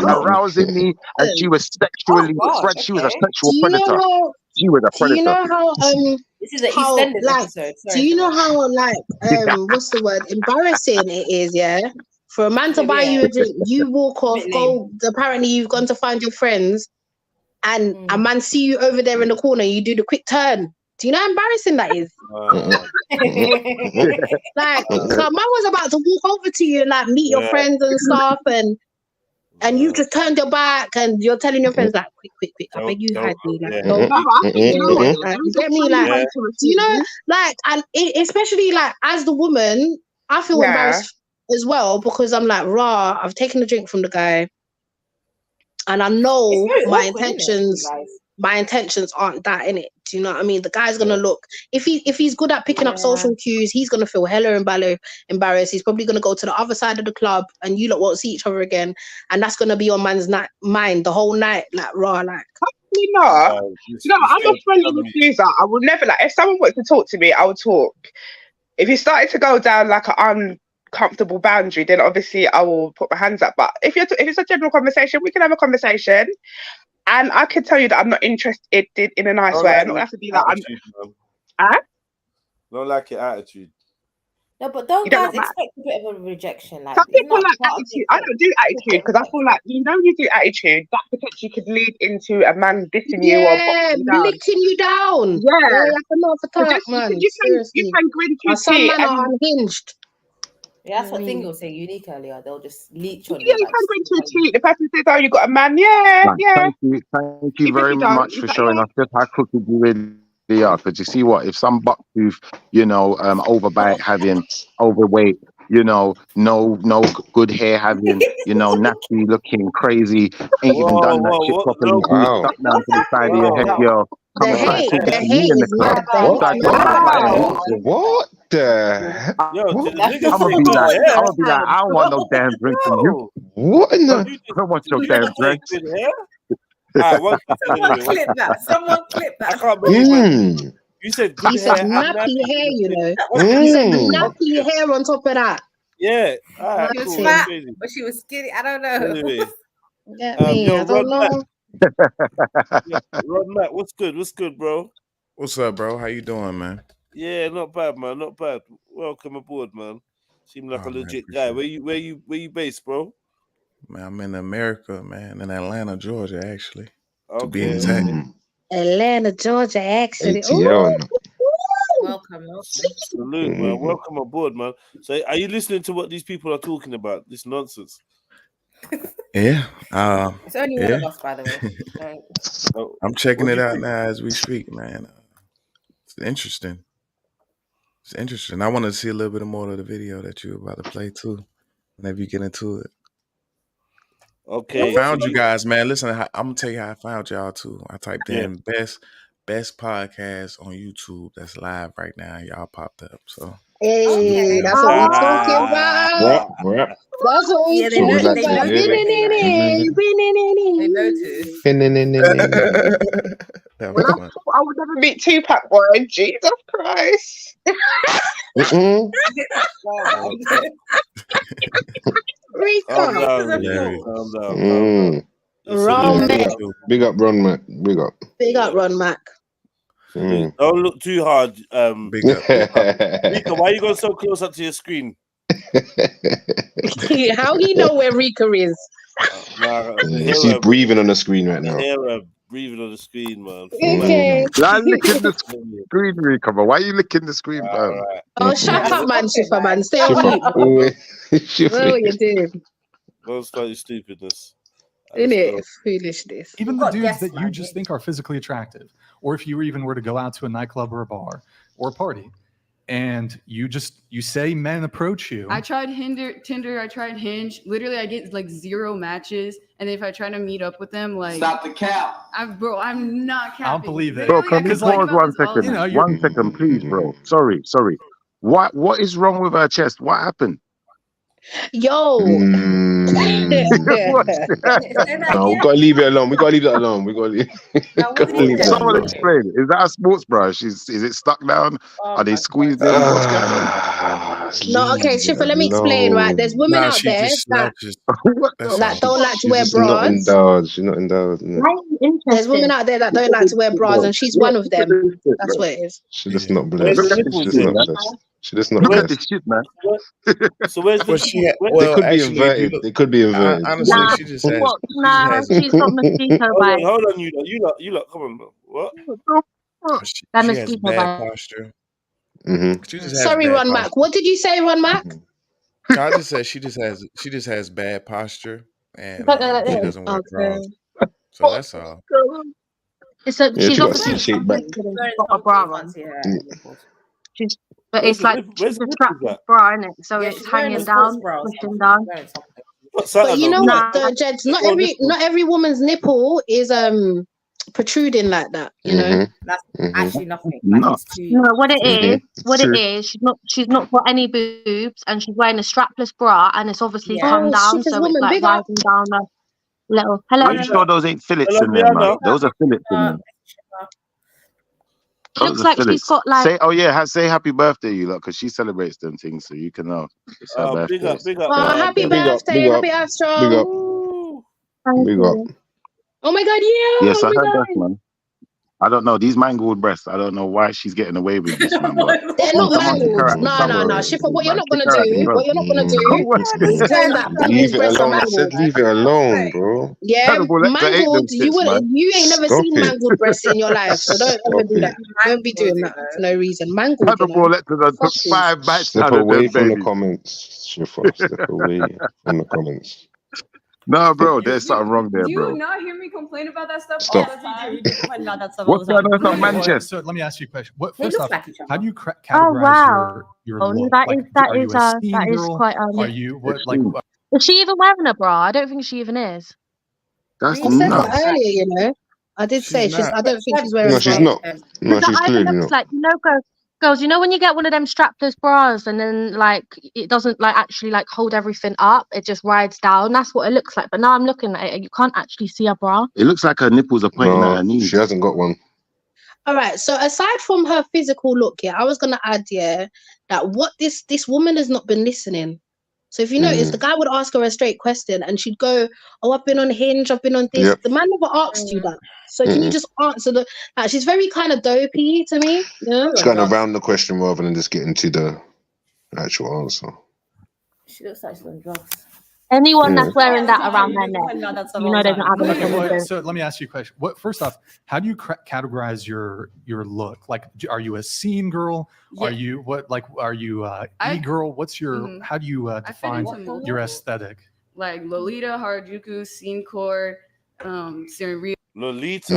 arousing me, and she was sexually she was a sexual Do you know predator. how? She was a Do you predator. know how? This is an How EastEnders like? episode. Do Sorry, you know Siobhan. how what's the word? Embarrassing it is, yeah. For a man to buy you a drink, you walk off, go. Apparently, you've gone to find your friends, and a man see you over there in the corner. You do the quick turn. Do you know how embarrassing that is? Like, so man was about to walk over to you and like meet your friends and stuff, and and you just turned your back and you're telling your friends like, quick, I beg you hide me, like, don't. No, but I think, you know what? Like, There is get a me, funny like, way to you know, receive. like, and especially like as the woman, I feel Yeah. embarrassed as well because I'm like, rah, I've taken a drink from the guy, and I know It's very my awkward, isn't it, intentions. you guys? My intentions aren't that in it. Do you know what I mean? The guy's gonna look if he's good at picking up Yeah. social cues, he's gonna feel hella embarrassed. He's probably gonna go to the other side of the club, and you lot won't see each other again, and that's gonna be on man's mind the whole night. Like raw, like Probably not. You know, I'm a friendly refuser. I would never like if someone wants to talk to me, I would talk. If you started to go down like an uncomfortable boundary, then obviously I will put my hands up. But if it's a general conversation, we can have a conversation. And I can tell you that I'm not interested in a nice way. I'm not gonna have to be like, Don't like your attitude. No, but don't You don't guys like expect a bit of a rejection? Like, some it's people not like part of attitude. I don't do attitude because I feel like you do attitude, that potentially could lead into a man dissing you or yeah, boxing you down. licking you down. Yeah. Boy, I can not So talk, just, man. you Seriously, can grin through some teeth men are and unhinged. Yeah, that's what Thing was saying unique earlier. They'll just leech on yeah, you. you Like, can grin through teeth. The person says, "Oh, you got a man." Yeah, Right, yeah. thank you Even if very you don't, much he's for like, showing yeah. us just how crooked you really are. Because you see what, if some bucktooth, overbite having, overweight, no good hair having, nasty looking, crazy, ain't even done that shit properly, boots stuck down to the side of your head, girl. The Come and start hate talking to me in the is club. mad. The Start hate. talking about my hair. What the heck? Yo, What? the niggas I'm gonna say be good like, hair. I don't want no damn drink from you. What in Yo, the? I don't want your you damn just say drinks. good hair? Alright, one second someone anyway. clip that. Someone clip I that. can't believe man. You said good He said hair and nappy hair, you know. What He said Okay. nappy hair on top of that. Yeah, alright, She was cool. fat, That's crazy. but she was skinny. I don't know. Anyway, Get me? yo, I don't know. Rod Matt, what's good? What's good, bro? What's up, bro? How you doing, man? Yeah, not bad, man. Not bad. Welcome aboard, man. Seem like a legit guy. Where you based, bro? Man, I'm in America, man, in Atlanta, Georgia, actually. To be Okay. exact. Atlanta, Georgia, actually. ATL. Welcome. Salute, man. Welcome aboard, man. So, are you listening to what these people are talking about? This nonsense. Yeah. It's only one of us, by the way. I'm checking What it do you out think? now as we speak, man. It's interesting. It's interesting. I want to see a little bit more of the video that you're about to play too. Whenever you get into it. Okay. I found you guys, man. Listen, I'm gonna tell you how I found y'all too. I typed in best podcast on YouTube that's live right now. Y'all popped up. So Hey, that's what we talking about. That's what we Yeah, they know. talking They about. know. They noticed. That Well, was I fun. thought I would never meet Tupac, boy. Jesus Christ. Rico. Calm down. Hilarious. Calm down. Ron Mac. Big up, Ron Mac. Big up. Big up, Ron Mac. Don't look too hard. Big up. Rika, why you going so close up to your screen? How he know where Rika is? She's breathing on the screen right now. Hear her breathing on the screen, man. Okay. I'm licking the screen, Rika, but why are you licking the screen, fam? Oh, shut up, man, Schiffer, man. Stay on mute, bro. What are you doing? Don't start your stupidness. Innit? Foolishness. Even the dudes that you just think are physically attractive, or if you even were to go out to a nightclub or a bar or a party, and you say men approach you. I tried Tinder, I tried Hinge. Literally, I get like 0 matches, and if I try to meet up with them, like stop the cap. I'm not capping. I don't believe it. Bro, can we pause 1 second? 1 second, please, bro. Sorry. What is wrong with her chest? What happened? Yo. No, we gotta leave it alone. We gotta leave that alone. We gotta leave Someone explain. Is that a sports bra? Is it stuck down? Are they squeezed in? What's going on? No, okay, Schiffer, let me explain, right? There's women out there that don't like to wear bras. She's not indulged. There's women out there that don't like to wear bras, and she's one of them. That's what it is. She just not blessed. She just not Look at blessed. this shit, man. So where's Well, They could be inverted. They could be inverted. Honestly, she just has. Nah, she's got mosquito bites. Hold on, you lot, come on, bro. What? She That has mosquito bad bite. posture. Mm-hmm. She just has Sorry, bad Ron posture. Mac. What did you say, Ron Mac? No, I just said she just has bad posture. and Like she that. doesn't wear Okay. bras. So that's all. It's a, Yeah, she's she got a obviously C-shaped back. got a bra on. She's, but Where's it's the like nip- where's she's the a nipples strapless at? bra, isn't it? So Yeah, it's she's wearing a hanging sports down, bra or pushing something. down. Something But you know over what, there. though, Jeds, not every woman's nipple is protruding like that. You know. That's actually nothing. Like No. it's too. No, what it is, It's true. she's not got any boobs, and she's wearing a strapless bra, and it's obviously Yeah. come Oh, down, shit, this so it's woman, like big up. rising down a little. Hello. Are you sure those ain't fillets Hello, in there, man? Brianna. Those are fillets in there. It Those looks are like she's fillets. got like. Say, oh yeah, say happy birthday, you lot, because she celebrates them things, so you can know it's her birthday. Big up, big up. Oh, happy Big up, birthday, big up, happy big Astro. up, Thank big you. up. Oh my God, yeah. Yes, Oh I my heard that, God. man. I don't know these mangled breasts. I don't know why she's getting away with this, man. But They're not someone kick her mangled. out the No. club. Shifra, what you're not Kick gonna her out the do, club. What's is claim that Leave people's it breasts are alone. I said mangled. leave it alone, bro. Yeah, Hannibal, let's ain't them mangled. shits, man. You ain't never Stop seen it. mangled breasts in your life, so don't ever Stop do that. it. Don't be doing that for no reason. Mangled, you Hannibal know. Lecter took Fuck you. 5 bites Step out of away them, from the baby. comments, Shifra. Step away from the comments. No, bro, there's something wrong there, Do you bro. not hear me complain about that stuff Stop. all the time? He complained about that stuff What's going on from Okay, well, Manchester? so let me ask you a question. What They first look off, like each other. how do you Oh categorize wow. your Oh, look? that Like, is that are you is a scene that is girl? quite Are you what like? Is she even wearing a bra? I don't think she even is. That's I said that nuts. earlier, you know. I did say She's not. I don't think she's wearing No, a she's bra. not. No, But she's it either clearly looks not. like, you know, girls, you know when you get one of them strapless bras and then like it doesn't like actually like hold everything up, it just rides down. That's what it looks like. But now I'm looking at it, you can't actually see a bra. It looks like her nipples are pointing at her No, knees. she hasn't got one. All right. So aside from her physical look, I was gonna add, that what this woman has not been listening. So if you notice, the guy would ask her a straight question and she'd go, "Oh, I've been on Hinge, I've been on this." Yep. The man never asked you that. So can you just answer she's very kind of dopey to me. Yeah. She's going around the question rather than just getting to the actual answer. She looks like she's on drugs. Anyone Yeah. that's wearing that around their neck, you know they're not having a Okay, well, conversation. so let me ask you a question. What first off, how do you categorize your look? Like, are you a scene girl? Yeah. Are you are you I- e-girl? What's your how do you define into your aesthetic? Like Lolita, Harajuku, Scene Core, Serenity. Lolita.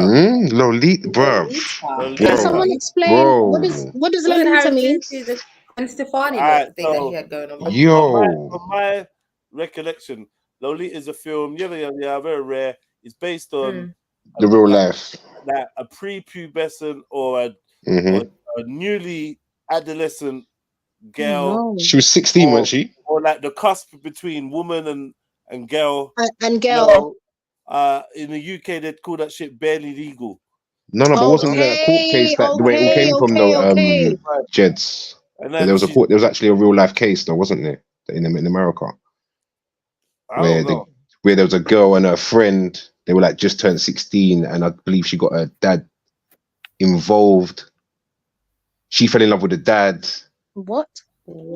Lolita, bro. Can someone explain what does Lolita mean? And Stefani Alright, thing that she had going on. From my recollection, Lolita is a film, very rare. It's based on The real life. like a prepubescent or a newly adolescent girl. She was 16, wasn't she? Or like the cusp between woman and girl. And girl. In the UK, they'd call that shit barely legal. No, but wasn't there a court case that where it all came from though? Jeds. And There was a court. There was actually a real life case though, wasn't there? In America, where there was a girl and her friend. They were like just turned 16, and I believe she got her dad involved. She fell in love with the dad. What?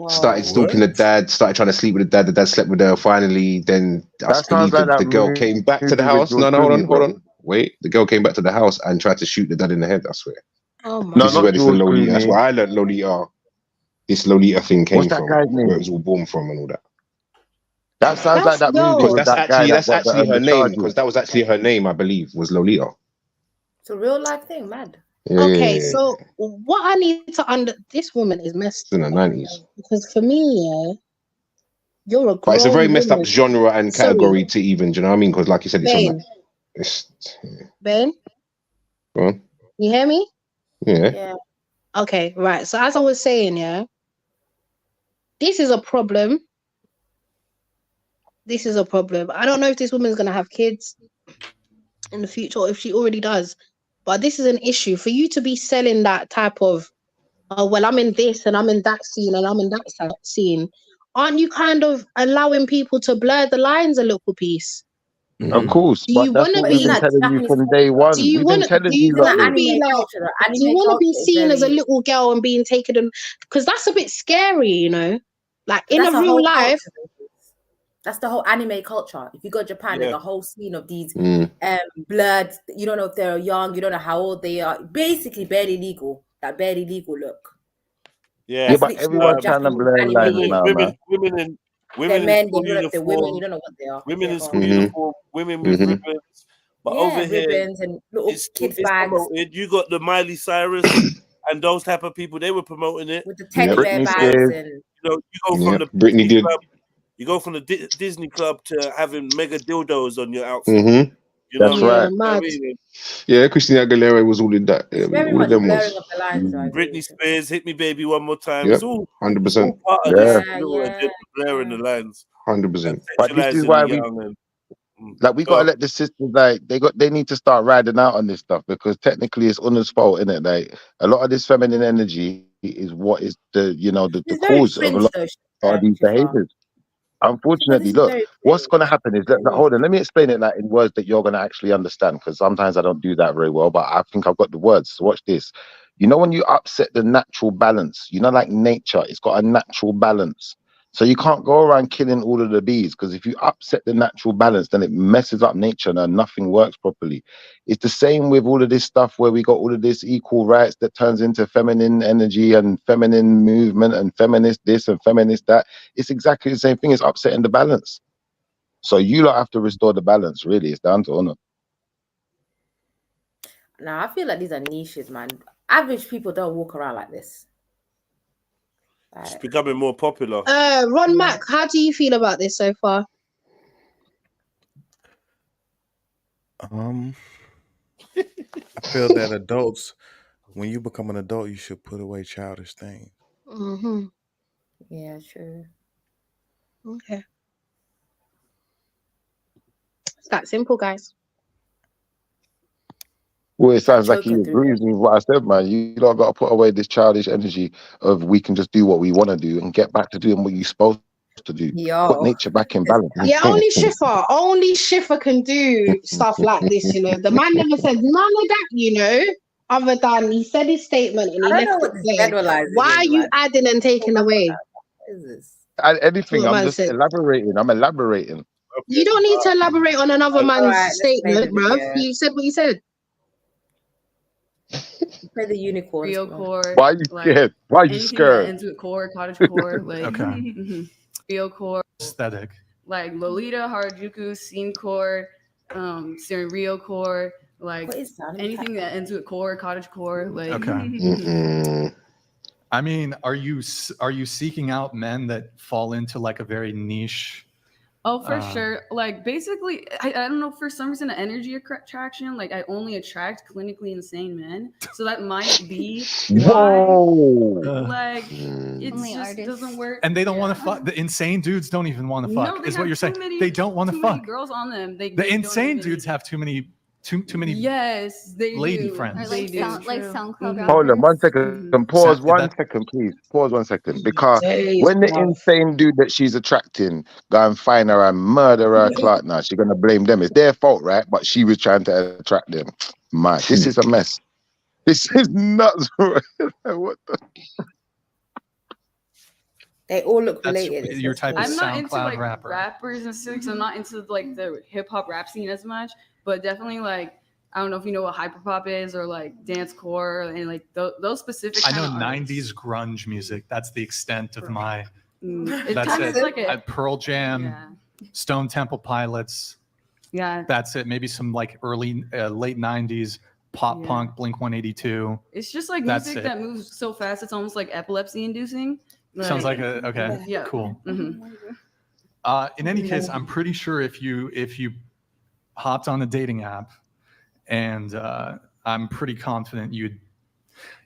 Started stalking the dad. Started trying to sleep with the dad. The dad slept with her. Finally, then I believe the girl came back to the house. No, hold on. Wait, the girl came back to the house and tried to shoot the dad in the head. I swear. Oh my! This is where this Lolita. That's where I learned Lolita. This Lolita thing came What's that from. guy's name? Where it was all born from and all that. That sounds like that movie. That's actually her name. Because that was actually her name, I believe, was Lolita. It's a real life thing, mad. Okay, so what I need to this woman is messed in the 90s. Because for me, you're a grown But it's a very messed up woman. genre and category to even, do you know what I mean? Because like you said, it's on Ben. Ben, go on. you hear me? Yeah. Okay, right. So as I was saying, this is a problem. This is a problem. I don't know if this woman's gonna have kids in the future or if she already does. But this is an issue for you to be selling that type of, well, I'm in this and I'm in that scene and I'm in that scene. Aren't you kind of allowing people to blur the lines a little piece? Of course, Do but you that's want to what we've be? been telling you from day one. Do you We've want been to? telling Do you you want to that. be like? Do you want to be seen as a little girl and being taken in? Because that's a bit scary, you know. Like in a real life. That's the whole anime culture. If you go to Japan, there's a whole scene of these blurred. You don't know if they're young. You don't know how old they are. Basically, barely legal. That barely legal look. Yeah, but everyone's trying to blur lines now, man. Women Women men, in full they the women, you uniform. don't know what they are. Women in They're school on. uniform. Women with ribbons. But over here, ribbons and little kids' bags promoted. You got the Miley Cyrus and those type of people. They were promoting it. with the teddy bear Britney bags Spears. and You know, you go from Yeah, the Britney Disney did. club. You go from the Disney club to having mega dildos on your outfit. You know That's what I right. mean? You know what I mean? Yeah, Christina Aguilera was all in that. very All of much them blurring was. of the lines. I agree. Britney Spears, Hit Me Baby One More Time. Yep, It's all 100%. part of Yeah, this little agenda, blurring the lines, 100%. But this is sexualizing why the we young. like we gotta let the sisters they need to start riding out on this stuff because technically it's Una's fault, isn't it? Like a lot of this feminine energy is what is the It's very cause of a fringe lot though, of these Shifa. behaviors. This Unfortunately, is look, very what's fringe. going to happen is that, hold on, let me explain it like in words that you're going to actually understand because sometimes I don't do that very well, but I think I've got the words. So watch this. You know, when you upset the natural balance, like nature, it's got a natural balance. So you can't go around killing all of the bees because if you upset the natural balance, then it messes up nature and nothing works properly. It's the same with all of this stuff where we got all of this equal rights that turns into feminine energy and feminine movement and feminist this and feminist that. It's exactly the same thing. It's upsetting the balance. So you lot have to restore the balance. Really, it's down to Honor. Now I feel like these are niches, man. Average people don't walk around like this. It's becoming more popular. Ron Mac, how do you feel about this so far? I feel that adults, when you become an adult, you should put away childish things. Yeah, true. Okay. It's that simple, guys. Well, it sounds like he agrees with what I said, man. You don't got to put away this childish energy of we can just do what we want to do and get back to doing what you're supposed to do. Put nature back in balance. Yeah, only Schiffer can do stuff like this, The man never said none of that, other than he said his statement and he I don't know left what it this there. generalizing Why are is, you man. adding and taking away? What is this? Anything, What I'm man just said. elaborating. I'm elaborating. You don't need to elaborate on another man's let's play statement, the bruv. video. You said what you said. Play the unicorns. Rio core. Why are you scared? Why are you anything scared? that ends with core, cottage core, like Okay. Rio core. Aesthetic. Like Lolita, Harajuku, Scene core, Rio core, like anything that ends with core, cottage core, like. Okay. I mean, are you seeking out men that fall into like a very niche? Oh, for sure. Like basically, I don't know, for some reason, energy attraction, like I only attract clinically insane men. So that might be why. Like it just doesn't work. And they don't want to fuck. The insane dudes don't even want to fuck. No, they is what have you're saying. too many- They don't want to too many fuck. girls on them. They The don't insane even- dudes have too many Yes, they lady do. friends. Or like They do. like SoundCloud Hold on 1 second. Pause That- 1 second, please. Pause 1 second. Because Jeez, when the bruv. insane dude that she's attracting go and find her and murder her clout now, she's gonna blame them. It's their fault, right? But she was trying to attract them. Man, this is a mess. This is nuts. What the? They all look That's related. your type of I'm not into SoundCloud like rapper. rappers and stuff. So I'm not into like the hip hop rap scene as much, but definitely like I don't know if you know what hyperpop is or like dancecore and like those specific. I know kind of artists. 90s grunge music. That's the extent of my. It That's kinda it. is like Pearl Jam, Stone Temple Pilots. Yeah. That's it. Maybe some like early, late 90s pop punk, Blink 182. It's just like That's music it. that moves so fast it's almost like epilepsy inducing. Sounds like a okay. Yeah. Cool. Mhm. In any case, I'm pretty sure if you hopped on a dating app, and I'm pretty confident you'd.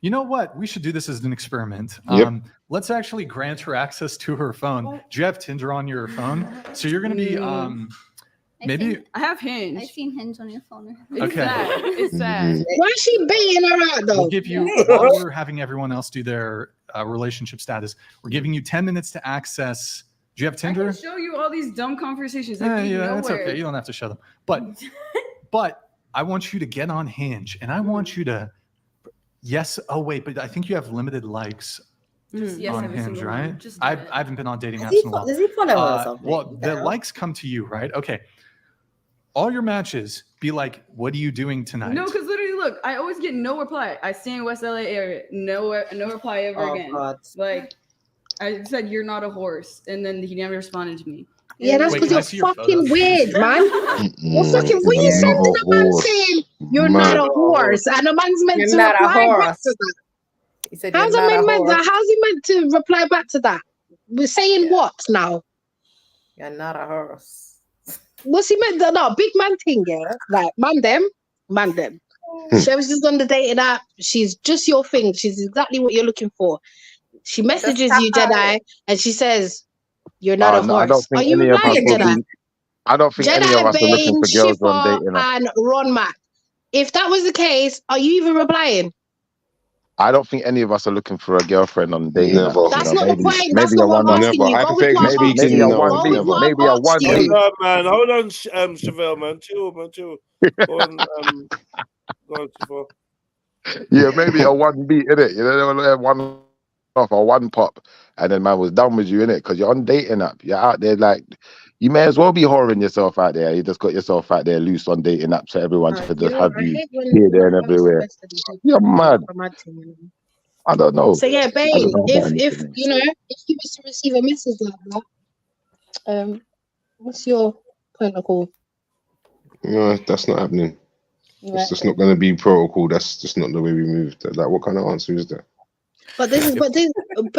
You know what? We should do this as an experiment. Yep. Let's actually grant her access to her phone. Do you have Tinder on your phone? So you're going to be maybe. I have Hinge. I've seen Hinge on your phone. It's sad. It's sad. Why is she baiting her out though? We'll give you, while we're having everyone else do their relationship status, we're giving you 10 minutes to access. Do you have I Tinder? can show you all these dumb conversations. That lead Yeah, that's nowhere. okay. You don't have to show them. But I want you to get on Hinge, and I want you to. Yes. Oh wait, but I think you have limited likes Yes, on every Hinge, single right? one. Just I haven't been on dating Does apps he in a while. does he follow her or something? Well, the likes come to you, right? Okay. All your matches be like, "What are you doing tonight?" No, because literally, look, I always get no reply. I stay in West LA area, no reply ever Oh, again. God. Like, I said you're not a horse, and then he never responded to me. Yeah, that's because you're fucking weird, man. You're fucking. What are you You're sending not a man saying you're not a horse, and a man's meant You're to not a reply back horse. to that? He said How's you're a not a man meant? horse. How's he meant to reply back to that? We're saying what now? You're not a horse. What's he meant? No, big man thing, yeah. Like man them. She's on the dating app. She's just your thing. She's exactly what you're looking for. She messages you, Jedi, and she says, "You're not a No, I don't horse." Are think you any of us replying, will Jedi? be. I don't think any of Jedi, us are looking Bane, for girls on Schiffer, dating app. and Ron Mac. If that was the case, are you even replying? I don't think any of us are looking for a girlfriend on dating app. Never. That's not the point. That's Maybe not a what I'm one-off. asking you. Go with what I'm Hypothetically asking Maybe you. a no, Go one with beat. what I've Maybe a asked one you. beat. Hold on, man. Hold on, Chevelle, man. Chill, man. Chill. Go on, go on, Chevelle. Yeah, maybe a one beat, innit? You know, one off or one pop, and then man was done with you, innit? Because you're on dating app. You're out there like, you may as well be whoring yourself out there. You just got yourself out there loose on dating app, so everyone could You just know, have I you hate when here, there, and I'm everywhere. suggesting people You're do mad. a mad thing, you know. I don't know. So yeah, I Bane, don't know about if anything. you know, if you was to receive a message like that, what's your point of call? No, that's not happening. Right. It's just not going to be protocol. That's just not the way we move. Like, what kind of answer is that? But this is, What kind of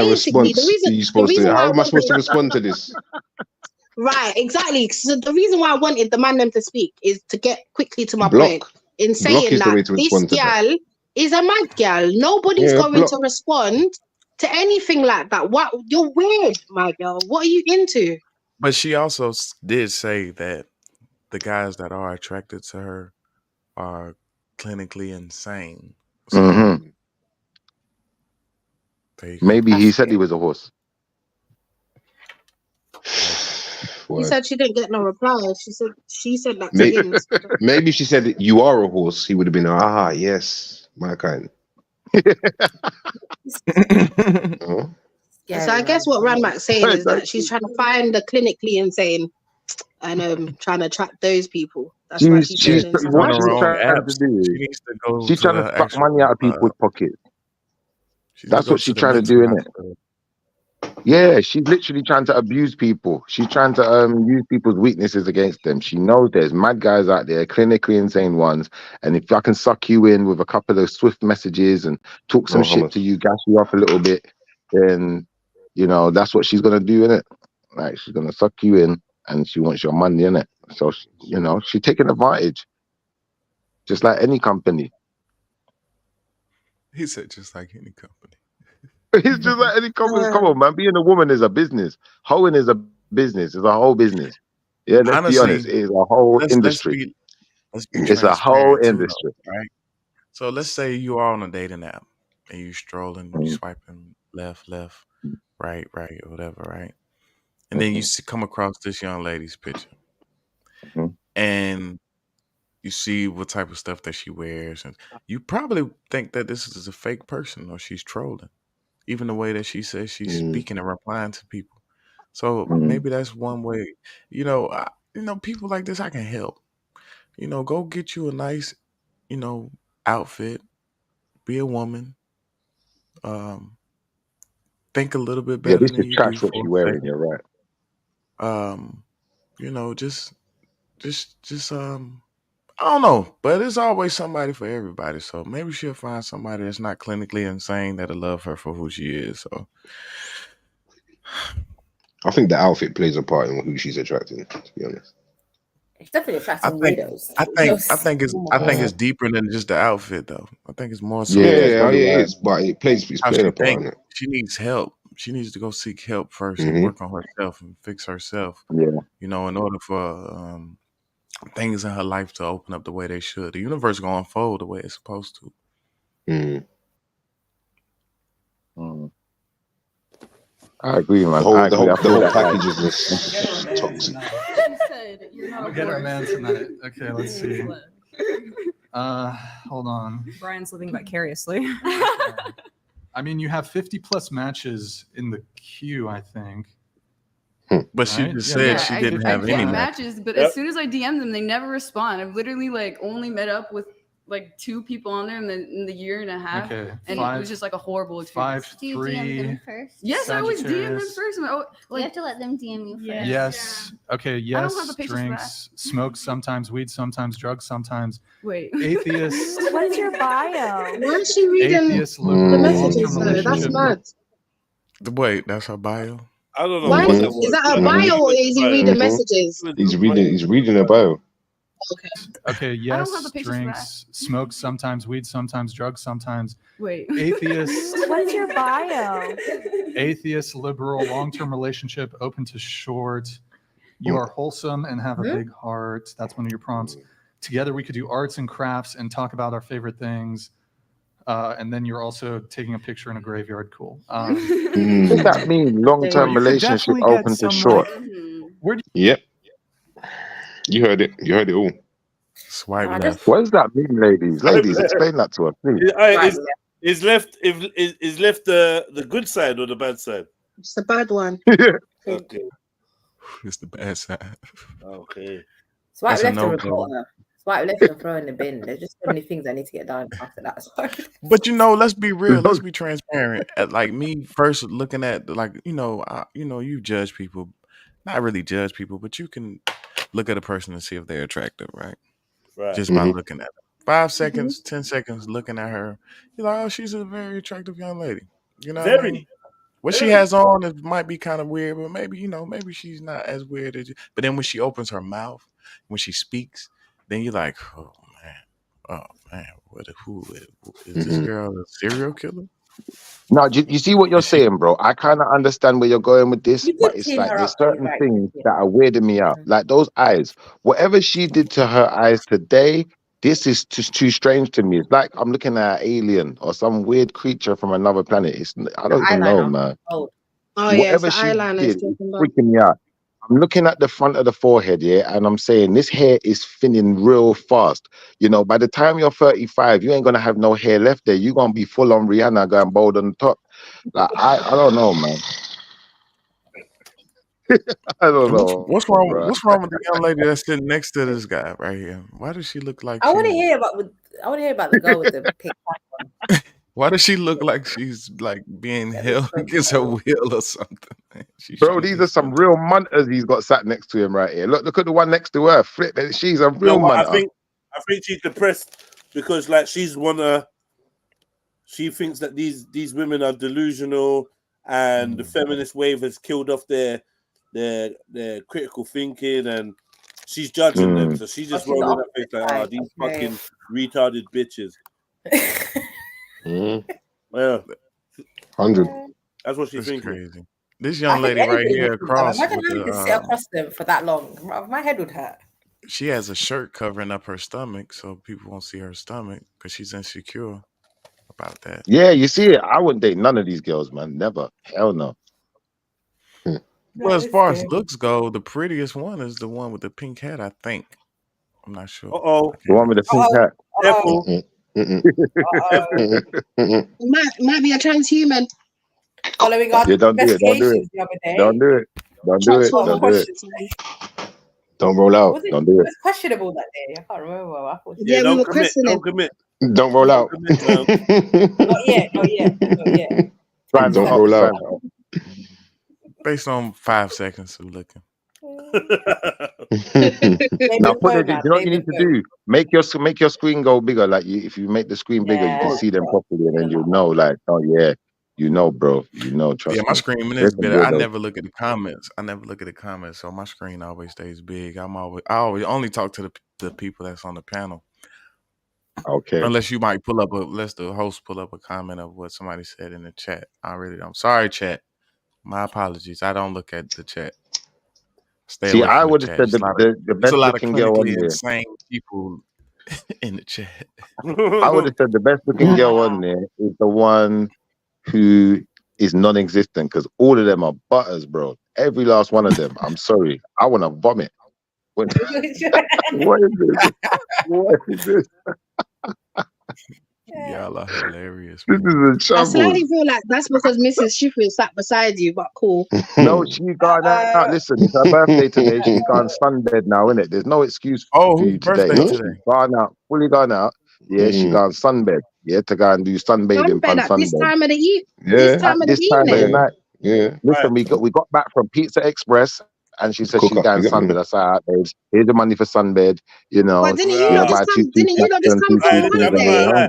basically response are you the supposed to? reason why How I am I supposed to wanted, respond to this? right, exactly. So the reason why I wanted the man them to speak is to get quickly to my point Block. in Block saying is the that way to this respond to that. gal is a mad gal. Nobody's Yeah, going block. to respond to anything like that. What, you're weird, my girl. What are you into? But she also did say that the guys that are attracted to her are clinically insane. So Mm-hmm. there you go. Maybe he said he was a horse. He said she didn't get no reply. She said that to Maybe, him. maybe if she said you are a horse, he would have been yes, my kind. Oh. So I guess what Ranmak's saying is that she's trying to find the clinically insane and trying to attract those people. That's why she's She's sending She's on what the some she's wrong trying to apps. do. She needs to go She's to trying to the suck money out of people's pockets. she needs That's to go what to she's the trying to mental do, innit? hospital. Yeah, she's literally trying to abuse people. She's trying to use people's weaknesses against them. She knows there's mad guys out there, clinically insane ones, and if I can suck you in with a couple of swift messages and talk some shit to you, gas you up a little bit, then you know that's what she's gonna do, innit? Like she's gonna suck you in, and she wants your money, innit? So you know she's taking advantage, just like any company. He said just like any company. It's just like any company. Come on, man. Being a woman is a business. Hoeing is a business. It's a whole business. Yeah, let's be honest. Honestly, It is a whole industry. let's be It's a whole transparent too, industry. though, right? So let's say you are on a dating app and you strolling, you swiping left, right, or whatever, right? And then you come across this young lady's picture, and you see what type of stuff that she wears, and you probably think that this is a fake person or she's trolling, even the way that she says she's speaking and replying to people. So maybe that's one way. You know, people like this I can help. You know, go get you a nice, outfit. Be a woman. Think a little bit Yeah, better this than is you do trash what for she's a wearing. second. You're right. Just I don't know, but there's always somebody for everybody. So maybe she'll find somebody that's not clinically insane that'll love her for who she is. So I think the outfit plays a part in who she's attracting, to be honest. It's definitely attracting weirdos. I think it's deeper than just the outfit, though. I think it's more so. Yeah, it is, but it's how playing she a part in thinks. it. She needs help. She needs to go seek help first and work on herself and fix herself. Yeah. In order for things in her life to open up the way they should. The universe gonna unfold the way it's supposed to. I agree, man. The whole that, package is just toxic. We'll get our man tonight. Okay, let's see. Hold on. Brian's living vicariously. I mean, you have 50 plus matches in the queue, I think. But she just said she didn't have any matches. But as soon as I DM them, they never respond. I've literally only met up with like 2 people on there in the year and a half, Okay, and it was just like a horrible experience. 5, Do you DM 3. them first? Yes, I always DM them Sagittarius. first. You have to let them DM you first. Yes. Okay. I don't have Yes. the patience for Drinks, smoke, sometimes weed, sometimes drugs, sometimes Wait. atheist, What is your bio? Why is she reading atheist, the liberal, messages? long-term Though? That's relationship. mad. Wait, that's her bio. I don't know Why what is that was. that a bio or is he reading messages? He's reading a bio. Okay. I don't have Yes. the patience for Drinks, smoke, sometimes weed, sometimes drugs, sometimes Wait. atheist, What is your bio? atheist, liberal, long-term relationship, open to short. You are wholesome and have a big heart. That's one of your prompts. Together we could do arts and crafts and talk about our favorite things. And then you're also taking a picture in a graveyard. Cool. What does that mean? Long-term you could relationship definitely get open to some, short. Where do Yep. You heard it. You heard it all. Swipe I left. What does that mean, ladies? Ladies, explain that to us, please. Is left the good side or the bad side? It's the bad one. Okay. It's the bad side. Okay. Swipe That's a left to no-go. report her. Swipe left and throw in the bin. There's just so many things I need to get done after that. But let's be real. Let's be transparent. Like me, first looking at you judge people, not really judge people, but you can look at a person and see if they're attractive, right? Right. Just by looking at them. 5 seconds, 10 seconds looking at her, you're like, oh, she's a very attractive young lady. You know what I mean? What she has on, it might be kind of weird, but maybe she's not as weird as you. But then when she opens her mouth, when she speaks, then you're like, oh man, who is this girl a serial killer? Now, you see what you're saying, bro? I kind of understand where you're going with this, but it's team like her there's up, though, certain right? things that are weirding me out. Like those eyes. Whatever she did to her eyes today, this is just too strange to me. It's like I'm looking at an alien or some weird creature from another planet. I don't even know, man. Oh yeah, it's Whatever the she eyeliner did it's is talking about. freaking me out. I'm looking at the front of the forehead, yeah, and I'm saying this hair is thinning real fast. You know, by the time you're 35, you ain't gonna have no hair left there. You're gonna be full on Rihanna going bald on the top. Like, I don't know, man. I don't know. What's wrong? Bro. What's wrong with the young lady that's sitting next to this guy right here? Why does she look like I want to she's? hear about the girl with the pink one. Why does she look like she's like being held against her will or something? Man? Bro, these are some real munters he's got sat next to him right here. Look at the one next to her. Flip it. She's a real munter. I think she's depressed because like she thinks that these women are delusional and the feminist wave has killed off their critical thinking and she's judging them. So she's just rolling her face like, oh, these fucking retarded bitches. Yeah. 100. That's what she's thinking. Crazy. This young lady right here across. Imagine having to sit across them for that long. My head would hurt. She has a shirt covering up her stomach, so people won't see her stomach because she's insecure about that. Yeah, you see it. I wouldn't date none of these girls, man. Never. Hell no. Well, as far as looks go, the prettiest one is the one with the pink hat, I think. I'm not sure. The one with the pink hat. Careful. Might be a transhuman. Following our Yeah, don't do it. Don't do it. investigations the other day. Don't do it. Don't do it. Don't do it. Don't roll out. Don't do It it. was questionable that day. I can't remember. I thought Yeah, we don't were commit. questioning. Don't commit. Don't roll out. Not yet. Don't roll out. Based on 5 seconds of looking. Now, put it. You know what you need to do? Make your screen go bigger. Like if you make the screen bigger, you can see them properly, and then you know, like, oh yeah, you know, bro, you know. Trust me. Yeah, my screen is better. I never look at the comments. So my screen always stays big. I always only talk to the people that's on the panel. Okay. Unless you might let the host pull up a comment of what somebody said in the chat. I'm sorry, chat. My apologies. I don't look at the chat. See, I would have said the best looking girl on there. Insane people in the chat. I would have said the best looking girl on there is the one who is non-existent because all of them are butters, bro. Every last one of them. I'm sorry. I want to vomit. What is this? What is this? Y'all are hilarious. This is a I trouble. slightly feel like that's because Mrs. Shifu sat beside you, but cool. No, she gone out. Listen, it's her birthday today. She's gone sunbed now, innit? There's no excuse for you today. birthday She's today? gone out, fully gone out. Yeah, she got sunbed. Yeah, to go and do sunbathing Sunbed fun at this sunbed. time of the Yeah, this time at of the this time of the evening. night. Yeah. Listen, we got back from Pizza Express, and she said Cook she's up, going you get me? sunbed. I said, all right, babes, here's the money for sunbed. You know, But didn't she you not gonna just buy come? Didn't you not just come from I'm not holiday? gonna lie.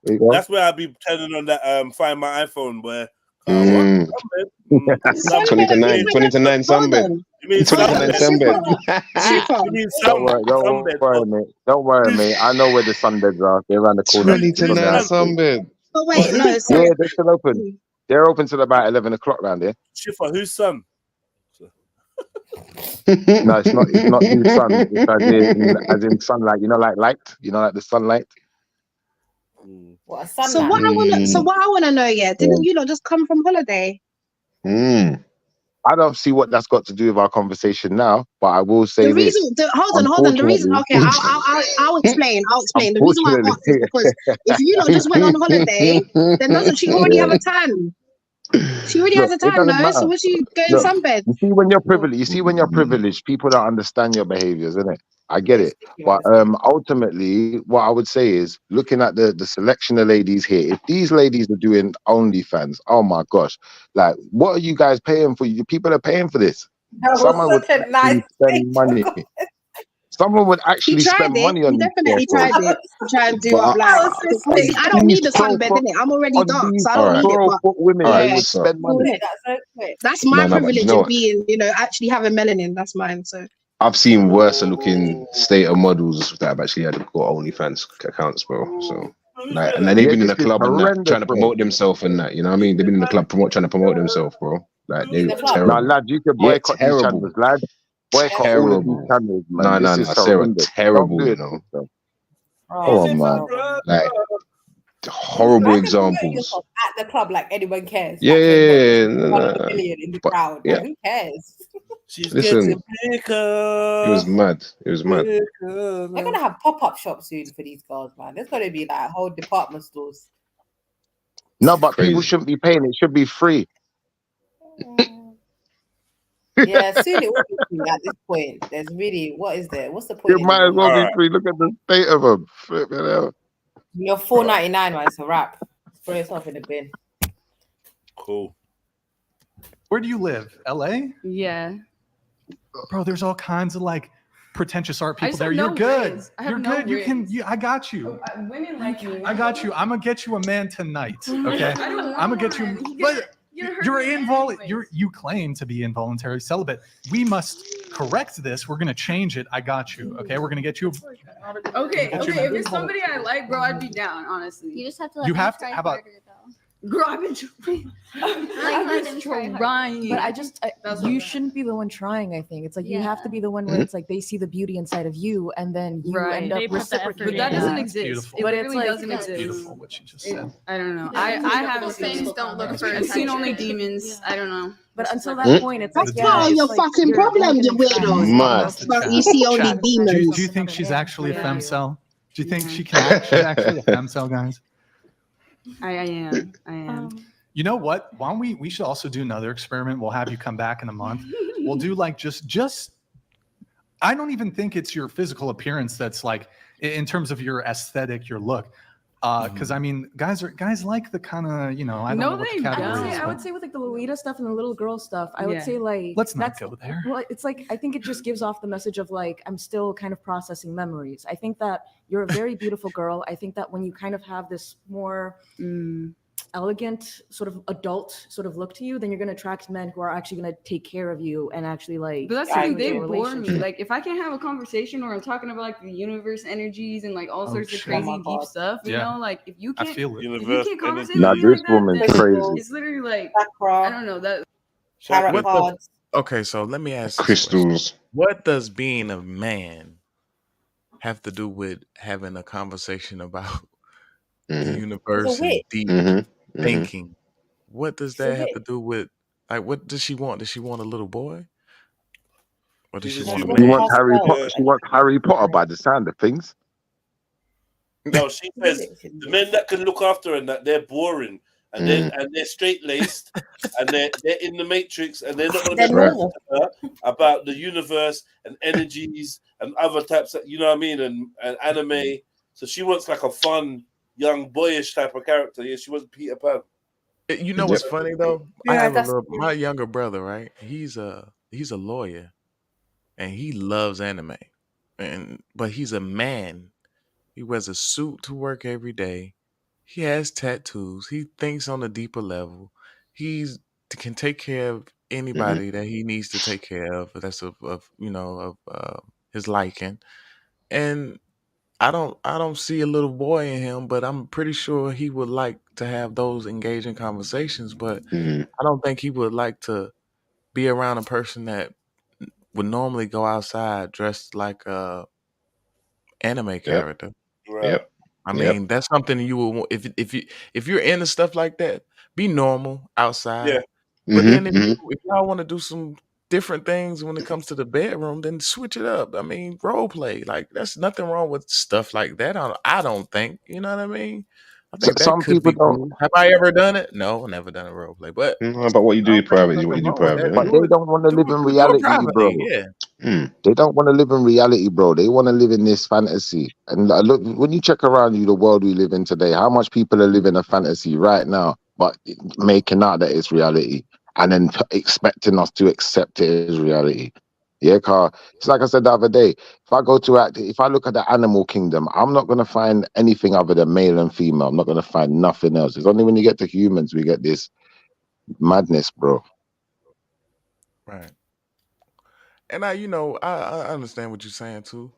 There you go. That's where I be turning on that Find My iPhone where Mm. Sunbed. 20 to 9, 20 to 9 Hold sunbed. on. 20 You mean to 9 sunbed. Shipper. You mean Don't worry, mate. Don't worry, mate. I know where the sunbeds are. They're around the corner. 20 to 9 sunbed. But wait, no. Yeah, So they're still open. They're open till about 11 o'clock round here. Schiffer, whose son? No, it's not. It's not the sun. It's as in sunlight. You know, like light. You know, like the sunlight. What a so what I wanna know, yeah, didn't you not just come from holiday? I don't see what that's got to do with our conversation now, but I will say The reason, hold on. The reason, okay, I'll explain. The reason why I asked is because if you lot just went on holiday, then doesn't she already have a tan? She already has a Look, it tan, doesn't no? matter. So what's she going Look, sunbed? you see when you're privileged. You see when you're privileged, people don't understand your behaviors, innit? I get it, but ultimately, what I would say is, looking at the selection of ladies here, if these ladies are doing OnlyFans, oh my gosh, like, what are you guys paying for? You people are paying for this. Someone would actually spend money. Someone would actually spend money on He these definitely girls. tried it to try and do But up like. Because I don't need the sunbed, innit? I'm already dark, so I don't need it. But women, yeah, they would spend money. That's my No, but privilege you know in what? being, actually having melanin. That's mine. So I've seen worse looking state of models that have actually had got OnlyFans accounts, bro. So like, and then they've been in this the is club and that, horrendous, trying to bro. promote themselves and that. You know what I mean? They've been in the club trying to promote themselves, bro. Like they terrible. Now, lad, you can Yeah, boycott these terrible. channels, lad. Boycott all of these Terrible. channels, man. No, This is Sarah, horrendous. terrible, Don't do you it, know. sister. Oh, Come on, man. Like horrible Imagine promoting examples. yourself at the club like anyone cares. Yeah, Like yeah, you're not 1 million in the But, crowd. yeah. Like, who cares? She's Listen, getting bigger. it was mad. It was mad. They're gonna have pop-up shops soon for these girls, man. There's gonna be like whole department stores. No, but Crazy. people shouldn't be paying. It should be free. Yeah, soon it will be free at this point. There's really, what is there? What's the point? It might as well be anymore? free. Look at the state of them. Flipping hell. You're $4.99, man. It's a wrap. Throw yourself in the bin. Cool. Where do you live? LA? Yeah. Bro, there's all kinds of like pretentious art I people just there. have You're no good. riz. I have You're no good. You can. riz. I got you. Women like you. I got you. I'm gonna get you a man tonight. Okay. I don't want I'm gonna get you. one. But You're hurt you're me involuntary. You claim to be involuntarily celibate. We must correct this. We're gonna change it. I got you. Okay. We're gonna get you. Okay, Get you okay. a If it's somebody I like, bro, I'd be down, honestly. You just have to You have to. How about? Girl, I've been trying. let them try hard. trying. But I just, That's you what- shouldn't be the one trying. I think it's like you have to be the one where it's like they see the beauty inside of you, and then you Right. end up They put the effort reciprocating. But that doesn't that. exist. Beautiful. It But literally it's like doesn't that's exist. Beautiful. What you just It- said. I don't know. Yeah, I people haven't things seen. don't look for I've seen only attention. demons. I don't know. But until Like- that point, it's like that's part of your fucking problem, you weirdos. Mad. But you see only Chat, demons. do you think she's actually a Yeah. femcel? Do you think she can? She's actually a femcel, guys. I am. I am. You know what? Why don't we should also do another experiment. We'll have you come back in a month. We'll do like just I don't even think it's your physical appearance that's like in terms of your aesthetic, your look. Because I mean, guys like the kind of, I don't know what the category is. I would say with like the Lolita stuff and the little girl stuff, I would Yeah. say like Let's not that's go there. Well, it's like I think it just gives off the message of like I'm still kind of processing memories. I think that you're a very beautiful girl. I think that when you kind of have this more elegant sort of adult sort of look to you, then you're going to attract men who are actually going to take care of you and actually like. But that's get the thing, into a they bore me. relationship. Like if I can't have a conversation or I'm talking about like the universe energies and like all sorts of shit. crazy Oh my deep God. stuff, you Yeah. know, like if you I can't, feel it. if you Universe can't energy. conversate Now with me this like that, woman's then crazy. it's literally like Chakra, I don't know that. tarot What the- cards. Okay, so let me ask this question. Crystals. What does being a man have to do with having a conversation about the universe and witch. deep thinking? What does She's a that have to witch. do with, like, what does she want? Does she want a little boy? Or does she She's want a a She man? wants Harry Yeah. Potter. She wants Harry Potter by the sound of things. No, she says the men that can look after her and that they're boring and they're straight laced and they're in the matrix and they're not going to They're be normal. talking to her about the universe and energies and other types of, you know what I mean, and anime. So she wants like a fun, young, boyish type of character. Yeah, she wasn't Peter Pan. You know what's funny though? I Yeah, have that's my younger brother, right? He's a lawyer and he loves anime. But he's a man. He wears a suit to work every day. He has tattoos. He thinks on a deeper level. He's can take care of anybody that he needs to take care of. That's of his liking. And I don't see a little boy in him, but I'm pretty sure he would like to have those engaging conversations. But I don't think he would like to be around a person that would normally go outside dressed like a anime character. Right. I mean, that's something you would if you're into stuff like that, be normal outside. Yeah. But then if y'all want to do some different things when it comes to the bedroom, then switch it up. I mean, role play. Like that's nothing wrong with stuff like that. I don't think. You know what I mean? I think that Some could people be don't. cool. Have I ever done it? No, never done a role play. But But what you do private is what you do private. But they don't want to live in reality, bro. Yeah. They don't want to live in reality, bro. They want to live in this fantasy. And look, when you check around you, the world we live in today, how much people are living a fantasy right now, but making out that it's reality, and then expecting us to accept it as reality. Yeah, car. It's like I said the other day. If I look at the animal kingdom, I'm not gonna find anything other than male and female. I'm not gonna find nothing else. It's only when you get to humans we get this madness, bro. Right. And I understand what you're saying too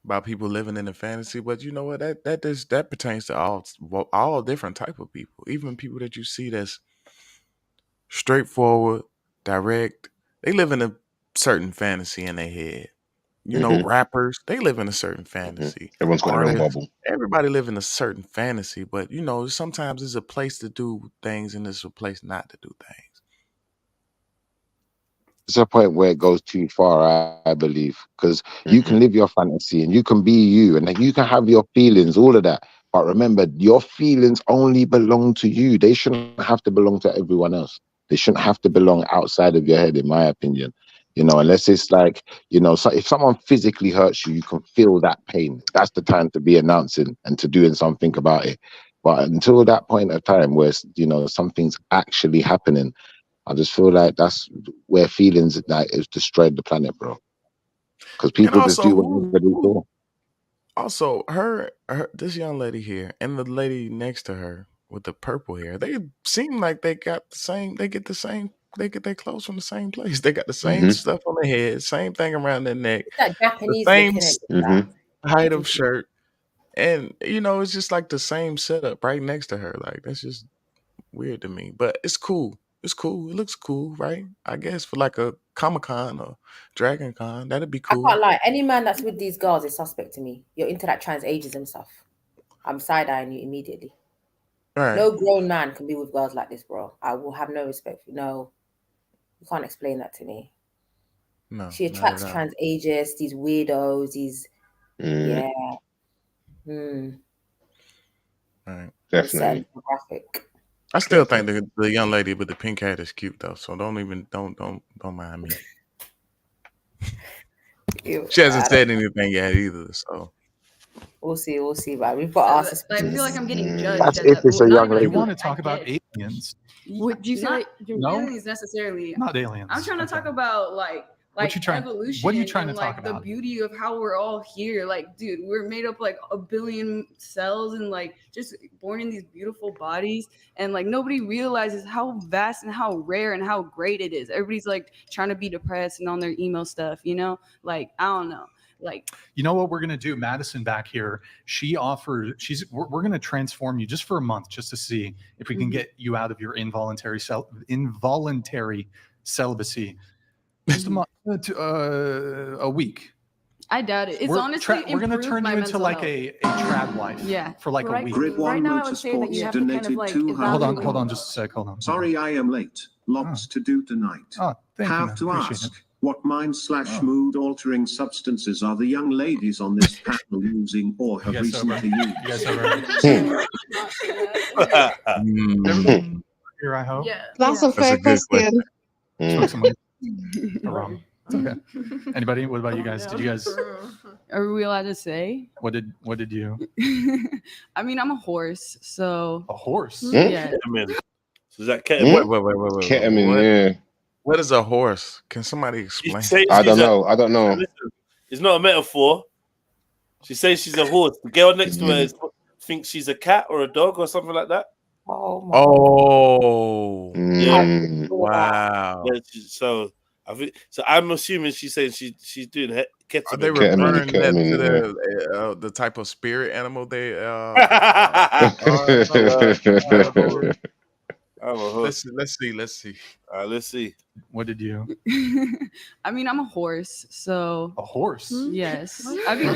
about people living in a fantasy, but you know what? That pertains to all different type of people, even people that you see that's straightforward, direct. They live in a certain fantasy in their head. You know, rappers, they live in a certain fantasy. Everyone's got their own Artists, bubble. everybody live in a certain fantasy, but sometimes there's a place to do things and there's a place not to do things. It's a point where it goes too far, I believe, because you can live your fantasy and you can be you and you can have your feelings, all of that. But remember, your feelings only belong to you. They shouldn't have to belong to everyone else. They shouldn't have to belong outside of your head, in my opinion. Unless it's like, so if someone physically hurts you, you can feel that pain. That's the time to be announcing and to doing something about it. But until that point of time where, something's actually happening, I just feel like that's where feelings is destroyed the planet, bro. Because people just do what they do. Also, this young lady here and the lady next to her with the purple hair, they seem like they got the same. They get their clothes from the same place. They got the same stuff on their head, same thing around their neck, that Japanese the looking at height of shirt, and it's just like the same setup right next to her. Like that's just weird to me, but it's cool. It's cool. It looks cool, right? I guess for like a Comic-Con or Dragon Con, that'd be cool. I can't lie. Any man that's with these girls is suspect to me. You're into that trans ageism stuff. I'm side-eyeing you immediately. Right. No grown man can be with girls like this, bro. I will have no respect for you. No. You can't explain that to me. No. She attracts trans ages, these weirdos, these yeah. Right. Definitely. I still think the young lady with the pink hair is cute though, so don't mind me. She hasn't said anything yet either, so we'll see, but we've got us. I feel like I'm getting judged. That's if it's a young lady. You want to talk about aliens? Would you say No? aliens necessarily? Not aliens. I'm trying to talk about evolution. What are you trying to and, talk the about? beauty of how we're all here. Like, dude, we're made up like a billion cells and just born in these beautiful bodies. And nobody realizes how vast and how rare and how great it is. Everybody's trying to be depressed and on their emo stuff, I don't know. You know what we're gonna do? Madison back here, we're gonna transform you just for a month, just to see if we can get you out of your involuntary celibacy. Just a month, a week. I doubt it. It's honestly we're gonna turn you into a trad wife. Yeah. For a week. Grid1 Motorsports donated $200. Hold on, just a sec. Hold on. Sorry, I am late. Lots to do tonight. Have to ask, what mind/mood altering substances are the young ladies on this panel using or have recently used? Here, I hope. Yeah. That's a fair question. Smoke some weed. Okay. Anybody? What about you guys? Did you guys? Are we allowed to say? What did you? I mean, I'm a horse, so. A horse? Yeah. Ketamine. So is that ketamine? Wait. Ketamine, yeah. What is a horse? Can somebody explain? I don't know. Listen, it's not a metaphor. She says she's a horse. The girl next to her thinks she's a cat or a dog or something like that. Oh. Yeah. Wow. Yeah, so I'm assuming she's saying she's doing ketamine. Are they referring that to the type of spirit animal they Let's see. Let's see. What did you? I mean, I'm a horse, so. A horse? Yes. I mean,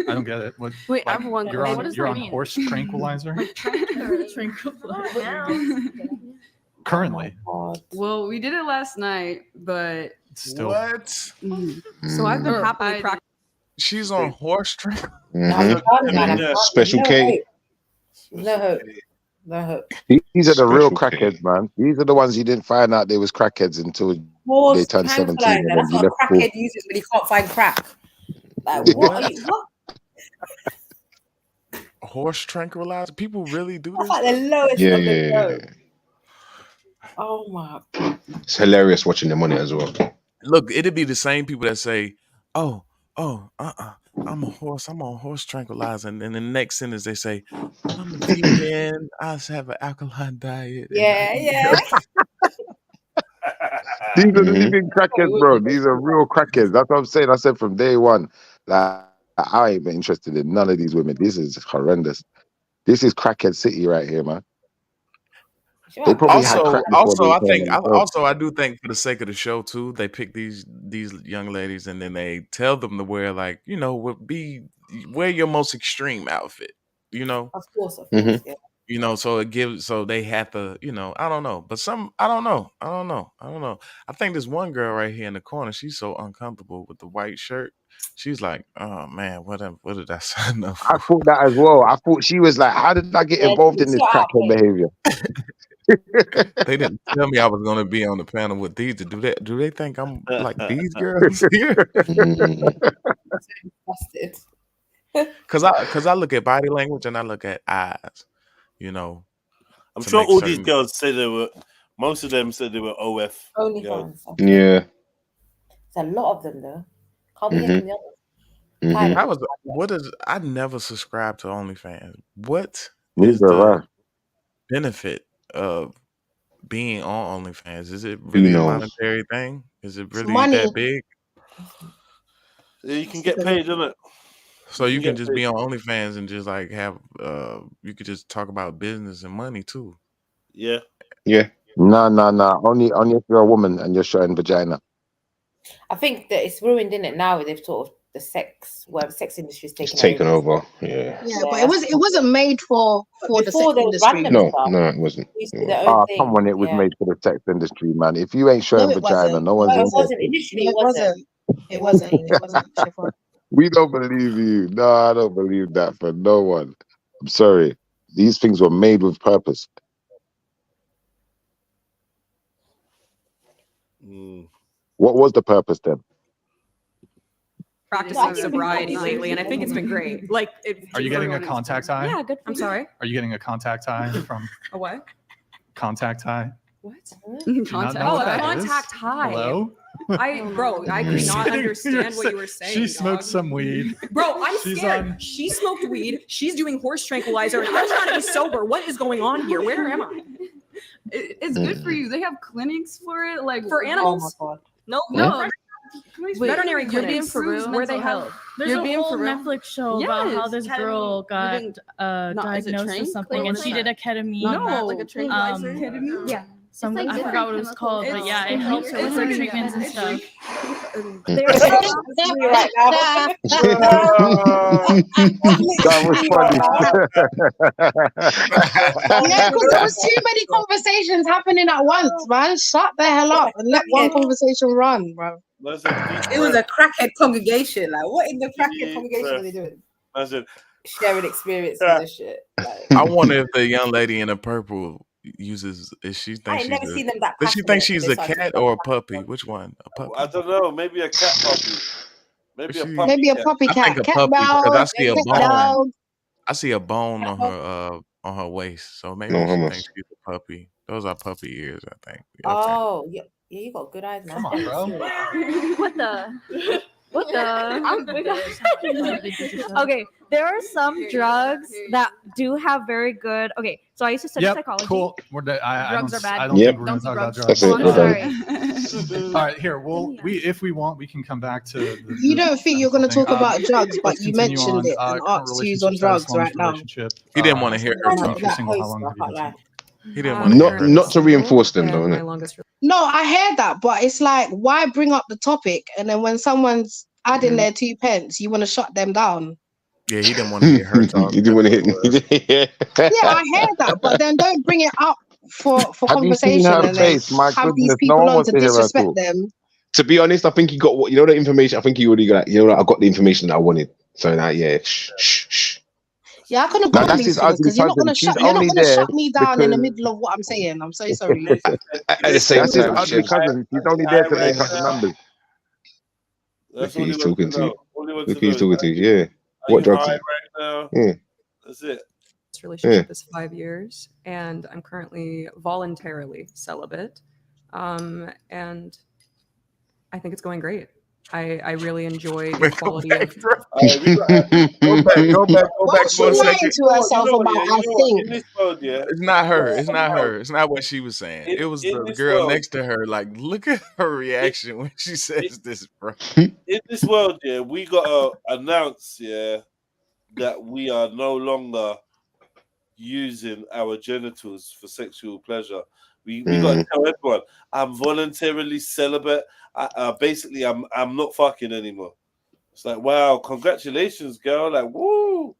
I don't get it. What? Wait, I have one You're question. on, What does you're that on mean? horse tranquilizer? Currently. Currently. Well, we did it last night, but. Still. What? So I've been happily practicing. She's on horse train. Special K. No hope. No hope. These are the real crackheads, man. These are the ones you didn't find out they was crackheads until they turned 17. That's what a crackhead uses when he can't find crack. Like, what? What? Horse tranquilizer? People really do That's this? like the lowest Yeah, of the yeah, low. yeah. Oh my. It's hilarious watching them on it as well. Look, it'd be the same people that say, I'm a horse, I'm on horse tranquilizer. And then the next sentence they say, I'm a vegan, I just have an alkaline diet. Yeah. These are the living crackheads, bro. These are real crackheads. That's what I'm saying. I said from day one, like, I ain't been interested in none of these women. This is horrendous. This is crackhead city right here, man. They probably had crack before they came on the show. I do think for the sake of the show too, they pick these young ladies and then they tell them to wear wear your most extreme outfit, Of course, Mhm. yeah. so they have to, I don't know, but I don't know. I think this one girl right here in the corner, she's so uncomfortable with the white shirt. She's like, oh man, what did I sign up for? I thought that as well. I thought she was like, how did I get involved in this crackhead behavior? They didn't tell me I was going to be on the panel with these. Do they think I'm like these girls here? Because I look at body language and I look at eyes. I'm sure all these girls said most of them said they were OF. OnlyFans. Yeah. It's a lot of them though. Can't be from the others. I never subscribed to OnlyFans. What is the benefit of being on OnlyFans? Is it really a monetary thing? Is it really that big? Yeah, you can get paid, isn't it? So you can just be on OnlyFans and just like have you could just talk about business and money too. Yeah. Yeah. No. Only if you're a woman and you're showing vagina. I think that it's ruined, isn't it? Now they've sort of the sex industry's taken over. Yeah. Yeah, but it wasn't made for the sex industry. No, it wasn't. Come on, it was made for the sex industry, man. If you ain't showing vagina, no one's interested. Initially, it wasn't. We don't believe you. No, I don't believe that for no one. I'm sorry. These things were made with purpose. What was the purpose then? Practicing sobriety lately, and I think it's been great. Like, Are you getting a contact high? Yeah, good. I'm sorry. Are you getting a contact high from A what? contact high? What? Contact high. Contact high. Hello? I could not understand what you were saying. She smoked some weed. Bro, I'm She's scared. She smoked weed. She's doing horse tranquilizer, and I'm trying to be sober. What is going on here? Where am I? It's good for you. They have clinics for it, like For animals? Oh No. Wait, Veterinary you're being clinics for real? where they have. There's You're a being whole for real? Netflix show about how this girl got is it diagnosed with train? something, What and is she that? did a ketamine. No, like a tranquilizer? Ketamine? Yeah. Some, It's like I forgot what it was called, but yeah, it helps her with her treatments and stuff. That was funny. Yeah, because there was too many conversations happening at once, man. Shut the hell up and let one conversation run, bro. It was a crackhead congregation. Like, what in the crackhead congregation are they doing? That's it. Sharing experiences and shit. I wonder if the young lady in the purple uses. Is she I think ain't she's never a? seen them that Does she think passionate. she's They a start cat talking or a about puppy? Which one? A puppy? I don't know. Maybe a cat puppy. Maybe a She, puppy Maybe a cat. puppy I think cat, a cat puppy because I dog, see a cat bone. dog. I see a bone cat dog. on her waist. So maybe No, how she much? thinks she's a puppy. Those are puppy ears, I think. Oh, yeah, yeah, you got good eyes, man. Come on, bro. What the? What the? I'm Okay, there are some drugs that do have very good. Okay, so I used to study Yep, psychology. cool. I Drugs don't, are bad. I don't Yep. think we're going to talk about drugs. That's it. I'm We're sorry. done. All right, here. If we want, we can come back to the You don't think you're going to thing. talk about drugs, but Let's you continue mentioned on. it and Current asked who's on relationship status, drugs right longest now. relationship. He didn't want to hear her I'm Since not you're that single, how close, long bro. have I you can't been lie. single? He didn't want to hear her. Not to reinforce them, though, And my innit? longest No, I hear that, but it's like, why bring up the topic and then when someone's adding their 2 pence, you want to shut them down? Yeah, he didn't want to hear her talk. You didn't want to hit. Yeah, I hear that, but then don't bring it up for Have you seen conversation her and then face? My have these goodness, no people one on wants to to hear her disrespect talk. them. To be honest, I think he got what the information. I think he already got. I got the information that I wanted. So now, yeah, shh. Yeah, I couldn't Now go on that's these his things ugly because you're not cousin. gonna She's you're not only gonna there shut me down in the because middle of what I'm saying. I'm so sorry. at the same that's his time, ugly cousin. She's only there to make up the numbers. That's Look who all he he's wants to talking to. know. All he wants Look to who know he's is, talking to. Yeah. are What you drugs? high right now? Yeah. That's it. This relationship is 5 years, and I'm currently voluntarily celibate. And I think it's going great. I really enjoy the quality of. Go back What's she for a lying second. to herself about? I think. In this world, yeah. It's not her. It's not her. It's not what she was saying. It was in the this girl world, next to her. Like, look at her reaction when she says this, bro. in this world, yeah, we gotta announce, yeah, that we are no longer using our genitals for sexual pleasure. We gotta tell everyone, I'm voluntarily celibate. Basically, I'm not fucking anymore. It's like, wow, congratulations, girl. Like, woo.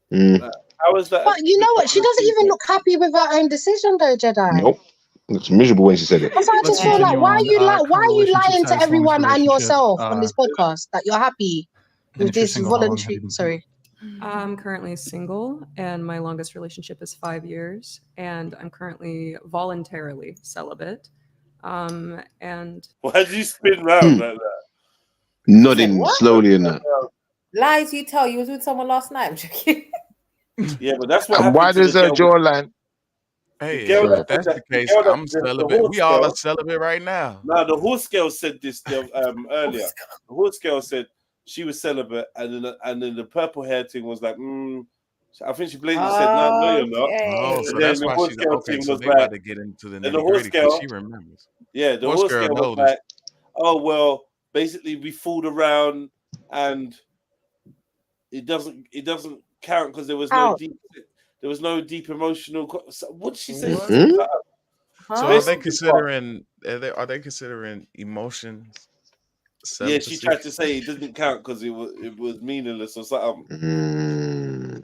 Like, how is that? But you know what? She doesn't even look happy with her own decision, though, Jedi. Nope. Looks miserable when she said it. Because I just feel like, why are you lying to everyone and yourself on this podcast that you're happy with this voluntary? Sorry. I'm currently single, and my longest relationship is 5 years, and I'm currently voluntarily celibate. And why did you spin round like that? Nodding slowly in that. Lies you tell. You was with someone last night. I'm joking. Yeah, but that's what And why does her jawline? Hey, girl if that's the case, I'm celibate. We all are celibate right now. No, the horse girl said this earlier. The horse girl said she was celibate, and then the purple hair thing was like, I think she blatantly said, no, you're not. Oh, so And that's then the why horse she's girl okay. thing So was they like, about to get into the and the horse nitty gritty because girl, she remembers. yeah, the horse girl was like, oh well, basically we fooled around, and it doesn't count because there was no deep emotional. What did she say? So are they considering? Are they considering emotions? Yeah, she tried to say it doesn't count because it was meaningless or something.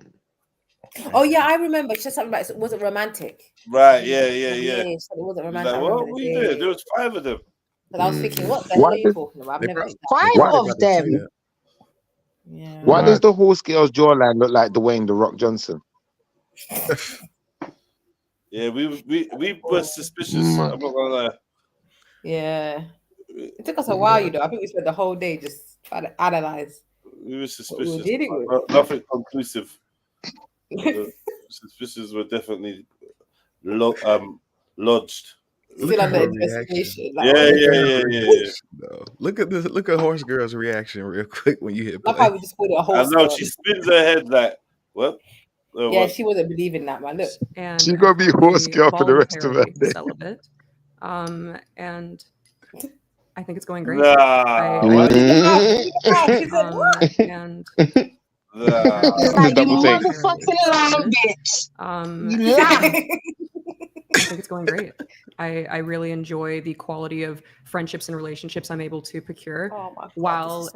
Oh yeah, I remember. She said something about it wasn't romantic. Right? Yeah. She said it wasn't romantic. Like, I what remember were you doing? There was 5 of them. But I was thinking, what the hell are you talking about? I've never. 5 of them. Yeah. Why does the horse girl's jawline look like Dwayne the Rock Johnson? Yeah, we were suspicious. I'm not gonna lie. Yeah. It took us a while, you know. I think we spent the whole day just trying to analyze. We were suspicious. dealing with. Nothing conclusive. The suspicions were definitely lodged. Still under investigation. Yeah. No. Look at this. Look at Horse Girl's reaction real quick when you hit play. Like how we just called it a horse. I know she spins her head like, what? Yeah, what? she wasn't believing that, man. Look. And She's gonna be horse girl for the rest of her day. Celibate. And I think it's going great. Nah. And Like, you motherfucking lying bitch. You lie. I think it's going great. I really enjoy the quality of friendships and relationships I'm able to procure while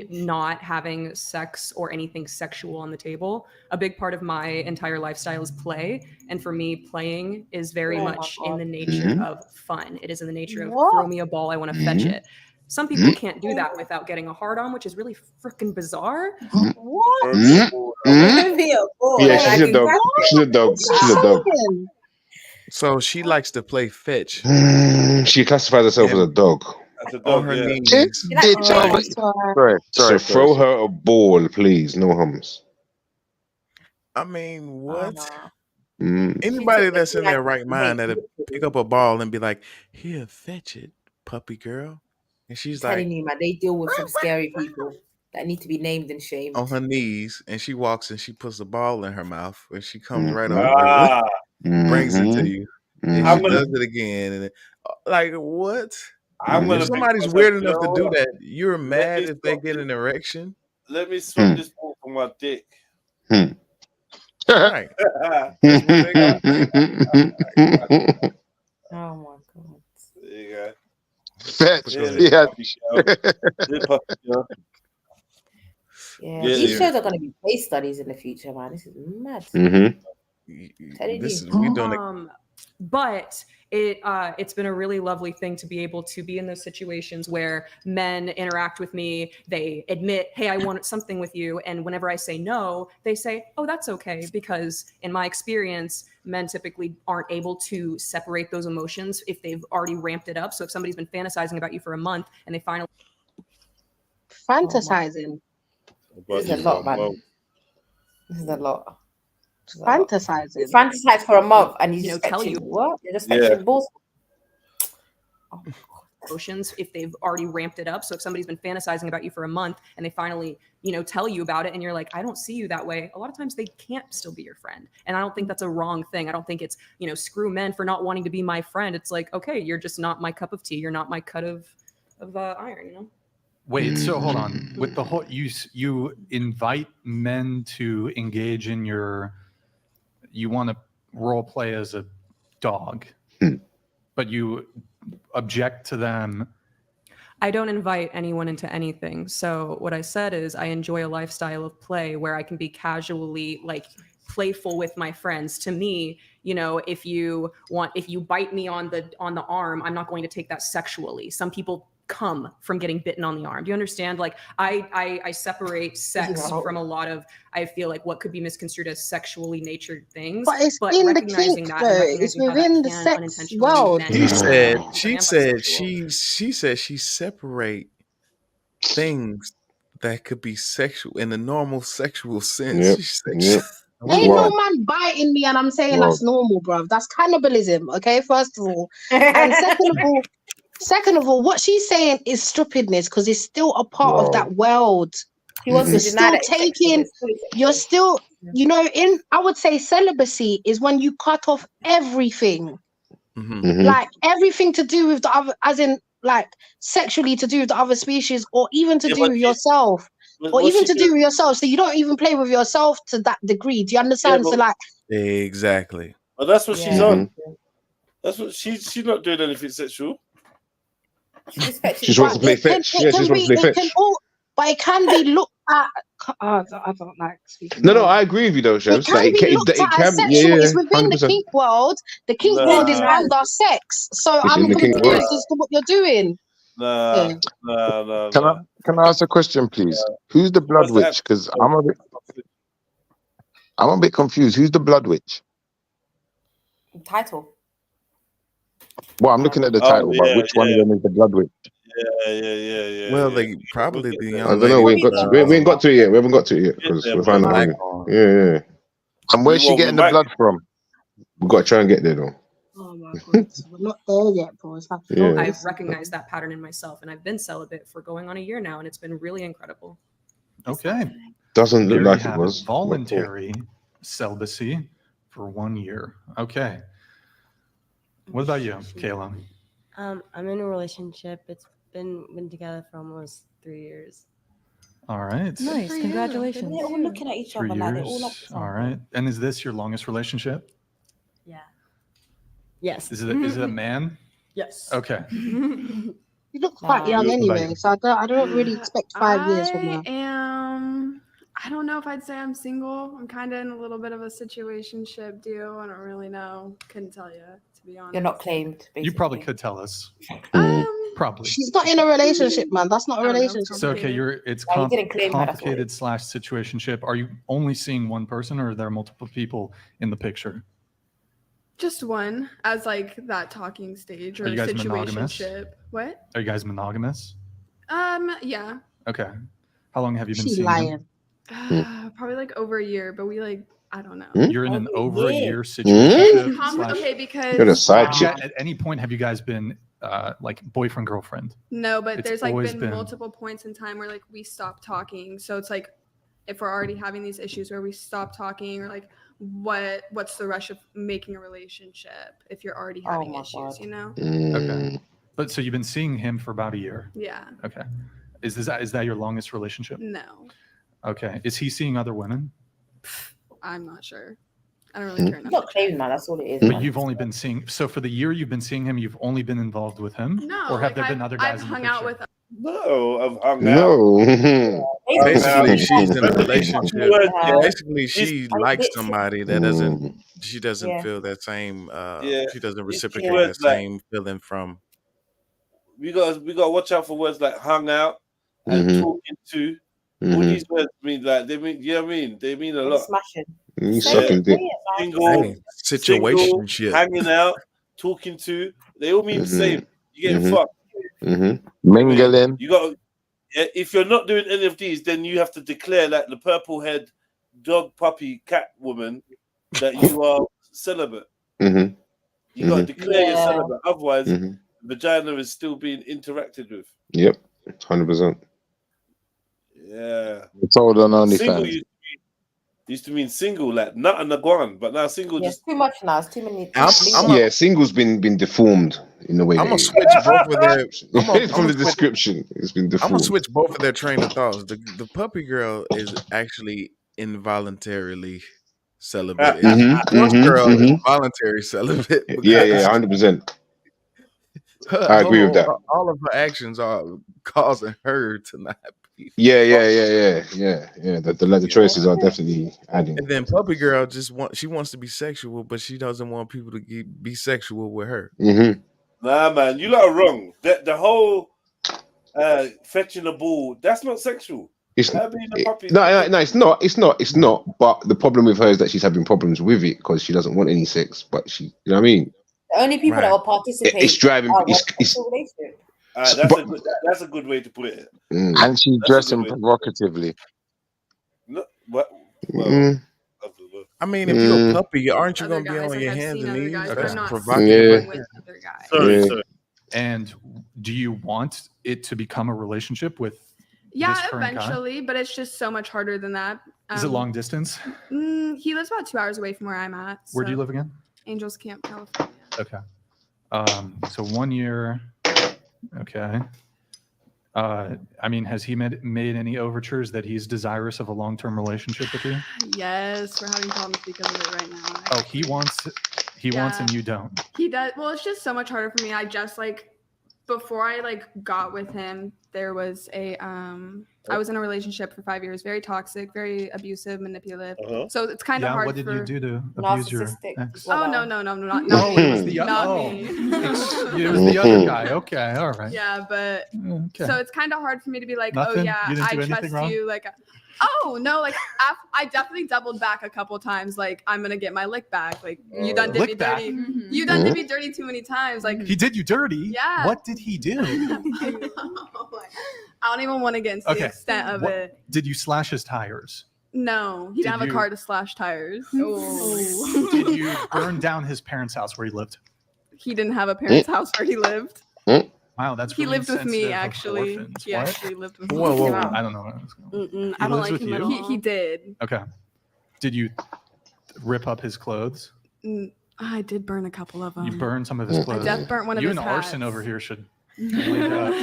not having sex or anything sexual on the table. A big part of my entire lifestyle is play. And for me, playing is very much in the nature of fun. It is in the nature of throw me a ball, I want to fetch it. Some people can't do that without getting a hard on, which is really freaking bizarre. What? Yeah, she's a dog. She's a dog. She's a dog. So she likes to play fetch. She classifies herself as a dog. As a On dog, her yeah. knees. Bitch, so throw her a ball, please. No hums. I mean, what? Mm. Anybody that's in their right mind that'll pick up a ball and be like, "Here, fetch it, puppy girl," and she's I'm like telling you, man, they deal with some scary people that need to be named and shamed. on her knees, and she walks and she puts the ball in her mouth, and she comes right Mhm. over, and brings it to Mhm. you, and I'm she gonna, does it again, and like what? I'm gonna If pick somebody's myself. weird You enough know to do what? that, you're Let mad me if they swap get this, an erection, let me swap this ball for my dick. right? That's what they gonna do. Oh my god. There you go. Fetch. Here, little Yeah. puppy girl. Little puppy girl. Yeah, Get these it. shows are going to be case studies in the future, man. This is mad. Telling This you. is we doing it. But it's been a really lovely thing to be able to be in those situations where men interact with me, they admit, hey, I want something with you, and whenever I say no, they say, oh, that's okay, because in my experience, men typically aren't able to separate those emotions if they've already ramped it up. So if somebody's been fantasizing about you for a month and they finally Fantasizing. This is a lot, man. This is a lot. Fantasizing. You fantasize for a month and you just tell fetching you what? You're just fetching balls. emotions if they've already ramped it up. So if somebody's been fantasizing about you for a month and they finally, tell you about it and you're like, I don't see you that way. A lot of times they can't still be your friend. And I don't think that's a wrong thing. I don't think it's, screw men for not wanting to be my friend. It's like, okay, you're just not my cup of tea. You're not my cut of iron, Wait, so hold on. With the whole you invite men to engage in you want to role play as a dog, but you object to them. I don't invite anyone into anything. So what I said is I enjoy a lifestyle of play where I can be casually playful with my friends. To me, if you bite me on the arm, I'm not going to take that sexually. Some people come from getting bitten on the arm. Do you understand? I separate sex from a lot of, I feel like, what could be misconstrued as sexually natured things. But it's in the recognizing kink, that though. and It's recognizing how that within the can sex unintentionally world. make men She said she separate things that could be sexual in the normal sexual sense. Yep. She said Yep. Ain't no man biting me and I'm saying that's normal, bruv. That's cannibalism, okay? First of all. And second of all, what she's saying is stupidness because it's still a part of that world. She wants to You're deny still that it's sexual, but taking, it's fully sexual. you're still, I would say celibacy is when you cut off everything. Like everything to do with the other, as in sexually to do with the other species, or even to do with yourself. Or even to do with yourself, so you don't even play with yourself to that degree. Do you understand? So exactly. Well, that's what she's on. That's what she's not doing anything sexual. She just wants to play fetch. Yeah, she just wants to play fetch. But it can be looked at. I don't like speaking. No, I agree with you though, Shams. It can be looked at as sexual. It's within the 100%. kink world. The kink world is under sex. So It's I'm in the kink confused world. as to what you're doing. No. Can I ask a question, please? Who's the blood witch? Because I'm a bit confused. Who's the blood witch? Title. Well, I'm looking at the title, but which one of them is the blood witch? Yeah. Well, they probably the young I don't know. We ain't got to it yet. We haven't got to it yet because we're finding out. Yeah. And where's she getting the blood from? We've got to try and get there though. Oh my god, we're not there yet, bro. It's like I've recognized that pattern in myself, and I've been celibate for going on a year now, and it's been really incredible. Okay. Doesn't look There like you it have was. voluntary celibacy for 1 year. Okay. What about you, Kayla? I'm in a relationship. It's been together for almost 3 years. All right. Nice. Congratulations. They're all looking at each 3 other like they're all up years. to All something. right. And is this your longest relationship? Yeah. Yes. Is it a man? Yes. Okay. you look quite young anyway, so I don't really expect 5 years from now. I don't know if I'd say I'm single. I'm kind of in a little bit of a situationship deal. I don't really know. Couldn't tell you, to be honest. You're not claimed, basically. You probably could tell us. Probably. She's not in a relationship, man. That's not a relationship. So okay, it's Yeah, you didn't claim that, that's complicated / situationship. Are you only seeing one person, or are there multiple people in the picture? Just one as like that talking stage or Are you guys monogamous? situationship. What? Are you guys monogamous? Yeah. Okay. How long have you been She's seeing lying. him? Probably like over a year, but we like I don't know. You're in an over a year situation. Okay, because You're the side chick. At any point, have you guys been like boyfriend girlfriend? no, but It's there's like always been multiple points in time where like we stopped talking. So it's like if we're already having these issues where we stop talking or like what's the rush of making a relationship if you're already having issues, you know? Okay. But so you've been seeing him for about a year. Yeah. Okay. Is that your longest relationship? No. Okay. Is he seeing other women? I'm not sure. I don't really care enough. Not claiming, man. That's all it is. But man. you've only been seeing. So for the year you've been seeing him, you've only been involved with him. No. Or have like, there been other guys I've in the hung out picture? with No, I've hung No. Basically, she's in a relationship. Yeah. Basically, she likes somebody that doesn't. She doesn't Yeah. feel that same. Yeah. She doesn't It's reciprocate words that like- same feeling from. We got to watch out for words like hung out and Mhm. talking to. All Mhm. these words mean like they mean, you know what I mean? They mean a lot. Smashing. You sucking dick. Single, Hey, situationship. hanging out, talking to. They all mean the same. You getting fucked. Mingling. You got. If you're not doing any of these, then you have to declare like the purple head dog, puppy, cat woman that you are celibate. Mhm. You got to declare you're Yeah. celibate. Otherwise, Mhm. vagina is still being interacted with. Yep. 100%. Yeah. It's all on Single OnlyFans. used to mean single, like nut and a guan, but now single Yeah, just. it's too much now. It's too many. Yeah, single's been deformed in the way. I'm they- gonna switch both of their. From the description, it's been I'm deformed. gonna switch both of their train of thoughts. The puppy girl is actually involuntarily celibate. Horse girl is voluntary celibate. Yeah, because 100%. I agree with that. All of her actions are causing her to not be. Yeah. The choices are definitely adding. And then puppy girl she wants to be sexual, but she doesn't want people to be sexual with her. Mm-hmm. Nah, man, you lot are wrong. The whole fetching a ball, that's not sexual. It's, That being a puppy. no, it's not. But the problem with her is that she's having problems with it because she doesn't want any sex. But she, you know what I mean? The only people that will participate. It's driving. are It's, sexual relationship. That's a good way to put it. and she's dressing provocatively. No, what? I mean, if you're a puppy, aren't you gonna be on your hands and knees? That's provocative. Sorry. And do you want it to become a relationship with Yeah, this current guy? eventually, but it's just so much harder than that. Is it long distance? He lives about 2 hours away from where I'm at. Where do you so- live again? Angels Camp, California. Okay. So 1 year. Okay. I mean, has he made any overtures that he's desirous of a long-term relationship with you? Yes, we're having problems because of it right now. Oh, he wants and you don't. He does. Well, it's just so much harder for me. I just before I got with him, there was I was in a relationship for 5 years, very toxic, very abusive, manipulative. So it's kind of hard. What did for... you do to abuse your ex? Oh no, not Oh, me. it was the Not me. me. It was the other guy. Okay, all right. Yeah, but Okay. so it's kind of hard for me to be like, Nothing? oh yeah, You didn't I do anything trust wrong? you. Oh no, I definitely doubled back a couple times. I'm gonna get my lick back. You done did Lick me back? dirty. You done did me dirty too many times. He did you dirty? Yeah. What did he do? I don't even want to get into the extent of What- it. Did you slash his tires? No, he Did didn't have you- a car to slash tires. Did you burn down his parents' house where he lived? He didn't have a parents' house where he lived. Wow, that's He really lived with me insensitive of actually. orphans. He What? actually lived with me. Whoa. I don't know. What I was going. I He don't lives like with him you? at all. He did. Okay. Did you rip up his clothes? I did burn a couple of them. You burned some of his clothes. I burnt one of you his and hats. arson over here should link up.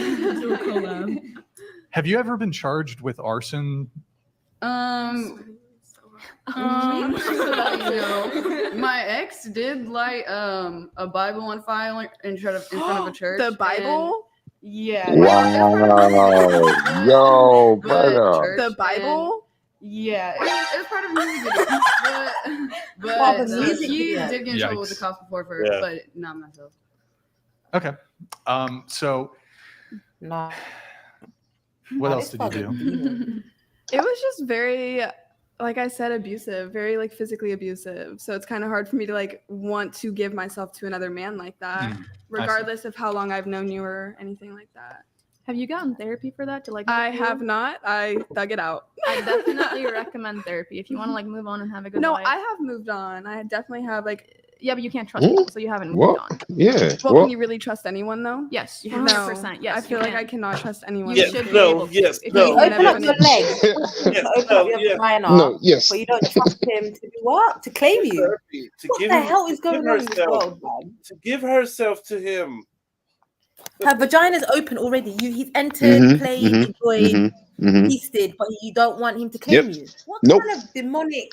Have you ever been charged with arson? My ex did light a Bible on fire in front of a church. The Bible? Yeah. Wow. Yo, brother. The Bible? Yeah, it was part of a music video. But Part of a music he video. did get in trouble with the Yikes. cops before for Yeah. but not myself. Okay. So No. what else did you do? It was just very like I said, abusive, very like physically abusive. So it's kind of hard for me to like want to give myself to another man like that, regardless of how long I've known you or anything like that. Have you gotten therapy for that to like? I have not. I dug it out. I definitely recommend therapy if you want to like move on and have a good No, life. I have moved on. I definitely have like. Yeah, but you can't trust people, so you haven't moved What? on. Yeah. Well, What? can you really trust anyone though? Yes, No, 100%. Yes, I feel like I cannot trust anyone. Yes, no, yes, no. Open up your legs. Yes, Open up your vagina. No, yes. But you don't trust him to do what? To claim you. To What give the him- hell is to give going on in this herself- world, man? To give herself to him. Her vagina's open already. He's entered, played, enjoyed, feasted, but you don't want him to claim you. What Nope. kind of demonic,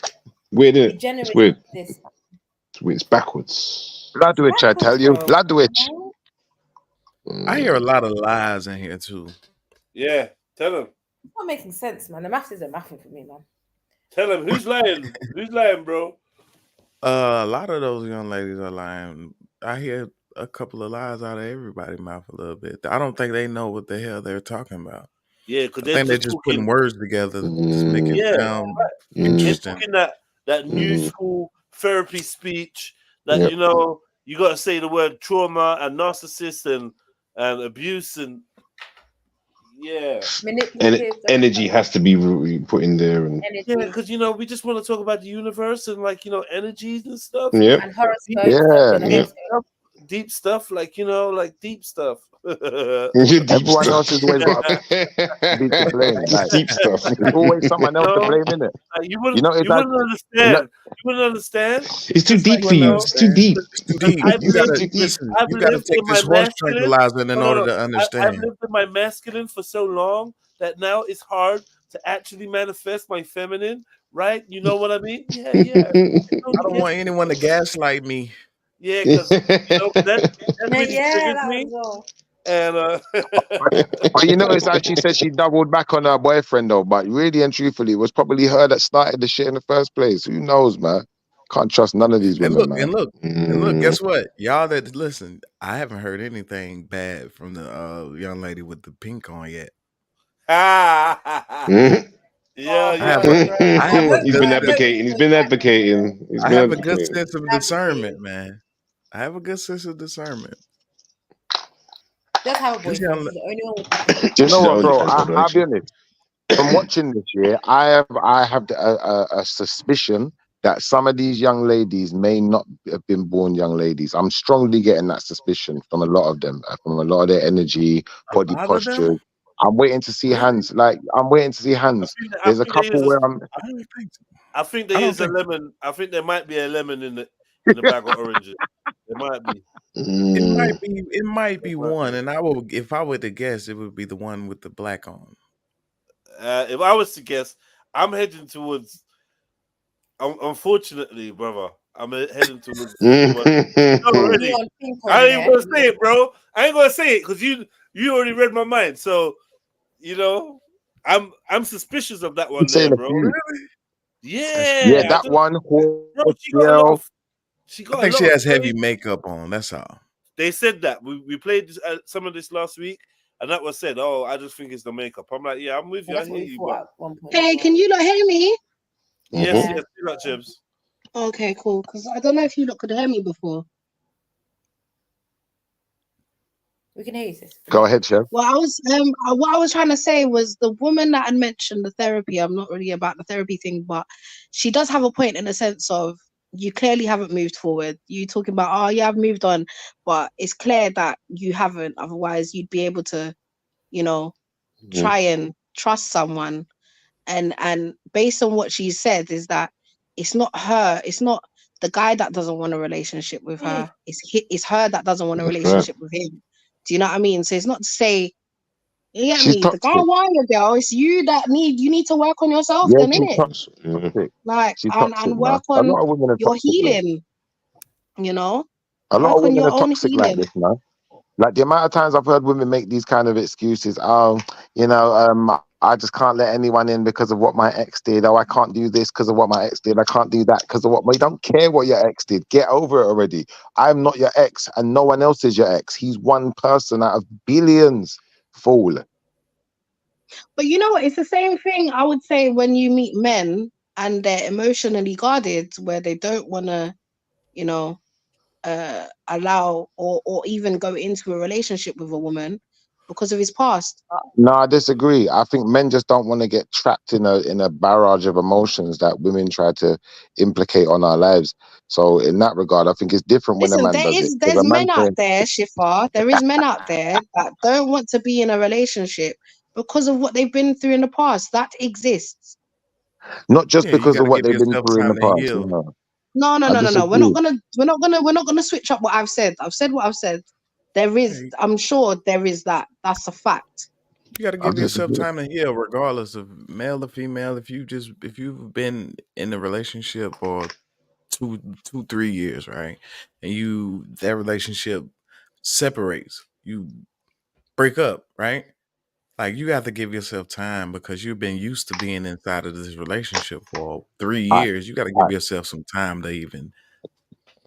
Weird, innit? degenerate It's weird. is this? It's backwards. Blood witch, I tell you. Blood witch. I hear a lot of lies in here too. Yeah, tell him. It's not making sense, man. The maths isn't mathing for me, man. Tell him who's lying. Who's lying, bro? A lot of those young ladies are lying. I hear a couple of lies out of everybody's mouth a little bit. I don't think they know what the hell they're talking about. Yeah, because I think they're just putting words together to make it sound interesting. Talking that new school therapy speech that Yep. you know you got to say the word trauma and narcissist and abuse and yeah. And energy has to be put in there. And Yeah, because you know we just want to talk about the universe and like you know energies and stuff. Yep. And horoscopes. Yeah. Deep stuff, like you know, like deep stuff. Everyone else has always got to be to blame. Like, Deep stuff. There's always someone else to blame, innit? You wouldn't, You know, it's you like- wouldn't understand. You wouldn't understand. It's too deep for you. It's too deep. It's too deep. I've You gotta lived- listen. I've You gotta lived take in my this horse masculine- tranquilizer in No, order no, to I've understand. lived in my masculine for so long that now it's hard to actually manifest my feminine. Right? You know what I mean? Yeah, yeah. I don't want anyone to gaslight me. Yeah, because you know that really Yeah, triggers that me. was all. And But you notice how she said she doubled back on her boyfriend though, but really and truthfully, it was probably her that started the shit in the first place. Who knows, man? Can't trust none of these And women, look, man. and look, guess what? Y'all that listen, I haven't heard anything bad from the young lady with the pink on yet. He's been advocating. He's been advocating. I have a good sense of discernment, man. I have a good sense of discernment. Just have a This boyfriend. young- He's the only one with Do you know what, bro? Only husband, I'll be honest. From watching this year, I have a suspicion that some of these young ladies may not have been born young ladies. I'm strongly getting that suspicion from a lot of them, from a lot of their energy, body lot of them? posture. I'm waiting to see hands. Like I'm waiting to see hands. There's a couple where I'm. I think there is a lemon. I think there might be a lemon in the bag of oranges. There might be. It might be one, and if I were to guess, it would be the one with the black on. If I was to guess, I'm heading towards. Unfortunately, brother, I'm heading towards. Already. I ain't gonna say it, bro. I ain't gonna say it because you already read my mind. So, you know, I'm suspicious of that one saying there, a bro. few. Yeah, Yeah, that one. She I got. think a she lot has of heavy fame. makeup on. That's all. They said that we played some of this last week, and that was said. Oh, I just think it's the makeup. I'm like, yeah, I'm with you. I hear you. But... Hey, can you not hear me? Yes, yes, do that, Chibs. Okay, cool. Because I don't know if you lot could hear me before. We can hear you, sis. Go ahead, Chef. Well, what I was trying to say was the woman that had mentioned the therapy. I'm not really about the therapy thing, but she does have a point in the sense of you clearly haven't moved forward. You talking about, oh yeah, I've moved on, but it's clear that you haven't. Otherwise, you'd be able to, you know, try and trust someone. And based on what she said, is that it's not her. It's not the guy that doesn't want a relationship with her. It's her that doesn't want a That's right. relationship with him. Do you know what I mean? So it's not to say, you get She's me? The guy toxic. want your girl. It's you that you need to work on yourself, Yeah, then, she's innit? toxic. Like She's and toxic, work man. A on lot of women are your toxic, man. healing. You know, A lot work of on women your are own toxic like healing. this, man. Like the amount of times I've heard women make these kind of excuses. Oh, you know, I just can't let anyone in because of what my ex did. Oh, I can't do this because of what my ex did. I can't do that because of what you don't care what your ex did. Get over it already. I'm not your ex, and no one else is your ex. He's one person out of billions. Fool. But you know what? It's the same thing I would say when you meet men and they're emotionally guarded, where they don't want to, you know, allow or even go into a relationship with a woman because of his past. No, I disagree. I think men just don't want to get trapped in a barrage of emotions that women try to implicate on our lives. So in that regard, I think it's different when a Listen, man does it. If there's a man men out saying, there, Shifa. There is men out there that don't want to be in a relationship because of what they've been through in the past. That exists. not just Yeah, you because got of to what give they've been yourself through in the time to past. heal. No, No, no, I no, no, no. disagree. We're not gonna switch up what I've said. I've said what I've said. There is, I'm sure there is that. That's a fact. You got to I give yourself disagree. time to heal, regardless of male or female. If you've been in a relationship for 3 years, right, and that relationship separates, you break up, right? Like you have to give yourself time because you've been used to being inside of this relationship for 3 All right, years. You got to all give right. yourself some time to even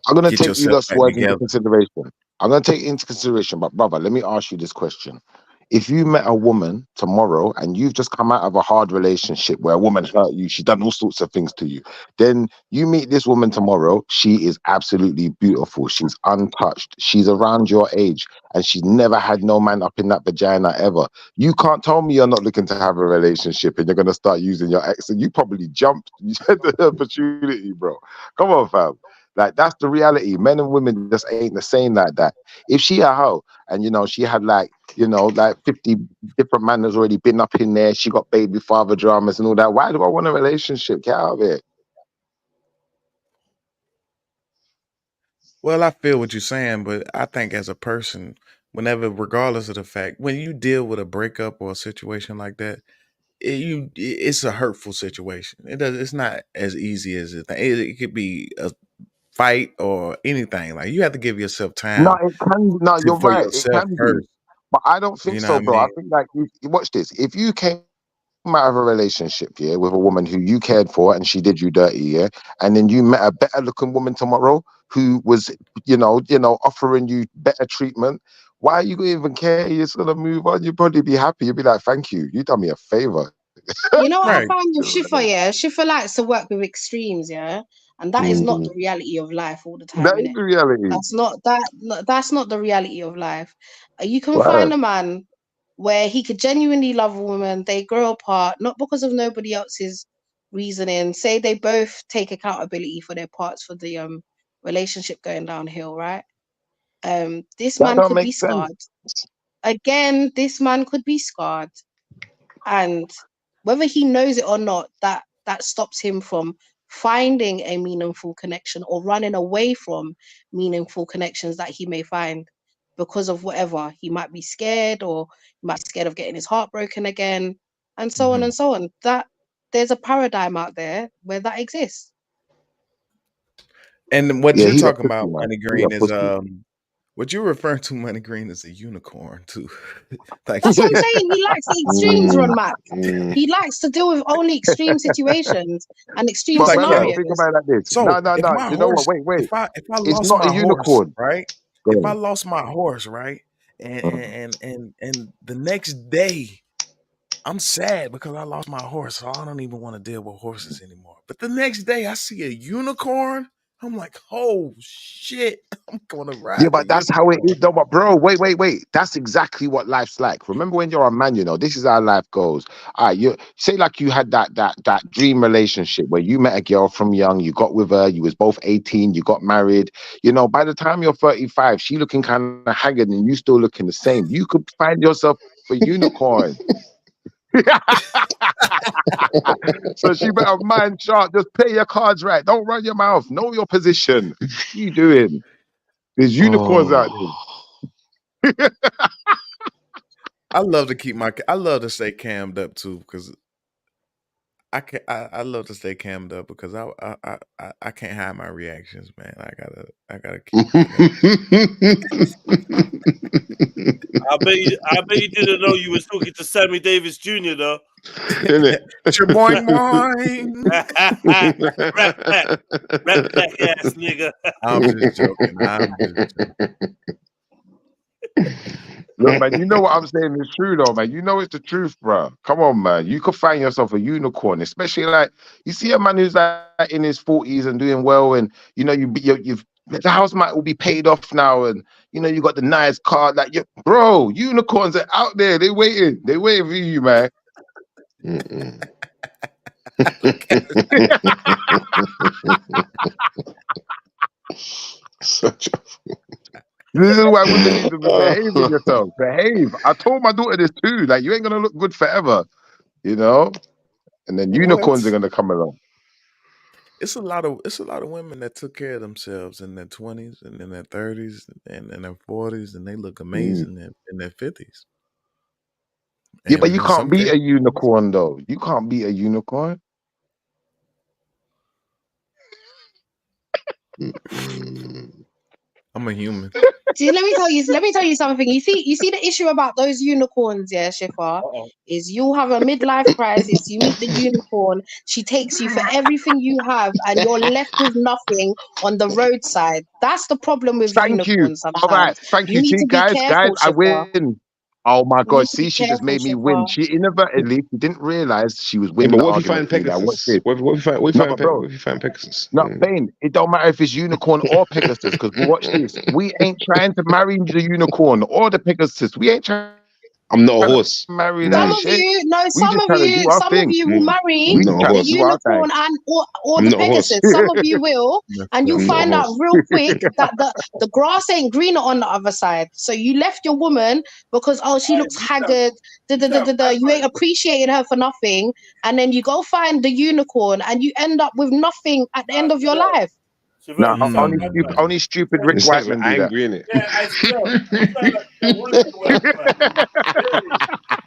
I'm going to get take you yourself lot's back words into together. consideration. I'm going to take it into consideration. But brother, let me ask you this question. If you met a woman tomorrow and you've just come out of a hard relationship where a woman hurt you, she's done all sorts of things to you, then you meet this woman tomorrow, she is absolutely beautiful. She's untouched. She's around your age and she's never had no man up in that vagina ever. You can't tell me you're not looking to have a relationship and you're going to start using your ex. And you probably jumped at the opportunity, bro. Come on, fam. Like, that's the reality. Men and women just ain't the same like that. If she a hoe and, you know, she had like 50 different men has already been up in there, she got baby father dramas and all that, why do I want a relationship? Get out of it. Well, I feel what you're saying, but I think as a person, regardless of the fact, when you deal with a breakup or a situation like that, it's a hurtful situation. It's not as easy as it could be a fight or anything. Like you have to give yourself No, time it can. No, you're for right. It yourself can be. first. But I don't think You know so, what I bro. I mean? think like, watch this. If you came out of a relationship, yeah, with a woman who you cared for and she did you dirty, yeah, and then you met a better looking woman tomorrow who was, offering you better treatment, why are you gonna even care? You're just gonna move on. You'd probably be happy. You'd be like, thank you. You done me a favor. You know what I find with Shifa, yeah? Shifa likes to work with extremes, yeah? And that is not the reality of life all the time, That is innit? the reality. That's not the reality of life. You can Right. find a man where he could genuinely love a woman, they grow apart, not because of nobody else's reasoning. Say they both take accountability for their parts for the relationship going downhill, right? This That man don't could be make sense. scarred. Again, this man could be scarred. And whether he knows it or not, that stops him from finding a meaningful connection or running away from meaningful connections that he may find because of whatever. He might be scared, or he might be scared of getting his heart broken again, and so on and so on. That there's a paradigm out there where that exists. And what Yeah, you're he got talking pussy, about, man. Money He Green, got is pussy. what you're referring to, Money Green, is a unicorn too. Like, That's what I'm saying. He likes the extremes, Ron Mac. Mm. He likes to deal with only extreme situations and extreme But like, brother, yo, scenarios. think about it like this. so No. if my You know what? horse, Wait. if I It's lost not a my horse, unicorn. right? Go If I on. lost my horse, right, and the next day I'm sad because I lost my horse, so I don't even want to deal with horses anymore. But the next day I see a unicorn, I'm like, oh shit, I'm gonna Yeah, ride the but that's how it is, unicorn. though. But bro, wait. That's exactly what life's like. Remember, when you're a man, this is how life goes. All right, you say like you had that dream relationship where you met a girl from young, you got with her, you was both 18, you got married. By the time you're 35, she looking kind of haggard and you still looking the same. You could find yourself a unicorn. So she better mind sharp. Just play your cards right. Don't run your mouth. Know your position. What you doing? There's unicorns out there. I love to stay cammed up too, because I love to stay cammed up because I can't hide my reactions, man. I gotta keep. I bet you didn't know you was talking to Sammy Davis Jr. though. Boing boing. Rat pack ass nigga. I'm just joking. Look, man, you know what I'm saying is true, though, man. You know it's the truth, bro. Come on, man. You could find yourself a unicorn, especially like you see a man who's like in his 40s and doing well, and you know you've the house might all be paid off now, and you know you got the nice car. Like, bro, unicorns are out there. They waiting for you, man. Such a This is why women need to behave with yourself. Behave. I told my daughter this too. Like, you ain't gonna look good forever, you know. And then unicorns are gonna come along. It's a lot of women that took care of themselves in their 20s and in their 30s and in their 40s, and they look amazing in their 50s. Yeah, but you in can't some beat a cases, unicorn though. You can't beat a unicorn. I'm a human. See, let me tell you something. You see the issue about those unicorns, yeah, Shifa, is you have a midlife crisis. You meet the unicorn, she takes you for everything you have, and you're left with nothing on the roadside. That's the problem with Thank you. unicorns All right, sometimes. thank You you. need See, to be guys, careful, I Shifa. win. Oh my You God! need to be See, she just careful, made me win. Shifa. She inadvertently, she didn't realize she was Yeah, winning but the what if you find argument. Now, watch Pegasus? this. What if you No, find but bro, what if you find Pegasus? no, Bane, it don't matter if it's unicorn or Pegasus, because watch this. We ain't trying to marry the unicorn or the Pegasus. We ain't trying I'm not a to horse. marry Some that of shit. you, no, We just trying to do our some of thing. you will marry We I'm just not a trying the to horse. do our thing. unicorn or I'm the not a horse. Pegasus. Some of you will, and you'll I'm not a find out horse. real quick that the grass ain't greener on the other side. So you left your woman because she looks haggard. You ain't appreciated her for nothing, and then you go find the unicorn, and you end up with nothing at the end of your life. No, Mm. only stupid rich It white sounds men do that. angry, innit? Yeah, I still. You sound like you don't want it to work, man. Really?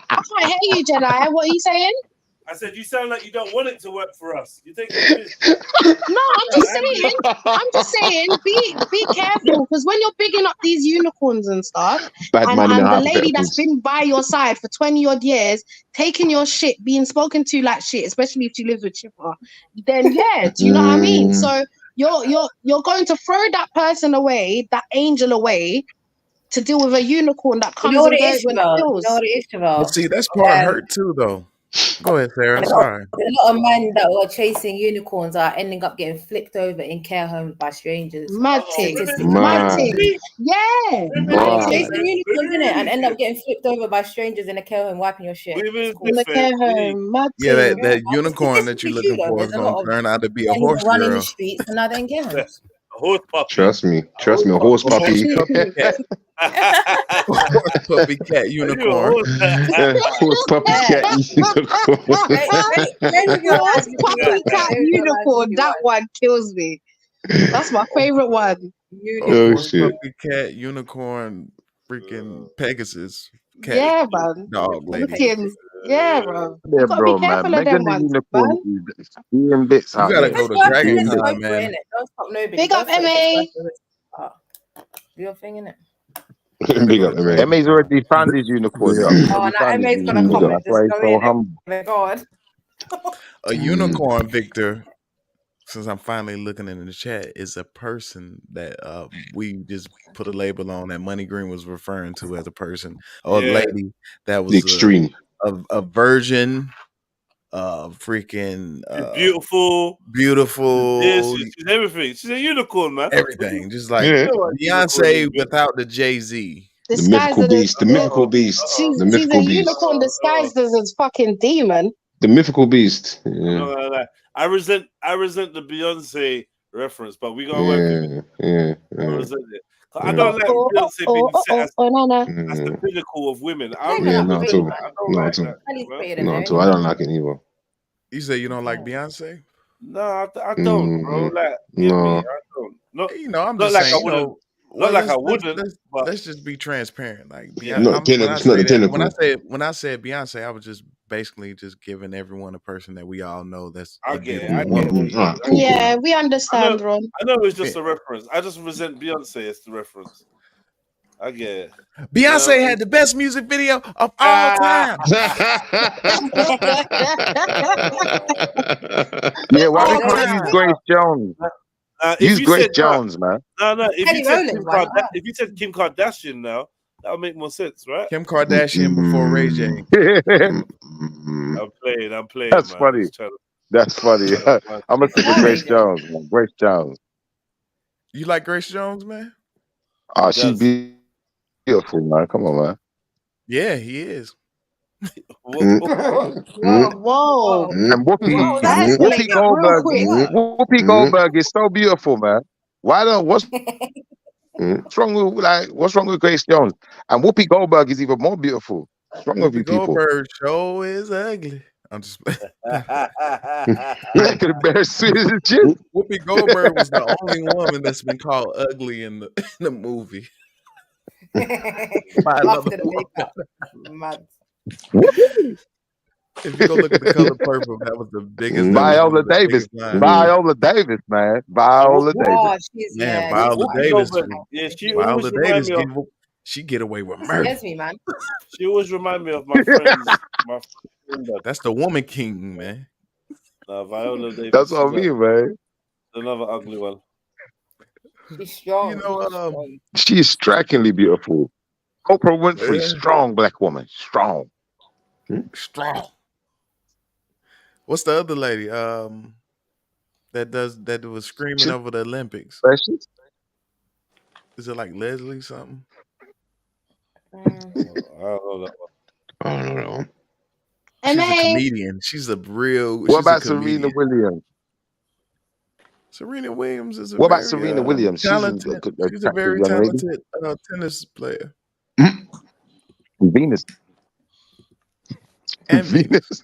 I can't hear you, Jedi. What are you saying? I said you sound like you don't want it to work for us. You think it's No, I'm just saying, be careful, because when you're bigging up these unicorns and stuff, Bad man in the and the lady that's hypotheticals. been by your side for 20 odd years, taking your shit, being spoken to like shit, especially if she lives with Chipper, then yeah, do you know what I mean? So you're going to throw that person away, that angel away, to deal with a unicorn that You know comes what and it goes is, when it Jamal? You know feels. what it is, Jamal? But see, that's part hurt too, though. Go ahead, Sarah. Sorry. A lot of men that were chasing unicorns are ending up getting flicked over in care homes by strangers. Mad thing. Statistically Mad proven. thing. Yeah. They're chasing unicorns, innit? And end up getting flipped over by strangers in a care home, wiping your shit. It's In the care home. Mad Yeah, thing. that unicorn that you're looking for is There's a going lot to of turn out to be a men who horse are running the girl. streets and now they're in care homes. a horse puppy. Trust me, a horse puppy. Puppy cat. Horse puppy cat unicorn. Horse puppy cat unicorn. Horse puppy cat unicorn. That one kills me. That's my favorite one. Oh Horse shit. puppy cat unicorn freaking Pegasus cat Yeah, man. dog lady. Looking. Yeah, bro. Yeah, You gotta be bro, man. careful of Megan them the ones, unicorn man. is being bits You out gotta there. go to Just Dragon go Con, for man. it, innit? Don't stop nobody. Big up, Go for it, MA. just go for it. Do your thing, innit? Big up, man. MA's already found his unicorn. Yeah. though. He's Oh, already now found his MA's gonna unicorn. come and That's just why he's go so in. humble. My God. A unicorn, Victor, since I'm finally looking in the chat, is a person that we just put a label on that Money Green was referring to as a person or a lady that was extreme. A virgin, freaking beautiful, She's everything. She's a unicorn, man. everything. Just like Yeah. Beyonce without the Jay-Z. The mythical beast. The mythical beast. She's The a mythical beast. unicorn disguised as a fucking demon. The mythical beast. I'm Yeah. not gonna lie. I resent the Beyonce reference, but we gonna work with it. Yeah. I resent it. I don't like Beyonce being set as the pinnacle of women. I don't Yeah, like not that. at all. I don't Not like at all. that. Not at all. I don't like it either. You say you don't like Beyonce? No, I don't, bro. Like, No. I don't. Not, I'm not just like saying, I wouldn't. Not like I wouldn't. But Let's just be transparent. Like Not the pinnacle. When I said Beyonce, I was just basically just giving everyone a person that we all know that's I a get it. beautiful woman. Yeah, we understand, Ron. I know it's just a reference. I just resent Beyonce as the reference. I get it. Beyonce had the best music video of all time. Yeah, why we can't use Grace Jones? Use Grace Jones, man. No. Kelly Rowland, why not? If you said Kim Kardashian now, That'll make more sense, right? Kim Kardashian before Ray J. I'm playing, That's man. funny. Just trying to- That's funny. I'm gonna stick with Grace Jones, man. Grace Jones. You like Grace Jones, man? Oh, she's beautiful, man. Come on, man. Yeah, he is. Mm. Whoa. And Whoopi, That Whoopi escalated real Goldberg, quick. Whoopi Goldberg is so beautiful, man. Why don't what's what's wrong with Grace Jones? And Whoopi Goldberg is even more beautiful. What's wrong with you Whoopi people? Goldberg show is ugly. I'm just Making the bear sweet as a chip. Whoopi Goldberg was the only woman that's been called ugly in the movie. By another After the woman. makeup. Mad. If you go look at The Color Purple, that was the biggest. Viola Davis. Viola Davis, man. Viola Oh, Davis. she's Man, Viola Whoopi Davis. Goldberg, yeah, she Viola always remind Davis, me of. she get away with That murder. scares me, man. She always remind me of my friends. My friend. That's the woman king, man. Viola Davis. That's what I mean, man. Another ugly one. She's strong. You know, She is strikingly beautiful. Oprah Winfrey, strong black woman. Strong. Strong. What's the other lady? That was screaming over the Olympics. Precious? Is it like Leslie something? I don't know. She's a M.A. comedian. She's a real. What she's a about Serena comedian. Williams? Serena Williams is a What about very, Serena Williams? She's a talented. good, She's a attractive very young lady. talented tennis player. Venus. And Venus.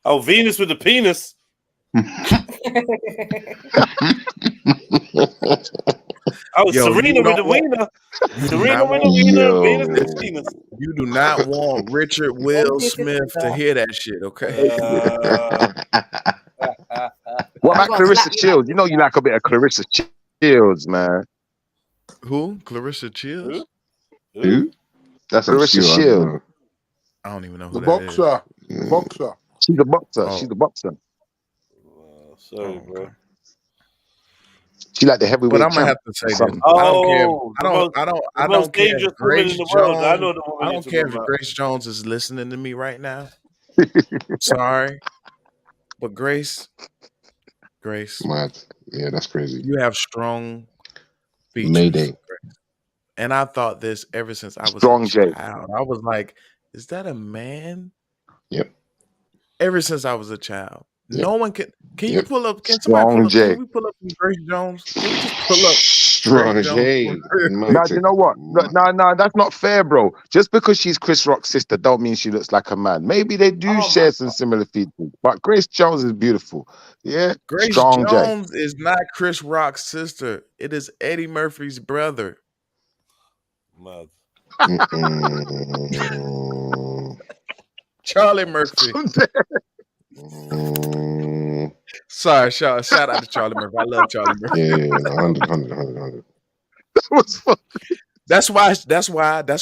Oh, Venus with the penis. Oh, Yo, Serena you with the don't want- wiener. You do Serena not with the want- wiener. Venus with the penis. You do not want Richard Will Smith to hear that shit, okay? What about I'm gonna Clarissa slap you Shields? You know you like a bit of Clarissa Shields, man. Who? Clarissa Shields? Who? That's Clarissa obscure. I don't Shields. know. I don't even know who The that is. boxer. The boxer. She's a boxer. Oh. She's a boxer. Sorry, bro. She like the heavyweight But I'm gonna champ. have to say this. Something. I don't care. Oh, I the don't. most- I don't. the I most don't care if dangerous woman Grace in the world. I Jones. know the woman I you're don't talking care if about. Grace Jones is listening to me right now. Sorry, but Grace, Mad. Yeah, that's crazy. you have strong features. Mayday. Grace. And I thought this ever since I was Strong a J. child. I was like, is that a man? Yep. Ever since I was a child. Yep. No one can. Can you Yep. pull up? Can somebody pull Strong up? J. Can we pull up some Grace Jones? Can we just pull up Strong Grace Jones? J. No, you know what? No, that's not fair, bro. Just because she's Chris Rock's sister don't mean she looks like a man. Maybe they do share some similar features, but Grace Jones is beautiful. Yeah, Grace strong J. Jones is not Chris Rock's sister. It is Eddie Murphy's brother. Mad. Charlie Murphy. Sorry, shout out to Charlie Murphy. I love Charlie Murphy. Yeah, 100. That was fun. That's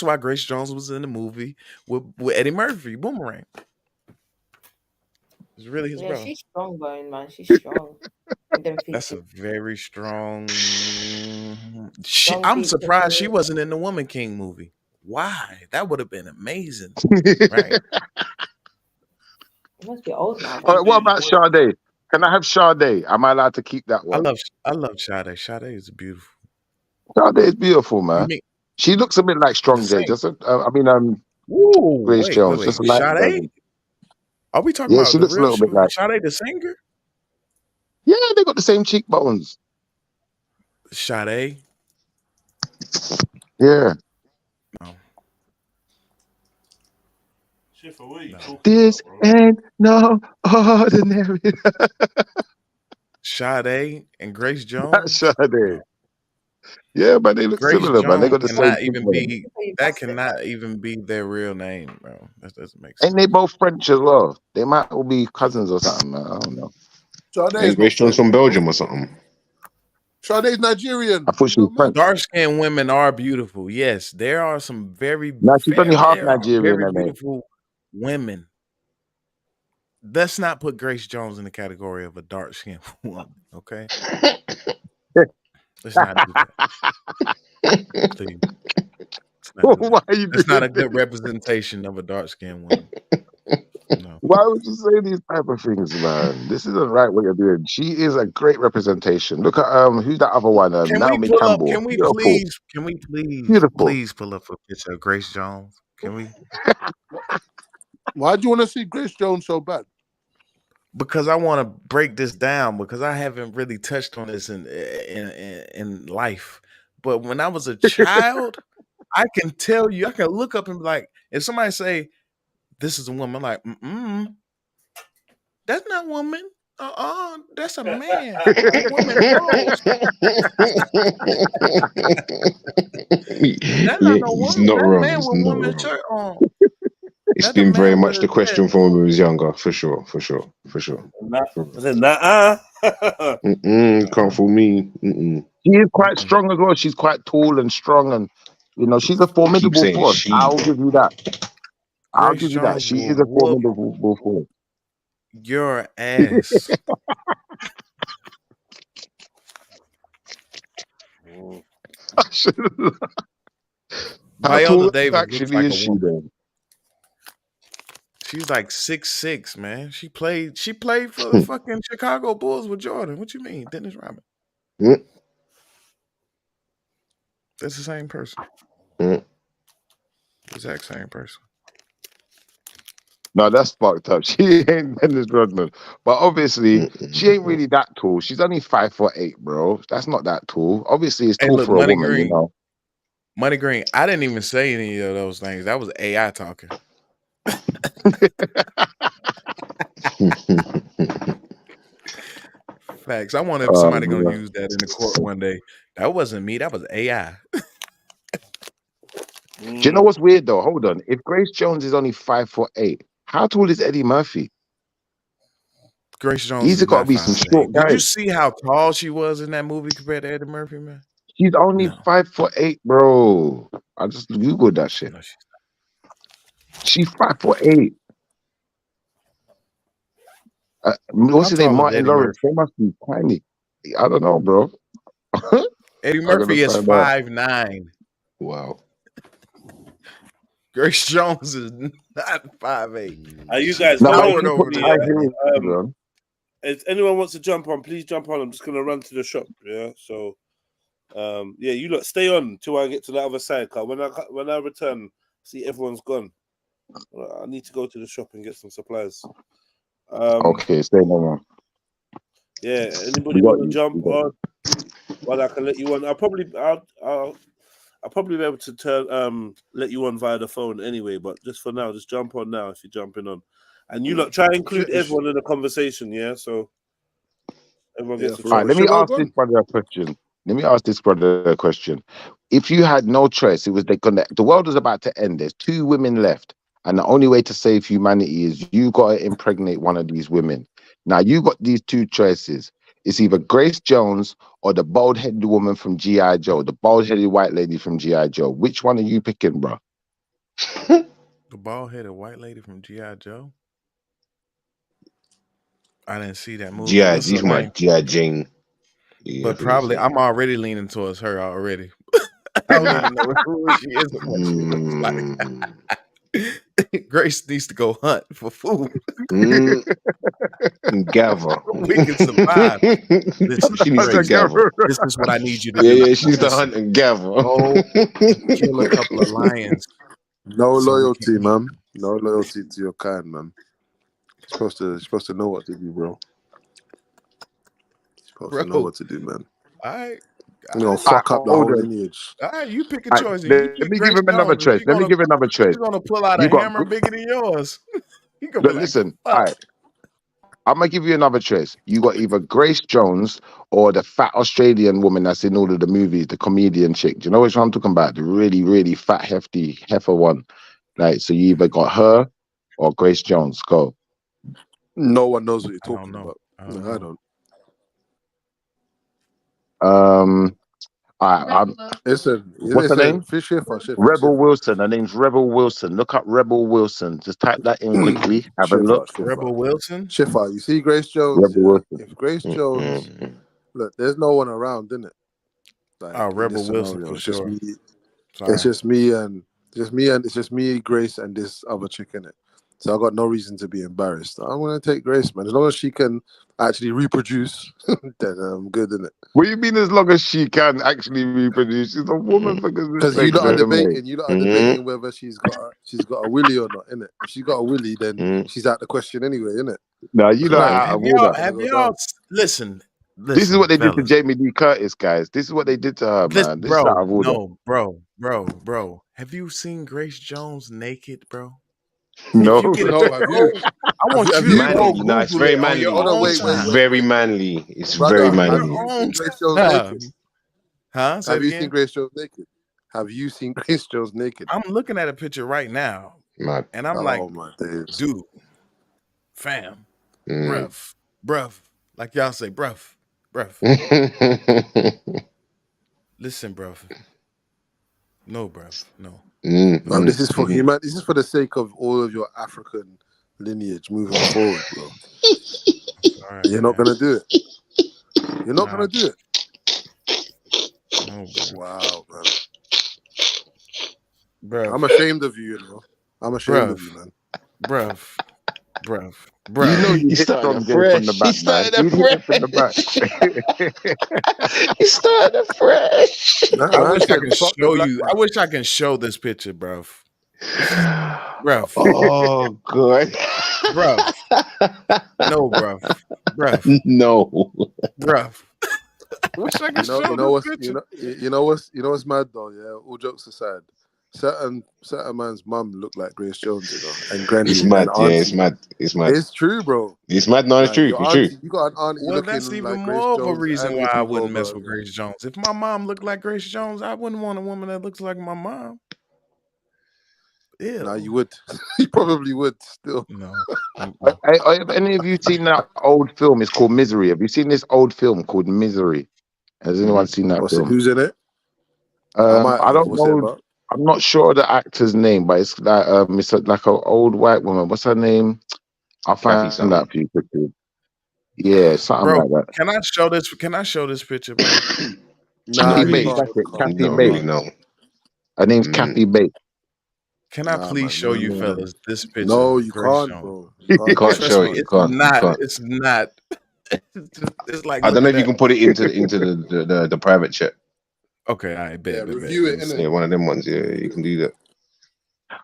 why Grace Jones was in the movie with Eddie Murphy, Boomerang. It's really his Yeah, brother. she's strong, bone, man. She's strong. With them That's a features. very strong. Strong I'm features, surprised she yeah. wasn't in the Woman King movie. Why? That would have been amazing, right? It must be old now. All right, what about Sade? Can I have Sade? Am I allowed to keep that I one? love Sade. Sade is beautiful. Sade is beautiful, You man. mean She looks a bit like Strong J. same? Just, Ooh, Grace wait. Jones. Just a light Sade? version. Are we talking Yeah, about she the looks a real little bit like. Sade the singer? Yeah, they got the same cheekbones. Sade? Yeah. No. Shit, for what you talking This about, bro? ain't no ordinary. Sade and Grace Not Jones? Sade. Yeah, but they look Grace similar, man. They Jones got the same cannot even cheekbones. be that cannot even be their real name, bro. That doesn't make sense. Ain't they both French as well? They might all be cousins or something, man. I don't know. Sade Ain't is Grace not Jones French, from bro. Belgium or something? Sade's Nigerian. I thought she was French. Dark skinned women are beautiful. Yes, there are some No, she's only half there are Nigerian, very I mean. beautiful women. Let's not put Grace Jones in the category of a dark skinned woman, okay? Let's not do that. Please. Why are you That's not doing a good this? representation of a dark skinned woman. No. Why would you say these type of things, man? This isn't right what you're doing. She is a great representation. Look at who's that other one? Can we Naomi pull up? Campbell. Can we Beautiful. Beautiful. please pull up a picture of Grace Jones? Can we? Why do you want to see Grace Jones so bad? Because I want to break this down because I haven't really touched on this in life. But when I was a child, I can tell you, I can look up and be like, if somebody say, this is a woman, I'm like, that's not a woman. That's a man. A woman knows. That's not no He's woman. not That wrong. man He's with not woman wrong. shirt on. It's That's the been very man much with the a question shirt. from when we was younger, for sure. Can't fool me. She is quite strong as well. She's quite tall and strong, and she's a formidable saying force. she. I'll give you that. I'll Grace give you that. Jones She will is a whoop formidable force. your ass. How Viola tall Davis looks actually like is a she woman. then? She's like 6'6", man. She played for the fucking Chicago Bulls with Jordan. What you mean? Dennis Rodman. That's the same person. Exact same person. No, that's fucked up. She ain't Dennis Rodman. But obviously, she ain't really that tall. She's only 5'8", bro. That's not that tall. Obviously, it's Hey, tall look, for a Money woman, Green. Money Green. I didn't even say any of those things. That was AI talking. Facts. I wonder if somebody gonna use that in the court one day. That wasn't me. That was AI. Do you know what's weird though? Hold on. If Grace Jones is only 5'8", how tall is Eddie Murphy? Grace Jones These is have got to not be some 5'8". short Did you guys. see how tall she was in that movie compared to Eddie Murphy, man? She's only 5'8", bro. I just googled that shit. No, She's 5'8". What's his name? tall is Martin Eddie Lawrence. Murphy? They must be tiny. I don't know, bro. Eddie I'm gonna Murphy is find out. 5'9". Wow. Grace Jones is not 5'8". Are you guys No, but lowered she over put high the? heels on. If anyone wants to jump on, please jump on. I'm just gonna run to the shop. Yeah. So, yeah, you lot stay on till I get to the other side. Cause when I return, see everyone's gone. I need to go to the shop and get some supplies. Okay, stay on. Yeah. Anybody want to jump on? Well, I can let you on. I'll probably be able to let you on via the phone anyway. But just for now, just jump on now if you're jumping on, and you lot try and include everyone in the conversation. Yeah. So everyone gets a chance. All right, let me ask this brother a question. If you had no choice, it was the world was about to end. There's 2 women left, and the only way to save humanity is you got to impregnate one of these women. Now you got these 2 choices. It's either Grace Jones or the bald-headed woman from G.I. Joe, the bald-headed white lady from G.I. Joe. Which one are you picking, bro? The bald-headed white lady from G.I. Joe? I didn't see that movie. G.I. What's her name? G.I. Jane. Yeah, But probably, I'm already leaning towards her already. I don't even know who she is and what she looks like. Grace needs to go hunt for food. Gather. We can survive. Listen, She needs to Grace, gather. this is what I need you to do. Yeah, she needs to hunt and gather. Go kill a couple of lions. No loyalty, man. No loyalty to your kind, man. You're supposed to know what to do, bro. You're supposed to know what to do, man. All right. You know, fuck up the whole lineage. All right, you pick a All right, choice. let me give him another choice. Let me give him another choice. She's gonna pull out You a got hammer bigger than yours. You gonna Look, be like, listen. fuck. All right, I'm gonna give you another choice. You got either Grace Jones or the fat Australian woman that's in all of the movies, the comedian chick. Do you know which one I'm talking about? The really, really fat, hefty heifer one. Like, so you either got her or Grace Jones. Go. No one knows what you're talking about. I don't. Listen, what's her name? Rebel Wilson. Her name's Rebel Wilson. Look up Rebel Wilson. Just type that in quickly. Have a look. Rebel Wilson. Schiffer, you see Grace Jones? Rebel Wilson. If Grace Jones, look, there's no one around, isn't it? Like, Rebel Wilson for it's just sure. me. It's just me and it's just me, Grace, and this other chick in it. So I got no reason to be embarrassed. I'm gonna take Grace, man. As long as she can actually reproduce, then I'm good in it. What do you mean? As long as she can actually reproduce, she's a woman for goodness Because sake. you lot are mate. debating. You lot are debating whether she's got a willy or not, innit? If she's got a willy, then she's out the question anyway, innit? No, you know Bruv, out of order. listen? This is what they did to fellas. Jamie Lee Curtis, guys. This is what they did to her, man. This is out of order. No, bro. Have you seen Grace Jones naked, bro? No, If you get no, have you? I want Have you you? to go Manly, no, it's Google very it on your manly. Hold on, own wait, It's time. very manly. It's Brother, very have manly. you Own seen Grace Jones time. naked? Huh? Say Have it you again? seen Grace Jones naked? Have you seen Grace Jones naked? I'm looking at a picture right now, Mad. and I'm like, my days. dude, fam, bruv, like y'all say, bruv. Listen, bruv. No, bruv, no. This is for human. This is for the sake of all of your African lineage moving forward, bro. Right, You're not gonna do it. You're not gonna do it. No, wow, man. Bruv. I'm ashamed of you, you know. I'm ashamed of you, man. Bruv. You know you hit from Jay from the back, man. You hit it from the back. He started afresh. I wish I could show you. I wish I can show this picture, bruv. Bruv. Oh, good. Bruv. No, bruv. No. Bruv. I wish I could show this picture. You know what's mad though, yeah? All jokes aside. Certain man's mum looked like Grace Jones, you know, and granny. It's mad, and yeah, auntie. it's mad. It's mad. It's true, bro. It's mad, no, it's Like, true. your It's true. auntie, you got an auntie Well, looking that's even like Grace more of a Jones reason and why I Whoopi wouldn't mess Goldberg. with Grace Jones. If my mom looked like Grace Jones, I wouldn't want a woman that looks like my mom. Nah, you would. You probably would still. No. Have any of you seen that old film? It's called Misery. Have you seen this old film called Misery? Has anyone seen that film? Who's in it? I don't What's it know. about? I'm not sure the actor's name, but it's like like an old white woman. What's her name? I'll find that for you quickly. Yeah, something Bro, like that. can I show this? Can I show this picture, bro? Kathy Bates, that's it. Kathy Bates. Her name's Kathy Bates. Can I please show you fellas this picture? No, of you Grace can't, Jones? bro. You can't Trust show me, it. You it's can't. not. You can't. It's not. It's like I don't know if looking you can put it into the private chat. Okay, I bet. Review it, innit? Yeah, one of them ones. Yeah, you can do that.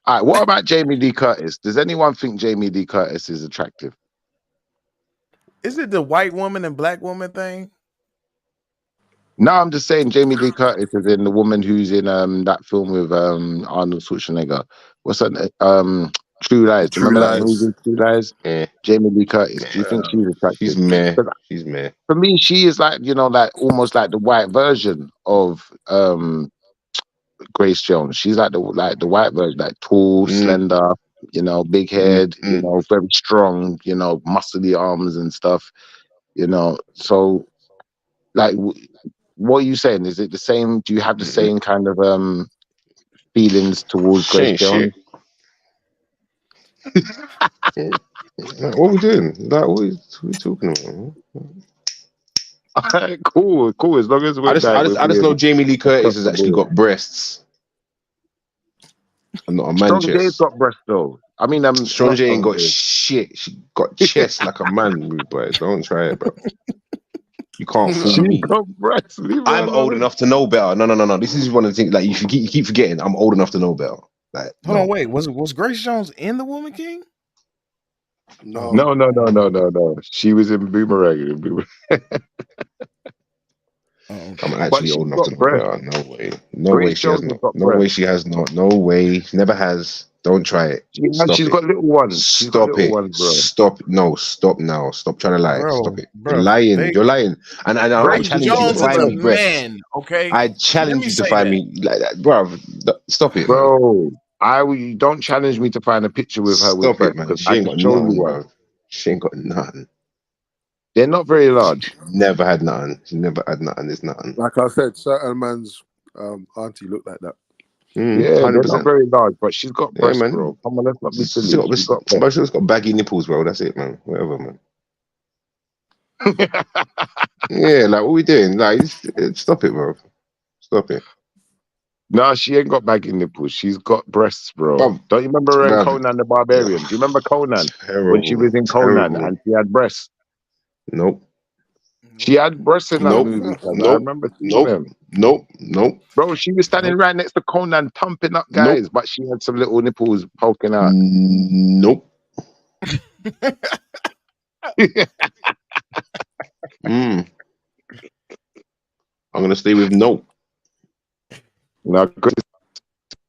All right, what about Jamie Lee Curtis? Does anyone think Jamie Lee Curtis is attractive? Is it the white woman and black woman thing? No, I'm just saying Jamie Lee Curtis is in the woman who's in that film with Arnold Schwarzenegger. What's that? True Lies. Do you remember that movie, True Lies? Yeah. Jamie Lee Curtis. Do you think she's attractive? She's meh. She's meh. For me, she is like, like almost like the white version of Grace Jones. She's like the white version, like tall, slender, big head, very strong, muscly arms and stuff, So, like, what are you saying? Is it the same? Do you have the same kind of feelings towards Grace Jones? What are we doing? Like, what are we talking about? Cool. As long as I just know Jamie Lee Curtis has actually got breasts. I'm not a man Strong chest. J's got breasts though. I mean, Strong J ain't got shit. She got chest like a man, boy. Don't try it, bro. You can't fool me. I'm old enough to know better. No. This is one of the things. Like you keep forgetting. I'm old enough to know better. Like, Hold on, wait. Was Grace Jones in The Woman King? No. She was in Boomerang. I'm actually old enough to know better. No way. No way she has not. No way she has not. No way. Never has. Don't try it. She's got little ones. Stop it. Stop. No. Stop now. Stop trying to lie. Stop it. You're lying. You're lying. And I challenge you to find me breasts. Okay. I challenge you to find me like that, bro. Stop it, bro. Don't challenge me to find a picture with her. Stop it, man. She ain't got nothing, bro. She ain't got nothing. They're not very large. Never had nothing. She never had nothing. There's nothing. Like I said, certain man's auntie looked like that. Yeah, 100%. They're not very large, but she's got breasts, bro. Come on, let's not be silly. She's got baggy nipples, bro. That's it, man. Whatever, man. Yeah, like what we doing? Like, stop it, bro. Stop it. No, she ain't got baggy nipples. She's got breasts, bro. Don't you remember her in Conan the Barbarian? Do you remember Conan when she was in Conan and she had breasts? Nope. She had breasts in that Nope. movie. I Nope. remember seeing Nope. them. Nope. Nope. Bro, she was standing right next to Conan, pumping up guys, but she had some little nipples poking out. Nope. I'm gonna stay with no. No, Grace,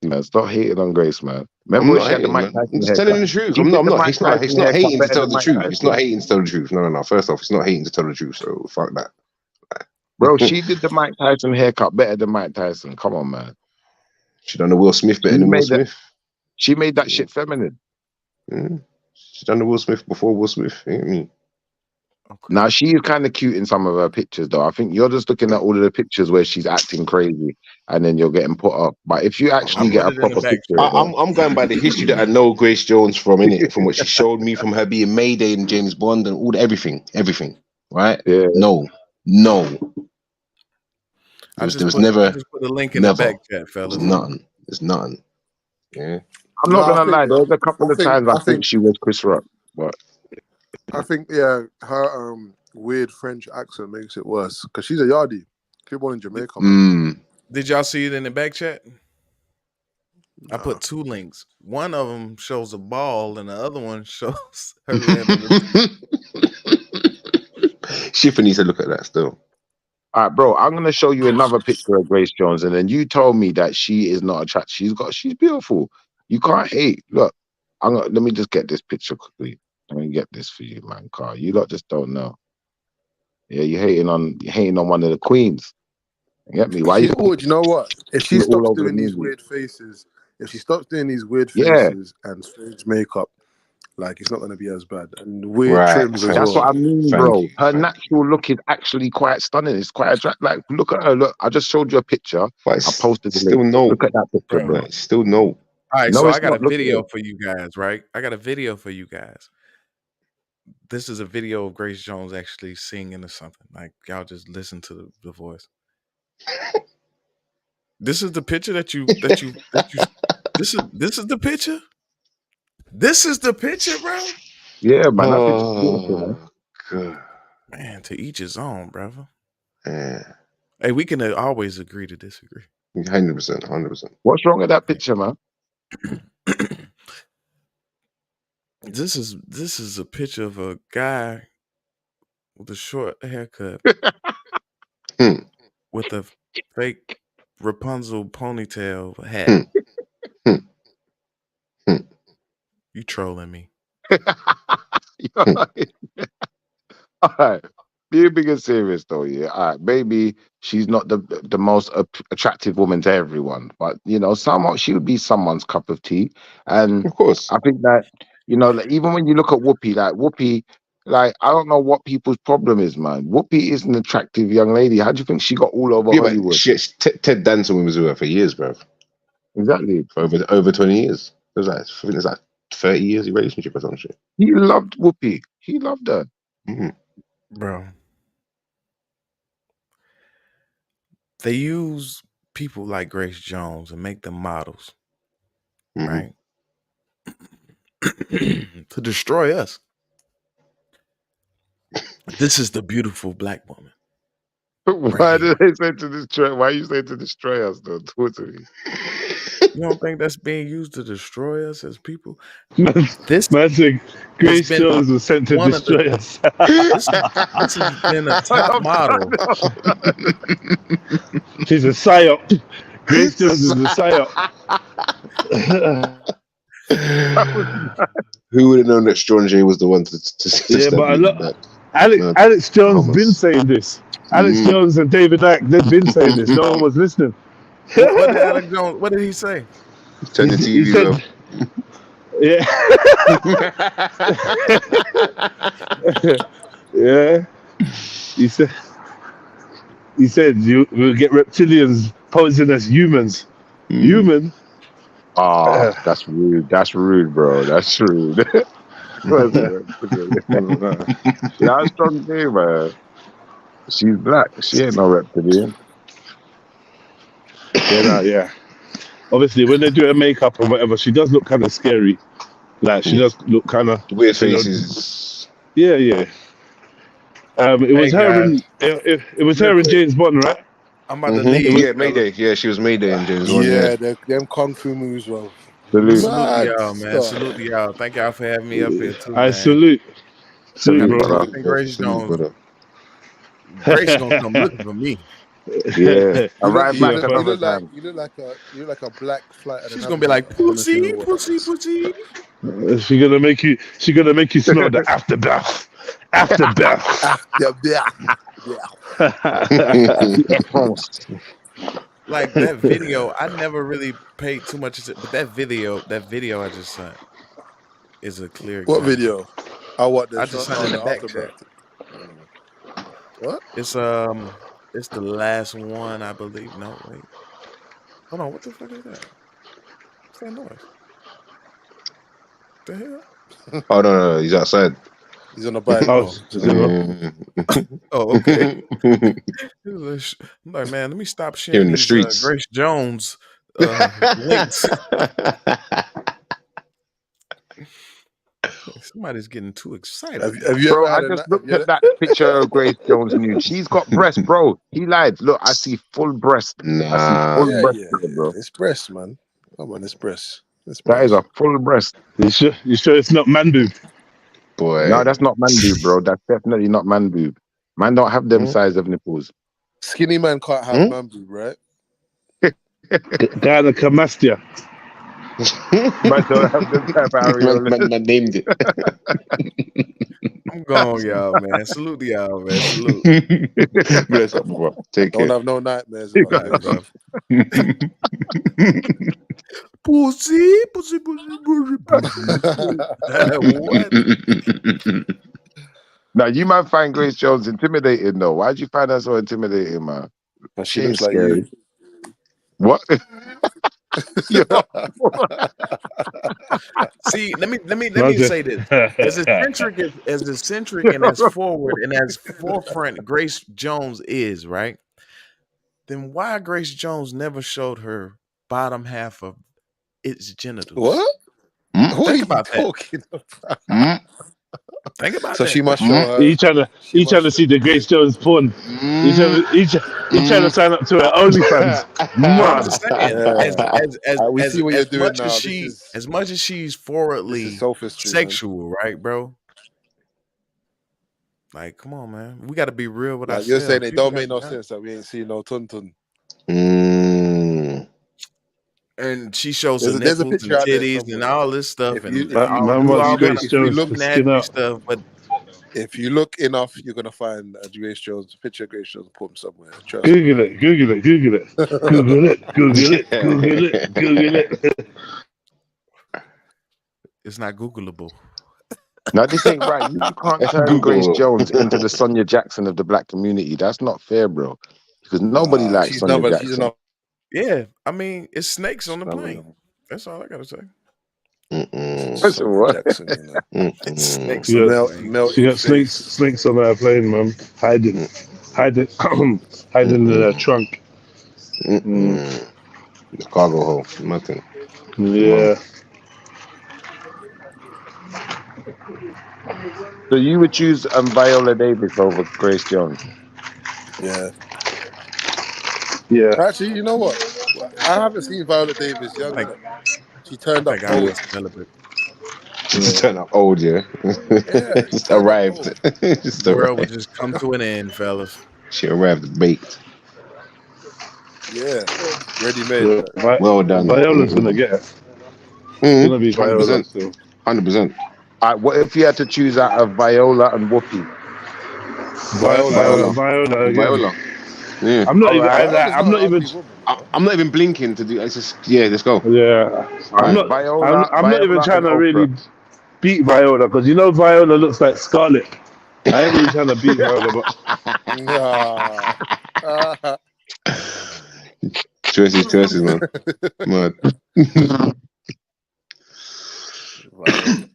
man, stop hating on Grace, man. Remember I'm when not she had the hating, Mike man. Tyson I'm just haircut? telling the truth. She I'm did not. the I'm not. Mike It's not. It's Tyson not haircut hating to better tell than the Mike truth. Tyson. It's not hating to tell the truth. No. First off, it's not hating to tell the truth. So fuck that. Bro, she did the Mike Tyson haircut better than Mike Tyson. Come on, man. She done the Will Smith better than Will Smith. She made that shit feminine. She done the Will Smith before Will Smith. You know what I mean? Now she's kind of cute in some of her pictures, though. I think you're just looking at all of the pictures where she's acting crazy, and then you're getting put up. But if you actually get a proper picture, I'm going by the history that I know Grace Jones from, innit? From what she showed me, from her being Mayday and James Bond and all everything, right? Yeah. No. I There was just never. put a link in the Never. back chat, fellas. There's nothing. Yeah. I'm not gonna lie. There was a couple of times I think she was Chris Rock, but I think her weird French accent makes it worse because she's a yardie. She born in Jamaica. Did y'all see it in the back chat? I put 2 links. One of them shows a ball, and the other one shows her landing. Shiffer needs to look at that still. all right, bro. I'm gonna show you another picture of Grace Jones, and then you told me that she is not attractive. She's beautiful. You can't hate. Look, let me just get this picture quickly. Let me get this for you, man. Carl, you lot just don't know. Yeah, you're hating on one of the queens. You get me? Why She's you? all, you know what? If she all stops over the doing these movie. weird faces, if she stops doing these weird Yeah. faces and strange makeup, like it's not gonna be as bad. And weird Right, trims as That's well. what I mean, Thank bro. you, Her thank natural look is actually quite stunning. It's quite attractive. Like, look at her. Look, I just showed you a picture. But I it's posted the still link. no. Look at that picture, bro. Right, it's still no. All right, No, so it's I got not. a Look at video it. for you guys, right? I got a video for you guys. This is a video of Grace Jones actually singing or something. Like, y'all just listen to the voice. This is the picture that you this is the picture? This is the picture, bro? Yeah, man. That picture's beautiful, man. God. Man, to each his own, brother. Yeah. Hey, we can always agree to disagree. 100%. What's wrong with that picture, man? This is a picture of a guy with a short haircut with a fake Rapunzel ponytail hat. You trolling me. All right. Being big and serious though, yeah. All right, maybe she's not the most attractive woman to everyone, but you know, somehow she would be someone's cup of tea. And of course, I think that like, even when you look at Whoopi, like I don't know what people's problem is, man. Whoopi is an attractive young lady. How do you think she got all over Hollywood? Ted Danson was with her for years, bro. Exactly. For over 20 years. I think it's like 30 years of relationship or some shit. He loved Whoopi. He loved her. Bro. They use people like Grace Jones and make them models, right? To destroy us. This is the beautiful black woman. Why did they say to destroy? Why you say to destroy us, though? Talk to me. You don't think that's being used to destroy us as people? Grace Jones was sent to destroy us. This has been a top model. She's a psyop. Grace Jones is a psyop. Who would have known that Strong J was the one to yeah, but Alex Jones been saying this. Alex Jones and David Icke, they've been saying this. No one was listening. What did Alex Jones? What did he say? Turn the TV off. Yeah. Yeah. He said we'll get reptilians posing as humans. Human. Oh, that's rude. That's rude, bro. That's rude. That's Strong J, man. She's black. She ain't no reptilian. Yeah. obviously when they do her makeup or whatever, she does look kind of scary. Like she does look kind of weird faces. Yeah. It was Hey her guys, and it was real her and quick, James Bond, right? I'm about to leave. Yeah, Mayday. Yeah, she was Mayday in James Bond. Yeah, Yeah. them kung fu moves were Salute to mad y'all, man. stuff. Salute to y'all. Thank y'all for having me up here too, I man. salute, I mean, bro. even Grace Salute, Jones. brother. Grace gonna come looking for me. Yeah, I You look, ride you back look, another time. you look like a black flight She's gonna be like, navigator. pussy. She gonna make you smell the afterbath. Afterbath. Like that video, I never really paid too much attention, but that video I just sent is a clear What example. video? I just sent in the back chat. What? It's the last one, I believe. No, wait. Hold on, what the fuck is that? What's that noise? The hell? Oh no, he's outside. He's on a bike. Oh, oh, okay. I'm like, man, let me stop Here sharing in the these streets. Grace Jones links. Somebody's getting too excited. Have you Bro, ever I had just looked at that picture of Grace Jones nude. She's got breast, bro. He lied. Look, I see full breast. I see full breast, bro. It's breast, man. Come on, it's breast. That is a full breast. You sure it's not man boob? Boy. No, that's not man boob, bro. That's definitely not man boob. Man don't have them size of nipples. Skinny man can't have man boob, right? Gynecomastia. Man don't have them type of areola. Man named it. I'm gone, y'all, man. Salute to y'all, man. Salute. Bless up, bro. Take care. Don't have no nightmares about Right, bro. it. Pussy. What? Now, you might find Grace Jones intimidating, though. Why'd you find her so intimidating, man? She looks like you. What? See, let me say this. As eccentric and as forward and as forefront Grace Jones is, right? Then why Grace Jones never showed her bottom half of its genitals? What? What are you talking about? Think about So that. she must show her. He trying to see the Grace Jones porn. He trying to sign up to her OnlyFans. I'm just saying, We see what you're doing much now. as much as she's forwardly sexual, right, bro? Like, come on, man. We got to be real with ourselves. You're saying it People don't make no gotta- sense that we ain't seen no tun. And she shows There's her a- there's a nipples and picture out there titties and all this stuff, If you- and if you- all, man do wants all Grace kind Jones of to nasty skin up. stuff, but If you look enough, you're gonna find a Grace Jones picture of Grace Jones and put him somewhere. Trust Google it. Google it. it's not Googleable. Now, this ain't right. You can't turn Grace Jones into the Sonia Jackson of the black community. That's not fair, bro. Because nobody likes Sonia Jackson. Yeah, I mean, it's snakes on the plane. That's all I gotta say. That's what? Jackson, It's snakes She on got, the plane. she got snakes on her plane, man. Hiding in the trunk. The cargo hole. Nothing. Yeah. So you would choose Viola Davis over Grace Jones? Yeah. Yeah. Actually, you know what? I haven't seen Viola Davis young. She turned up I old. was celibate. Just turned up old, yeah. Just arrived. Just The world would arrived. just come to an end, fellas. She arrived baked. Yeah. Ready made. Well done. Viola's gonna get it. It's gonna be Viola still. 100%. What if you had to choose out of Viola and Whoopi? Viola again. Viola. Yeah. I'm not I'm not even blinking to do. It's just let's go. Yeah. I'm not even trying to really beat Viola because you know Viola looks like Scarlett. I ain't really trying to beat Viola, but choices, man. Mad.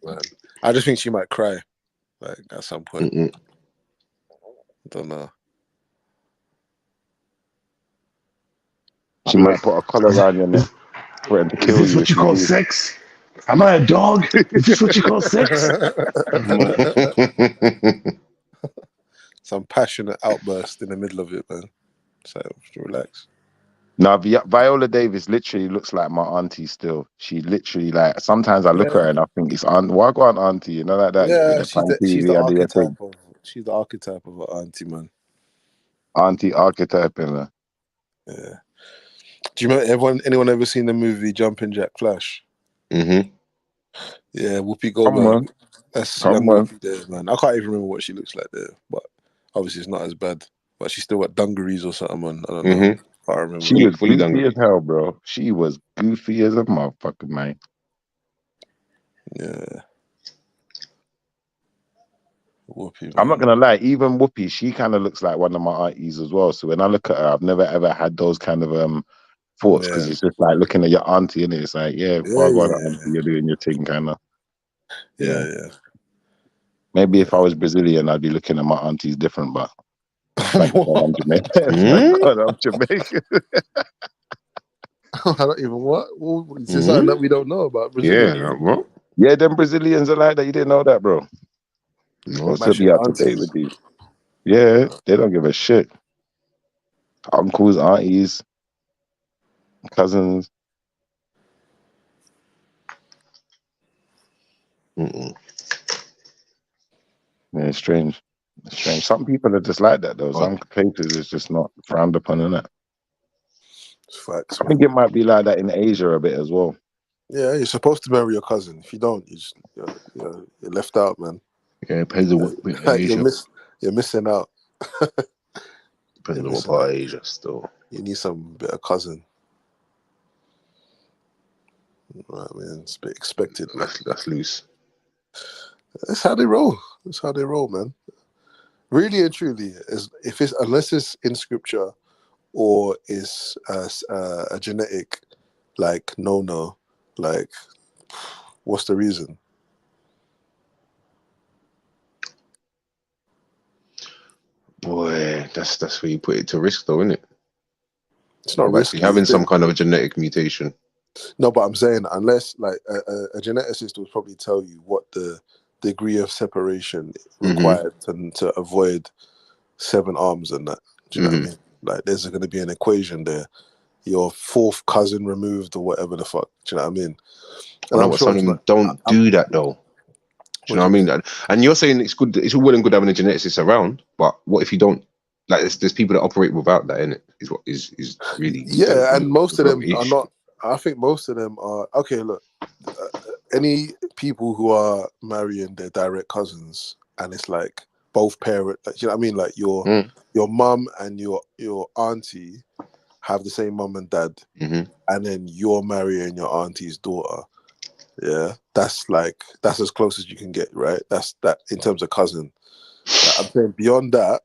Man. I just think she might cry, like at some point. I don't know. She might put a collar around your neck. threatened to Is kill this you what if you you call leave. sex? Am I a dog? Is this what you call sex? Some passionate outburst in the middle of it, man. So relax. No, Viola Davis literally looks like my auntie still. She literally like sometimes I look at her and I think it's Wha Gwarn auntie, you know, like that. Yeah, With the she's the TV and the thing. archetype of an auntie, man. Auntie archetype in her. Yeah. Do you remember anyone ever seen the movie Jumpin' Jack Flash? Mm-hmm. Yeah, Whoopi Come Goldberg. on. That's Come young on. Whoopi there, man. I can't even remember what she looks like there, but obviously it's not as bad. But she's still got dungarees or something on. I don't know. Mm-hmm. Can't remember. She was Fully goofy done. as hell, bro. She was goofy as a motherfucker, man. Yeah. Whoopi, man. I'm not gonna lie, even Whoopi, she kind of looks like one of my aunties as well. So when I look at her, I've never ever had those kind of thoughts because it's just like looking at your auntie and it's like, yeah, Yeah, auntie, you're doing your thing, kind of. yeah. Maybe if I was Brazilian, I'd be looking at my aunties different, but thank God I'm Jamaican. Thank God I'm Jamaican. I don't even what? Well, it's just something that we don't know about Brazilians. Yeah, what? Yeah, them Brazilians are like that. You didn't know that, bro. You're supposed to be Mashing up to date aunties. with these. Yeah, they don't give a shit. Uncles, aunties, cousins. Mm-mm. Yeah, it's strange. It's strange. Some people are just like that, though. Some places it's just not frowned upon, innit? Facts, I think it might be like that in Asia a bit as well. Yeah, you're supposed to marry your cousin. If you don't, you're left out, man. Yeah, it depends on what bit of Asia. You're missing out. Depends on what part of Asia still. You need some bit of cousin. Right, man. It's a bit expected. That's loose. That's how they roll. That's how they roll, man. Really and truly, unless it's in scripture or is a genetic no, what's the reason? Boy, that's where you put it to risk, though, isn't it? It's not risky. Having some kind of a genetic mutation. No, but I'm saying unless a geneticist would probably tell you what the degree of separation required to avoid 7 arms and that. Do you know what I mean? Like there's going to be an equation there. Your 4th cousin removed or whatever the fuck. Do you know what I mean? And I'm sure some of them don't do that though. Do you know what I mean? And you're saying it's good. It's all well and good having a geneticist around, but what if you don't? Like, there's people that operate without that, innit? Is what is really. Yeah, and most of them are not. I think most of them are okay. Look, any people who are marrying their direct cousins, and it's like both parents. Like, you know what I mean? Like your mum and your auntie have the same mum and dad, and then you're marrying your auntie's daughter. Yeah, that's as close as you can get, right? That's that in terms of cousin. Like, I'm saying beyond that,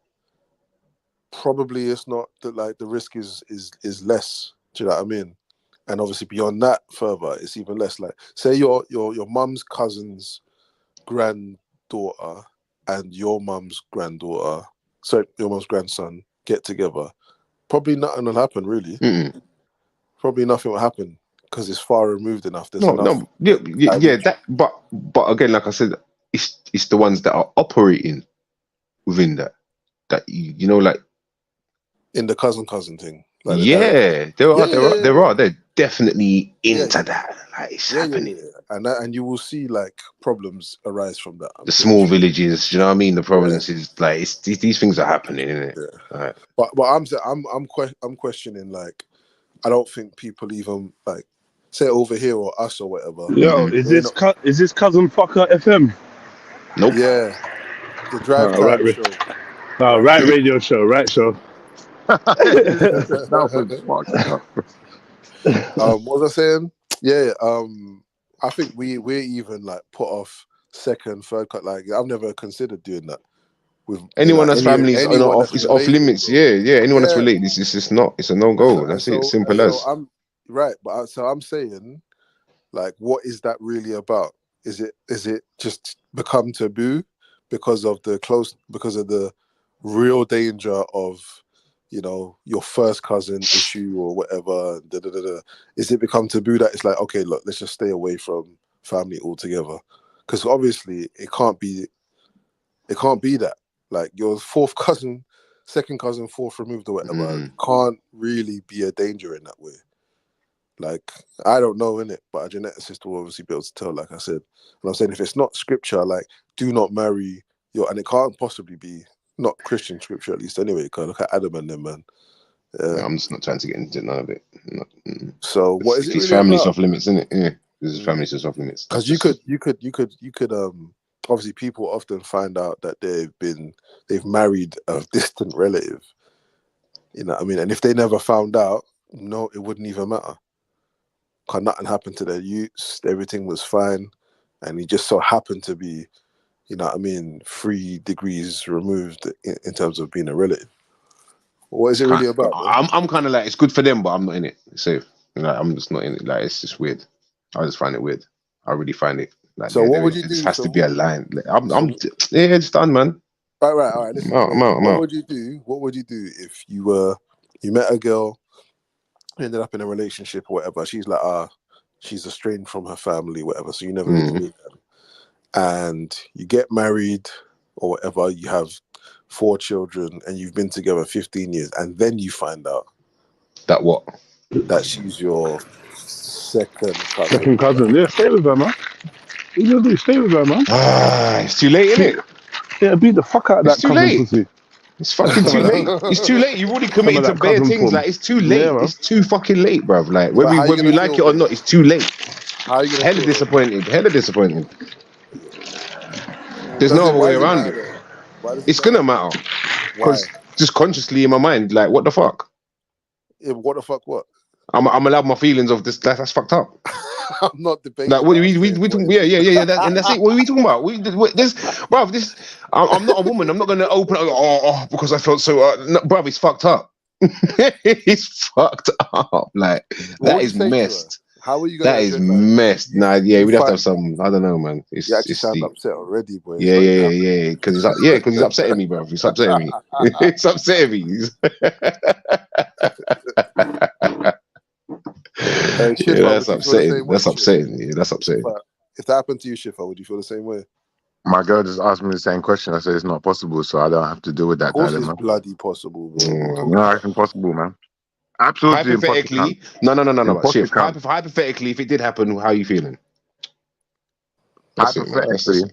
probably it's not that the risk is less. Do you know what I mean? And obviously beyond that further, it's even less. Like say your mum's cousin's granddaughter and your mum's granddaughter, sorry, your mum's grandson get together. Probably nothing will happen, really. Probably nothing will happen because it's far removed enough. There's enough. Yeah. That, but again, like I said, it's the ones that are operating within that you know, like in the cousin thing. Like they're definitely into that. Like it's happening. Yeah. And you will see like problems arise from that. The small villages, do you know what I mean? The provinces, like these things are happening, isn't it? Yeah. But I'm questioning, like, I don't think people even like say over here or us or whatever. Yo, is this cousin fucker FM? Nope. Yeah. The drive time show. Right radio show, right show. That was fucked up. What was I saying? Yeah, I think we're even like put off 2nd, 3rd cut. Like I've never considered doing that with anyone that's family is off limits. Bro. Yeah. Anyone that's related, it's just not. It's a no go. That's it. Simple as. I'm right, but I'm saying, like, what is that really about? Is it just become taboo because of the real danger of you know, your first cousin issue or whatever, is it become taboo that it's like, okay, look, let's just stay away from family altogether? Because obviously it can't be that. Like your fourth cousin, second cousin, fourth removed or whatever, can't really be a danger in that way. Like, I don't know, innit? But a geneticist will obviously be able to tell, like I said. And I'm saying if it's not scripture, like, do not marry and it can't possibly be not Christian scripture, at least anyway, because look at Adam and them, man. I'm just not trying to get into none of it. So what is it His really family's about? off limits, isn't it? Yeah, his family's just off limits. Because you could obviously people often find out that they've married a distant relative. You know what I mean? And if they never found out, no, it wouldn't even matter. Because nothing happened to their youths, everything was fine, and he just so happened to be, you know what I mean, 3 degrees removed in terms of being a relative. What is it really about? I'm kind of like, it's good for them, but I'm not in it. It's safe. You know, I'm just not in it. Like, it's just weird. I just find it weird. I really find it. Like, so what would you do? This has to be a line. Like, yeah, it's done, man. All right. Listen, I'm out. What would you do if you met a girl, ended up in a relationship or whatever? She's like, she's estranged from her family, whatever. So you never really meet them, and you get married or whatever. You have 4 children, and you've been together 15 years, and then you find out that she's your second cousin. Yeah, stay with her, man. What you gonna do? Stay with her, man. It's too late, isn't it? Yeah, beat the fuck out of that cousin pussy. It's fucking too late. It's too late. You've already committed to bare things. Like, it's too late. Yeah, it's too fucking late, bruv. Like, whether you like it or not, it's too late. How are you gonna Hella disappointed. There's no other way around it. It's gonna matter. Because just consciously in my mind, like, what the fuck? Yeah, what the fuck? What? I'm allowed my feelings of this. That's fucked up. I'm not debating. Like, we talking, yeah. And that's it. What are we talking about? I'm not a woman. I'm not gonna open up. Because I felt so. No, bruv, it's fucked up. It's fucked up. Like, that is messed. How are you gonna? That is messed. Nah, yeah, we'd have to have some. I don't know, man. You actually sound upset already, boy. Yeah. Because he's upsetting me, bruv. He's upsetting me. It's upsetting me. That's upsetting. That's upsetting. Yeah, that's upsetting. If that happened to you, Shifa, would you feel the same way? My girl just asked me the same question. I said it's not possible, so I don't have to deal with that. Of course, it's bloody possible, bro. No, it's impossible, man. Absolutely. Hypothetically, no. Shift. Hypothetically, if it did happen, how are you feeling? Hypothetically,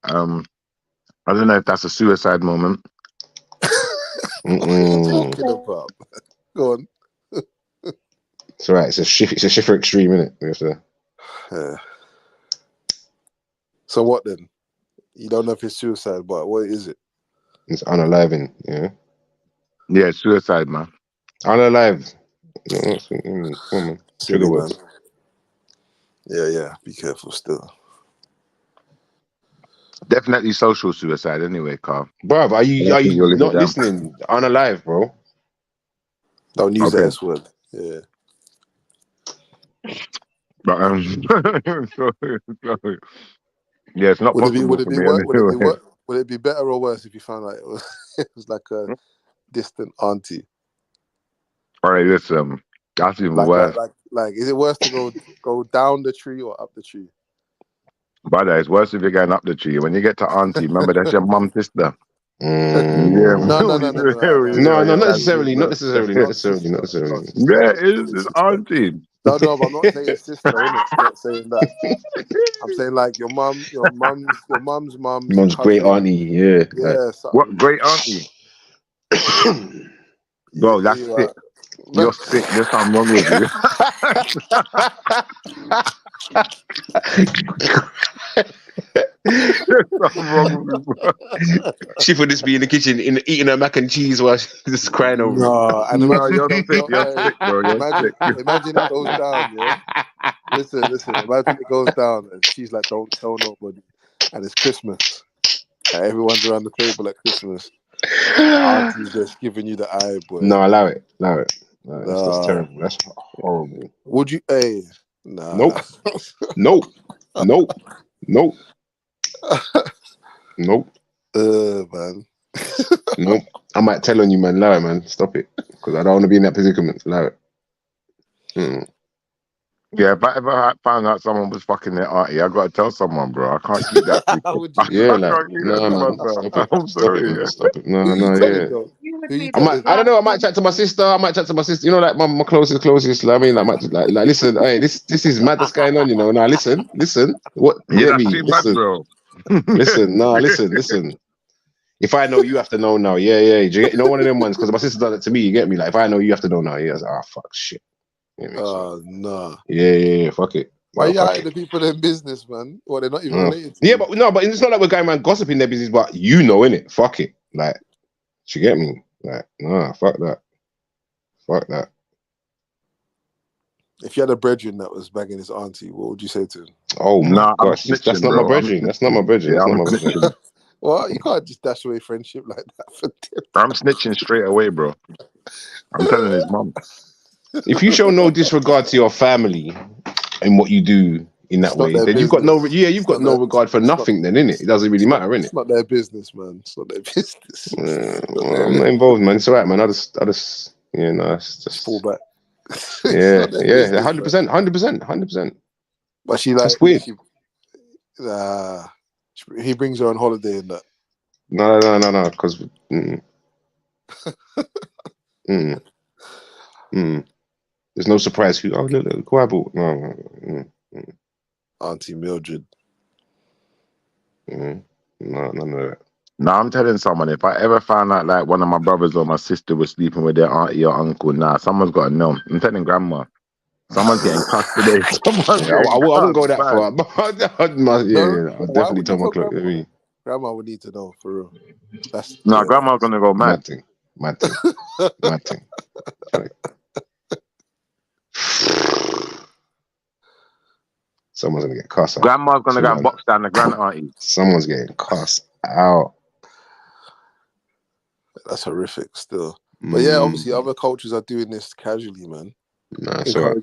I don't know if that's a suicide moment. What are you talking about? Go on. It's alright. It's a Schiffer extreme, isn't it? Yeah. So what then? You don't know if it's suicide, but what is it? It's unaliving. Yeah. Yeah, suicide, man. Unalive. Trigger words. Yeah. Be careful still. Definitely social suicide anyway, Carl. Bruv, are you not listening? Unalive, bro. Don't use that S word. Yeah. But yeah, it's not possible. Would it be better or worse if you found out it was like a distant auntie? All right, listen. That's even worse. Like, is it worse to go down the tree or up the tree? Brother, it's worse if you're going up the tree. When you get to auntie, remember that's your mum's sister. No, not necessarily. Not necessarily. Yeah, it's auntie. No, but I'm not saying sister. I'm not saying that. I'm saying like your mum's mum. Mum's great auntie. Yeah. Yeah. What great auntie? Bro, that's sick. You're sick. There's something wrong with you. She would just be in the kitchen eating her mac and cheese while she's just crying over. No, and you're sick, bro. Imagine it goes down, yeah. Listen. Imagine it goes down, and she's like, "Don't tell nobody." And it's Christmas. And everyone's around the table at Christmas. Auntie's just giving you the eye, boy. No, allow it. That's terrible. That's horrible. Would you? Hey, nah. Nope. Nope. Man. Nope. I might tell on you, man. Allow it, man. Stop it. Because I don't want to be in that predicament. Allow it. Yeah, if I ever found out someone was fucking their auntie, I gotta tell someone, bro. I can't keep that. I Yeah, like, can't keep that no, to man. myself. Stop it. I'm Stop sorry. it, man. Stop it. No, Who you no, telling yeah. though? Who you I might, telling? I don't know. I might chat to my sister. I might chat to my sister. You know, like my closest. Like, I mean, like, listen. Hey, this is mad. That's going on. You know. Now, listen. What? You Yeah, get that's me? too bad, Listen. bro. Listen. No, listen. If I know, you have to know now. Yeah. Do you get, one of them ones? Because my sister done it to me. You get me? Like, if I know, you have to know now. Yeah. Ah, fuck, shit. You get me? So, Nah. yeah. Fuck it. Why No, you fuck hiding the people in business, man? Well, they're not even related to Yeah, you. but no, but it's not like we're going around gossiping their business, but you know, innit? Fuck it. Like, do you get me? Like, nah, fuck that. Fuck that. If you had a brethren that was banging his auntie, what would you say to him? Oh my Nah, I'm gosh, that's snitching, not my bro. I'm brethren. That's not my snitching. brethren. Yeah, That's I'm not my brethren. snitching. Well, you can't just dash away friendship like that for tips. I'm snitching straight away, bro. I'm telling his mom. If you show no disregard to your family and what you do in that way, then you've got no regard for nothing. Then, innit? It doesn't really matter, innit? It's not their business, man. It's not their business. I'm not involved, man. It's alright, man. I just, yeah, no, it's just fall back. Yeah, 100%. But she That's weird. He brings her on holiday and that. No, because there's no surprise. Who? Oh, look, Quabble. No. Auntie Mildred. No, none of that. No, I'm telling someone, if I ever found out like one of my brothers or my sister was sleeping with their auntie or uncle, someone's got to know. I'm telling grandma. Someone's getting cussed today. I wouldn't go that far. I'll definitely tell my clock. Grandma would need to know, for real. Grandma's going to go mad. Mad thing. Someone's going to get cussed out. Grandma's going to go and box down the grand auntie. Someone's getting cussed out. That's horrific still. But yeah, obviously other cultures are doing this casually, man. Nah, it's alright.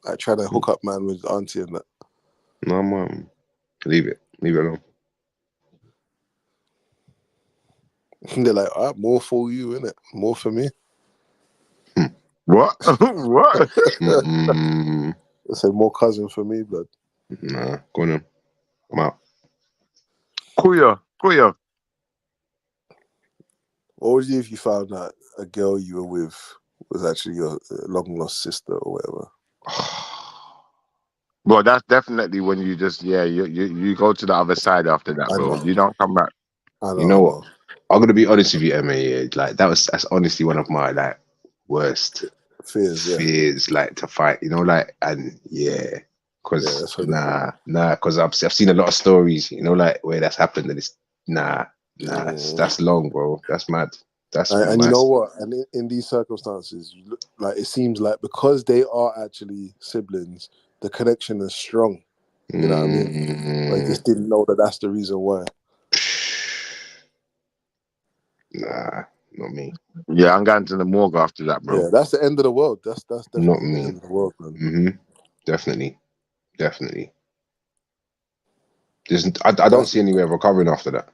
Like trying to hook up man with auntie and that. No, man. Leave it alone. They're like, all right, more for you, innit? More for me. What? What? They say more cousin for me, blood. Nah, go on. I'm out. Kuya. What would you do if you found out a girl you were with was actually your long lost sister or whatever? Well, that's definitely when you just you go to the other side after that, bro. You don't come back. You know what? I'm gonna be honest with you, Emma. Yeah, like that's honestly one of my like worst fears, like to fight. You know, like because because I've seen a lot of stories. You know, like where that's happened, and it's that's long, bro. That's mad. And you know what? And in these circumstances, you look like it seems like because they are actually siblings, the connection is strong. You know what I mean? I just didn't know that that's the reason why. Nah, not me. Yeah, I'm going to the morgue after that, bro. Yeah, that's the end of the world. That's definitely not me. the end of the world, man. Definitely. I don't see anywhere recovering after that.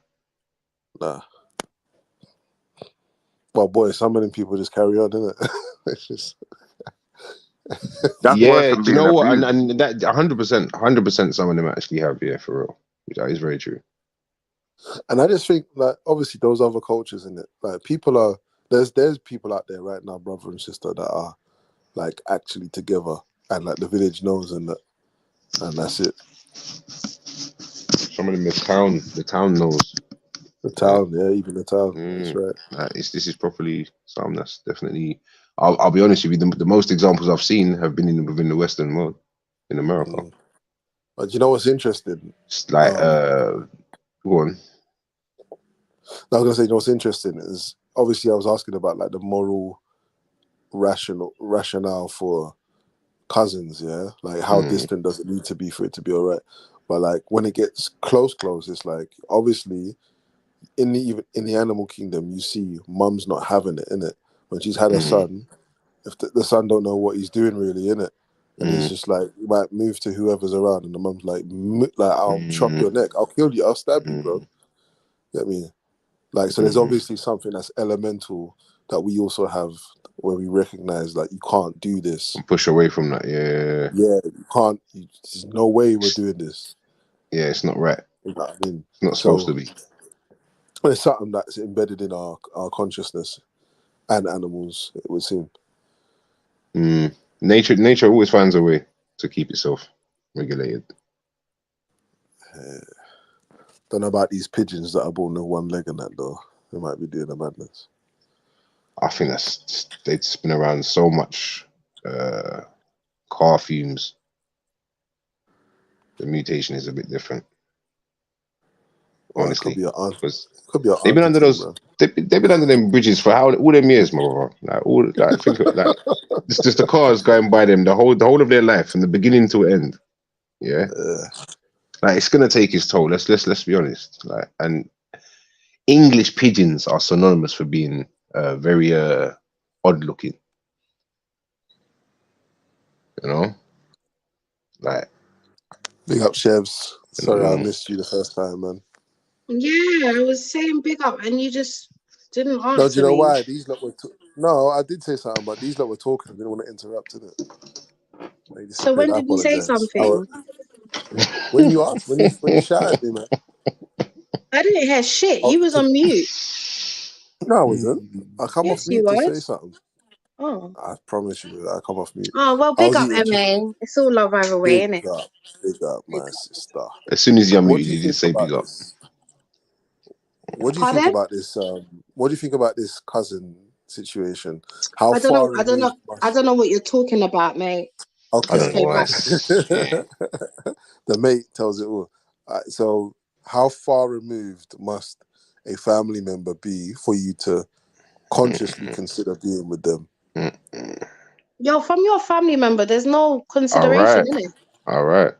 Nah. Well, boy, some of them people just carry on, innit? It's just. That's yeah, do you know what? And that 100%, some of them actually have, for real. That is very true. And I just think, like, obviously, those other cultures in it, like, people are there's people out there right now, brother and sister, that are like actually together, and like the village knows, and that's it. Some of them, the town knows. The town, even the town. That's right. This is properly something that's definitely. I'll be honest with you. The most examples I've seen have been within the Western world, in America. But you know what's interesting? It's like, go on. I was gonna say, you know what's interesting is obviously I was asking about like the moral rationale for cousins, like how distant does it need to be for it to be all right? But like when it gets close, it's like obviously in the animal kingdom you see mum's not having it, innit? When she's had a son, if the son don't know what he's doing really, innit? And he's just like, you might move to whoever's around, and the mum's like I'll chop your neck, I'll kill you, I'll stab you, bro. Get me? Like, so there's obviously something that's elemental that we also have where we recognize that you can't do this. And push away from that. Yeah. Yeah, you can't. There's no way we're doing this. Yeah, it's not right. You know what I mean? It's not supposed to be. It's something that's embedded in our consciousness and animals, it would seem. Nature always finds a way to keep itself regulated. Don't know about these pigeons that are born with one leg and that though. They might be doing the madness. I think they'd spin around so much car fumes. The mutation is a bit different. Honestly, could be an they've been under those. They've been under them bridges for all them years, brother. Think it's just the cars going by them the whole of their life from the beginning to end. Yeah, like it's gonna take its toll. Let's be honest. Like, and English pigeons are synonymous for being very odd looking. You know, like big up, Chevs. Sorry, I missed you the first time, man. Yeah, I was saying big up, and you just didn't answer. No, do you know me. why? These lot were. No, I did say something, but these lot were talking. I didn't want to interrupt, innit? So when did you say something? When you asked, when you shouted at me, man. I didn't hear shit. You was on mute. No, I wasn't. I come Yes, off mute you to say was. something. Oh. I promise you, I come off mute. Oh well, big up, MA. It's all love either way, innit? Big up, my sister. As soon as you're What muted, do you think just say about big up. this? What do you think about this? What do you think about this cousin situation? How I don't far know. I don't know. I don't know what you're talking about, mate. Okay. I don't know why. The mate tells it all. So, how far removed must a family member be for you to consciously consider being with them? Yo, from your family member, there's no All consideration right. in it. All right.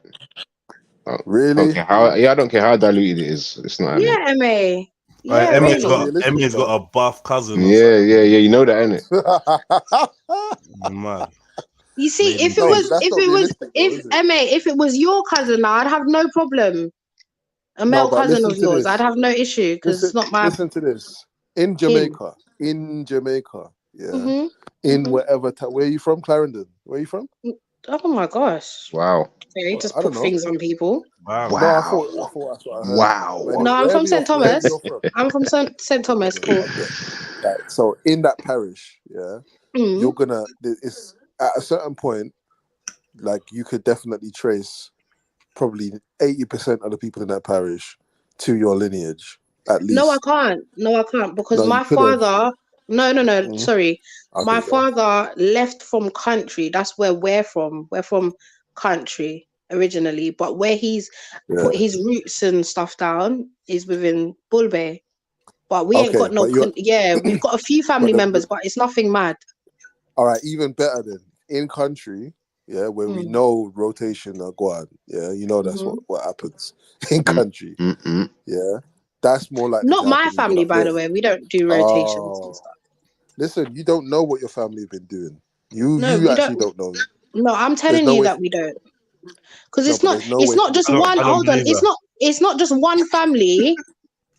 Really? I don't care how diluted it is. It's not happening. Yeah, MA. Yeah, Emmy's really. got a buff cousin. Or Yeah. You know that, innit? Man. You see, Maybe if it was your cousin, I'd have no problem. A male but cousin listen of to yours, this. I'd have no issue because it's not my. Listen to this. In Jamaica, yeah, in wherever. Where are you from, Clarendon? Where are you from? Oh my gosh! Wow. Yeah, you just I don't put know. things on people. Wow. No, I thought that's what I heard. Wow. Anyway, No, I'm from St. Thomas. you're from. I'm from St. Thomas. Cool. Right, so in that parish, yeah, you're gonna. It's at a certain point, like you could definitely trace probably 80% of the people in that parish to your lineage, at least. No, I can't because No, you my could've. father. No. Sorry, Okay, my go on. father left from country. That's where we're from. We're from country originally, but where he's put his roots and stuff down is within Bulbe. But we ain't got no. We've got a few family members, but it's nothing mad. All right, even better then. In country, yeah, where we know rotation of Gwarn, yeah, you know that's what happens in country. Yeah, that's more like Not my family, by the way. We don't do rotations and stuff. Listen, you don't know what your family have been doing. You actually don't know. No, I'm telling you that we don't. Because it's not just one. Hold on, it's not just one family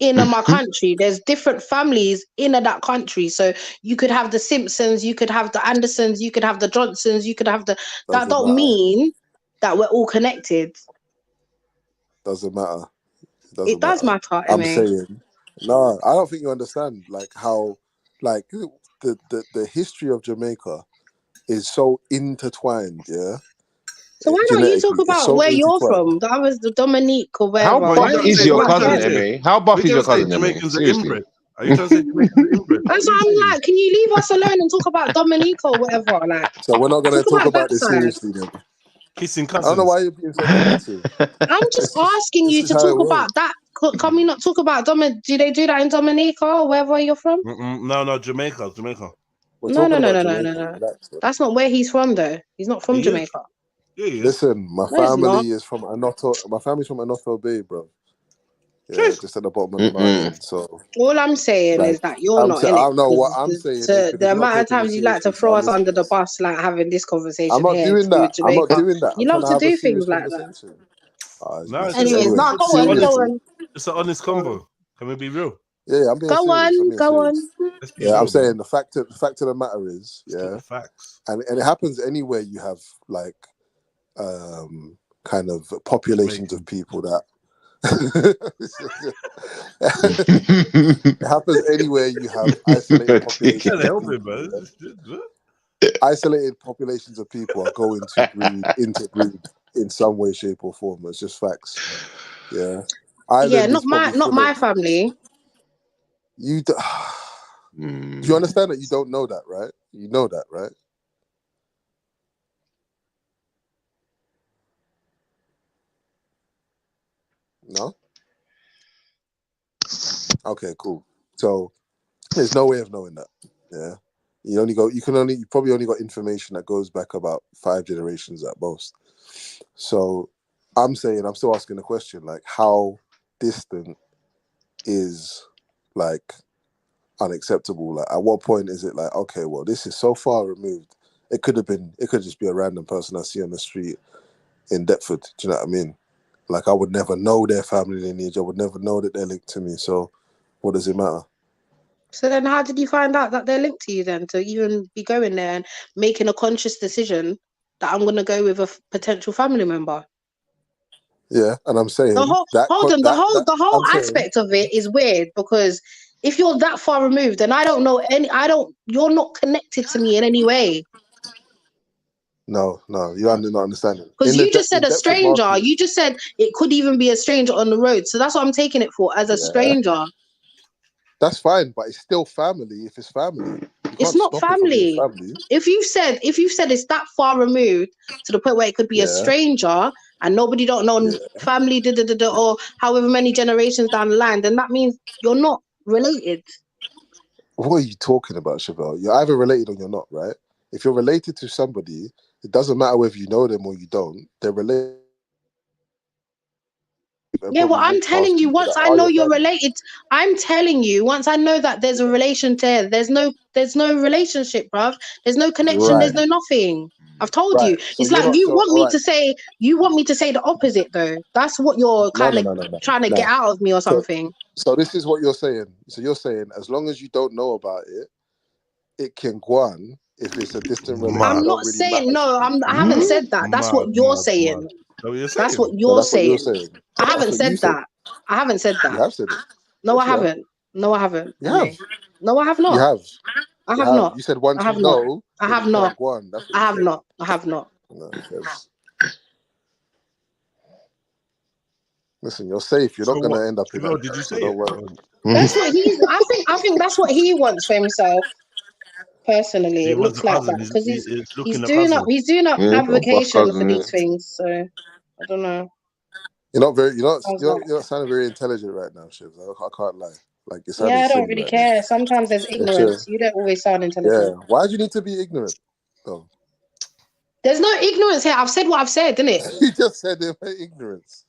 in my country. There's different families in that country. So you could have the Simpsons, you could have the Andersons, you could have the Johnsons, you could have the. That don't mean that we're all connected. Doesn't matter. It does matter. I'm saying, no, I don't think you understand. Like how, like the history of Jamaica is so intertwined. Yeah. So why don't you talk about where you're from? That was the Dominique or wherever. How buff is your cousin, Emmy? How buff is your cousin, Emmy? Seriously. Are you trying to say Jamaicans are inbred? That's what I'm like. Can you leave us alone and talk about Dominique or whatever? Like, so we're not going to talk about this seriously then. Kissing cousins. I don't know why you're being so negative. I'm just asking you to talk about that. Can we not talk about Dominique? Do they do that in Dominica or wherever you're from? No, Jamaica. No. That's not where he's from, though. He's not from Jamaica. Yeah, listen, my family is from Anoto. My family's from Anoto Bay, bro. Yeah, just at the bottom of the mountain. So all I'm saying is that you're not in it. I know what I'm saying. The amount of times you like to throw us under the bus, like having this conversation. I'm not doing that. I'm not doing that. You love to do things like that. No, Anyways, go on. It's an honest convo. Can we be real? Yeah, I'm being Go serious. I'm on, being go serious. on. Let's be Yeah, real, I'm saying man. the fact of the matter is, yeah, facts. and it happens anywhere you have like kind of populations of people that it happens anywhere you have isolated populations of people. Isolated populations of people are going to interbreed in some way, shape, or form. It's just facts. Yeah, Yeah, Ireland not is probably full my of family. you. Do you understand that you don't know that, right? You know that, right? No? Okay, cool. So there's no way of knowing that. Yeah. You probably only got information that goes back about 5 generations at most. So I'm still asking the question, like, how distant is like unacceptable? Like, at what point is it like, okay, well, this is so far removed. It could just be a random person I see on the street in Deptford. Do you know what I mean? Like, I would never know their family lineage. I would never know that they're linked to me. So what does it matter? So then how did you find out that they're linked to you then, to even be going there and making a conscious decision that I'm going to go with a potential family member? Yeah, and I'm saying The whole that the whole I'm saying aspect of it is weird, because if you're that far removed, then you're not connected to me in any way. no, you're not understanding. Because you just said In a Deptford stranger. Market, You just said it could even be a stranger on the road. So that's what I'm taking it for, as a yeah, stranger. that's fine, but it's still family. If it's family, you It's can't not stop it from being family. family. If you said it's that far removed to the point where it could be a Yeah, stranger and nobody don't know yeah. family, or however many generations down the line, then that means you're not related. What are you talking about, Chevelle? You're either related or you're not, right? If you're related to somebody, it doesn't matter whether you know them or you don't. They're related. Yeah, well, I'm telling you, once I are know your you're family. related, I'm telling you, once I know that there's a relation there, there's no relationship, bruv. There's no connection, there's Right, no nothing. I've told you. right. So It's you're like not. So all right. you want me to say the opposite though. That's what you're No, kind no, of no, no, no. trying to get No. out of me or So, something. so this is what you're saying. So you're saying as long as you don't know about it, it can go on if it's a distant relative. I'm It not don't really saying matter. no, I haven't said that. That's what you're saying. So you're That's what saying? So you're that's what you're saying. saying. I That's haven't what you said said. that. I haven't said You that. have said it. No, I Yes, you have. haven't. No, I haven't. You have. No, I have You not. have. I You have have. not. You said I once have you not. know, I then have it can't not. go on. That's what I you have said. not. I have not. No, because listen, you're safe. You're So not what? gonna end up in that. Did you So say don't it? worry. That's what he's. I think that's what he wants for himself. Personally, He it wants looks a like cousin. that because He's he's looking a doing up cousin. Yeah, got a buff advocation for cousin. these things. So I don't know. You're not very. How's that? You're not sounding very intelligent right now, Shivs. I can't lie. Like you're Yeah, sounding I don't silly really right now. care. Sometimes there's Yeah, sure. ignorance. You don't always sound Yeah. intelligent. Why do you need to be ignorant? Oh, There's no ignorance here. I've said what I've said, didn't it? you just said there was ignorance.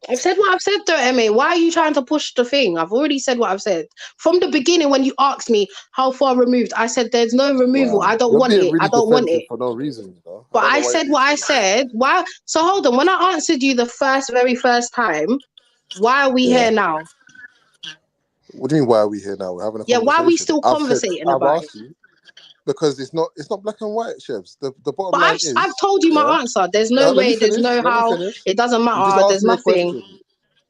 I've said what I've said though, Emmy. Why are you trying to push the thing? I've already said what I've said. From the beginning, when you asked me how far removed, I said there's no removal. Wow, I don't you're want being it. I really don't want defensive it. for no reason. You know, I But don't know I why you're said being what so I defensive. said. Why? So hold on. When I answered you the very first time, why are we Yeah. here now? What do you mean? Why are we here now? We're having a Yeah, why are we conversation. still conversating I've about it? asked you because it's not black and white, Chefs. The bottom But line I've is, told you yeah. my answer. There's no Let me way. There's finish. no Let me how. finish. It doesn't You just matter. asked There's me a nothing. question.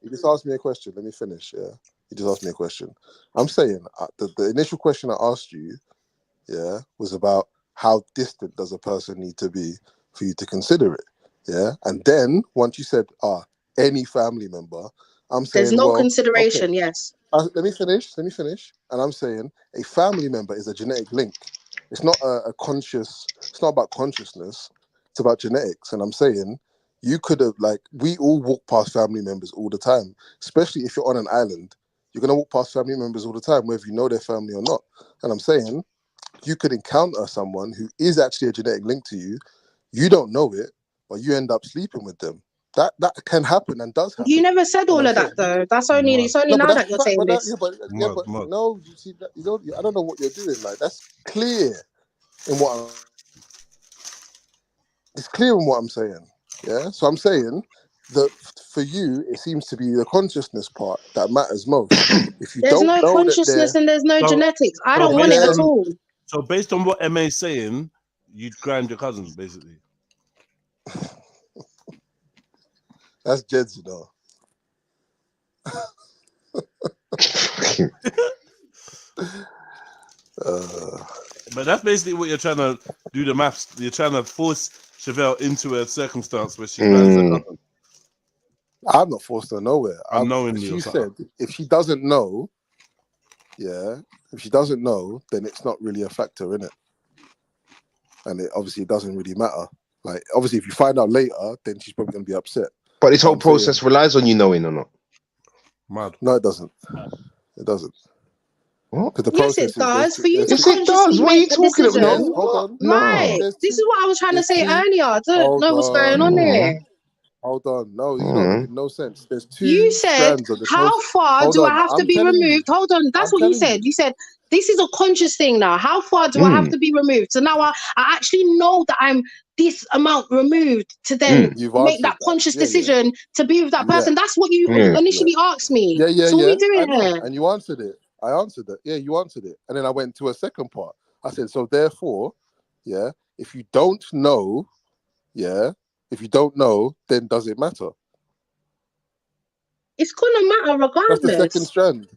You just asked me a question. Let me finish. Yeah. You just asked me a question. I'm saying the initial question I asked you, yeah, was about how distant does a person need to be for you to consider it, yeah. And then once you said, any family member, I'm There's saying, no well, okay. consideration. Yes. Let me finish. And I'm saying a family member is a genetic link. It's not a conscious. It's not about consciousness. It's about genetics. And I'm saying you could have, like, we all walk past family members all the time. Especially if you're on an island, you're gonna walk past family members all the time, whether you know their family or not. And I'm saying you could encounter someone who is actually a genetic link to you. You don't know it, but you end up sleeping with them. That can happen and does happen. You never said And all I'm of that saying, though. It's only no, but now that's that you're fact. saying But this. no, you see, you don't. I don't know what you're doing. Like that's clear in what it's clear in what I'm saying. Yeah. So I'm saying for you, it seems to be the consciousness part that matters most. If you There's don't no know that consciousness they're and there's no So- genetics. I so don't want it based at on- all. So based on what MA's saying, you'd grind your cousin, basically. that's Jed's, you know. But that's basically what you're trying to do the maths. You're trying to force Chevelle into a circumstance where she grinds her cousin. I'm not forced her nowhere. Unknowingly She or said something. if she doesn't know, yeah, if she doesn't know, then it's not really a factor in it, and it obviously doesn't really matter. Like obviously, if you find out later, then she's probably gonna be upset. But this So whole I'm saying- process relies on you knowing or not. Mad. No, it doesn't. It doesn't. What? Because the Yes, process it does. For you to Yes, it does. consciously What are you make a talking about? decision. No, hold on. Right. No. This is what I was trying to say earlier. I don't Hold know what's going on here. Hold on. No, you're not making no sense. There's two You said, strands of the how far Hold do I on, have to I'm be telling you. removed? Hold on. That's what you said. You said, this is a conscious thing now. How far do I have to be removed? So now I actually know that I'm this amount removed to then You've make answered that that. conscious Yeah, yeah. decision to be with that person. Yeah. That's what you Yeah. initially asked me. Yeah, yeah, So what yeah. are we doing I know. here? And you answered it. I answered it. Yeah, you answered it. And then I went to a second part. I said, so therefore, yeah, if you don't know, yeah, if you don't know, then does it matter? It's gonna matter That's the second regardless. strand.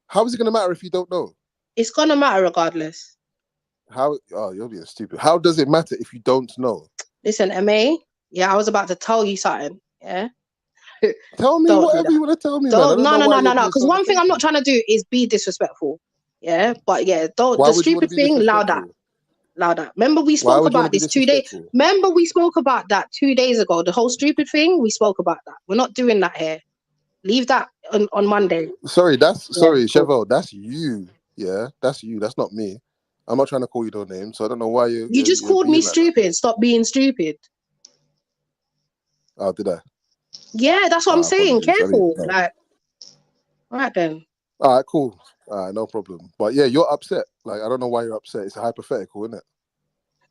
How is it going to matter if you don't know? It's gonna matter regardless. How? Oh, you're being stupid. How does it matter if you don't know? Listen, MA. Yeah, I was about to tell you something. Yeah. Tell me Don't do whatever that. you want to tell me, man. I Don't. don't No, know no, why no, no, you're no. being Because so one thing I'm not defensive. trying to do is be disrespectful. Yeah, but yeah, don't. Why The would you want to stupid be thing, allow that. disrespectful? Allow that. Remember we Why spoke would you want about to be this 2 days. disrespectful? Remember we spoke about that 2 days ago. The whole stupid thing. We spoke about that. We're not doing that here. Leave that on Monday. Sorry, Yeah, sorry, cool. Chevelle. That's you. Yeah, that's you. That's not me. I'm not trying to call you no name, so I don't know why You you're just called me being like that. stupid. Stop being stupid. Oh, did I? Yeah, that's what I'm saying. Apologies. I didn't Careful. know. Like, all right then. All right, cool. All right, no problem. But yeah, you're upset. Like, I don't know why you're upset. It's a hypothetical, isn't it?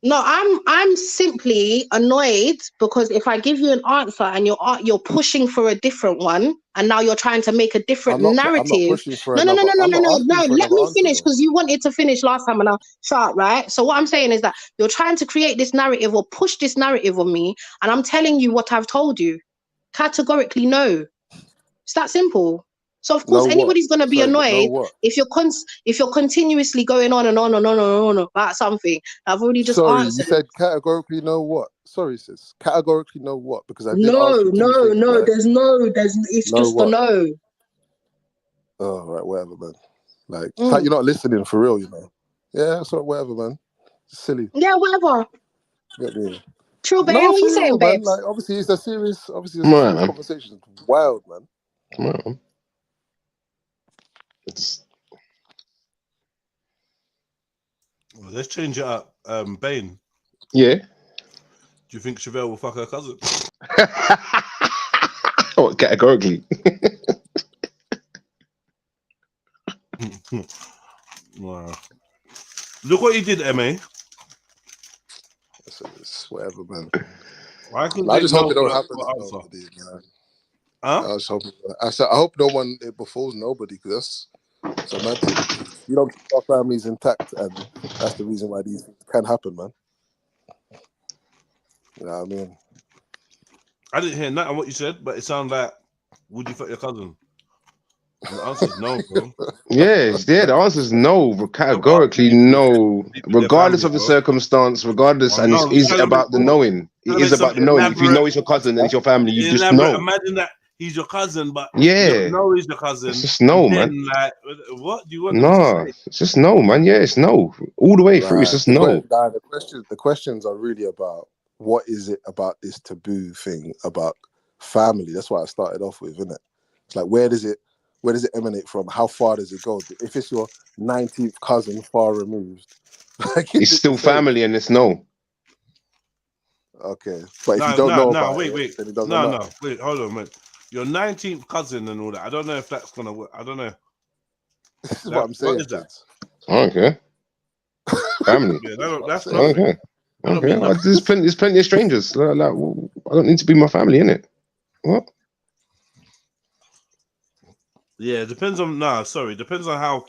No, I'm simply annoyed because if I give you an answer and you're pushing for a different one, and now you're trying to make a different I'm not narrative. pushing for No, no, no, another. no, no, I'm no, not no, asking no. for Let another me answer finish though. because you wanted to finish last time and I'll shut up, right? So what I'm saying is that you're trying to create this narrative or push this narrative on me, and I'm telling you what I've told you. Categorically, no. It's that simple. So of course Know what? anybody's gonna be Sorry, but know annoyed what? if you're continuously going on and on and on and on about something. I've already just Sorry, you answered. said categorically know what? Sorry, sis. Categorically know what? Because I did No, ask you two no, things, no. right? It's Know just a what? no. Oh, right, whatever, man. Like, Mm. you're not listening for real, you know. Yeah, so whatever, man. Silly. Yeah, whatever. Get me. True, babe. No, What for you saying, real, man. babes? Like, obviously, it's a serious Man. conversation. It's wild, man. Man. It's Well, let's change it up. Bane, yeah. do you think Chevelle will fuck her cousin? Oh, categorically. Wow. Look what he did, MA. It's whatever, man. I couldn't I get just no hope it don't for happen to answer. nobody, man. Huh? I just hope. I said I hope no one it befalls nobody because that's a mad thing. You don't keep our families intact, and that's the reason why these things can happen, man. You know what I mean? I didn't hear nothing what you said, but it sounded like, would you fuck your cousin? And the answer is no, bro. Yeah, the answer is no, but categorically no, regardless of the circumstance, regardless, and No, it is tell him about the knowing. It tell him is about some the knowing. If you know elaborate- it's your cousin and it's your family, you just elaborate. know. Imagine that he's your cousin, but Yeah. you don't know he's your cousin. It's just no, and man. then, like, what do you want them Nah, to say? it's just no, man. Yeah, it's no. All the way through, it's Right. just no. The questions are really about what is it about this taboo thing about family? That's what I started off with, isn't it? It's like where does it emanate from? How far does it go? If it's your 19th cousin far removed, like, It's still family and it's no. Okay, but if you don't know about it, then it doesn't matter. No, wait, hold on, man. Your 19th cousin and all that. I don't know if that's gonna work. I don't know. This is what I'm saying. What is that? Okay. Family. Yeah, that's Okay. nothing. I don't mean Okay. There's plenty of strangers. Like, I don't need to be my family, innit? What? Yeah, it depends on depends on how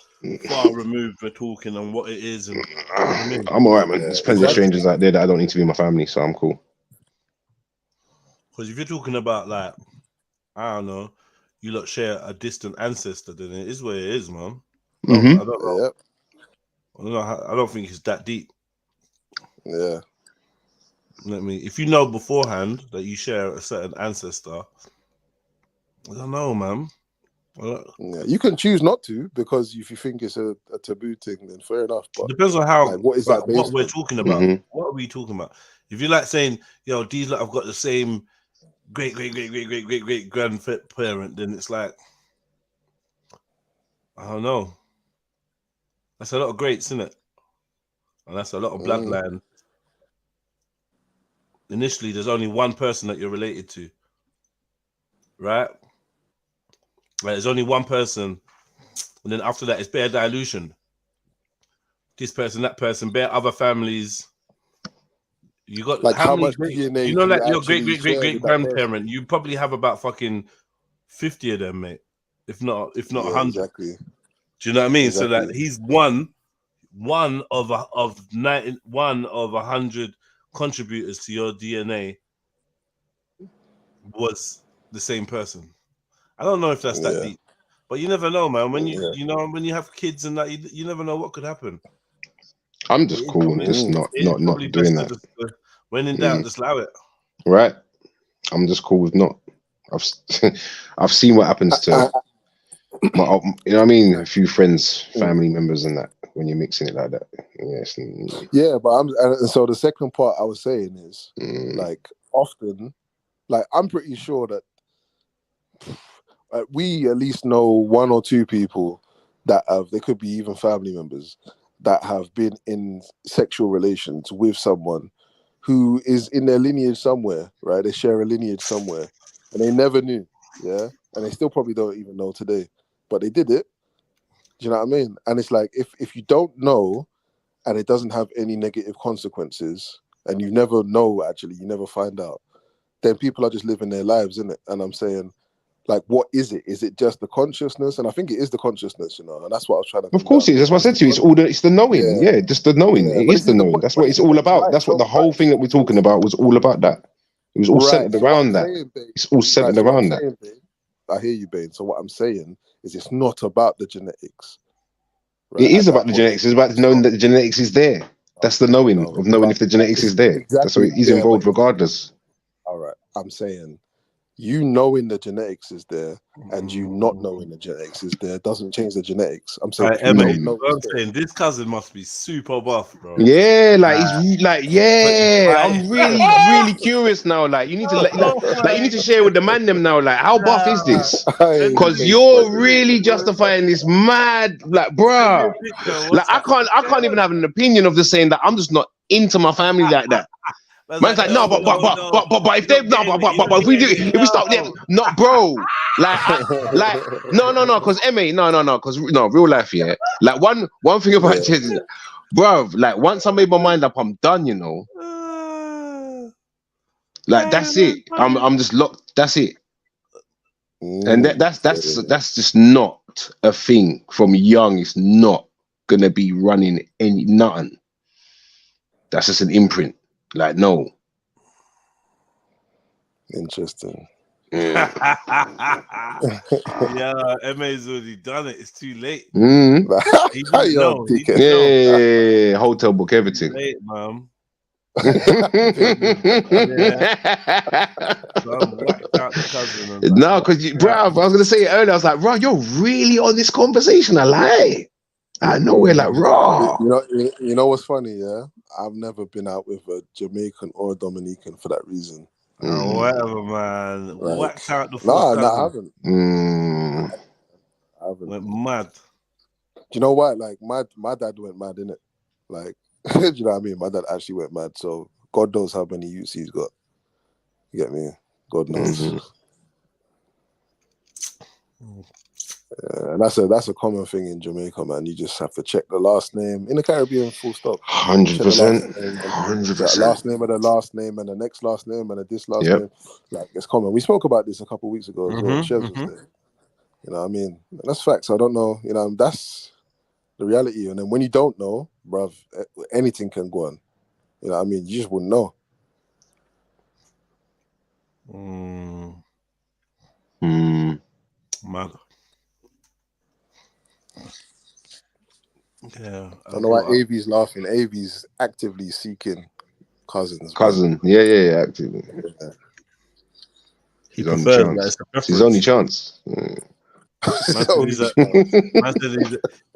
far removed we're talking and what it is and what I mean. I'm alright, man. Yeah, There's plenty of strangers out there that I don't need to be in my family, so I'm cool. Because if you're talking about like, I don't know, you lot share a distant ancestor, then it is what it is, man. Mm-hmm. I don't know. I don't think it's that deep. Yeah. Let me. If you know beforehand that you share a certain ancestor, I don't know, man. Yeah, you can choose not to because if you think it's a taboo thing, then fair enough. But Depends on how like, what is that based what we're on? talking about. Mm-hmm. What are we talking about? If you're like saying, yo, these lot have got the same great grandparent, then it's like, I don't know. That's a lot of greats, isn't it? And that's a lot of bloodline. Initially, there's only one person that you're related to, right? Right, there's only one person, and then after that, it's bare dilution. This person, that person, bare other families. You got Like how many? much DNA You know, do you like your actually share with that grandparent. You probably have about fucking 50 of them, mate. If not 100. Exactly. Do you know what I mean? So Exactly. that he's one of 100 contributors to your DNA was the same person. I don't know if that's that deep, but you never know, man. When you know when you have kids and that, you never know what could happen. I'm just cool and just not doing that. When in doubt, just allow it. Right. I'm just cool with not. I've seen what happens to my, you know what I mean, a few friends, family members, and that when you're mixing it like that. Yes. Yeah, but and so the second part I was saying is like often, like I'm pretty sure that we at least know one or two people that they could be even family members that have been in sexual relations with someone who is in their lineage somewhere, right? They share a lineage somewhere and they never knew, yeah? And they still probably don't even know today, but they did it. Do you know what I mean? And it's like, if you don't know and it doesn't have any negative consequences and you never know, actually, you never find out, then people are just living their lives, innit? And I'm saying, like, what is it? Is it just the consciousness? And I think it is the consciousness, you know, and that's what I was trying to. Of course it is. That's what I said to you. It's the knowing. Yeah, just the knowing. Yeah, It but is the knowing. That's what it's all about. That's what the whole thing that we're talking about was all about. That it was all centered around that. It's all centered around that. I hear you, Bane. So what I'm saying is, it's not about the genetics. It is about the genetics. It's about knowing that the genetics is there. That's the knowing of knowing if the genetics is there. That's what it is involved, regardless. All right, I'm saying, you knowing the genetics is there and you not knowing the genetics is there doesn't change the genetics. I'm saying, I'm saying this cousin must be super buff, bro. Yeah, like he's like, I'm really curious now. Like you need to you need to share with the man them now. Like, how buff is this? Because you're really justifying this mad, like, bruh. Like I can't even have an opinion of this saying that I'm just not into my family like that. Man's like, no, but if they but if we start there, not bro, like no, because because real life, yeah. Like one thing about it is, bro, like once I made my mind up, I'm done, you know. Like that's it. I'm just locked. That's it. And that's just not a thing from young. It's not gonna be running nothing. That's just an imprint. Like no. Interesting. Yeah, MA's already done it. It's too late. He didn't know. Yeah, hotel book, everything. Late, mom. No, because bro, I was gonna say it earlier. I was like, bro, you're really on this conversation. I lie. I know we're like raw. You know what's funny? Yeah, I've never been out with a Jamaican or a Dominican for that reason. Oh, whatever, man. Like, Whacked out the no, I cousin. haven't. I haven't. Went mad. Do you know what? Like my dad went mad, innit? Like, do you know what I mean? My dad actually went mad. So God knows how many youths he's got. You get me? God knows. And that's a common thing in Jamaica, man. You just have to check the last name in the Caribbean. Full stop. 100%. Last name and the last name and the next last name and this last Yep. name. Like it's common. We spoke about this a couple of weeks ago as well. Mhm, Chevs was mhm. there. You know what I mean? And that's facts. I don't know. You know, that's the reality. And then when you don't know, bruv, anything can go on. You know what I mean? You just wouldn't know. Man. Yeah. I don't know why AV's laughing. AV's actively seeking cousins. Cousin. Yeah, actively. Yeah. His only prefers, chance. but it's a It's his only chance. Man said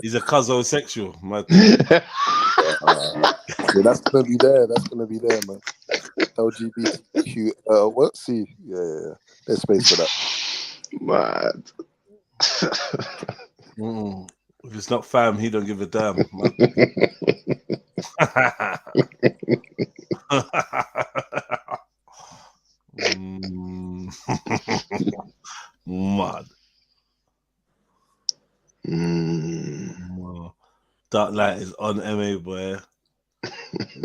he's a cuzzo-sexual. Man. Yeah, that's gonna be there. That's gonna be there, man. LGBTQ. What? C. Yeah. There's space for that. Mad. If it's not fam, he don't give a damn. Man. Mad. Dark light is on MA, boy.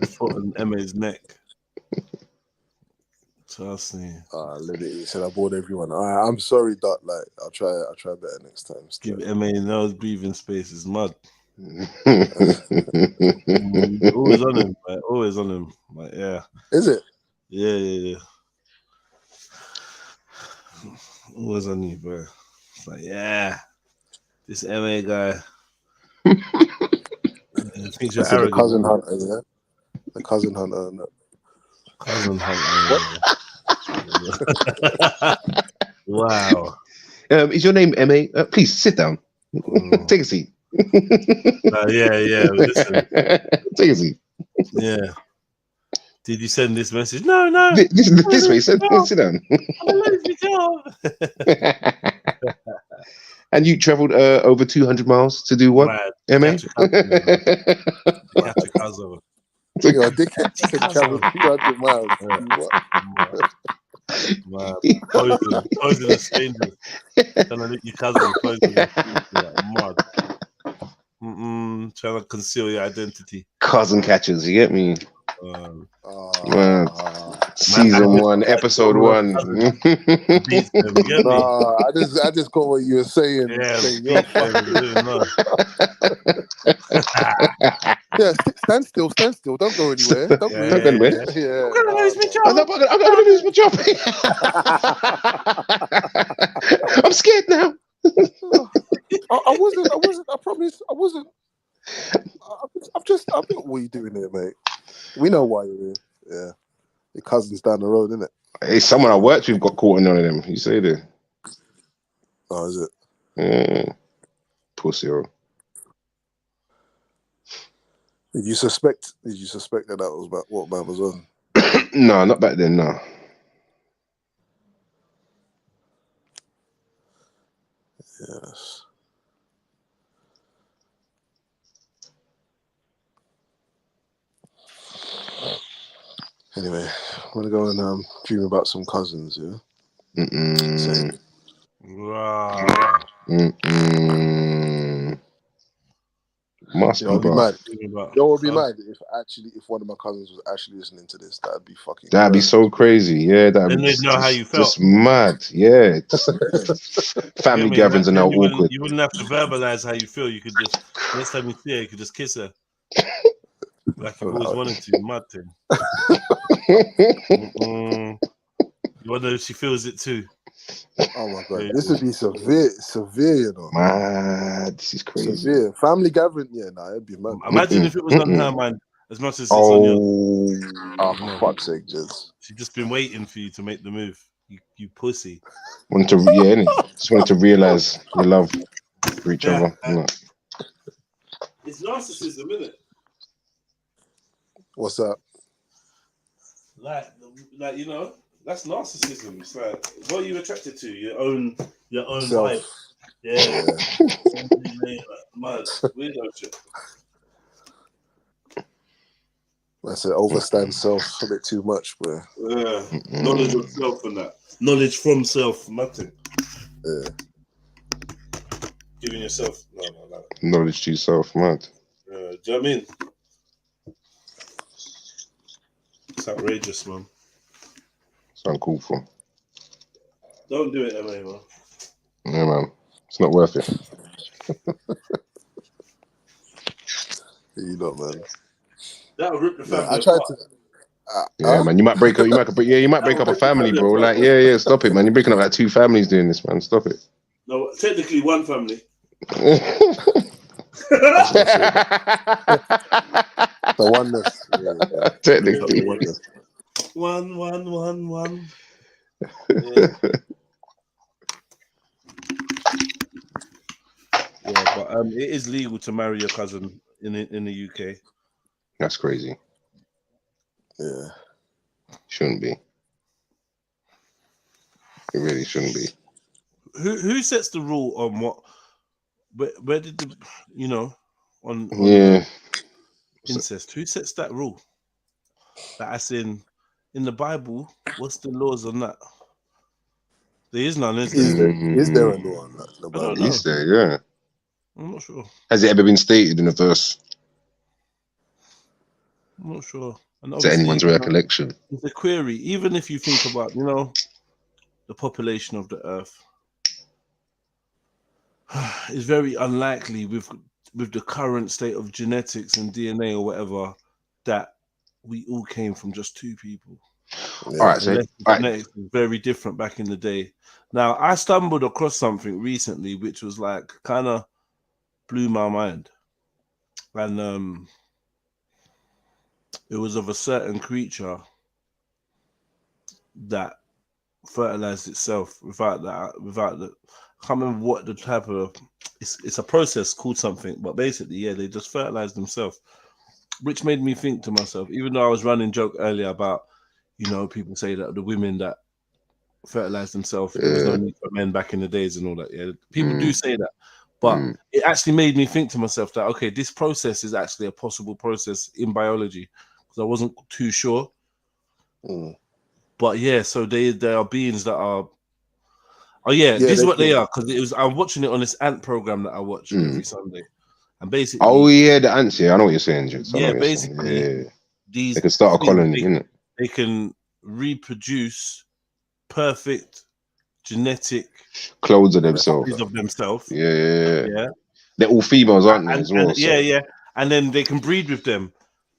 Foot on MA's neck. Trust me. Liberty said I bored everyone. I'm sorry, Dark Light. I'll try better next time. Give MA nose breathing space is mud. Always on him, like, always on him. Like, yeah. Is it? Yeah. Always on you, bro. It's like, yeah. This MA guy. Thinks you're arrogant. The cousin hunter, yeah. The cousin hunter. No. Cousin hunter. Wow. Is your name MA? Please sit down. Take a seat. Yeah. Listen. Take a seat. Yeah. Did you send this message? No. This way. Sit down. I'm gonna lose my job. And you travelled over 200 miles to do what? MA? Catch a cousin. You're a dickhead. You can travel 200 miles. Posing as strangers. Trying to look your cousin. Posing as mud. Trying to conceal your identity. Cousin catchers, you get me? Season 1, episode 1. I just got what you were saying. Yeah, stand still. Don't go anywhere. Don't move. I'm gonna lose my job. I'm gonna lose my job. I'm scared now. I wasn't. I promise. I wasn't. I'm not. What are you doing here, mate? We know why you're here. Yeah, your cousin's down the road, isn't it? Hey, someone I worked with got caught in one of them. You say that? Oh, is it? Pussy. Did you suspect that was about what man was on? No, not back then. No. Yes. Anyway, I'm gonna go and dream about some cousins. Yeah. Wow. Must I'll be be mad. Would be mad if one of my cousins was actually listening to this. That'd be fucking. That'd be so crazy. Yeah, that'd Then be they'd know how you felt. Just mad. Yeah. Family gatherings are now awkward. You wouldn't have to verbalize how you feel. You could just next time you see her, you could just kiss her. Like you always wanted to. Mad thing. You wonder if she feels it too. Oh my god, this would be severe, you know. Mad, this is crazy. Severe family gathering, it'd be mad. Imagine if it was on her mind as much as it's on yours. Oh, for fuck's sake, She's just been waiting for you to make the move. You pussy. Just wanted to realize your love for each other. It's narcissism, isn't it? What's that? Like you know, that's narcissism. It's like, what are you attracted to? Your own vibe. Yeah. Mad. Weirdo shit. That's it. Overstand self a bit too much, bro. Yeah. Knowledge of self and that. Knowledge from self. Nothing. Yeah. Giving yourself no. Knowledge to yourself, mad. Do you know what I mean? It's outrageous, man. It's uncalled for. Don't do it, MA, man. Yeah, man. It's not worth it. You know, man. That'll rip the family I tried apart. Yeah, man. You might break up. You might break up a family, bro. Like, yeah. Stop it, man. You're breaking up like 2 families doing this, man. Stop it. No, technically 1 family. The oneness. Yeah. Technically. One. Yeah. Yeah, but it is legal to marry your cousin in the UK. That's crazy. Yeah. Shouldn't be. It really shouldn't be. Who sets the rule on what? Where did the on incest? Who sets that rule? That's in the Bible. What's the laws on that? There is none, is there? Is there a law on that? I don't know. Is there? Yeah. I'm not sure. Has it ever been stated in a verse? I'm not sure. And to anyone's recollection. It's a query. Even if you think about, the population of the earth, it's very unlikely with the current state of genetics and DNA or whatever that we all came from just 2 people. Yeah. All right, so genetics was very different back in the day. Now, I stumbled across something recently which was like kind of blew my mind, and it was of a certain creature that fertilized itself without the I can't remember what the type of it's a process called something, but basically they just fertilized themselves, which made me think to myself, even though I was running joke earlier about people say that the women that fertilized themselves, there was no need for men back in the days and all that. People do say that, but it actually made me think to myself that okay, this process is actually a possible process in biology, because I wasn't too sure. But so there are beings that are this is what they are, because I'm watching it on this ant program that I watch every Sunday, and basically the ants. I know what you're saying, Jits. basically these they can start a colony, innit? They can reproduce perfect genetic clones of themselves. Yeah. They're all females, aren't they, as well? And then they can breed with them.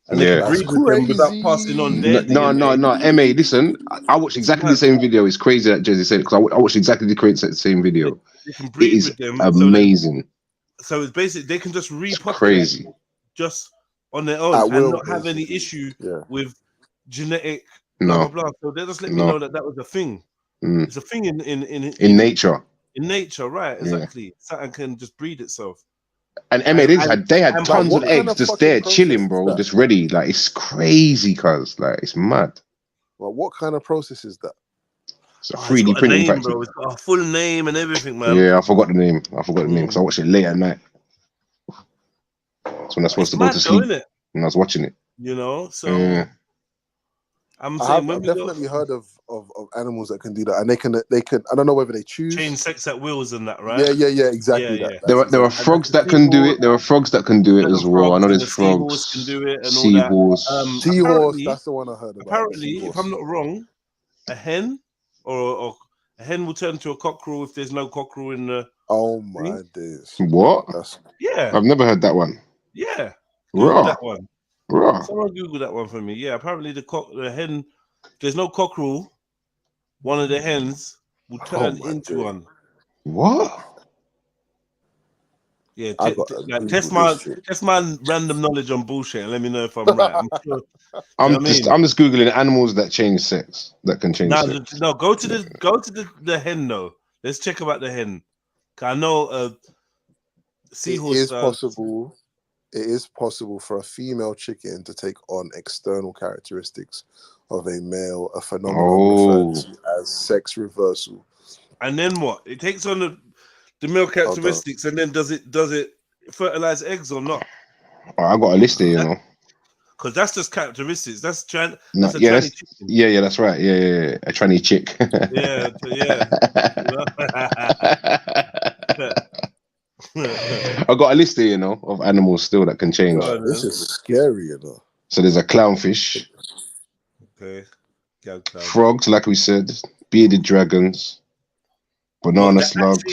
And they can breed with them without passing on their No, MA, listen, I watched exactly the same video. It's crazy that Jersey said it, because I watched exactly the same video. They can breed it is with them, amazing. So it's basically they can just repopulate crazy just on their own and not have any issue with genetic blah blah blah. So they just let me know that was a thing. It's a thing in nature. In nature, right? Exactly. Something can just breed itself. And MA, they had tons of eggs just there chilling, bro, just ready. Like, it's crazy, cuz like it's mad. Well, what kind of process is that? It's a 3D printing name, bro. It's got a full name and everything, man. Yeah, I forgot the name. Because I watched it late at night. That's when I'm supposed to go to sleep. And I was watching it. So I've definitely heard of animals that can do that, and they can. I don't know whether they choose change sex at wills and that, right? Yeah, exactly. Yeah. There are frogs that can do it. There are frogs that can do it as well. I know there's frogs. Seahorse can do it and seahorse. all that. Seahorse, that's the one I heard about. Apparently, if I'm not wrong, a hen or a hen will turn into a cockerel if there's no cockerel in the. Oh my days! What? Yeah, I've never heard that one. Yeah, Google that one. Someone Google that one for me. Yeah, apparently the hen, there's no cockerel. One of the hens will turn into one. What? Yeah, test my random knowledge on bullshit and let me know if I'm right. I'm sure. I'm just googling animals that change sex, that can change sex. No, go to the hen though. Let's check about the hen. I know seahorse. It is possible. It is possible for a female chicken to take on external characteristics of a male, a phenomenon referred to as sex reversal. And then what? It takes on the male characteristics, and then does it fertilize eggs or not? I got a list here, Because that's just characteristics. That's chicken. Yeah, that's right. Yeah. A tranny chick. I got a list here, you know, of animals still that can change. This is scary, you know. So there's a clownfish, Okay. frogs, like we said, bearded dragons, banana slugs.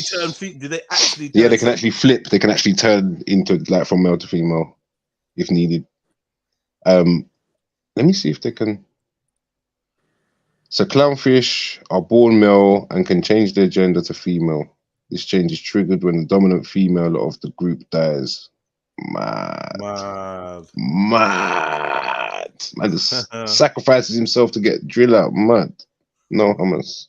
Do they actually? Yeah, they can actually flip. They can actually turn into like from male to female, if needed. Let me see if they can. So clownfish are born male and can change their gender to female. This change is triggered when the dominant female of the group dies. Mad. Man just sacrifices himself to get drill out. Mad. No hummus.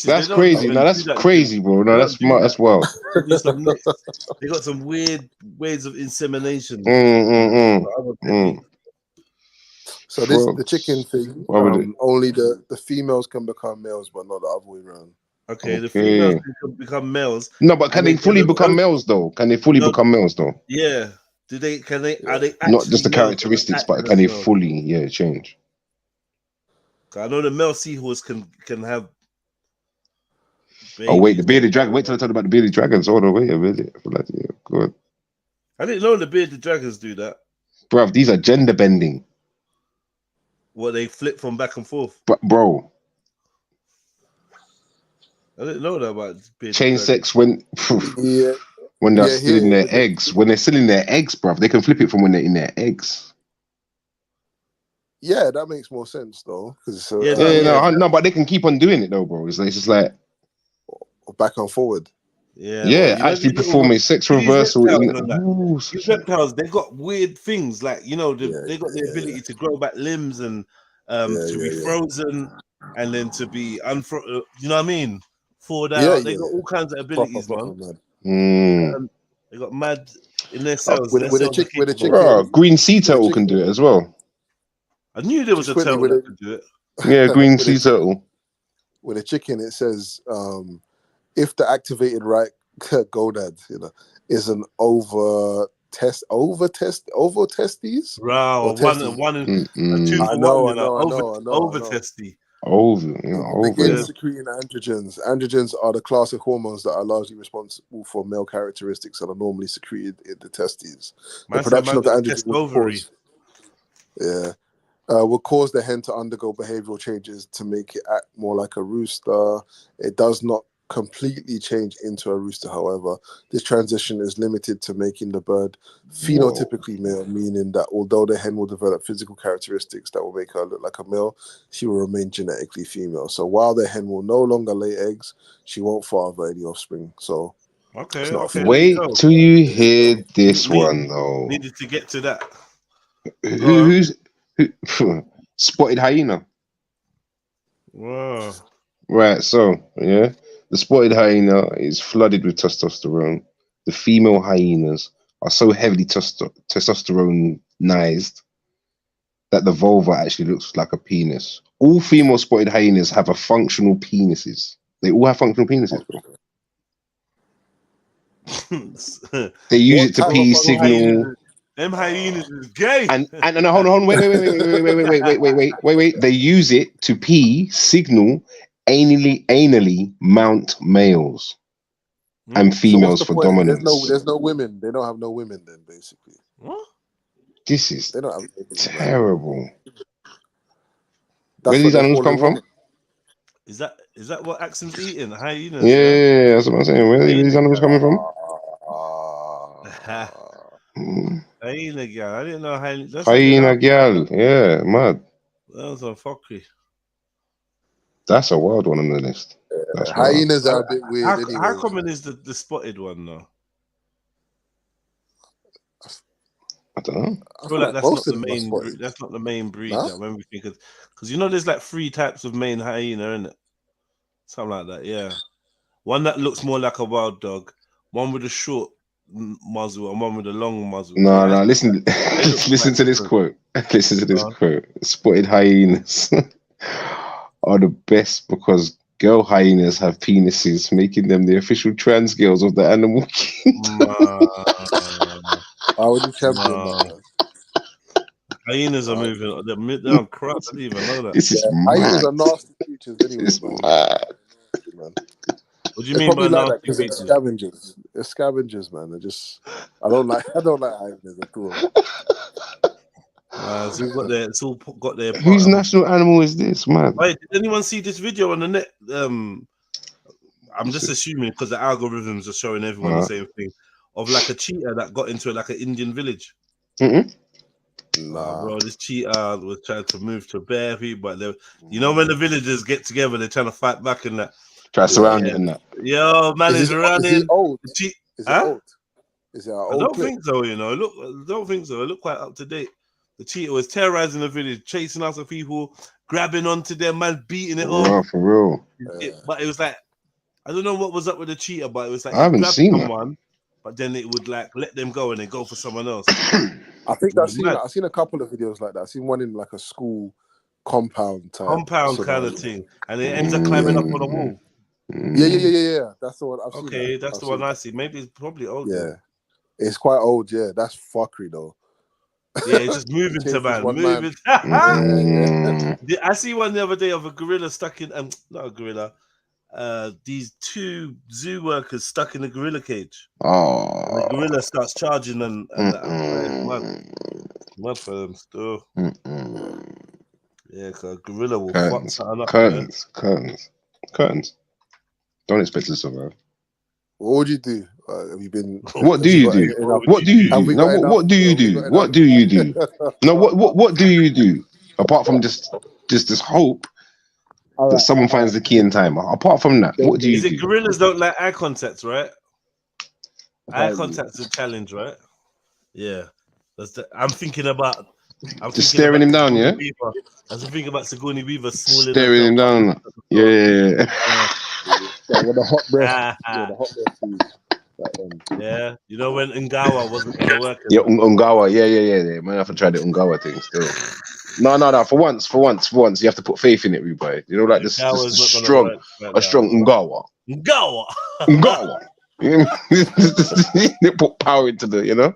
That's crazy. No, that's crazy, bro. No, that's wild. They got some weird ways of insemination. So the chicken thing, only the females can become males, but not the other way around. Okay, the females can become males. No, but can they fully become males though? Can they fully become males though? Yeah. Do they? Can they? Are they Not just the characteristics, but can they fully change? I know the male seahorse can have. Babies. Oh wait, the bearded dragon. Wait till I talk about the bearded dragons all the way a minute. I feel like, yeah, good. I didn't know the bearded dragons do that. Bruv, these are gender bending. What, they flip from back and forth? Bro. I didn't know that about change sex when they're still in their eggs. When they're still in their eggs, bruv, they can flip it from when they're in their eggs. Yeah, that makes more sense though. No, but they can keep on doing it though, bro. It's just like back and forward. Yeah, actually performing sex reversal. These reptiles, they got weird things like they got the ability to grow back limbs and to be frozen and then to be unfrozen. You know what I mean? Thawed out. They got all kinds of abilities, man. They got mad in their cells. With a chicken. Bro, green sea turtle can do it as well. I knew there was a turtle that could do it. Yeah, green sea turtle. With a chicken, it says if the activated right gonad, is an over testes. Wow, one and two. I know. Over testy. Begin secreting androgens. Androgens are the class of hormones that are largely responsible for male characteristics and are normally secreted in the testes. The production of the androgen will cause the hen to undergo behavioral changes to make it act more like a rooster. It does not completely change into a rooster, however. This transition is limited to making the bird phenotypically male, meaning that although the hen will develop physical characteristics that will make her look like a male, she will remain genetically female. So while the hen will no longer lay eggs, she won't father any offspring. So wait till you hear this one though. Needed to get to that. Who's spotted hyena? Wow. Right, so the spotted hyena is flooded with testosterone. The female hyenas are so heavily testosteronized that the vulva actually looks like a penis. All female spotted hyenas have a functional penises. They all have functional penises, bro. They use it to pee, signal. Them hyenas is gay. And no, hold on, wait. They use it to pee, signal, anally mount males and females for dominance. There's no women. They don't have no women then, basically. What? This is they don't have terrible. Where do these animals come from? Is that what Axon's eating? Hyenas? Yeah, that's what I'm saying. Where are these animals coming from? Hyena gal. I didn't know hyena. Hyena gal. Yeah, mad. That was a fuckery. That's a wild one on the list. Hyenas are a bit weird. How common is the spotted one though? I don't know. I feel like that's not the main. That's not the main breed. That when we think of, because there's like 3 types of main hyena, isn't it? Something like that. Yeah, one that looks more like a wild dog, one with a short muzzle, and one with a long muzzle. No. Listen to this quote. Listen to this quote. Spotted hyenas are the best because girl hyenas have penises, making them the official trans girls of the animal kingdom. I would be champion. Hyenas are moving. They're on crust. I didn't even know that. This is hyenas are nasty creatures anyway. This is mad. What do you It's mean by probably like that nasty because it's features? scavengers. It's scavengers, man. I don't like hyenas at all. It's all got their, part Whose of it. national animal is this, man? Wait, did anyone see this video on the net? I'm just assuming because the algorithms are showing everyone the same thing of like a cheetah that got into like an Indian village. Nah, bro, this cheetah was trying to move to bare people, but you know when the villagers get together, they're trying to fight back and that. Try to surround it and that. Yo, man is running. Is he old? Is it old? Is it an old I don't clip? think so. You know, I don't think so. It looked quite up to date. The cheetah was terrorizing the village, chasing after people, grabbing onto them, man, beating it off. For real. But it was like, I don't know what was up with the cheetah, but it was like I haven't seen that. someone, but then it would like let them go and then go for someone else. I think I've seen a couple of videos like that. I've seen one in like a school compound type. Kind of thing, and it ends up climbing up on a wall. Yeah. That's the one I've seen. Okay, that's the one I see. Maybe it's probably old. Yeah, it's quite old. Yeah, that's fuckery though. Yeah, it's just moving to man, moving. I see one the other day of a gorilla stuck in, not a gorilla. These two zoo workers stuck in a gorilla cage. And the gorilla starts charging and mud for them still. Yeah, because a gorilla will fuck something up. Curtains. Don't expect to survive. What would you do? Have you been? What do you do? What do you do? No, what do you do? What do you do? No, what do you do? Apart from just this hope that someone finds the key in time. Apart from that, what do you do? Gorillas don't like eye contact, right? Eye contact's a challenge, right? Yeah. I'm thinking about. Just staring him down, yeah? I was thinking about Sigourney Weaver staring him down. Yeah. With the hot breath. The hot breath. Yeah, you know when Ungawa wasn't gonna work. Yeah, Ungawa. Yeah. Man, I have to try the Ungawa thing still. No. For once, you have to put faith in it, everybody. You know, like this strong Ungawa. Ungawa. They put power into the, you know.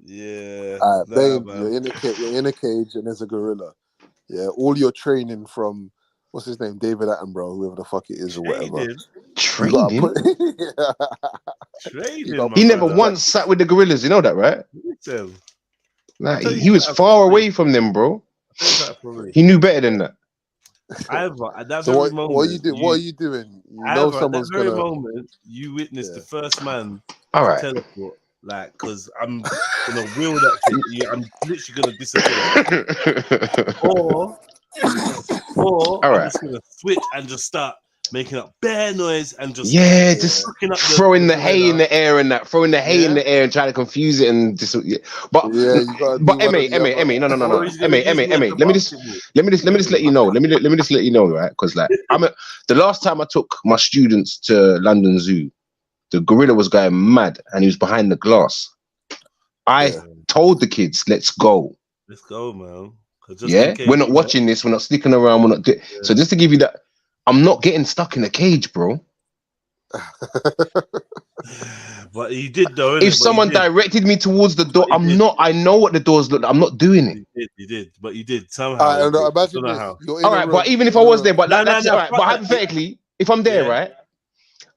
Yeah. Babe, you're in a cage and there's a gorilla. Yeah, all your training from what's his name, David Attenborough, whoever the fuck it is or whatever. Training. He never once sat with the gorillas. You know that, right? Like, he was far away from them, bro. He knew better than that. So what are you doing? What are you doing? You know someone's at that very gonna. moment, you witnessed the first man All right. teleport. Like, because I'm gonna will that thing. I'm literally gonna disappear. or I'm just gonna switch and just start making up bear noise and just just throwing the hay in the air and that, throwing the hay in the air and trying to confuse it and but Emmy, no, Emmy, let me just let you know, right? Because like the last time I took my students to London Zoo, the gorilla was going mad and he was behind the glass. I told the kids, let's go. Let's go, man. We're not watching this. We're not sticking around. We're not. So just to give you that, I'm not getting stuck in a cage, bro. But you did though. If someone directed me towards the door, I'm not. I know what the doors look like. I'm not doing it. You did. But you did somehow. Imagine this. All right, but even if I was there, but that's all right. But hypothetically, if I'm there, right?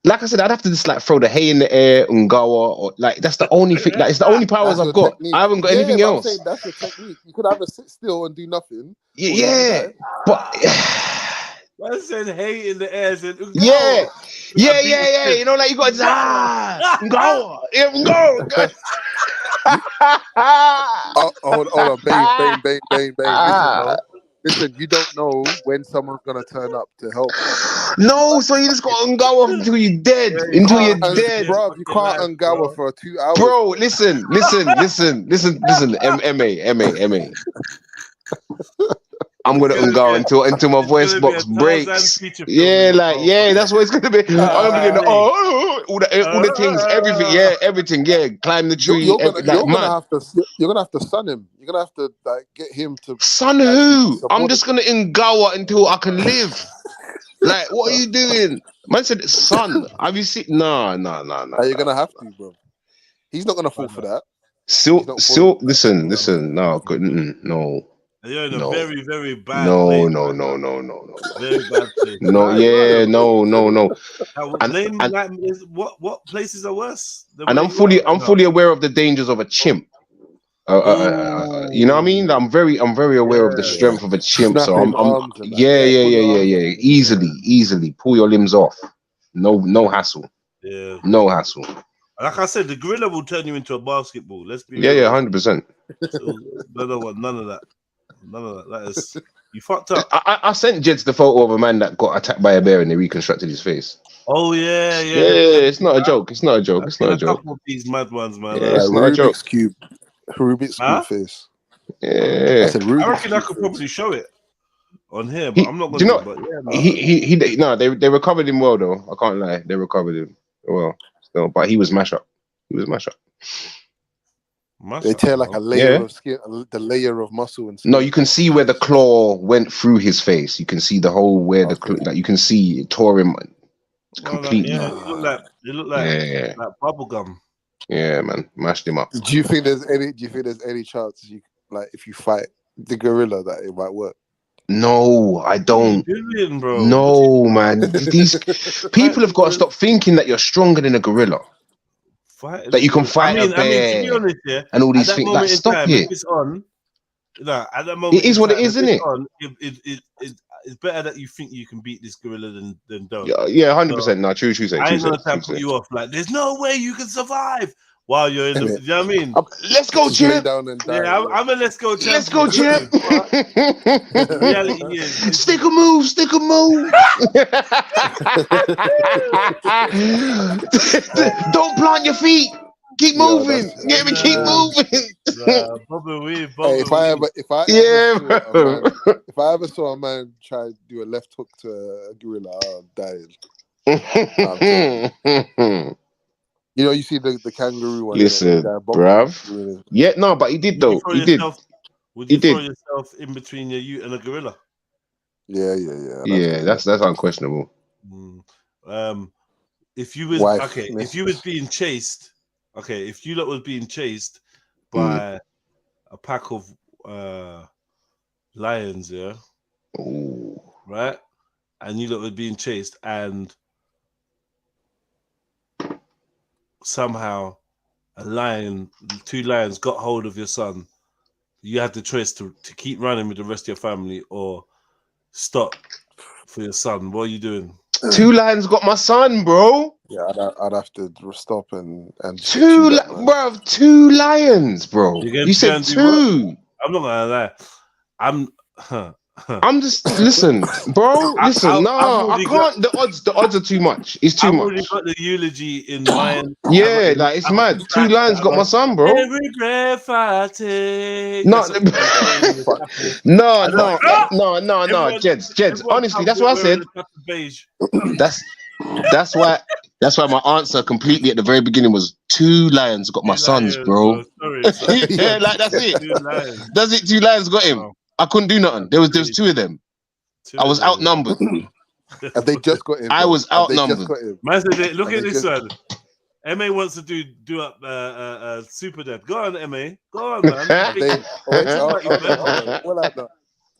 Like I said, I'd have to just like throw the hay in the air, Ungawa, or like that's the only thing. Like, it's the only powers I've got. I haven't got anything else. I'm saying that's the technique. You could either sit still and do nothing. Yeah. But I said hay in the air. Yeah. You know, like you got Ungawa, Ungawa. Hold on, bang. Listen, you don't know when someone's gonna turn up to help. No, so you just got Ungawa until you're dead. Until you're dead, bro. You can't Ungawa for 2 hours, bro. Listen. Ma. I'm gonna Ungawa until my voice box breaks. Yeah, that's what it's gonna be. I'm gonna be all the things, everything. Yeah, climb the tree. You're gonna have to sun him. You're gonna have to like get him to sun who? I'm just gonna Ungawa until I can live. Like, what are you doing? Man said son. Have you seen? No. You're gonna have to, bro. He's not gonna fall for that. Still, listen. No, no. You're in a No. very, very bad No, place. no. Very bad place. No, Nah, yeah, no. name And- like what places are worse? than And where I'm you are right I'm now? fully aware of the dangers of a chimp. You know what I mean? I'm very aware of the strength of a chimp. So Snapping I'm arms and that. Pull your arms yeah. Easily pull your limbs off. No hassle. Yeah. No hassle. Like I said, the gorilla will turn you into a basketball. Let's be Yeah, real. 100%. So, none of that. That is you fucked up. I sent Jeds the photo of a man that got attacked by a bear and they reconstructed his face. Oh yeah. It's not a joke. It's not a joke. It's not a joke. Couple of these mad ones, man. Yeah, it's not a joke. Rubik's Cube face. Yeah. I said I Rubik's reckon I Cube could face. probably show it on here, but I'm not Do you gonna. know? But yeah, no. They recovered him well though. I can't lie. They recovered him well. Still, but he was mash up. They tear like a layer of skin, the layer of muscle and skin. No, you can see where the claw went through his face. You can see the whole where the claw, like you can see it tore him completely. Yeah, it looked like bubble gum. Yeah, man, mashed him up. Do you think there's any chance you like if you fight the gorilla that it might work? No, I don't. Bro. No, man. These people have got to stop thinking that you're stronger than a gorilla. That you can fight a bear to be honest, and all these at that things. moment Like, in stop time, it. If it's on, at that moment, It is what it is, isn't it? It's better that you think you can beat this gorilla than don't. Yeah, 100%. No, true. I ain't gonna try and put you off. Like, there's no way you can survive while you're in the. You know what I mean? Let's go, champ. Yeah, I'm a let's go, champ. Let's go, champ. Reality is, Stick a move. Don't plant your feet. Keep moving. Get me. Keep moving. Hey, if I ever saw a man try to do a left hook to a gorilla, I'll die. You know, you see the kangaroo one. Listen, bruv. Yeah, no, but he did though. He did. Would you throw yourself in between you and a gorilla? Yeah. Yeah, that's unquestionable. If you was if you was being chased, if you lot was being chased by a pack of lions, yeah, right, and you lot were being chased, and somehow two lions got hold of your son, you had the choice to keep running with the rest of your family or stop for your son. What are you doing? Two lions got my son, bro. Yeah, I'd have to stop and two lions, bro. You said two. I'm not gonna lie. I'm just listen, bro. Listen, I can't. The odds are too much. It's too much. I've already got the eulogy in mind. Yeah, like it's mad. Two lions got my son, bro. Every breath I take. No, Jeds. Honestly, that's what I said. That's why my answer completely at the very beginning was two lions got my sons, bro. Sorry. Yeah, like that's it. That's it. Two lions got him. I couldn't do nothing. There was two of them. I was outnumbered. Have they just got him? I was outnumbered. Man said, look at this one. MA wants to do up Super Dead. Go on, MA. Go on, man.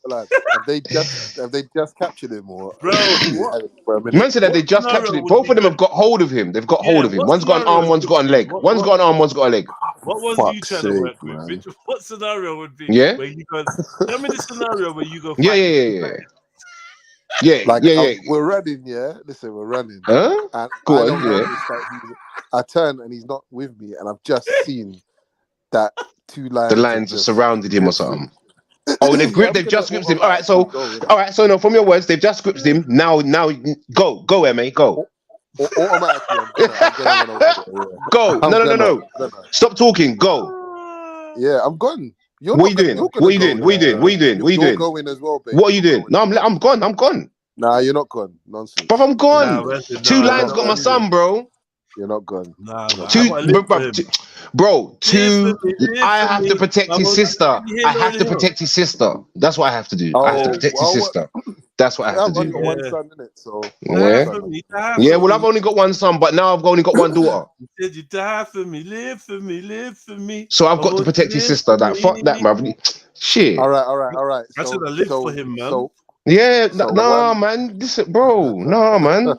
Have they just captured him or bro? Man said that they just captured him. Both of them have got hold of him. They've got hold of him. One's got an arm, one's got a leg. One's got an arm, one's got a leg. What ones do you try to work with? What scenario would be? Yeah. Where you go? Tell me the scenario where you go. Yeah. We're running, yeah. Listen, we're running. Huh? And Go on, I turn and he's not with me, and I've just seen that two lions. The lions have surrounded him or something. Oh, they've just gripped him. All right, so no, from your words, they've just gripped him. Now, go, MA, go. Go. No. Stop talking. Go. Yeah, I'm gone. What are you doing? What are you doing? You're going as well, babe. What are you doing? No, I'm gone. Nah, you're not gone. Nonsense. But I'm gone. Two lions got my son, bro. You're not gone. Bro, I have to protect his sister. That's what I have to do. I have to protect his sister. That's what I have to do. I've only got one son in it, so yeah. Well, I've only got one son, but now I've only got one daughter. You said you die for me, live for me. So I've got to protect his sister. Like fuck that, man. Shit. All right. I should have lived for him, man. Nah, man. This, bro. Nah, man.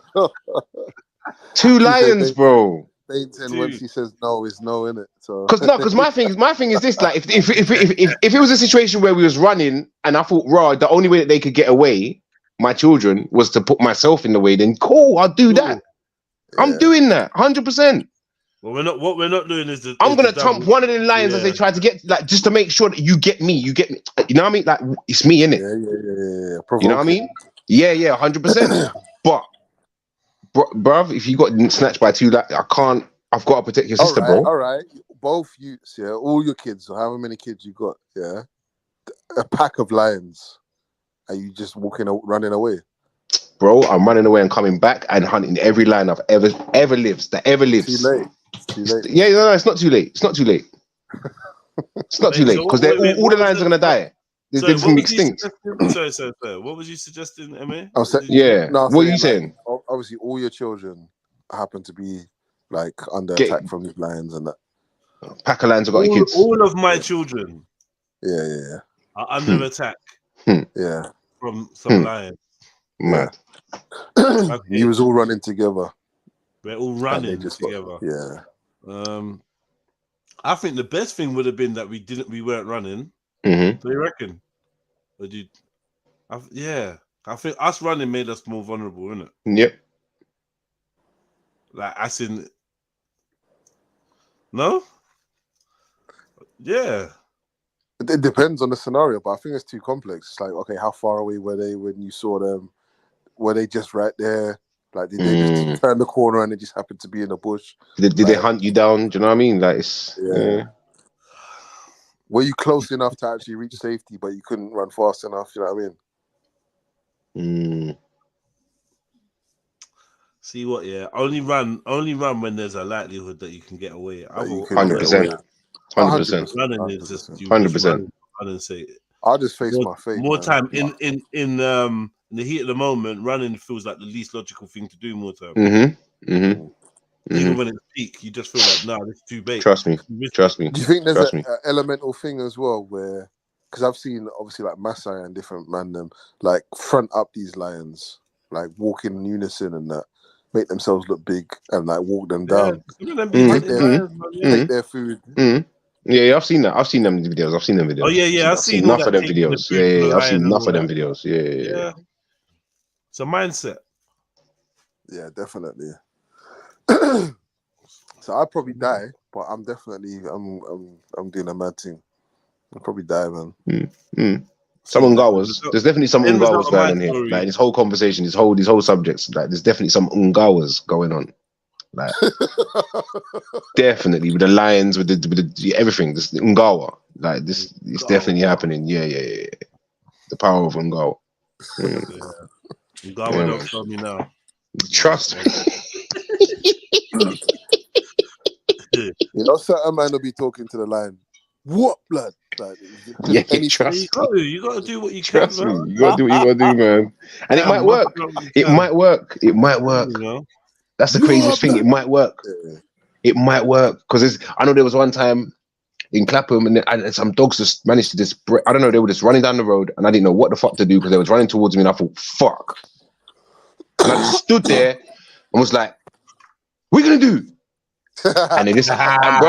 2 lions, bro. Bainton, once he says no, is no, innit? So Because my thing is this: like, if it was a situation where we was running and I thought, raw, the only way that they could get away, my children, was to put myself in the way, then cool, I'll do that. I'm doing that 100%. Well, what we're not doing is I'm gonna thump one of the lions as they try to get, like, just to make sure that you get me. You get me. You know what I mean? Like, it's me, innit? Yeah. You know what I mean? Yeah, 100%. But, bruv, if you got snatched by 2, like, I can't. I've got to protect your sister, bro. All right. Both youths, yeah. All your kids, or however many kids you got, yeah. A pack of lions. Are you just running away? Bro, I'm running away and coming back and hunting every lion I've ever lived. That ever lives. Too late. Yeah, no, it's not too late. It's not too late. It's not too late because all the lions are gonna die. They're just gonna be extinct. Sorry. What was you suggesting, Emma? What are you saying? Obviously, all your children happen to be like under attack from these lions and that. Pack of lions have got your kids. All of my children. Yeah. Are under attack. Yeah. From some lions. Mad. You was all running together. We're all running together. Yeah. I think the best thing would have been that we weren't running. Mm-hmm. Do you reckon? Or do you, I think us running made us more vulnerable, isn't it? Yep. Like, as in, no? Yeah. It depends on the scenario, but I think it's too complex. It's like, okay, how far away were they when you saw them? Were they just right there? Like, did they just turn the corner and they just happened to be in a bush? Did they hunt you down? Do you know what I mean? Like, it's Were you close enough to actually reach safety, but you couldn't run fast enough? You know what I mean? See what? Yeah, only run when there's a likelihood that you can get away. 100%. 100%. Running is just 100%. I'll just face my fate. More time in the heat of the moment. Running feels like the least logical thing to do. More time. Even when it's peak, you just feel like, nah, this is too bait. Trust me. Do you think there's an elemental thing as well where, because I've seen obviously like Masai and different mandem like front up these lions, like walk in unison and that, make themselves look big and like walk them down, take their food. Yeah, I've seen that. I've seen them videos. Oh yeah, I've seen enough of them videos. Yeah, I've seen enough of them videos. Yeah. It's a mindset. Yeah, definitely. So I'd probably die, but I'm definitely I'm doing a mad thing. I'll probably die, man. Some Ungawas. There's definitely some Ungawas going on here. Like this whole conversation, these whole subjects. Like there's definitely some Ungawas going on. Like definitely with the lions, with the everything. This Ungawa. Like this is definitely happening. Yeah. The power of Ungawa. Ungawa don't tell me now. Trust me. You know, certain man will be talking to the lion. What blood? Like, trust me. You gotta do what you trust can. Me. You gotta do what you gotta do, man. And it might work. It might work. You know? That's the craziest thing. It might work. It might work because I know there was one time in Clapham and some dogs just managed to just. I don't know. They were just running down the road and I didn't know what the fuck to do because they was running towards me and I thought, fuck. And I just stood there and was like, "What are you gonna do?" And they just and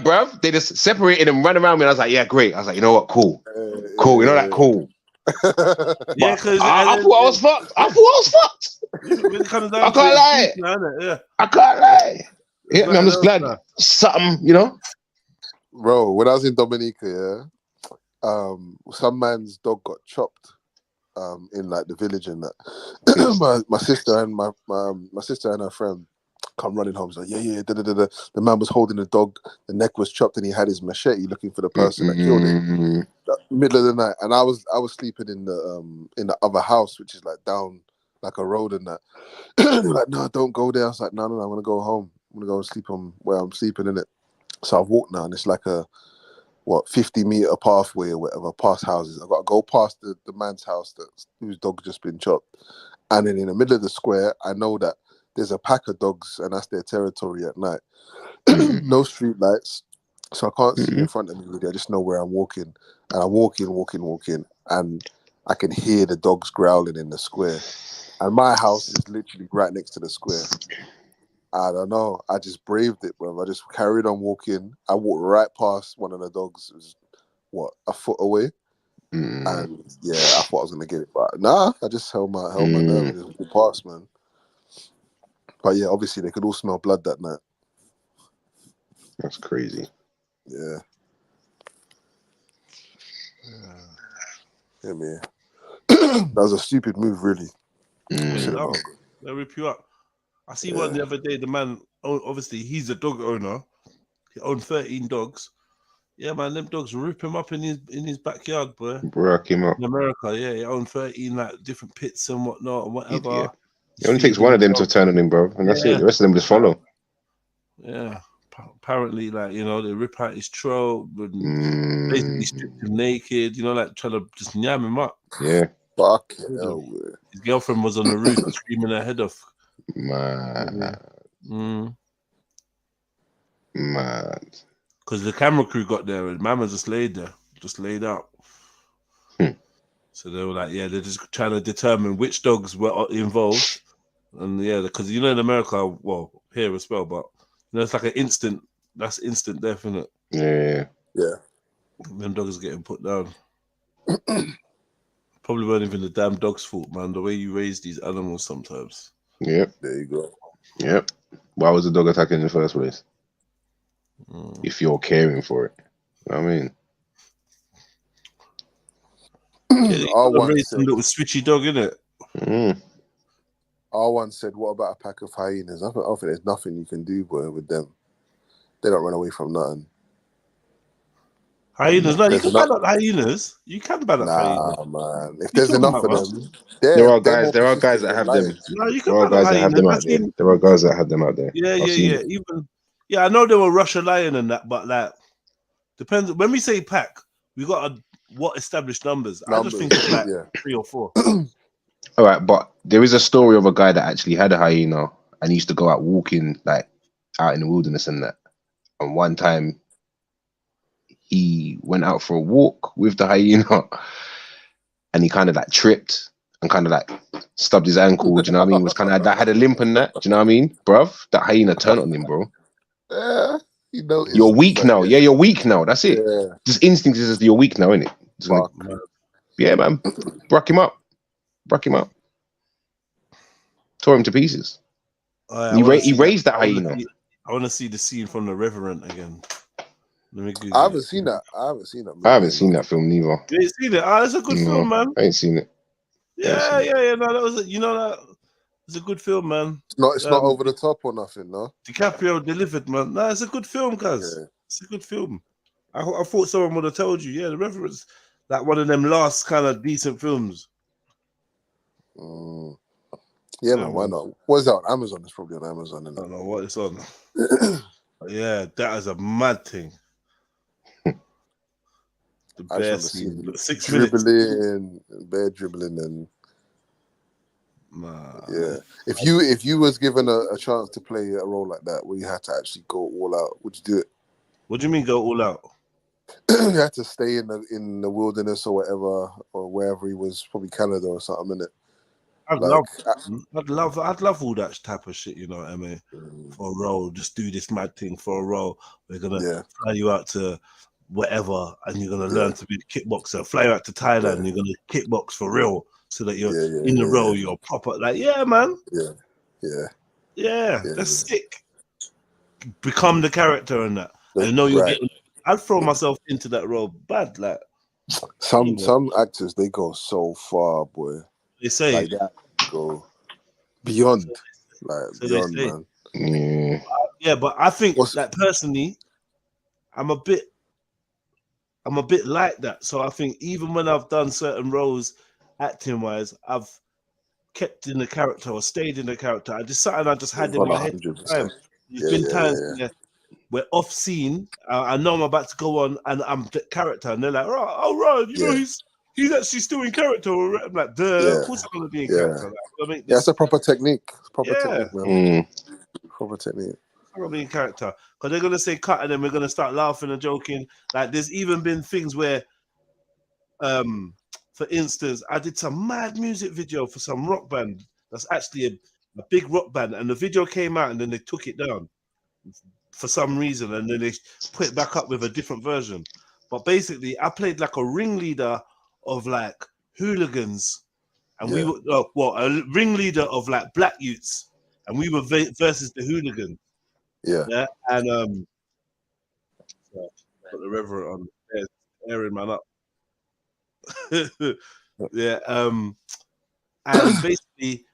bruv, they just separated and ran around me. And I was like, "Yeah, great." I was like, "You know what? Cool. You know that cool." Yeah, because I thought I was fucked. I can't lie. I can't lie. Yeah, I'm just glad something, you know. Bro, when I was in Dominica, some man's dog got chopped in like the village and that. my sister and my sister and her friend come running home. So The man was holding the dog. The neck was chopped, and he had his machete looking for the person that killed him. Middle of the night, and I was sleeping in the other house, which is like down like a road and that. They were like, "No, don't go there." I was like, "No, I'm gonna go home. I'm gonna go and sleep on where I'm sleeping in it." So I've walked now, and it's like a 50-meter pathway or whatever, past houses. I've got to go past the man's house whose dog just been chopped, and then in the middle of the square, I know that there's a pack of dogs, and that's their territory at night. No street lights. So I can't see in front of me really. I just know where I'm walking. And I'm walking, and I can hear the dogs growling in the square. And my house is literally right next to the square. I don't know. I just braved it, bro. I just carried on walking. I walked right past one of the dogs. It was, what, a foot away? And yeah, I thought I was gonna get it, but nah, I just held my nerve and just walked past, man. But yeah, obviously they could all smell blood that night. That's crazy. Yeah. Yeah, man. That was a stupid move, really. No, they'll rip you up. I see one the other day. The man, obviously, he's a dog owner. He owned 13 dogs. Yeah, man, them dogs rip him up in his backyard, boy. Broke him up. In America, yeah, he owned 13 like different pits and whatnot and whatever. Yeah. It only takes one of them to turn on him, bro, and that's it. The rest of them just follow. Yeah, apparently, like, you know, they rip out his throat and basically strip him naked. You know, like trying to just yam him up. Yeah. Fuck. His girlfriend was on the roof screaming her head off. Mad. Because the camera crew got there and Mama just laid there, just laid out. So they were like, yeah, they're just trying to determine which dogs were involved. And yeah, because you know in America, well, here as well, but you know, it's like that's instant death, isn't it? Yeah. Them dogs are getting put down. Probably weren't even the damn dog's fault, man. The way you raise these animals sometimes. Yep. There you go. Yep. Why was the dog attacking in the first place? If you're caring for it. You know what I mean? Raise some little switchy dog, innit? R1 said, what about a pack of hyenas? I think there's nothing you can do, boy, with them. They don't run away from nothing. Hyenas? No, you can ban up hyenas. You can ban up hyenas. Nah, man. If there's enough of them, there are guys that have them. No, you can There are ban up guys that have hyenas. them out there. There are guys that have them out there. Yeah, I've seen it. Even I know they were Russia lion and that, but like depends. When we say pack, we got what established numbers. I just think it's like 3 or 4. All right, but there is a story of a guy that actually had a hyena and he used to go out walking, like out in the wilderness and that. And one time he went out for a walk with the hyena and he kind of like tripped and kind of like stubbed his ankle. Do you know what I mean? Was kind of that had a limp and that. Do you know what I mean, bruv? That hyena turned on him, bro. Yeah, you know. You're weak now. Yeah, you're weak now. That's it. Yeah. Just instinct is just you're weak now, innit? Yeah, man. Brock him up. Tore him to pieces. He raised that hyena. I want to see the scene from The Revenant again. Let me Google I haven't seen that. I haven't seen that film neither. You ain't seen it? Oh, it's a good film, man. I ain't seen it. Yeah. No, that was that was a good film, man. It's not over the top or nothing, no. DiCaprio delivered, man. No, it's a good film, guys. Yeah. It's a good film. I thought someone would have told you. Yeah, The Revenant's like one of them last kind of decent films. Yeah, man, why not? What's that on Amazon? It's probably on Amazon. I don't know what it's on. Yeah, that is a mad thing. The bear scene, 6 minutes. Bear dribbling, and yeah. If you was given a chance to play a role like that, where you had to actually go all out, would you do it? What do you mean go all out? You had to stay in the wilderness or whatever, or wherever he was, probably Canada or something, innit? I'd love all that type of shit, you know what I mean? For a role, just do this mad thing for a role. We're gonna fly you out to whatever, and you're gonna learn to be a kickboxer. Fly you out to Thailand, and you're gonna kickbox for real, so that you're in the role. You're proper, like, yeah, man. Yeah, that's sick. Become the character and that. I know you're getting. I'd throw myself into that role bad, like. Some actors, they go so far, boy. They say like that, go beyond, beyond, man. Yeah, but I think like personally, I'm a bit like that. So I think even when I've done certain roles, acting wise, I've kept in the character or stayed in the character. I just had in my head. There's been times where off scene, I know I'm about to go on, and I'm the character, and they're like, right, you know, he's actually still in character. I'm like, of course I'm gonna be in character. Like, that's a proper technique. Proper technique, man. Proper technique. main character, because they're gonna say cut, and then we're gonna start laughing and joking. Like there's even been things where, for instance, I did some mad music video for some rock band that's actually a big rock band, and the video came out, and then they took it down for some reason, and then they put it back up with a different version. But basically, I played like a ringleader of like hooligans, and we were a ringleader of like black youths, and we were versus the hooligans. Yeah. And got the reverend on there, airing man up. Yeah. And basically,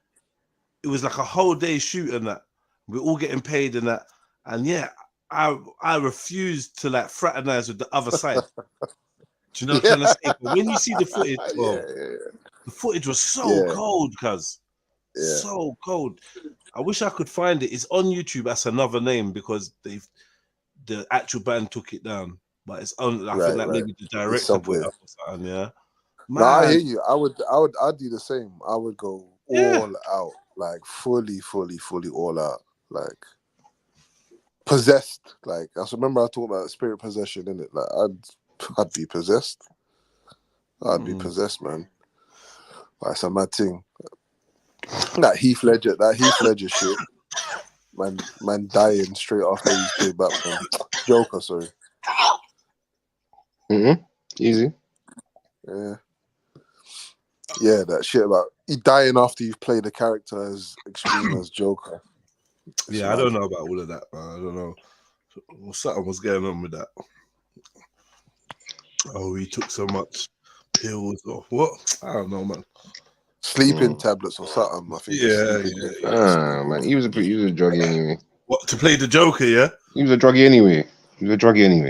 it was like a whole day shoot and that. We're all getting paid and that. And yeah, I refused to like fraternize with the other side. Do you know what I'm trying to say? But when you see the footage, the footage was so cold, cuz. So cold. I wish I could find it. It's on YouTube as another name because the actual band took it down. But it's on. I think like maybe the director put it up or something. Yeah. No, I hear you. I'd do the same. I would go all out, like fully all out, like possessed. Like I remember I talked about spirit possession in it. Like I'd be possessed. I'd be possessed, man. That's a mad thing. That Heath Ledger shit. Man dying straight after he's played back from Joker, sorry. Easy. Yeah, that shit about you dying after you've played a character as extreme as Joker. Yeah, I don't know about all of that, man. I don't know. Something was going on with that. Oh, he took so much pills or what? I don't know, man. Sleeping tablets or something, I think. Yeah. Man, he was a druggie anyway. What, to play the Joker, yeah? He was a druggie anyway.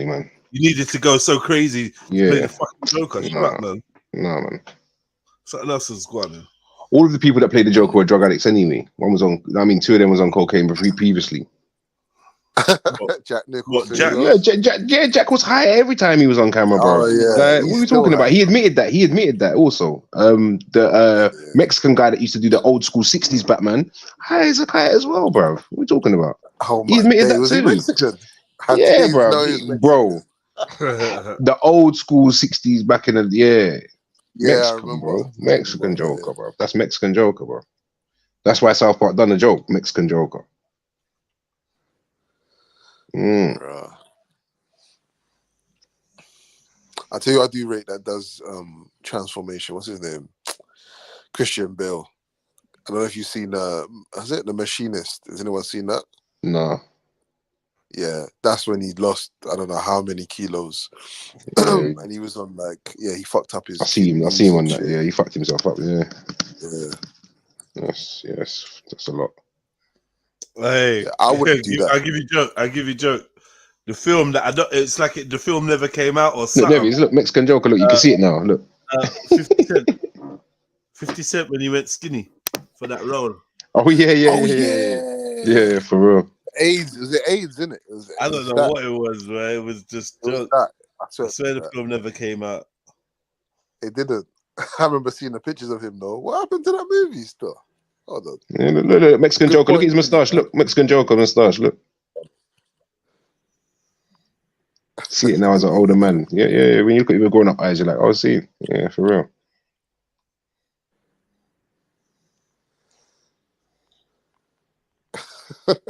Man. You needed to go so crazy to play the fucking Joker. Man. No, man. Something else is going on. All of the people that played the Joker were drug addicts anyway. Two of them was on cocaine previously. Jack Nicholson. Jack was high every time he was on camera, bro. Oh, yeah. What are we talking about? He admitted that also. The Mexican guy that used to do the old school 60s Batman, high as a kite as well, bro. What are we talking about? He admitted that too. Mexican? Yeah, bro. The old school 60s back in the Yeah, Mexican, I remember. Bro. Mexican Joker, bro. That's Mexican Joker, bro. That's why South Park done the joke, Mexican Joker. I tell you, I do rate that does transformation. What's his name? Christian Bale. I don't know if you've seen has it The Machinist? Has anyone seen that? No. Yeah, that's when he lost I don't know how many kilos, and he was on he fucked up his. I see him on that. Yeah, he fucked himself up. Yeah. Yes, that's a lot. Hey, I wouldn't do that. I give you joke. The film that it's like the film never came out or Look, something. look, Mexican Joker. Look, you can see it now. Look. 50 Cent when he went skinny for that role. Oh yeah, for real. AIDS, was it AIDS, isn't it? I don't know what it was, man. It was just joke. I swear the film never came out. It didn't. I remember seeing the pictures of him though. What happened to that movie still? Hold on. Yeah, look, Mexican Joker. Look at his moustache. Look, Mexican Joker moustache. Look. See it now as an older man. Yeah. When you look at your grown up eyes, you're like, oh, see. Yeah, for real.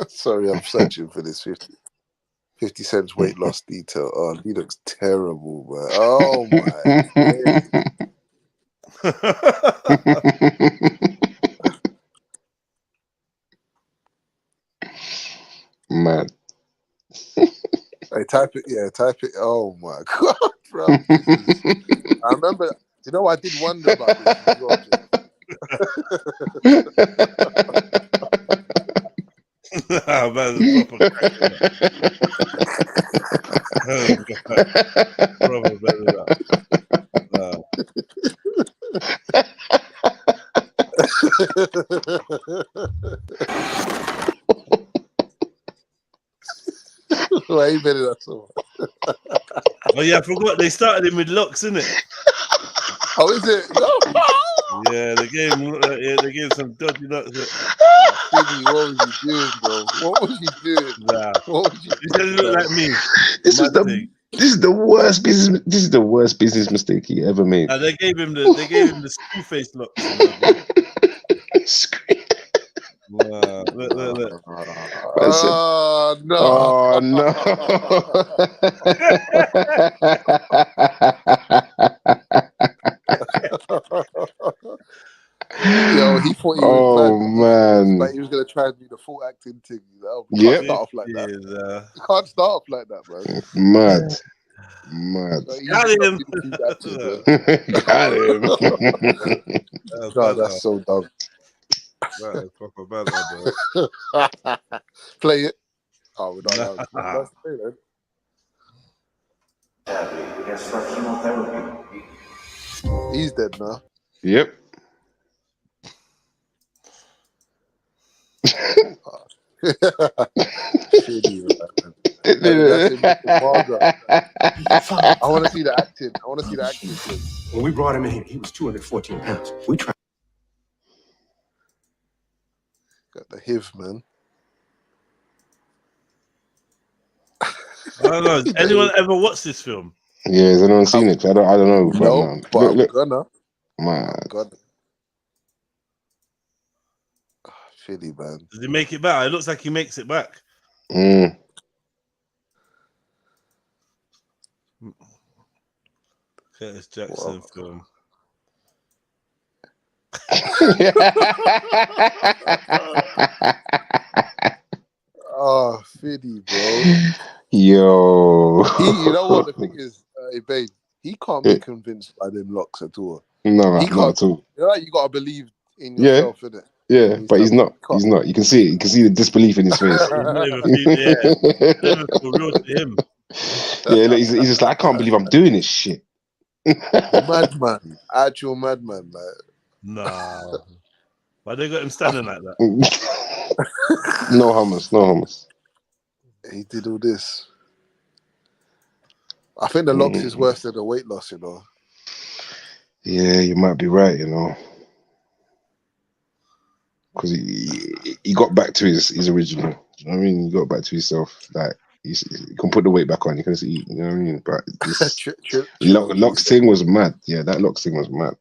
Sorry, I'm searching for this 50 Cent's weight loss detail. Oh, he looks terrible, man. Oh my. Man. Hey, type it. Oh my god, bro. I remember, you know, I did wonder about this as well, Oh, man, it's proper Why you better that so much? Oh yeah, I forgot they started him with locks, isn't it? Oh, is it? No. Yeah, they gave him some dodgy locks. Fiddy, what was you doing, bro? What was you doing? Nah. What was you He doesn't look like me. This is the worst business. This is the worst business mistake he ever made. They gave him the screw face locks. You know, wow. Look. Oh no! Oh no! Yo, he thought he was mad. Like he was gonna try and do the full acting thing. You can't start off like that. You can't start off like that, man. Mad. Like, Got him. Got him. God, that's so dumb. That is proper banter, bro. Play it. Oh, we're not allowed. Let's play it. He's dead now. Yep. Shitty, I want to see the acting. When we brought him in here, he was 214 pounds. We tried. Got the HIV, man. I don't know. Has anyone ever watched this film? Yeah, has anyone seen it? I don't know. No, but I'm gonna. Man. Philly, man. Does he make it back? It looks like he makes it back. Curtis Jackson film. Oh, Fiddy, bro. Yo. You know what the thing is, hey, babe, he can't be convinced by them locks at all. No, he not can't. at all. You know, you gotta believe in yourself, innit? Yeah, but he's not. He's not. You can see it. You can see the disbelief in his face. Yeah, he's just like, I can't believe I'm doing this shit. Madman, actual madman, like. Nah. Why they got him standing like that? No hummus. He did all this. I think the locks is worse than the weight loss, you know. Yeah, you might be right, you know. Because he got back to his original. You know what I mean? He got back to himself. Like you can put the weight back on. You can see. You know what I mean? But this locks thing was mad. Yeah, that locks thing was mad.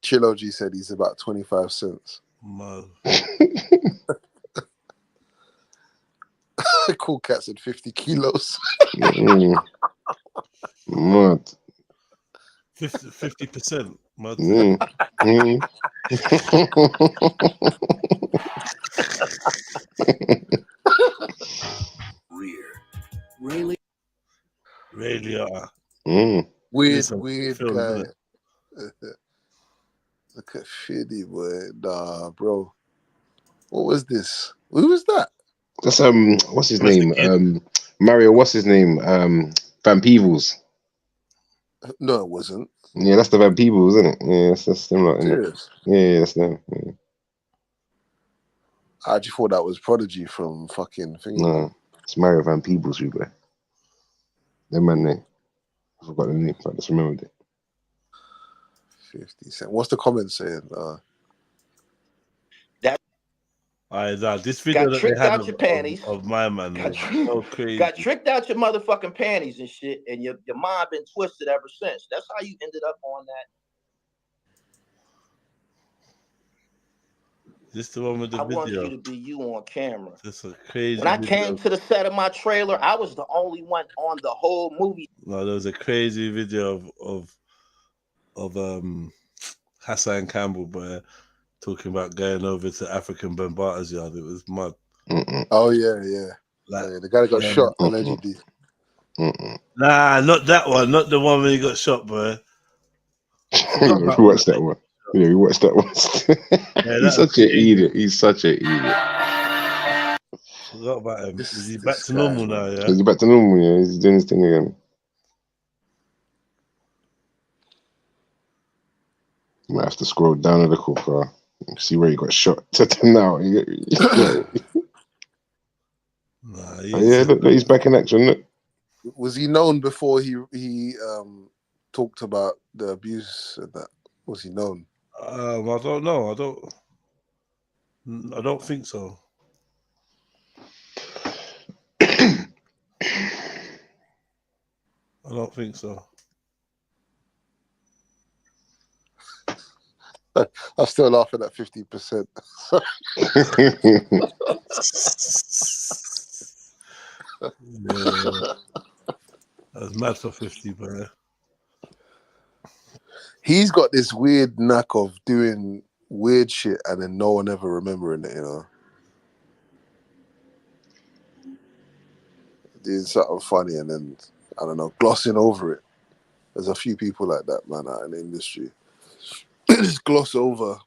Trilluminati said he's about 25 cents. Man. Cool Cat said 50 kilos. Mad. 50%. Mad. Ray Liotta. Weird guy. Look at Fiddy, boy. Nah, bro. What was this? Who was that? That's what's his name? Mario, what's his name? Van Peebles. No, it wasn't. Yeah, that's the Van Peebles, isn't it? Yeah, that's them lot, Serious? Yeah, that's them. Yeah. I actually thought that was Prodigy from fucking thing. No, it's Mario Van Peebles, you boy. That man name. I forgot the name, but I just remembered it. 50 Cent. What's the comment saying? This video got tricked out your panties of my man. Got So crazy. Got tricked out your motherfucking panties and shit, and your mind been twisted ever since. That's how you ended up on that. This the one with the video. I want you to be you on camera. This is crazy. When I came to the set of my trailer, I was the only one on the whole movie. No, there was a crazy video of Hassan Campbell, but talking about going over to African Bambaata's yard. It was mad. Oh yeah. Like, the guy got shot allegedly. Nah, not that one. Not the one where he got shot, bro. We watched that one. Yeah, we watched that one. He's such an idiot. He's such an idiot. Forgot about him. Is he back to normal now? Yeah. Is he back to normal? Yeah, he's doing his thing again. You might have to scroll down a little for see where he got shot. Now, yeah, look, he's back in action. Look. Was he known before he talked about the abuse and that? Was he known? I don't know. I don't think so. I don't think so. I'm still laughing at 50%. Yeah. That's mad for 50, bro. He's got this weird knack of doing weird shit and then no one ever remembering it, you know. Doing something funny and then, I don't know, glossing over it. There's a few people like that, man, out in the industry. Just gloss over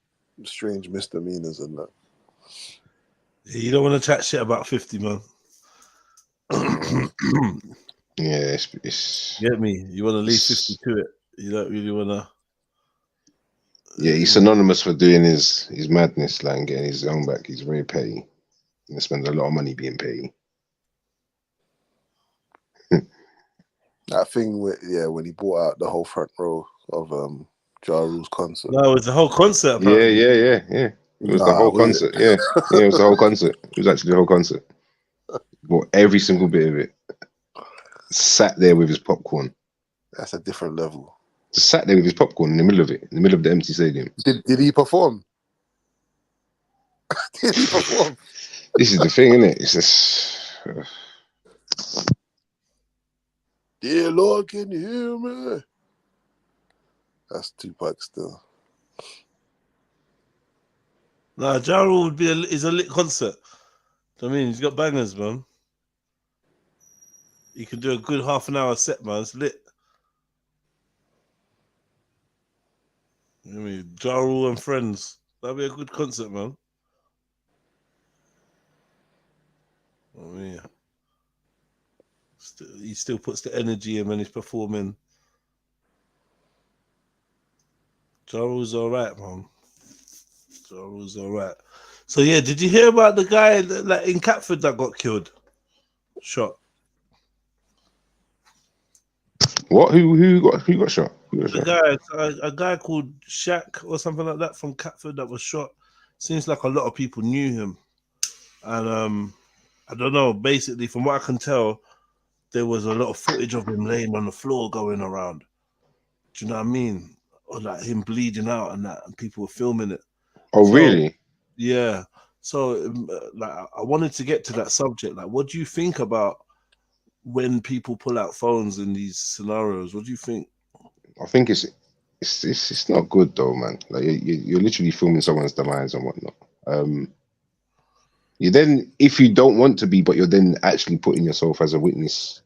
strange misdemeanors and that. Yeah, you don't want to chat shit about 50, man. Yeah, it's Get me? You want to leave 50 to it. You don't really want to. Yeah, he's synonymous for doing his madness, like, and getting his own back. He's very petty. He spends a lot of money being petty. That thing with, when he bought out the whole front row of Ja Rule's concert. No, it's the whole concert. Yeah. Apparently. It was the whole concert. Yeah, it was the whole concert. It was actually the whole concert. Bought every single bit of it. Sat there with his popcorn. That's a different level. Just sat there with his popcorn in the middle of it, in the middle of the empty stadium. Did he perform? Did he perform? This is the thing, isn't it? It's just. Dear Lord, can you hear me? That's Tupac still. Nah, Ja Rule would be is a lit concert. I mean, he's got bangers, man. He could do a good half an hour set, man. It's lit. I mean, Ja Rule and friends. That'd be a good concert, man. I mean, he still puts the energy in when he's performing. Ja Rule's all right, man. Ja Rule's all right. So yeah, did you hear about the guy that in Catford that got killed? Shot. What? Who got shot? Who got The shot? guy, a guy called Shaq or something like that from Catford that was shot. Seems like a lot of people knew him, and I don't know. Basically, from what I can tell, there was a lot of footage of him laying on the floor going around. Do you know what I mean? Or like him bleeding out and that, and people were filming it. Oh, So, really? yeah. So, like, I wanted to get to that subject. Like, what do you think about when people pull out phones in these scenarios? What do you think? I think it's not good though, man. Like you're literally filming someone's demise and whatnot. You then, if you don't want to be, but you're then actually putting yourself as a witness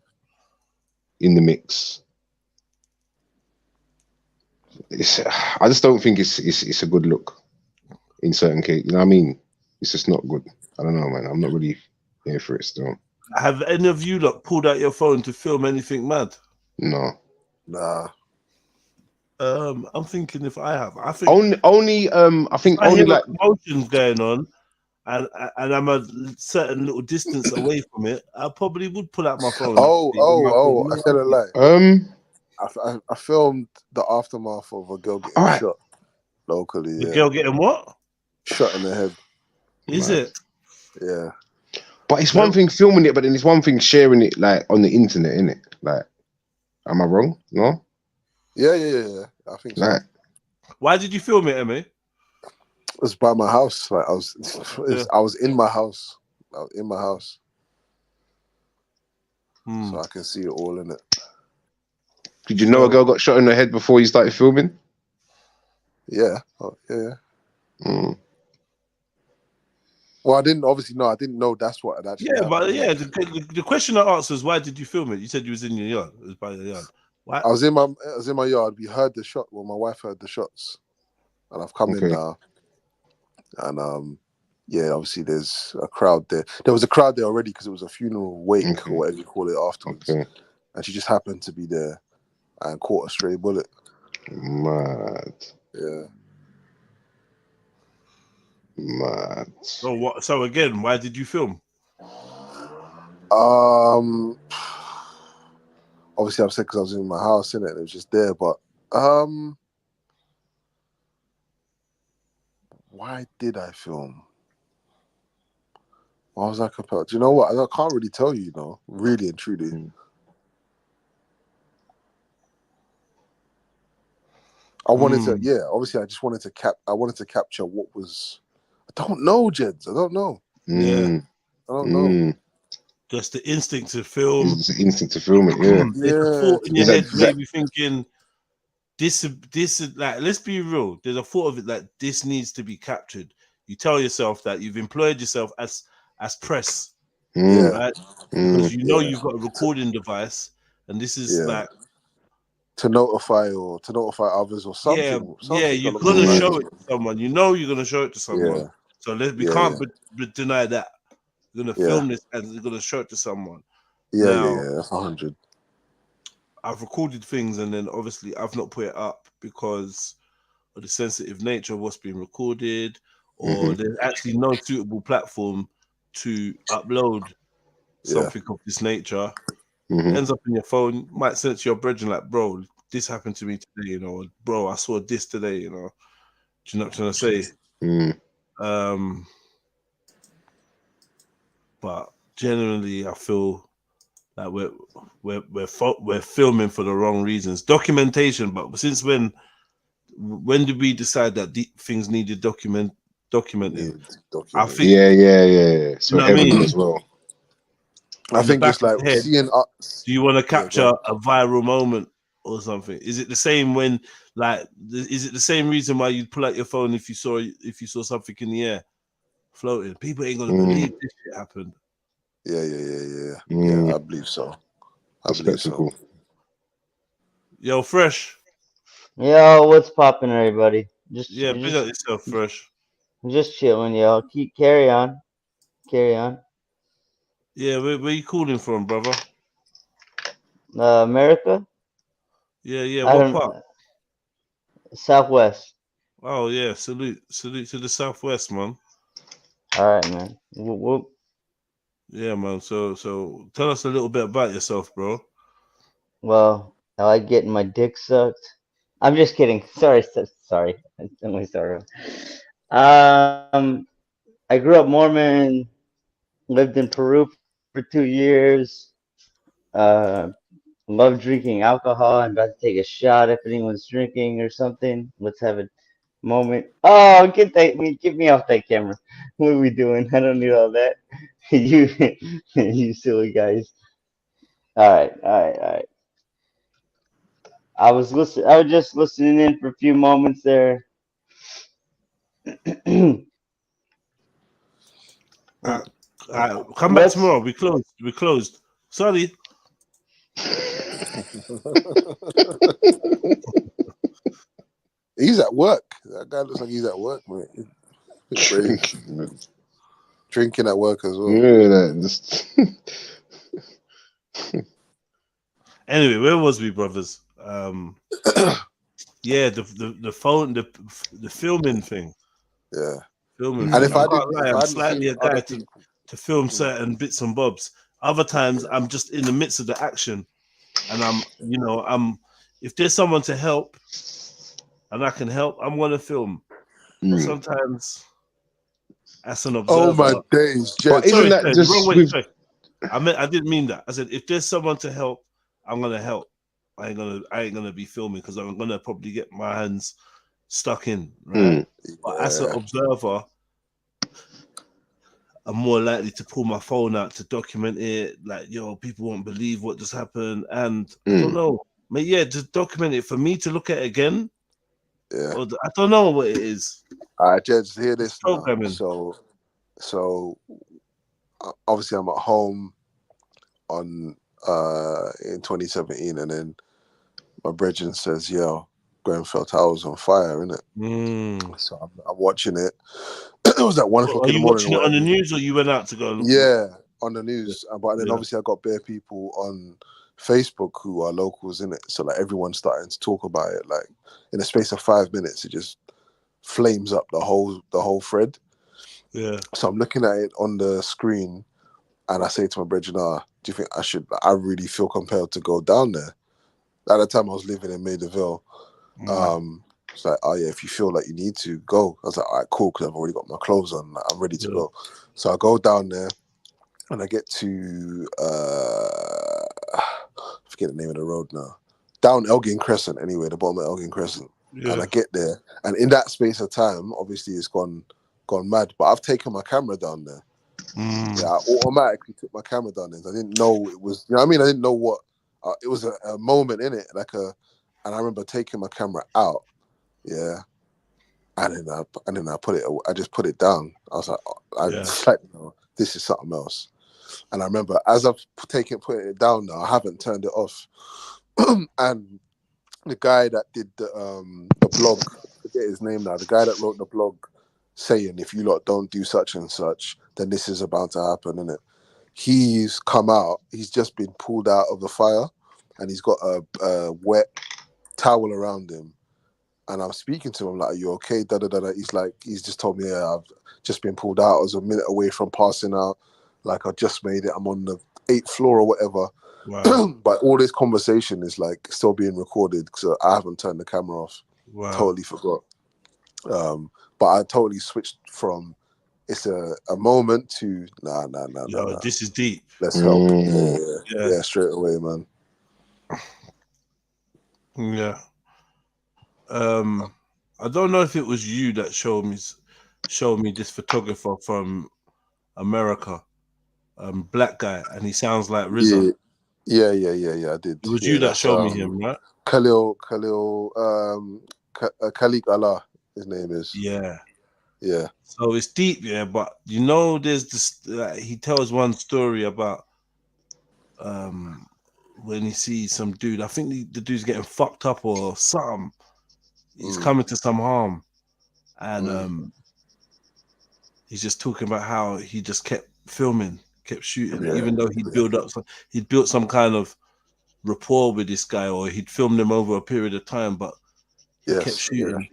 in the mix. I just don't think it's a good look in certain cases. You know what I mean? It's just not good. I don't know, man. I'm not really here for it still. Have any of you lot pulled out your phone to film anything mad? No. Nah. I'm thinking if I have, I think only I think I only hear like emotions going on, and I'm a certain little distance away from it. I probably would pull out my phone. I said it like I filmed the aftermath of a girl getting shot locally. The girl getting what? Shot in the head. Is it? Yeah. But it's one thing filming it, but then it's one thing sharing it like on the internet, innit? Like, am I wrong? No? Yeah. I think so. Like, why did you film it, Emmy? It was by my house. Like I was in my house. I was in my house. So I can see it all in it. Did you know a girl got shot in the head before you started filming? Yeah. Yeah. Well, I didn't know that's what had actually happened. But yeah, the question I asked was why did you film it? You said you was in your yard. It was by your yard. Why? I was in my yard. We heard the shot. Well, my wife heard the shots, and I've come in now. And yeah, obviously there's a crowd there. There was a crowd there already because it was a funeral wake or whatever you call it afterwards. And she just happened to be there and caught a stray bullet. Mad. Yeah. Mad. So what? So again, why did you film? Obviously, I'm saying because I was in my house, innit? And it was just there. But why did I film? What was I compelled? Do you know what? I can't really tell you, really and truly. I wanted to, obviously I just wanted to capture what was, I don't know, Jeds. I don't know. Yeah. I don't know. Just the instinct to film. It's the instinct to film it, yeah. There's a thought in your head maybe thinking, this is like, let's be real. There's a thought of it that this needs to be captured. You tell yourself that you've employed yourself as press, right? Because you know you've got a recording device, and this is like to notify others or something. You're gonna show it to someone. You know you're gonna show it to someone. Yeah. So we can't deny that. You're gonna film this and you're gonna show it to someone. That's 100. I've recorded things and then obviously I've not put it up because of the sensitive nature of what's being recorded, or there's actually no suitable platform to upload something of this nature. It ends up in your phone, might send it to your brethren like, bro, this happened to me today, bro, I saw this today, do you know what I'm trying to say? But generally I feel like we're filming for the wrong reasons. Documentation, but since when did we decide that things needed documenting? I think so heavily as well. I think just like seeing. Do you want to capture a viral moment or something? Is it the same when, like, is it the same reason why you'd pull out your phone if you saw something in the air floating? People ain't gonna believe this shit happened. Yeah, I believe so. Spectacle. Yo, Fresh. Yo, what's poppin', everybody? Big up yourself, Fresh. Just chilling, yo. Carry on. Yeah, where you calling from, brother? America? Yeah. What part? Southwest. Oh yeah, salute to the Southwest, man. All right, man. Whoop. Yeah, man. So tell us a little bit about yourself, bro. Well, I like getting my dick sucked. I'm just kidding. Sorry. Let me start. I grew up Mormon, lived in Peru for 2 years. Love drinking alcohol. I'm about to take a shot if anyone's drinking or something. Let's have a moment. Oh, get me off that camera. What are we doing? I don't need all that. You silly guys. All right. I was just listening in for a few moments there. Come back tomorrow. We closed. Sorry. He's at work. That guy looks like he's at work, man. Drinking at work as well. Yeah, Anyway, where was we, brothers? Yeah, the phone, the filming thing. Yeah. Filming. And I'm slightly a guy to film certain bits and bobs. Other times I'm just in the midst of the action, and I'm if there's someone to help and I can help, I'm gonna film. But sometimes as an observer. Oh my days, but isn't that just I didn't mean that. I said if there's someone to help, I'm gonna help. I ain't gonna be filming because I'm gonna probably get my hands stuck in, right? But as an observer, I'm more likely to pull my phone out to document it. Like, people won't believe what just happened, and I don't know. But just document it for me to look at again. Yeah, or I don't know what it is. All right, Jeds, hear this now. So obviously I'm at home in 2017, and then my brethren says, "Yo, Grenfell Tower's on fire, innit?" So I'm watching it. It was at 1 o'clock in the morning. Are you watching it on the news, or you went out to go look? Yeah, on the news. But then obviously I got bare people on Facebook who are locals in it. So like everyone's starting to talk about it. Like in the space of 5 minutes, it just flames up the whole thread. Yeah. So I'm looking at it on the screen, and I say to my brethren, do you think I really feel compelled to go down there? At the time I was living in Maidaville. It's like, oh yeah, if you feel like you need to go. I was like, all right, cool, because I've already got my clothes on. Like, I'm ready to go. So I go down there. and I get to I forget the name of the road now. Down Elgin Crescent, anyway, the bottom of Elgin Crescent. Yeah. And I get there, and in that space of time, obviously it's gone mad. But I've taken my camera down there. Yeah, I automatically took my camera down there. I didn't know it was, you know what I mean? I didn't know what it was a moment in it, and I remember taking my camera out. Yeah. And then I put it. I just put it down. I was like, just like, no, this is something else. And I remember as I've putting it down now, I haven't turned it off. And the guy that did the blog, I forget his name now. The guy that wrote the blog saying, if you lot don't do such and such, then this is about to happen, innit? He's come out. He's just been pulled out of the fire, and he's got a wet towel around him. And I'm speaking to him like, "Are you okay?" Da da da da. He's just told me, "Yeah, I've just been pulled out. I was a minute away from passing out. Like I just made it. I'm on the 8th floor or whatever." Wow. But all this conversation is like still being recorded, so I haven't turned the camera off. Wow. Totally forgot. But I totally switched from it's a moment to nah. This is deep. Let's help. Yeah, straight away, man. Yeah. I don't know if it was you that showed me this photographer from America, black guy, and he sounds like RZA. Yeah. I did. It was you that showed me him, right? Khalil, Khalik Allah, his name is. Yeah. Yeah. So it's deep, yeah. But you know, there's this. He tells one story about when he sees some dude. I think the dude's getting fucked up or something. He's coming to some harm, and he's just talking about how he just kept filming, kept shooting, even though he'd built some kind of rapport with this guy, or he'd filmed him over a period of time, but he kept shooting.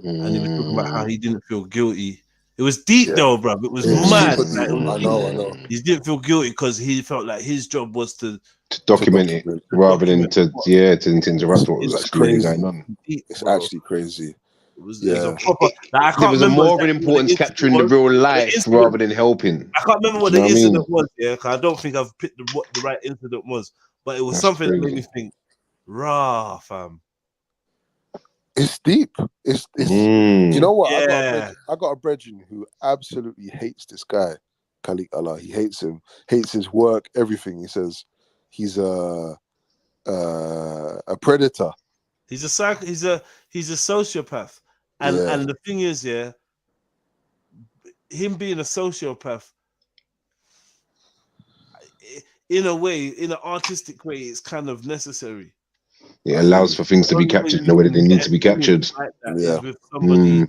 And he was talking about how he didn't feel guilty. It was deep though, bro. It was mad. Like, I know. He didn't feel guilty because he felt like his job was to document it rather than to interrupt what was actually really going on. It's actually crazy. It was a proper. Like, There was a more of an importance capturing the real life rather than helping. I can't remember what the incident was. Yeah, cause I don't think I've picked what the right incident was, but it was something that made me think, "Rah, fam." It's deep. It's you know what? I got a brethren who absolutely hates this guy, Khalik Allah. He hates him, hates his work, everything. He says he's a predator. He's a sociopath. And the thing is, him being a sociopath, in a way, in an artistic way, it's kind of necessary. It allows for things to be captured in the way that they need to be captured. Like that with somebody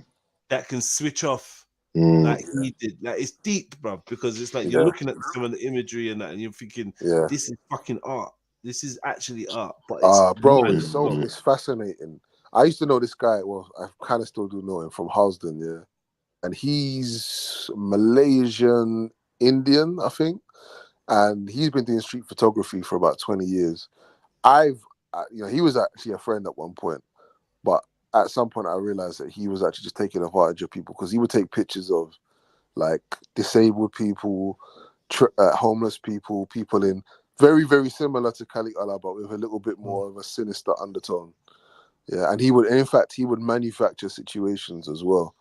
that can switch off like he did. Like it's deep, bro, because it's like you're looking at some of the imagery and that, and you're thinking, this is fucking art. This is actually art. But it's it's fascinating. I used to know this guy. Well, I kind of still do know him from Housden, and he's Malaysian Indian, I think, and he's been doing street photography for about 20 years. He was actually a friend at one point, but at some point I realized that he was actually just taking advantage of people because he would take pictures of like disabled people, homeless people, people in very, very similar to Khalik Allah, but with a little bit more of a sinister undertone. Yeah, and he would manufacture situations as well.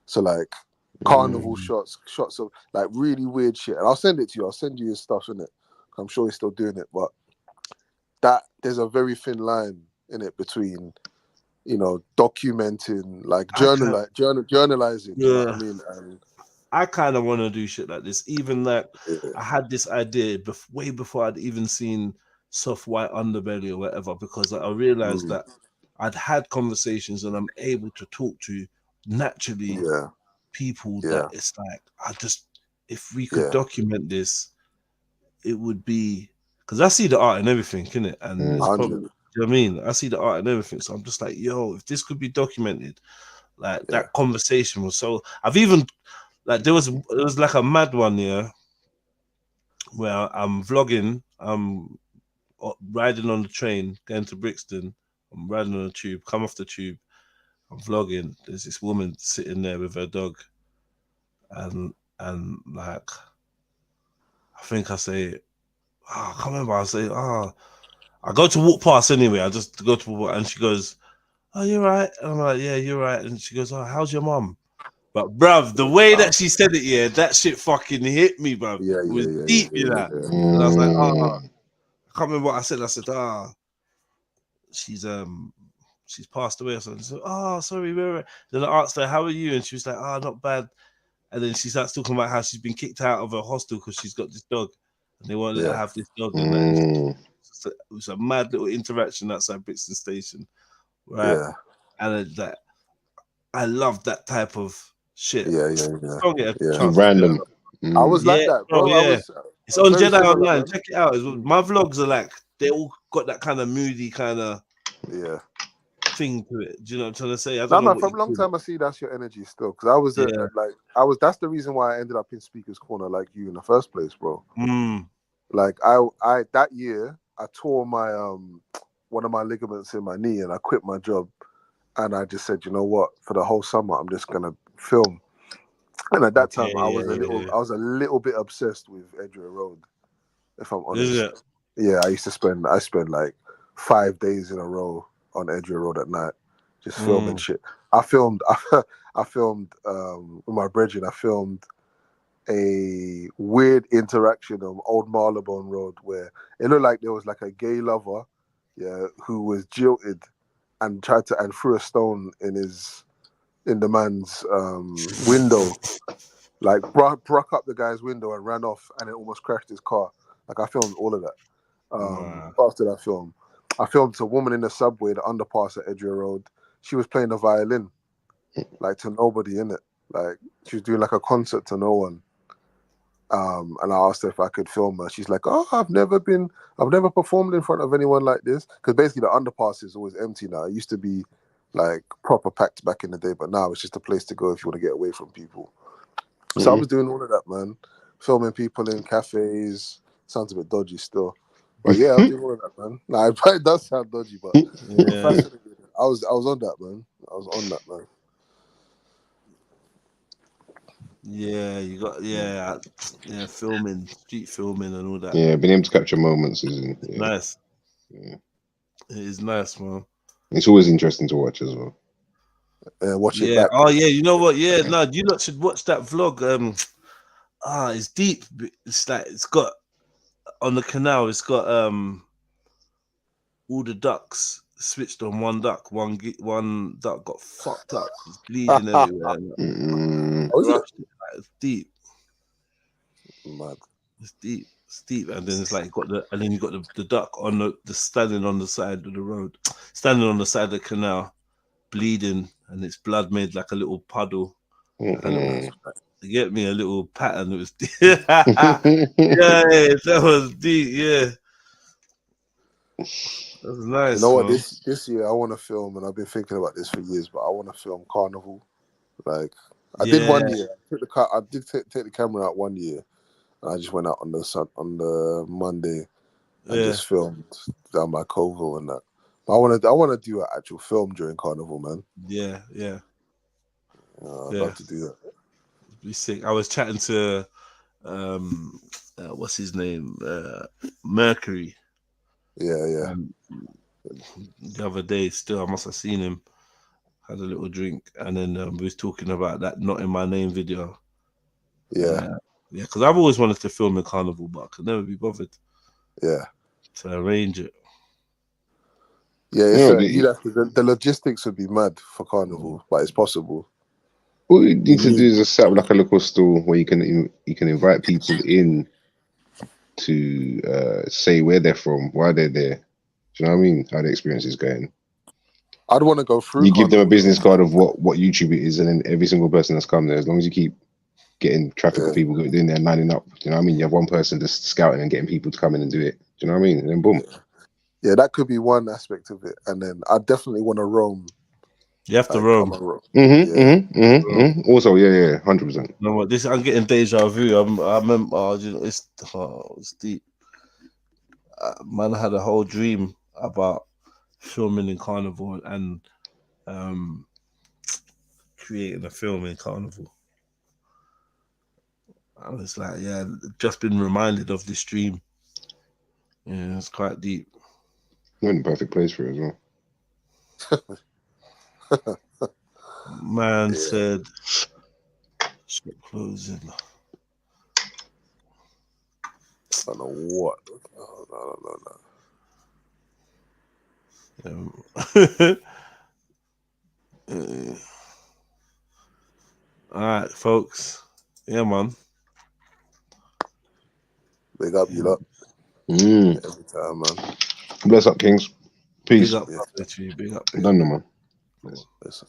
So like carnival shots of like really weird shit. And I'll send it to you. I'll send you his stuff in it. I'm sure he's still doing it, but that there's a very thin line in it between, documenting, like journalizing. You know what I mean? And I kind of want to do shit like this. Even like I had this idea way before I'd even seen Soft White Underbelly or whatever, because I realized that I'd had conversations and I'm able to talk to naturally people that it's like, if we could document this, it would be, because I see the art and everything, innit? And it's probably, you know what I mean? I see the art and everything. So I'm just like, yo, if this could be documented, like that conversation was so, I've even, like, there was like a mad one, where I'm vlogging, I'm riding on the train, going to Brixton, I'm riding on the tube, come off the tube, I'm vlogging, there's this woman sitting there with her dog, and like, I think I say, I can't remember. I say, I go to walk past anyway. I just go to walk, and she goes, "Oh, you're right." And I'm like, "Yeah, you're right." And she goes, "Oh, how's your mum?" But bruv, the way that she said it, yeah, that shit fucking hit me, bruv. It was deep, you know. And I was like, I can't remember what I said. I said, she's passed away or something. So, sorry, where? Then I asked her, "How are you?" And she was like, not bad. And then she starts talking about how she's been kicked out of her hostel because she's got this dog, and they won't let her have this dog. And that. It was a mad little interaction outside Brixton Station, right? Yeah. And that I love that type of shit. Yeah. Don't get a Yeah. chance Random. I was like that, bro. I was. It's on very Jedi similar, Online. man. Check it out. My vlogs are like they all got that kind of moody kind of thing to it. Do you know what I'm trying to say? I don't No, know man. what From you a long call time, I see that's your energy still. Because I was That's the reason why I ended up in Speaker's Corner like you in the first place, bro. Like I that year I tore my one of my ligaments in my knee and I quit my job, and I just said, you know what? For the whole summer, I'm just gonna film. And at that time, I was a little bit obsessed with Edgware Road, if I'm honest. Is it? Yeah, I spent like 5 days in a row on Edgware Road at night, just filming shit. I filmed with my brethren. I filmed a weird interaction on Old Marylebone Road where it looked like there was like a gay lover, who was jilted and threw a stone in the man's window, like broke up the guy's window and ran off, and it almost crashed his car. Like I filmed all of that. After that film, I filmed a woman in the subway, the underpass at Edgware Road. She was playing the violin, like to nobody in it. Like she was doing like a concert to no one. And I asked her if I could film her. She's like, "Oh, I've never performed in front of anyone like this." Because basically the underpass is always empty now. It used to be like proper packed back in the day, but now it's just a place to go if you want to get away from people. So I was doing all of that, man. Filming people in cafes. Sounds a bit dodgy still. But yeah, I was doing all of that, man. Nah, it does sound dodgy, but I'm fascinated. I was on that, man. I was on that, man. Yeah, you got filming, street filming, and all that. Yeah, being able to capture moments is nice. Yeah. It is nice, man. It's always interesting to watch as well. Watch it back. Oh yeah, you know what? Yeah, no, you lot should watch that vlog. It's deep. It's like it's got on the canal. It's got all the ducks switched on one duck. One duck got fucked up. It's bleeding everywhere. It's deep. Mad. It's deep. It's deep. And then it's like you got the duck on the standing on the side of the road, standing on the side of the canal, bleeding, and its blood made like a little puddle. You get me, a little pattern. It was yeah, that was deep. Yeah. That was nice. You know what? Man. This year I want to film, and I've been thinking about this for years. But I want to film Carnival. Like I did one year. I did take the camera out one year, and I just went out on the Monday and just filmed down by Coval and that. But I want to do an actual film during Carnival, man. Yeah. I'd love to do that. It'd be sick. I was chatting to what's his name? Mercury. Yeah. The other day, still, I must have seen him. Had a little drink, and then we was talking about that "Not in My Name" video. Yeah, because I've always wanted to film a carnival, but I could never be bothered. Yeah, to arrange it. Yeah, the logistics would be mad for Carnival, but it's possible. All you need to do is just set up like a local store where you can invite people in to say where they're from, why they're there. Do you know what I mean? How the experience is going. I'd want to go through. You give them a business card of what YouTube it is, and then every single person that's come there, as long as you keep getting traffic of people going in there lining up. Do you know what I mean? You have one person just scouting and getting people to come in and do it. Do you know what I mean? And then boom. Yeah, that could be one aspect of it. And then I definitely want to roam. You have to roam. Also, yeah, 100%. You know what? I'm getting deja vu. I remember. It's deep. Man, I had a whole dream about filming in Carnival and creating a film in Carnival. I was like, yeah, just been reminded of this dream. Yeah, it's quite deep. You're in the perfect place for it as well. Man said, stop closing. I don't know what. All right, folks. Yeah, man. Big up, you lot. Mm. Every time, man. Bless up, Kings. Peace. Big up, big up. Done, man. Listen.